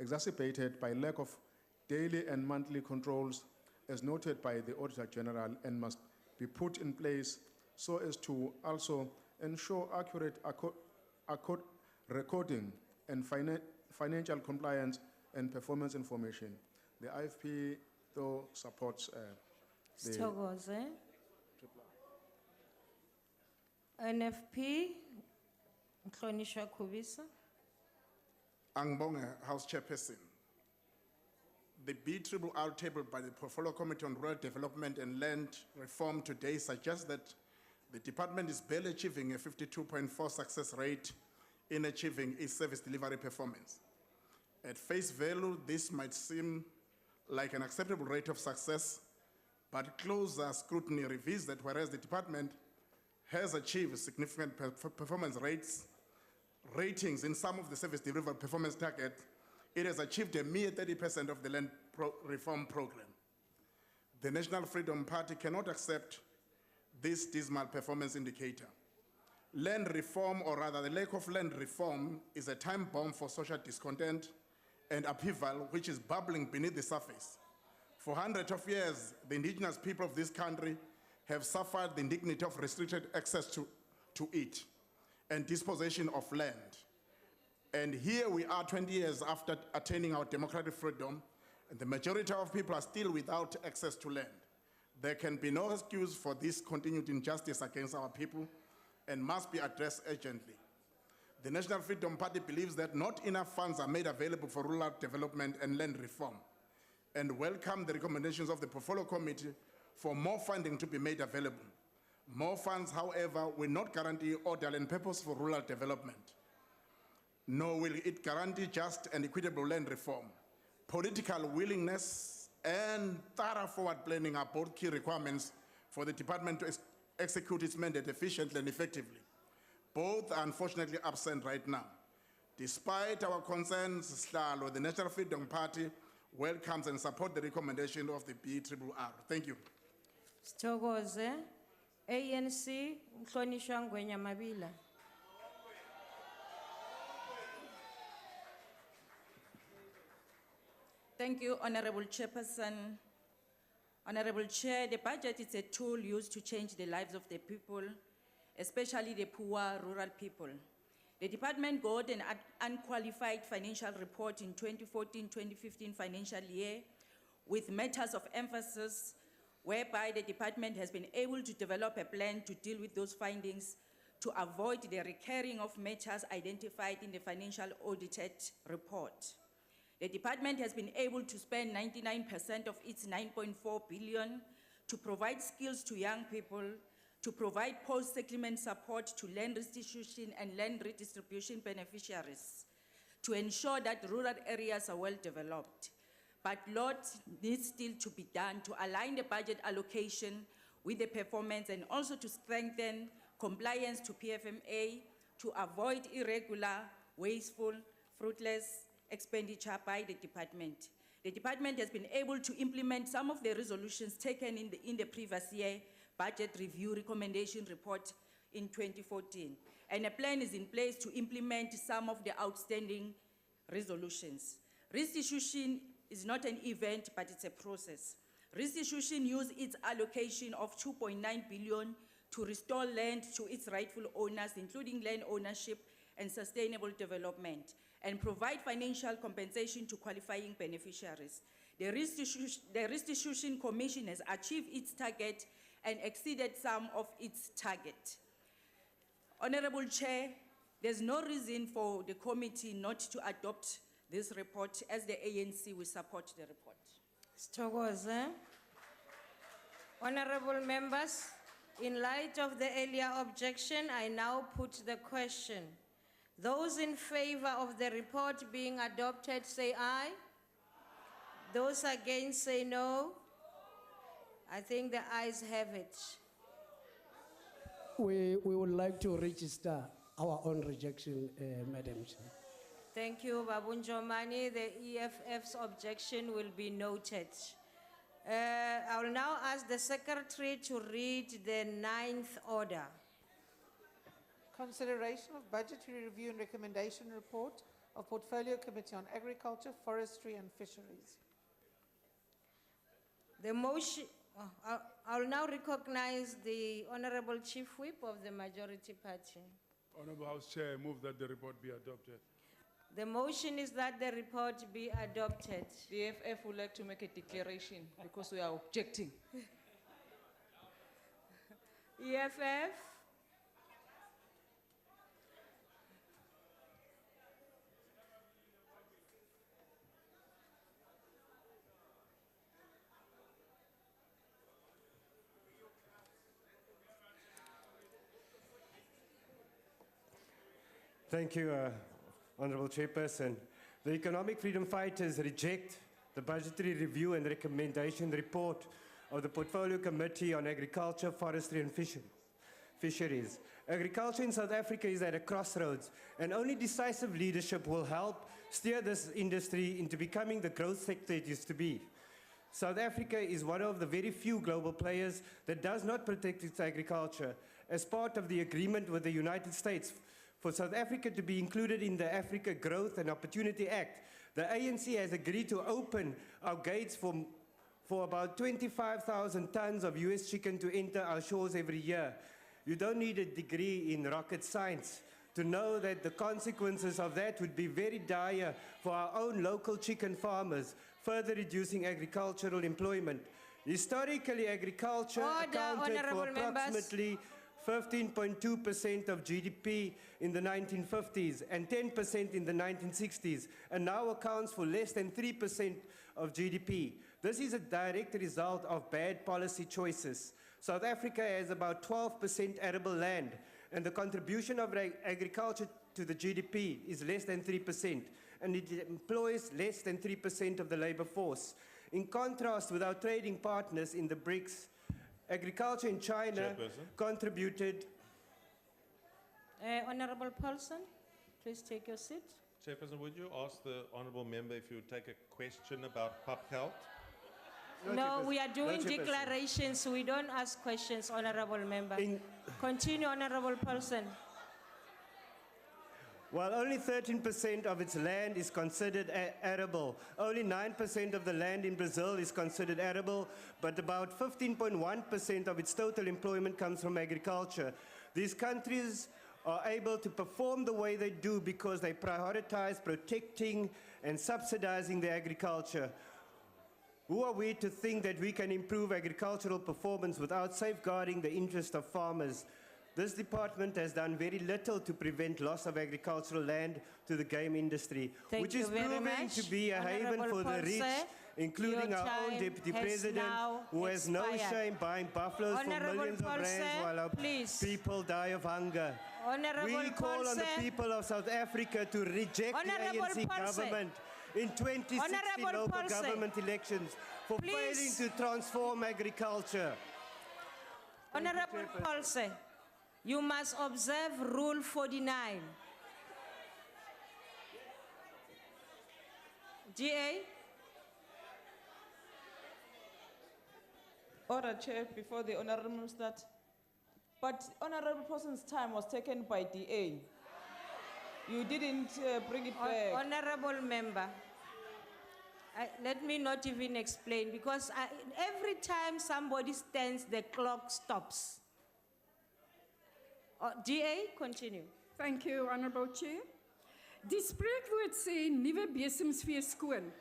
exacerbated by lack of daily and monthly controls, as noted by the Auditor General, and must be put in place so as to also ensure accurate recording and financial compliance and performance information. The IFP, though, supports the Sithokoze. NFP, Mhlonishwa Khubisa. Angbonge, House Chairperson. The BRRR tabled by the Portfolio Committee on Rural Development and Land Reform today suggests that the department is barely achieving a 52.4 success rate in achieving its service delivery performance. At face value, this might seem like an acceptable rate of success, but closer scrutiny reveals that whereas the department has achieved significant performance ratings in some of the service delivery performance targets, it has achieved a mere 30% of the land reform program. The National Freedom Party cannot accept this dismal performance indicator. Land reform, or rather the lack of land reform, is a time bomb for social discontent and upheaval which is bubbling beneath the surface. For hundreds of years, the indigenous people of this country have suffered the indignity of restricted access to it and dispossession of land. And here we are 20 years after attaining our democratic freedom, and the majority of people are still without access to land. There can be no excuse for this continued injustice against our people and must be addressed urgently. The National Freedom Party believes that not enough funds are made available for rural development and land reform, and welcome the recommendations of the Portfolio Committee for more funding to be made available. More funds, however, will not guarantee orderly and purposeful rural development, nor will it guarantee just and equitable land reform. Political willingness and thorough forward planning are both key requirements for the department to execute its mandate efficiently and effectively. Both are unfortunately absent right now. Despite our concerns, Slalo, the National Freedom Party welcomes and supports the recommendation of the BRRR. Thank you. Sithokoze. ANC, Mhlonishwa Ngwenya Mabila. Thank you, Honorable Chairperson. Honorable Chair, the budget is a tool used to change the lives of the people, especially the poor rural people. The department got an unqualified financial report in 2014-2015 financial year with matters of emphasis, whereby the department has been able to develop a plan to deal with those findings to avoid the recurring of matters identified in the financial audited report. The department has been able to spend 99% of its 9.4 billion to provide skills to young people, to provide post-settlement support to land restitution and land redistribution beneficiaries, to ensure that rural areas are well developed. But lots needs still to be done to align the budget allocation with the performance and also to strengthen compliance to PFMA, to avoid irregular, wasteful, fruitless expenditure by the department. The department has been able to implement some of the resolutions taken in the previous year budget review recommendation report in 2014. And a plan is in place to implement some of the outstanding resolutions. Restitution is not an event, but it's a process. Restitution used its allocation of 2.9 billion to restore land to its rightful owners, including land ownership and sustainable development, and provide financial compensation to qualifying beneficiaries. The Restitution Commission has achieved its target and exceeded some of its target. Honorable Chair, there's no reason for the committee not to adopt this report, as the ANC will support the report. Sithokoze. Honorable members, In light of the earlier objection, I now put the question. Those in favor of the report being adopted, say aye. Those against, say no. I think the ayes have it. We would like to register our own rejection, Madam Chair. Thank you, Babunjomani. The EFF's objection will be noted. I will now ask the Secretary to read the 9th order. Consideration of budgetary review and recommendation report of Portfolio Committee on Agriculture, Forestry and Fisheries. The motion, I will now recognize the Honorable Chief Whip of the Majority Party. Honorable House Chair, I move that the report be adopted. The motion is that the report be adopted. The EFF would like to make a declaration because we are objecting. EFF? Thank you, Honorable Chairperson. The Economic Freedom Fighters reject the budgetary review and recommendation report of the Portfolio Committee on Agriculture, Forestry and Fisheries. Agriculture in South Africa is at a crossroads, and only decisive leadership will help steer this industry into becoming the growth sector it used to be. South Africa is one of the very few global players that does not protect its agriculture. As part of the agreement with the United States for South Africa to be included in the Africa Growth and Opportunity Act, the ANC has agreed to open our gates for about 25,000 tons of US chicken to enter our shores every year. You don't need a degree in rocket science to know that the consequences of that would be very dire for our own local chicken farmers, further reducing agricultural employment. Historically, agriculture accounted for approximately 15.2% of GDP in the 1950s and 10% in the 1960s, and now accounts for less than 3% of GDP. This is a direct result of bad policy choices. South Africa has about 12% arable land, and the contribution of agriculture to the GDP is less than 3%, and it employs less than 3% of the labor force. In contrast with our trading partners in the BRICS, agriculture in China contributed. Honorable Paulson, please take your seat. Chairperson, would you ask the honourable member if you would take a question about pub health? No, we are doing declarations. We don't ask questions, Honorable Member. Continue, Honorable Paulson. While only 13% of its land is considered arable, only 9% of the land in Brazil is considered arable, but about 15.1% of its total employment comes from agriculture. These countries are able to perform the way they do because they prioritize protecting and subsidizing their agriculture. Who are we to think that we can improve agricultural performance without safeguarding the interest of farmers? This department has done very little to prevent loss of agricultural land to the game industry, which is proving to be a haven for the rich, including our own Deputy President, who has no shame buying buffaloes for millions of rands while our people die of hunger. We call on the people of South Africa to reject the ANC government in 2060 local government elections for failing to transform agriculture. Honorable Paulse, you must observe Rule 49. GA? Order, Chair, before the Honorable start. But Honorable person's time was taken by DA. You didn't bring it back. Honorable Member, let me not even explain, because every time somebody stands, the clock stops. DA, continue. Thank you, Honorable Chair. Die spreekwoord sê nuwe besems vee skoon.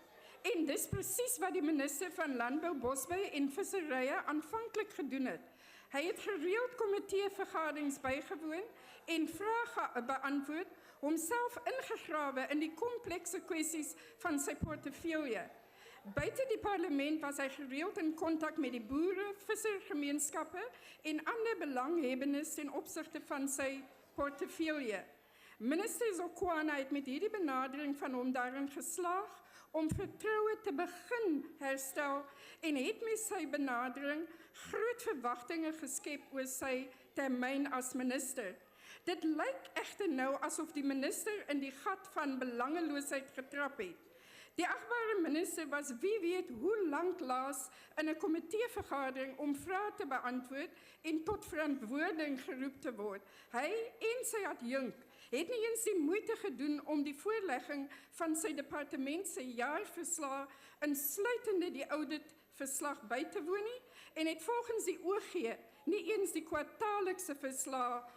En dis presies wat die minister van Landbou, Bosbou en Visserye aanvanklik gedoen het. Hy het gereeld komiteevergaderings bygewoon en vrae beantwoord, homself ingegrawe in die komplekse kwessies van sy portefeulje. Buiten die parlement was hy gereeld in kontak met die boere, vissergemeenskappe en ander belanghebbendes ten opsigte van sy portefeulje. Minister Zokwana het met hierdie benadering van hom daarin geslaag om vertroue te begin herstel en het met sy benadering groot verwagtinge geskep oor sy termyn as minister. Dit lyk egter nou asof die minister in die gat van belangeloosheid getrap het. Die agbare minister was wie weet hoe lank laas in 'n komiteevergadering om vrae te beantwoord en tot verantwoording geroep te word. Hy en sy adjunk het nie eens die moeite gedoen om die voorlegging van sy departement se jaarverslag insluitende die auditverslag by te woon nie en het volgens die OG nie eens die kwartaallikse verslag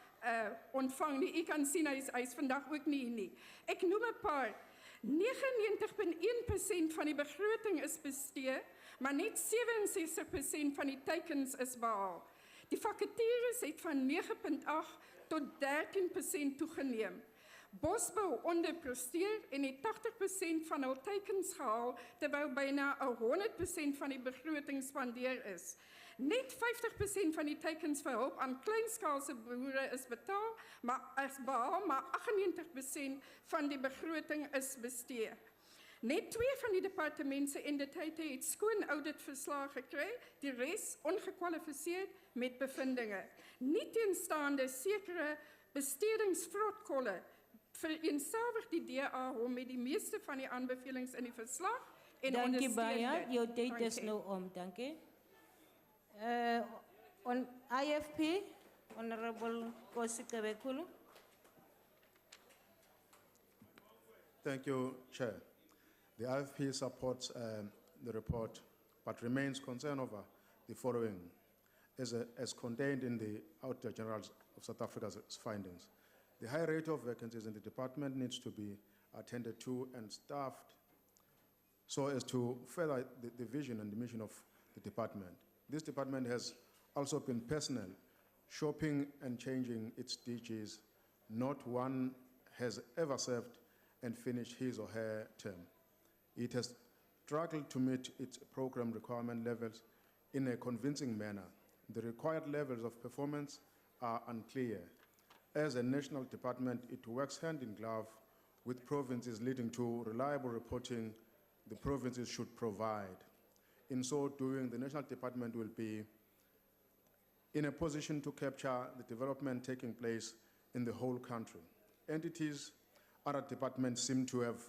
ontvang nie. U kan sien hy is vandag ook nie hier nie. Ek noem 'n paar. 99,1% van die begroting is bestee, maar net 67% van die teikens is behaal. Die vakatures het van 9,8 tot 13% toegeneem. Bosbou onderpresteer en het 80% van hul teikens gehaal, terwyl byna 100% van die begroting spandeer is. Net 50% van die teikens vir hulp aan kleinskaalse boere is betaal, maar is behaal, maar 98% van die begroting is bestee. Net 2 van die departement se entiteite het skoon auditverslae gekry, die res ongekwalifiseerd met bevindinge. Nie teenstaande sekere bestedingsvrotkolle vereenselwig die DA hom met die meeste van die aanbevelings in die verslag en Dankie baie, ondersteun dit. jou tyd is Dankie. nou om, dankie. On IFP, Honorable Kosi Kabekulu. Thank you, Chair. The IFP supports the report, but remains concerned over the following, as contained in the Auditor General of South Africa's findings. The high rate of vacancies in the department needs to be attended to and staffed so as to further the vision and the mission of the department. This department has also been personnel, shopping and changing its DGs. Not one has ever served and finished his or her term. It has struggled to meet its program requirement levels in a convincing manner. The required levels of performance are unclear. As a national department, it works hand in glove with provinces, leading to reliable reporting the provinces should provide. In so doing, the national department will be in a position to capture the development taking place in the whole country. Entities, other departments seem to have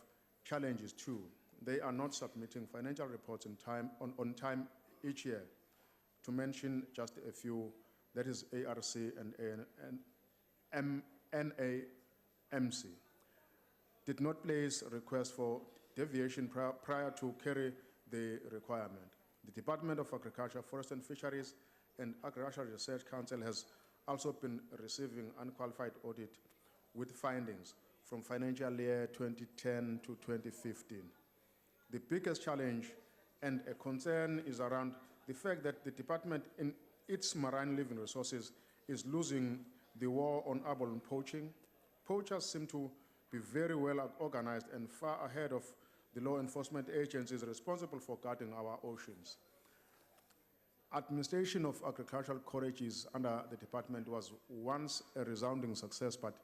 challenges too. They are not submitting financial reports on time each year. To mention just a few, that is ARC and NAMC. Did not place requests for deviation prior to carry the requirement. The Department of Agriculture, Forest and Fisheries and Agricultural Research Council has also been receiving unqualified audit with findings from financial year 2010 to 2015. The biggest challenge and a concern is around the fact that the department in its marine living resources is losing the war on abalone poaching. Poachers seem to be very well organized and far ahead of the law enforcement agencies responsible for guarding our oceans. Administration of agricultural colleges under the department was once a resounding success, but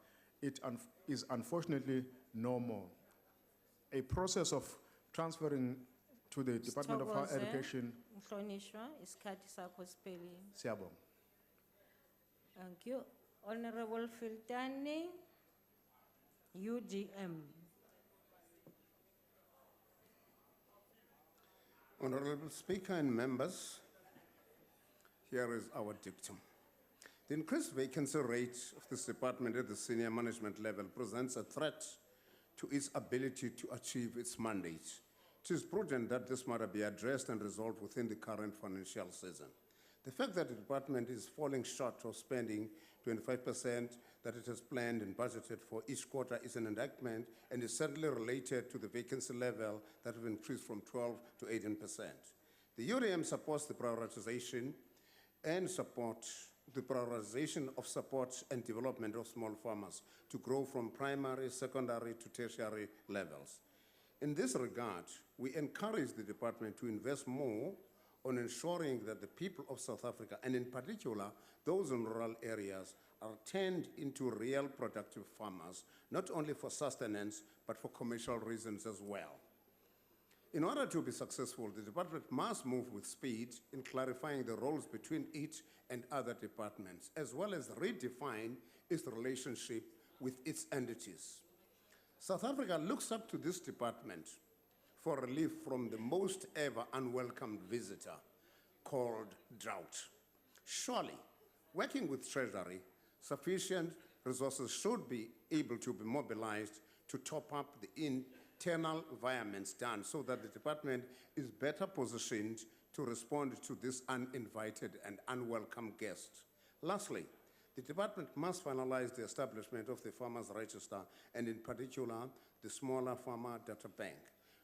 it is unfortunately no more. A process of transferring to the Department of Higher Education. Mhlonishwa, isikhathi sakho siphelile. Siyabonga. Thank you. Honorable Filtani, UDM. Honorable Speaker and members, here is our dictum. The increased vacancy rate of this department at the senior management level presents a threat to its ability to achieve its mandate. It is prudent that this matter be addressed and resolved within the current financial season. The fact that the department is falling short of spending 25% that it has planned and budgeted for each quarter is an indictment and is certainly related to the vacancy level that have increased from 12 to 18%. The UDM supports the prioritization of support and development of small farmers to grow from primary, secondary to tertiary levels. In this regard, we encourage the department to invest more on ensuring that the people of South Africa, and in particular those in rural areas, are turned into real productive farmers, not only for sustenance, but for commercial reasons as well. In order to be successful, the department must move with speed in clarifying the roles between it and other departments, as well as redefine its relationship with its entities. South Africa looks up to this department for relief from the most ever unwelcome visitor called drought. Surely, working with Treasury, sufficient resources should be able to be mobilized to top up the internal environments done so that the department is better positioned to respond to this uninvited and unwelcome guest. Lastly, the department must finalize the establishment of the Farmers Register and in particular the Smaller Farmer Data Bank.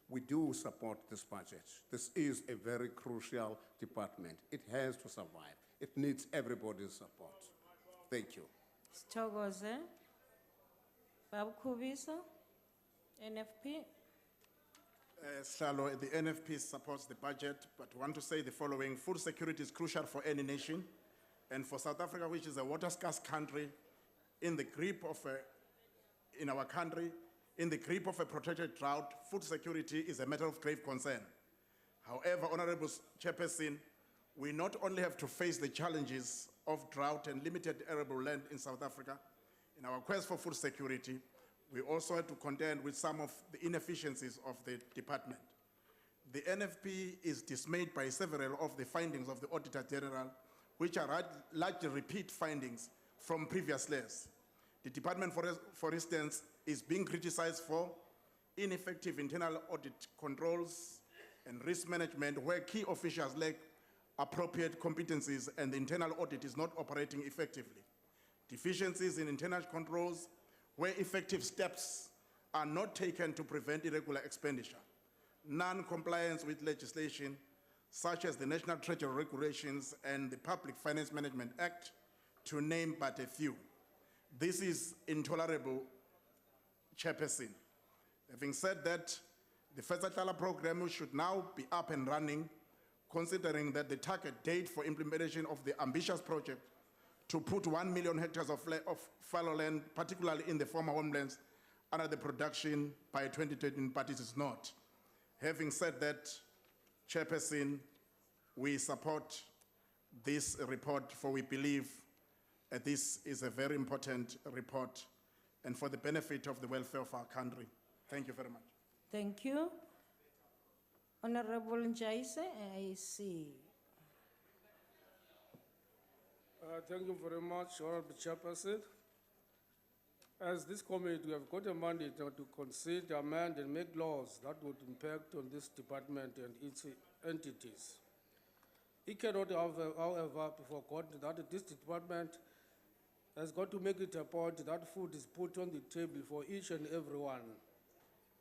We do support this budget. This is a very crucial department. It has to survive. It needs everybody's support. Thank you. Sithokoze. Babu Khubiso, NFP. Slalo, the NFP supports the budget, but want to say the following. Food security is crucial for any nation, and for South Africa, which is a water-scarce country, in the grip of in our country, in the grip of a protracted drought, food security is a matter of grave concern. However, Honorable Chairperson, we not only have to face the challenges of drought and limited arable land in South Africa, in our quest for food security, we also had to contend with some of the inefficiencies of the department. The NFP is dismayed by several of the findings of the Auditor General, which are largely repeat findings from previous years. The department, for instance, is being criticized for ineffective internal audit controls and risk management where key officials lack appropriate competencies and the internal audit is not operating effectively. Deficiencies in internal controls where effective steps are not taken to prevent irregular expenditure. Non-compliance with legislation such as the National Treasury Regulations and the Public Finance Management Act, to name but a few. This is intolerable, Chairperson. Having said that, the Fesatala program should now be up and running, considering that the target date for implementation of the ambitious project to put 1 million hectares of fallow land, particularly in the former homelands, under the production by 2013, but it is not. Having said that, Chairperson, we support this report, for we believe this is a very important report and for the benefit of the welfare of our country. Thank you very much. Thank you. Honorable Njaise, I see. Thank you very much, Honorable Chairperson. As this committee, we have got a mandate to consider, amend, and make laws that would impact on this department and its entities. It cannot, however, be forgotten that this department has got to make it a point that food is put on the table for each and everyone.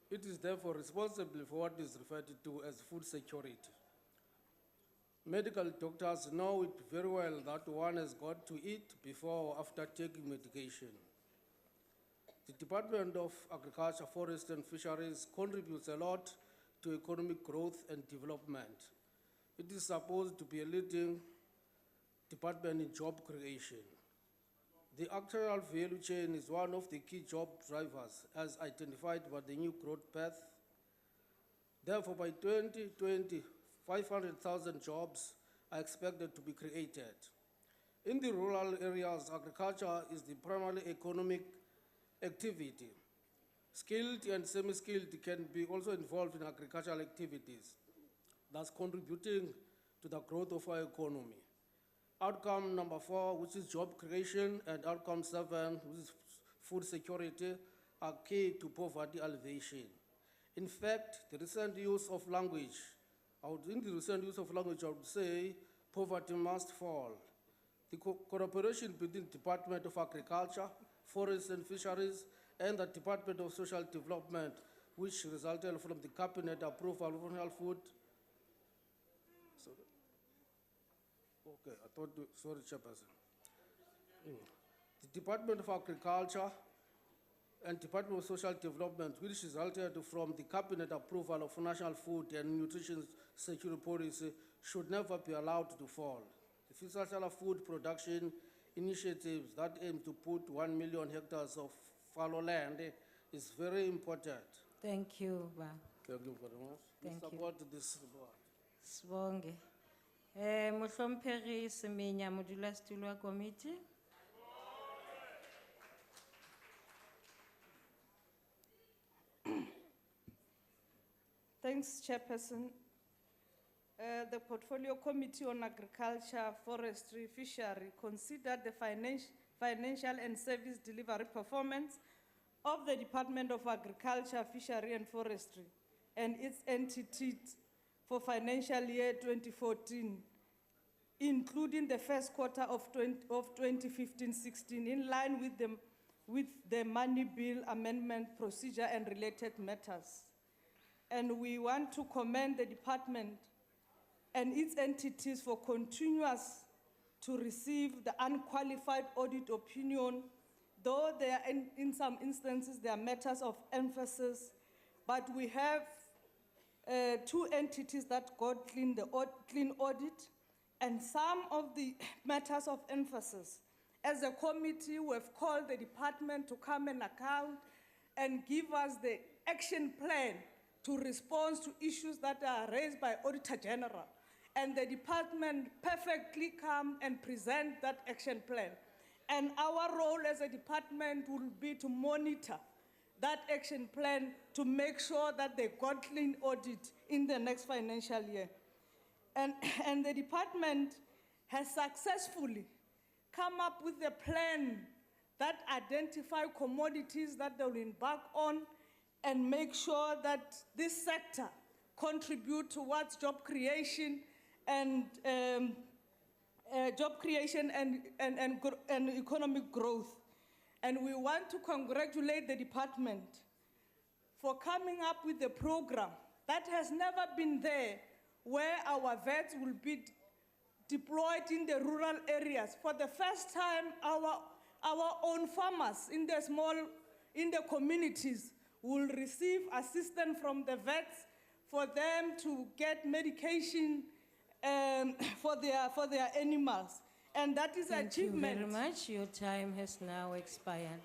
It is therefore responsible for what is referred to as food security. Medical doctors know it very well that one has got to eat before or after taking medication. The Department of Agriculture, Forest and Fisheries contributes a lot to economic growth and development. It is supposed to be a leading department in job creation. The agricultural value chain is one of the key job drivers as identified by the new growth path. Therefore, by 2020, 500,000 jobs are expected to be created. In the rural areas, agriculture is the primary economic activity. Skilled and semi-skilled can be also involved in agricultural activities, thus contributing to the growth of our economy. Outcome number 4, which is job creation, and outcome 7, which is food security, are key to poverty alleviation. In fact, the recent use of language, I would say poverty must fall. The cooperation between the Department of Agriculture, Forests and Fisheries, and the Department of Social Development, which resulted from the cabinet approval of health food. Okay, I thought, sorry, Chairperson. The Department of Agriculture and Department of Social Development, which resulted from the cabinet approval of National Food and Nutrition Security Policy, should never be allowed to fall. The Fiscal Food Production Initiatives that aim to put 1 million hectares of fallow land is very important. Thank you, Ba. Thank you very much. We Thank you. support this report. Sibonge. Mohlomphehi Semenya, modulasetulo wa committee. Thanks, Chairperson. The Portfolio Committee on Agriculture, Forestry, Fishery considered the financial and service delivery performance of the Department of Agriculture, Fishery and Forestry and its entities for financial year 2014, including the first quarter of 2015-16, in line with the money bill amendment procedure and related matters. And we want to commend the department and its entities for continuous to receive the unqualified audit opinion, though there are in some instances there are matters of emphasis, but we have two entities that got clean audit, and some of the matters of emphasis. As a committee, we have called the department to come and account and give us the action plan to respond to issues that are raised by Auditor General. And the department perfectly come and present that action plan. And our role as a department will be to monitor that action plan to make sure that they got clean audit in the next financial year. And the department has successfully come up with a plan that identify commodities that they will embark on and make sure that this sector contribute towards job creation and economic growth. And we want to congratulate the department for coming up with a program that has never been there, where our vets will be deployed in the rural areas. For the first time, our own farmers in the communities will receive assistance from the vets for them to get medication for their animals. And that is an achievement. Thank you very much. Your time has now expired.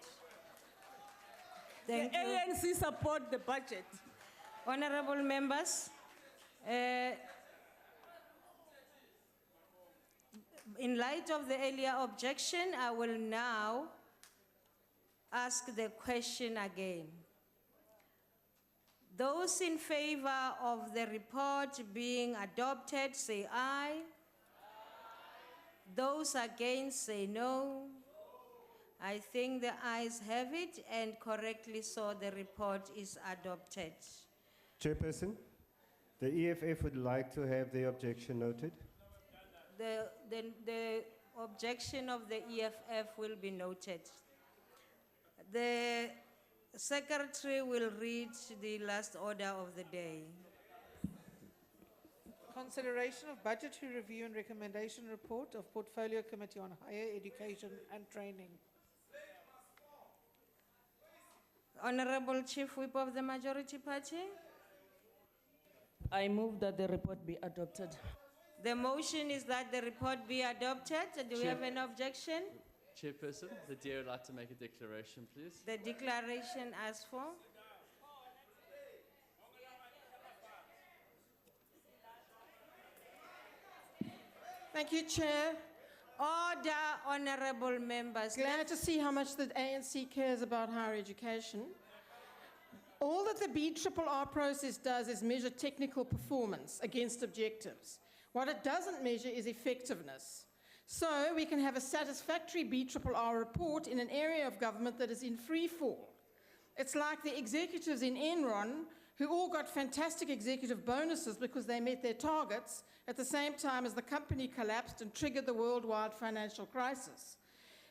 Thank the you. ANC support the budget. Honorable members, in light of the earlier objection, I will now ask the question again. Those in favor of the report being adopted, say aye. Those against, say no. I think the ayes have it, and correctly so, the report is adopted. Chairperson, the EFF would like to have the objection noted. The objection of the EFF will be noted. The Secretary will read the last order of the day. Consideration of budgetary review and recommendation report of Portfolio Committee on Higher Education and Training. Honorable Chief Whip of the Majority Party. I move that the report be adopted. The motion is that the report be adopted. Do we have an objection? Chairperson, the dear would like to make a declaration, please. The declaration as for. Thank you, Chair. Order, honorable members. Glad to see how much the ANC cares about higher education. All that the BRRR process does is measure technical performance against objectives. What it doesn't measure is effectiveness. So we can have a satisfactory BRRR report in an area of government that is in free fall. It's like the executives in Enron who all got fantastic executive bonuses because they met their targets at the same time as the company collapsed and triggered the worldwide financial crisis.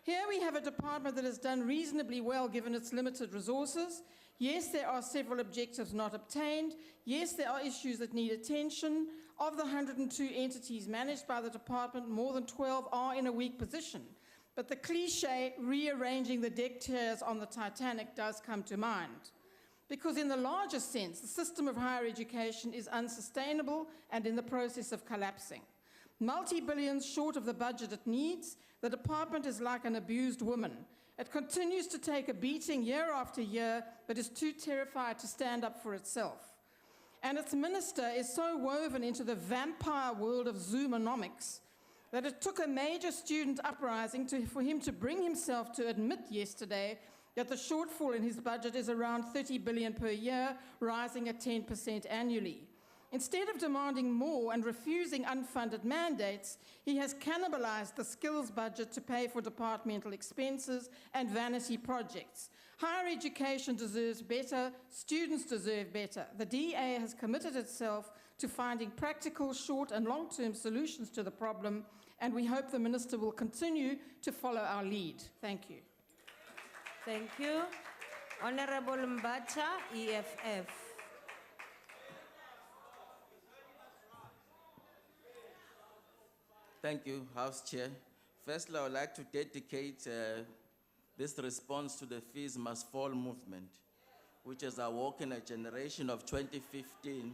Here we have a department that has done reasonably well given its limited resources. Yes, there are several objectives not obtained. Yes, there are issues that need attention. Of the 102 entities managed by the department, more than 12 are in a weak position. But the cliche, rearranging the deck chairs on the Titanic, does come to mind. Because in the larger sense, the system of higher education is unsustainable and in the process of collapsing. Multi-billions short of the budget it needs, the department is like an abused woman. It continues to take a beating year after year, but is too terrified to stand up for itself. And its minister is so woven into the vampire world of Zoomonomics that it took a major student uprising for him to bring himself to admit yesterday that the shortfall in his budget is around 30 billion per year, rising at 10% annually. Instead of demanding more and refusing unfunded mandates, he has cannibalized the skills budget to pay for departmental expenses and vanity projects. Higher education deserves better, students deserve better. The DA has committed itself to finding practical short and long-term solutions to the problem, and we hope the Minister will continue to follow our lead. Thank you. Thank you. Honorable Mbacha, EFF. Thank you, House Chair. Firstly, I would like to dedicate this response to the Fees Must Fall movement, which has awoken a generation of 2015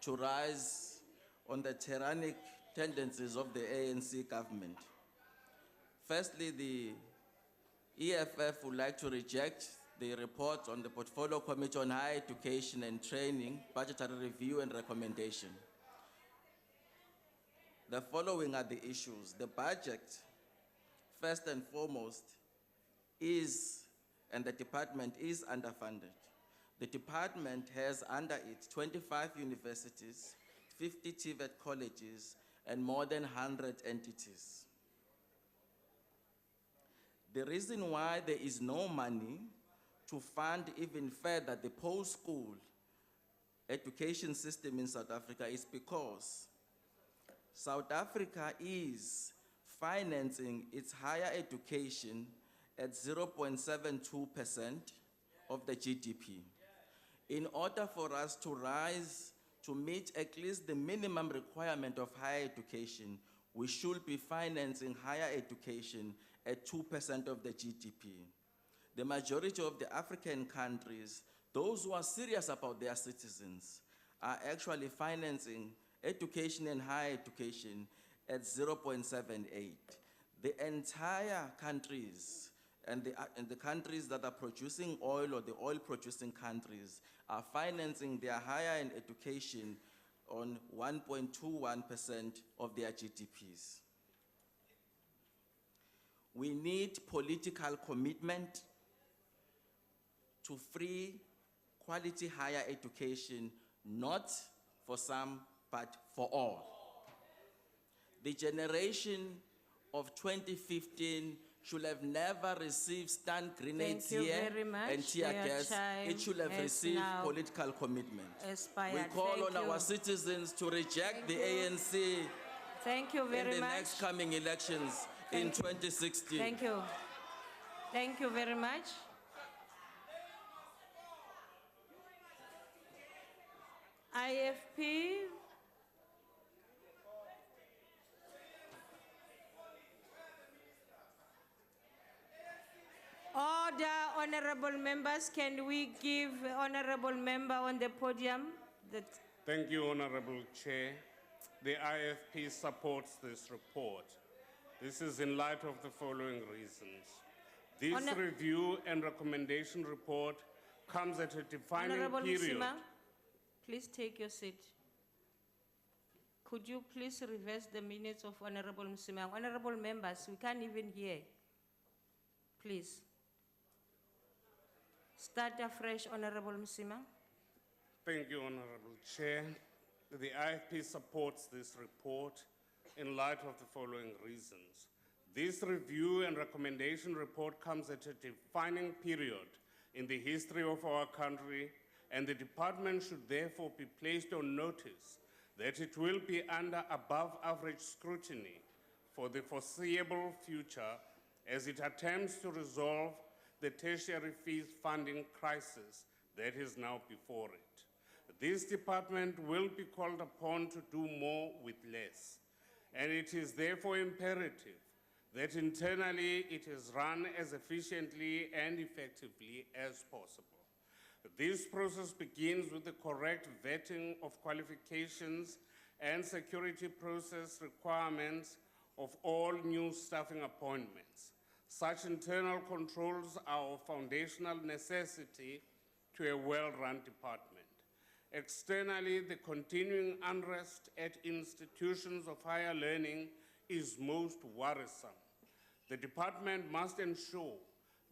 to rise on the tyrannic tendencies of the ANC government. Firstly, the EFF would like to reject the report on the Portfolio Committee on Higher Education and Training, Budgetary Review and Recommendation. The following are the issues. The budget, first and foremost, is, and the department is underfunded. The department has under it 25 universities, 50 TVET colleges, and more than 100 entities. The reason why there is no money to fund even further the post-school education system in South Africa is because South Africa is financing its higher education at 0.72% of the GDP. In order for us to rise to meet at least the minimum requirement of higher education, we should be financing higher education at 2% of the GDP. The majority of the African countries, those who are serious about their citizens, are actually financing education and higher education at 0.78. The entire countries and the countries that are producing oil or the oil-producing countries are financing their higher education on 1.21% of their GDPs. We need political commitment to free quality higher education, not for some, but for all. The generation of 2015 should have never received stun grenades here and tear gas. It should have received political commitment. We call on our citizens to reject the ANC in the next coming elections in 2016. Thank you. Thank you very much. IFP. Order, honorable members. Can we give honorable member on the podium? Thank you, Honorable Chair. The IFP supports this report. This is in light of the following reasons. This review and recommendation report comes at a defining Honorable period. Msima, please take your seat. Could you please reverse the minutes of Honorable Msima? Honorable members, we can't even hear. Please. Start afresh, Honorable Msima. Thank you, Honorable Chair. The IFP supports this report in light of the following reasons. This review and recommendation report comes at a defining period in the history of our country, and the department should therefore be placed on notice that it will be under above average scrutiny for the foreseeable future as it attempts to resolve the tertiary fees funding crisis that is now before it. This department will be called upon to do more with less, and it is therefore imperative that internally it is run as efficiently and effectively as possible. This process begins with the correct vetting of qualifications and security process requirements of all new staffing appointments. Such internal controls are of foundational necessity to a well-run department. Externally, the continuing unrest at institutions of higher learning is most worrisome. The department must ensure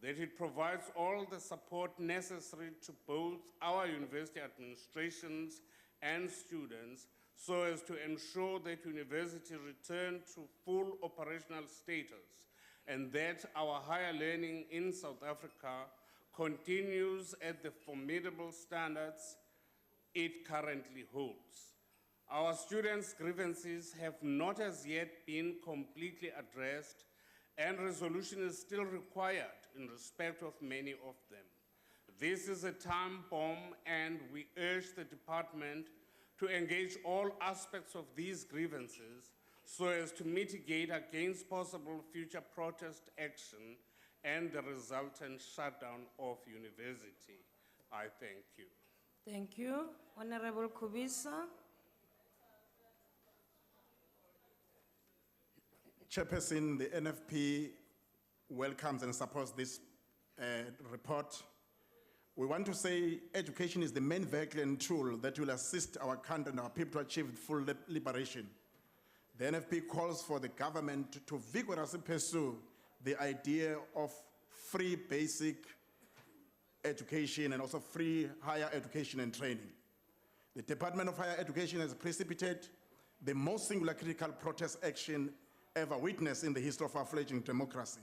that it provides all the support necessary to both our university administrations and students so as to ensure that university return to full operational status and that our higher learning in South Africa continues at the formidable standards it currently holds. Our students' grievances have not as yet been completely addressed, and resolution is still required in respect of many of them. This is a time bomb, and we urge the department to engage all aspects of these grievances so as to mitigate against possible future protest action and the resultant shutdown of university. I thank you. Thank you. Honorable Kubisa. Chairperson, the NFP welcomes and supports this report. We want to say education is the main vehicle and tool that will assist our country and our people to achieve full liberation. The NFP calls for the government to vigorously pursue the idea of free basic education and also free higher education and training. The Department of Higher Education has precipitated the most singular critical protest action ever witnessed in the history of our fledgling democracy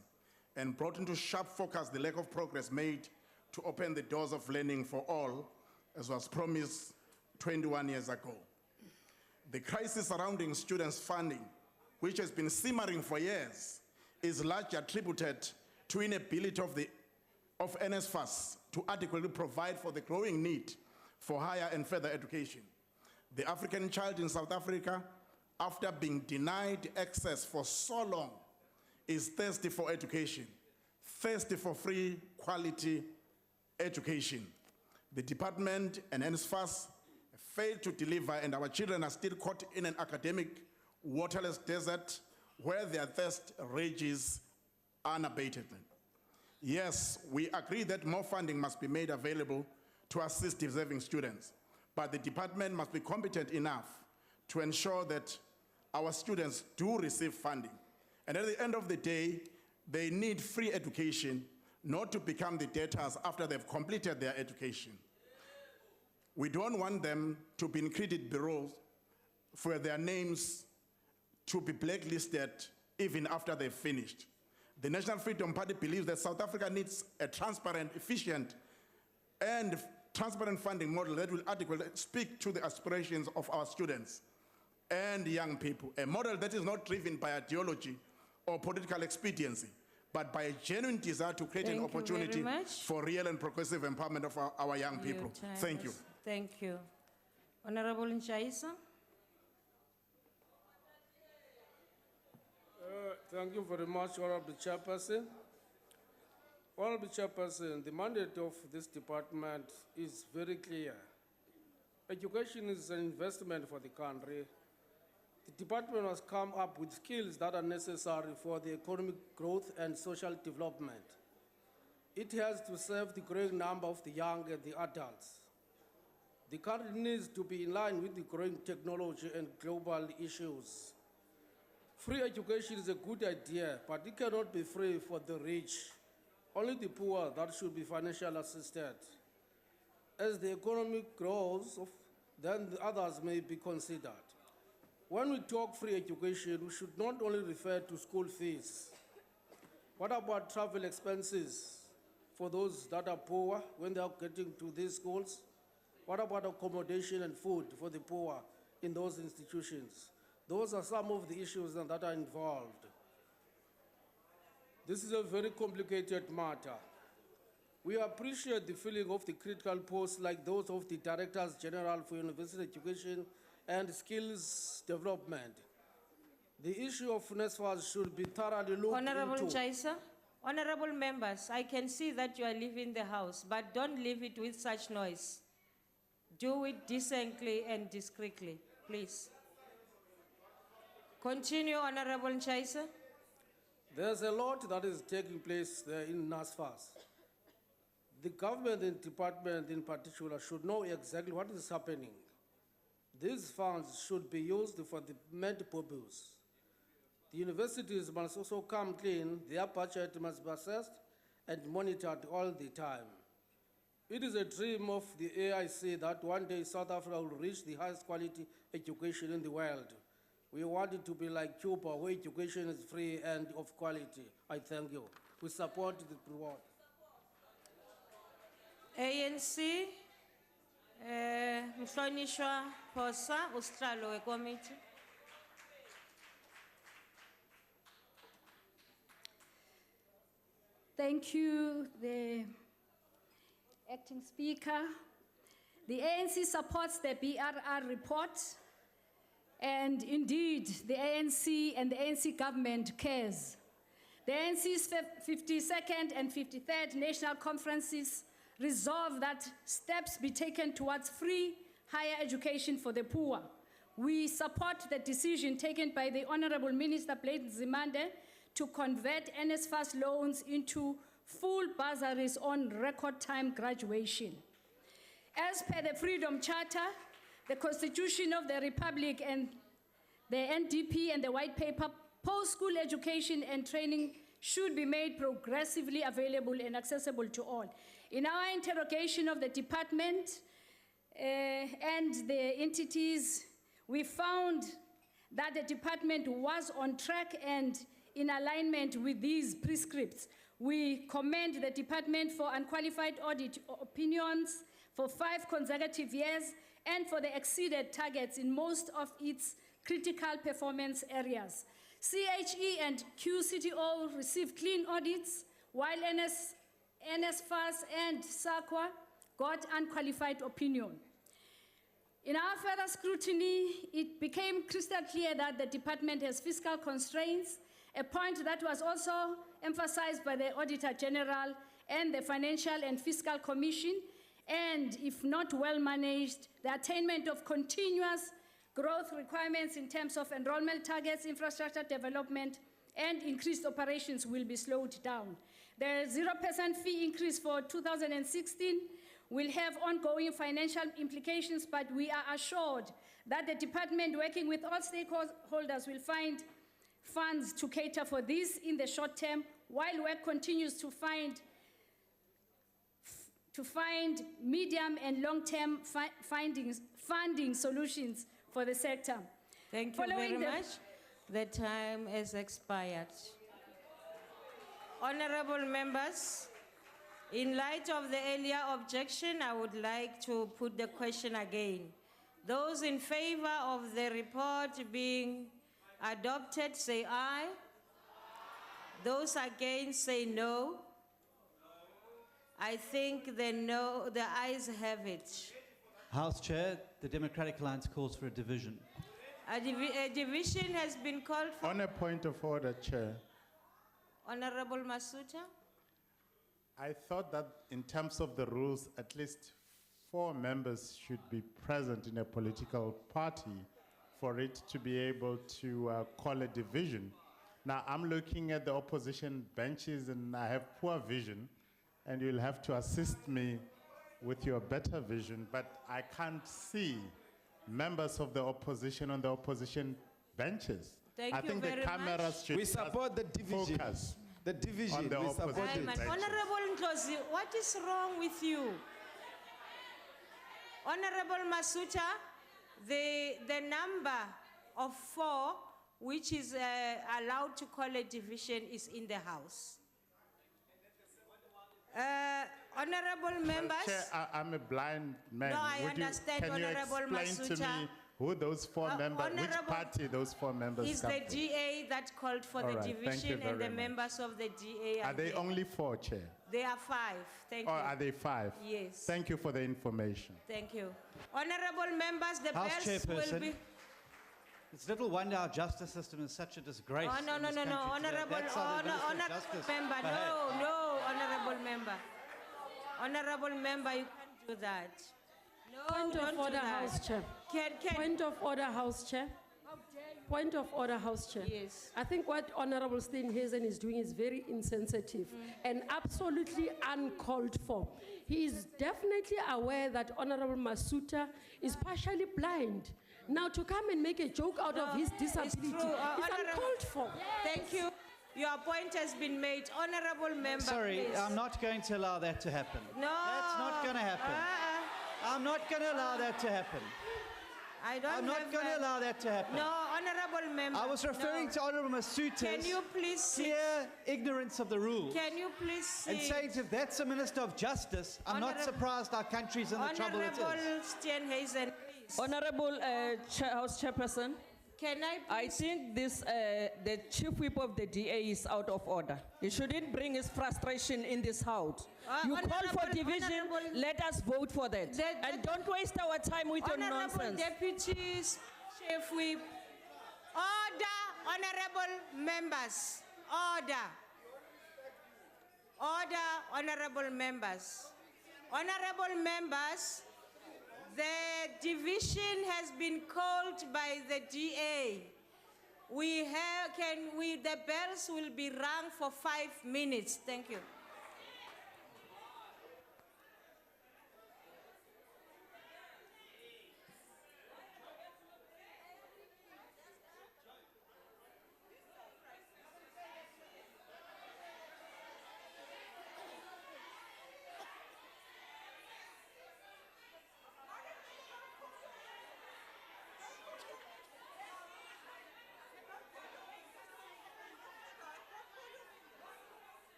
and brought into sharp focus the lack of progress made to open the doors of learning for all, as was promised 21 years ago. The crisis surrounding students' funding, which has been simmering for years, is largely attributed to inability of NSFAS to adequately provide for the growing need for higher and further education. The African child in South Africa, after being denied access for so long, is thirsty for education, thirsty for free, quality education. The department and NSFAS failed to deliver, and our children are still caught in an academic waterless desert where their thirst rages unabated. Yes, we agree that more funding must be made available to assist deserving students, but the department must be competent enough to ensure that our students do receive funding. And at the end of the day, they need free education, not to become the debtors after they've completed their education. We don't want them to be in credit bureaus for their names to be blacklisted even after they've finished. The National Freedom Party believes that South Africa needs a transparent, efficient, and transparent funding model that will adequately speak to the aspirations of our students and young people. A model that is not driven by ideology or political expediency, but by a genuine desire to create an opportunity for real and progressive empowerment of our young people. Thank you. Thank you. Honorable Nchaisa. Thank you very much, Honorable Chairperson. Honorable Chairperson, the mandate of this department is very clear. Education is an investment for the country. The department has come up with skills that are necessary for the economic growth and social development. It has to serve the growing number of the young and the adults. The country needs to be in line with the growing technology and global issues. Free education is a good idea, but it cannot be free for the rich. Only the poor that should be financially assisted. As the economy grows, then the others may be considered. When we talk free education, we should not only refer to school fees. What about travel expenses for those that are poor when they are getting to these schools? What about accommodation and food for the poor in those institutions? Those are some of the issues that are involved. This is a very complicated matter. We appreciate the filling of the critical posts like those of the Directors General for University Education and Skills Development. The issue of NSFAS should be thoroughly looked Honorable into. Chaisa, honorable members, I can see that you are leaving the house, but don't leave it with such noise. Do it decently and discreetly, please. Continue, Honorable Chaisa. There's a lot that is taking place there in NSFAS. The government and department in particular should know exactly what is happening. These funds should be used for the meant purpose. The universities must also come clean, their budget must be assessed and monitored all the time. It is a dream of the AIC that one day South Africa will reach the highest quality education in the world. We want it to be like Cuba, where education is free and of quality. I thank you. We support the reward. ANC, Mhlonishwa Phosa, usihlalo wekomiti. Thank you, the Acting Speaker. The ANC supports the BRR report, and indeed, the ANC and the ANC government cares. The ANC's 52nd and 53rd national conferences resolve that steps be taken towards free higher education for the poor. We support the decision taken by the Honorable Minister Blade Nzimande to convert NSFAS loans into full bursaries on record time graduation. As per the Freedom Charter, the Constitution of the Republic and the NDP and the White Paper, post-school education and training should be made progressively available and accessible to all. In our interrogation of the department and the entities, we found that the department was on track and in alignment with these prescripts. We commend the department for unqualified audit opinions for 5 consecutive years and for the exceeded targets in most of its critical performance areas. CHE and QCTO received clean audits, while NSFAS and SAQA got unqualified opinion. In our further scrutiny, it became crystal clear that the department has fiscal constraints, a point that was also emphasized by the Auditor General and the Financial and Fiscal Commission, and if not well managed, the attainment of continuous growth requirements in terms of enrollment targets, infrastructure development, and increased operations will be slowed down. The 0% fee increase for 2016 will have ongoing financial implications, but we are assured that the department, working with all stakeholders, will find funds to cater for this in the short term, while work continues to find medium and long-term funding solutions for the sector. Thank you very much. The time has expired. Honorable members, in light of the earlier objection, I would like to put the question again. Those in favor of the report being adopted, say aye. Those against, say no. I think the ayes have it. House Chair, the Democratic Alliance calls for a division. A division has been called for. On a point of order, Chair. Honorable Masuta. I thought that in terms of the rules, at least 4 members should be present in a political party for it to be able to call a division. Now, I'm looking at the opposition benches and I have poor vision, and you'll have to assist me with your better vision, but I can't see members of the opposition on the opposition benches. Thank I you think very the cameras much. should We support the division. focus The division. on the We support opposition it. benches. Honorable Ndlozi, what is wrong with you? Honorable Masuta, the number of 4 which is allowed to call a division is in the House. Honorable members. Chair, I'm a blind man. No, I Would understand, Can you Honorable explain to Masuta. me who those 4 members, which Honorable- party those 4 members Is come the from? DA that called for All the right, thank you division, and the very much. members of the DA Are they there. only 4, Chair? They are 5. Thank Or you. are they 5? Yes. Thank you for the information. Thank you. Honorable members, the House bells will Chairperson. be. It's little wonder our justice system is such a disgrace. Oh, no, in no, this no, no, country today. honorable, That's how the Minister of honorable Justice member, behaved. no, no, honorable member. Honorable member, you can't do that. No, Point don't of do order, that. House Chair. Point of order, House Chair. Point of order, House Chair. Yes. I think what Honorable Steenhuisen is doing is very insensitive and absolutely uncalled for. He is definitely aware that Honorable Masuta is partially blind. Now to come and make a joke out of his disability It's true. is uncalled for. Thank you. Your point has been made. Honorable member, Sorry, please. I'm not going to allow that to happen. No. That's not going to happen. I'm not going to allow that to happen. I don't I'm not have going to a- allow that to happen. No, honorable member. I was referring no. to Honourable Masuta's Can you please sit? clear ignorance of the rules. Can you please sit? And saying if that's a Minister of Justice, I'm not Honourable- surprised our country's in the trouble it is. Honorable Steenhuisen, please. Honorable House Chairperson, Can I think this, the Chief Whip of the DA is out of order. He shouldn't bring his frustration in this house. You call for Honourable- division, Honourable- let us vote for that. And don't waste our time with your Honorable nonsense. Deputies, Chief Whip. Order, honorable members. Order. Order, honorable members. Honorable members, the division has been called by the DA. The bells will be rung for 5 minutes. Thank you.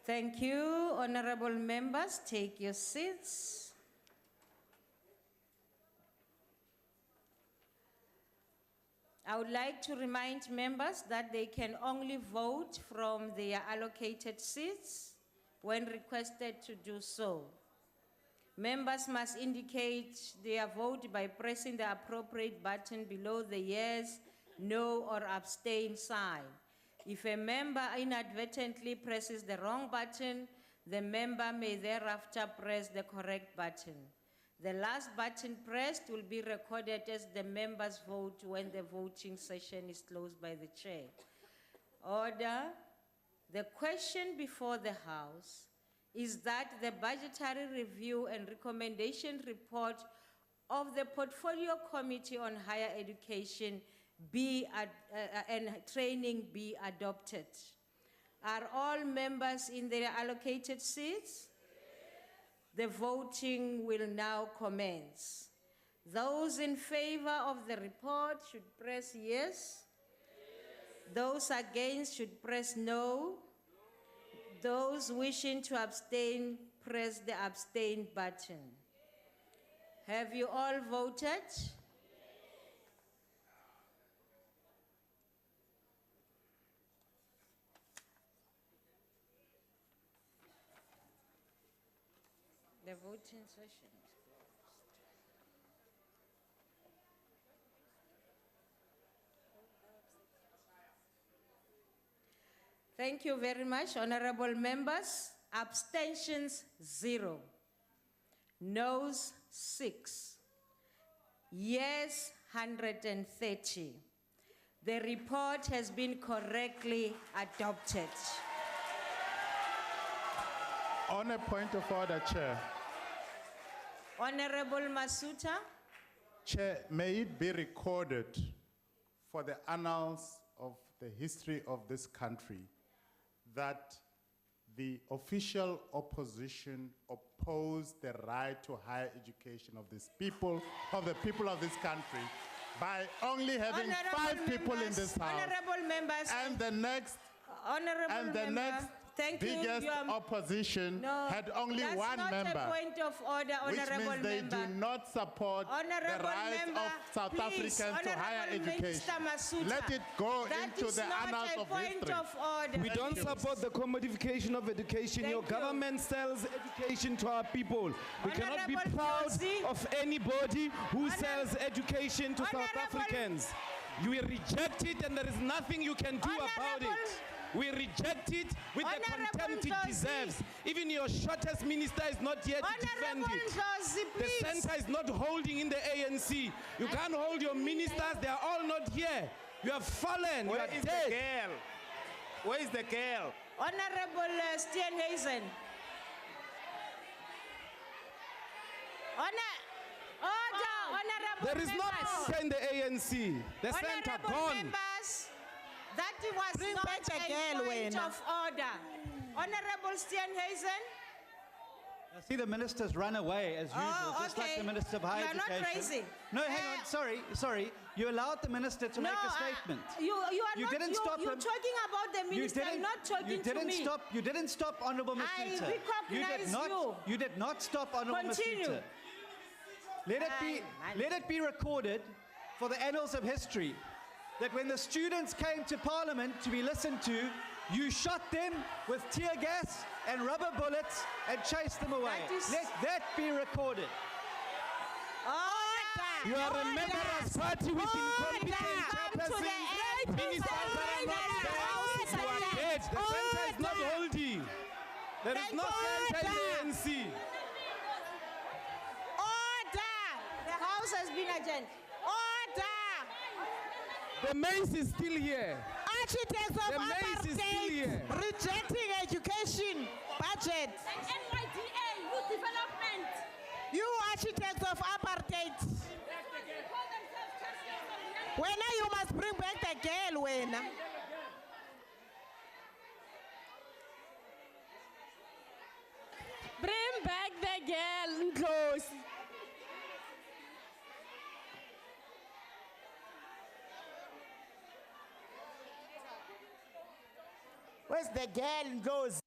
Thank you, honorable members. Take your seats. I would like to remind members that they can only vote from their allocated seats when requested to do so. Members must indicate their vote by pressing the appropriate button below the yes, no, or abstain sign. If a member inadvertently presses the wrong button, the member may thereafter press the correct button. The last button pressed will be recorded as the member's vote when the voting session is closed by the chair. Order. The question before the House is that the budgetary review and recommendation report of the Portfolio Committee on Higher Education and Training be adopted. Are all members in their allocated seats? The voting will now commence. Those in favor of the report should press yes. Those against should press no. Those wishing to abstain, press the abstain button. Have you all voted? The voting session is closed. Thank you very much, honorable members. Abstentions, 0. Noes, 6. Yes, 130. The report has been correctly adopted. On a point of order, Chair. Honorable Masuta. Chair, may it be recorded for the annals of the history of this country that the official opposition opposed the right to higher education of the people of this country by only having Honorable 5 people in this house. Honorable members. And the next Thank you. biggest opposition had only one member. That's not a point of order, Which honorable means they member. do not support the rights of South Africans to higher education. Let it go into the annals of history. We don't support the commodification of education. Your government sells education to our people. We cannot be proud of anybody who sells education to South Africans. We reject it and there is nothing you can do about it. We reject it with the contempt it deserves. Even your shortest minister is not here to defend it. The center is not holding in the ANC. You can't hold your ministers, they are all not here. You have fallen, you are dead. The girl? Where is the girl? Honorable Steenhuisen. Honorable There is no center in the ANC. The center gone. Members, that was not a point of order. Honorable Steenhuisen. I see the ministers run away as usual, just like the Minister of Higher Education. You're not crazy. No, hang on, sorry. You allowed the minister to make a statement. You're talking about the minister, not talking to me. You didn't stop, Honorable Masuta. I recognize you. You did not stop, Honorable Masuta. Let it be recorded for the annals of history that when the students came to Parliament to be listened to, you shot them with tear gas and rubber bullets and chased them away. Let that be recorded. You are a member's party with incompetent chairpersons, ministers that are not there. You are dead. The center is not holding. There is no center in the ANC. Order! The House has been adjourned. Order! The mace is still here. Architects of The mace is still here. rejecting education budget. NYDA, youth development. You architects of apartheid. When you must bring back the girl, when. Bring back the girl, close. Where's the girl goes?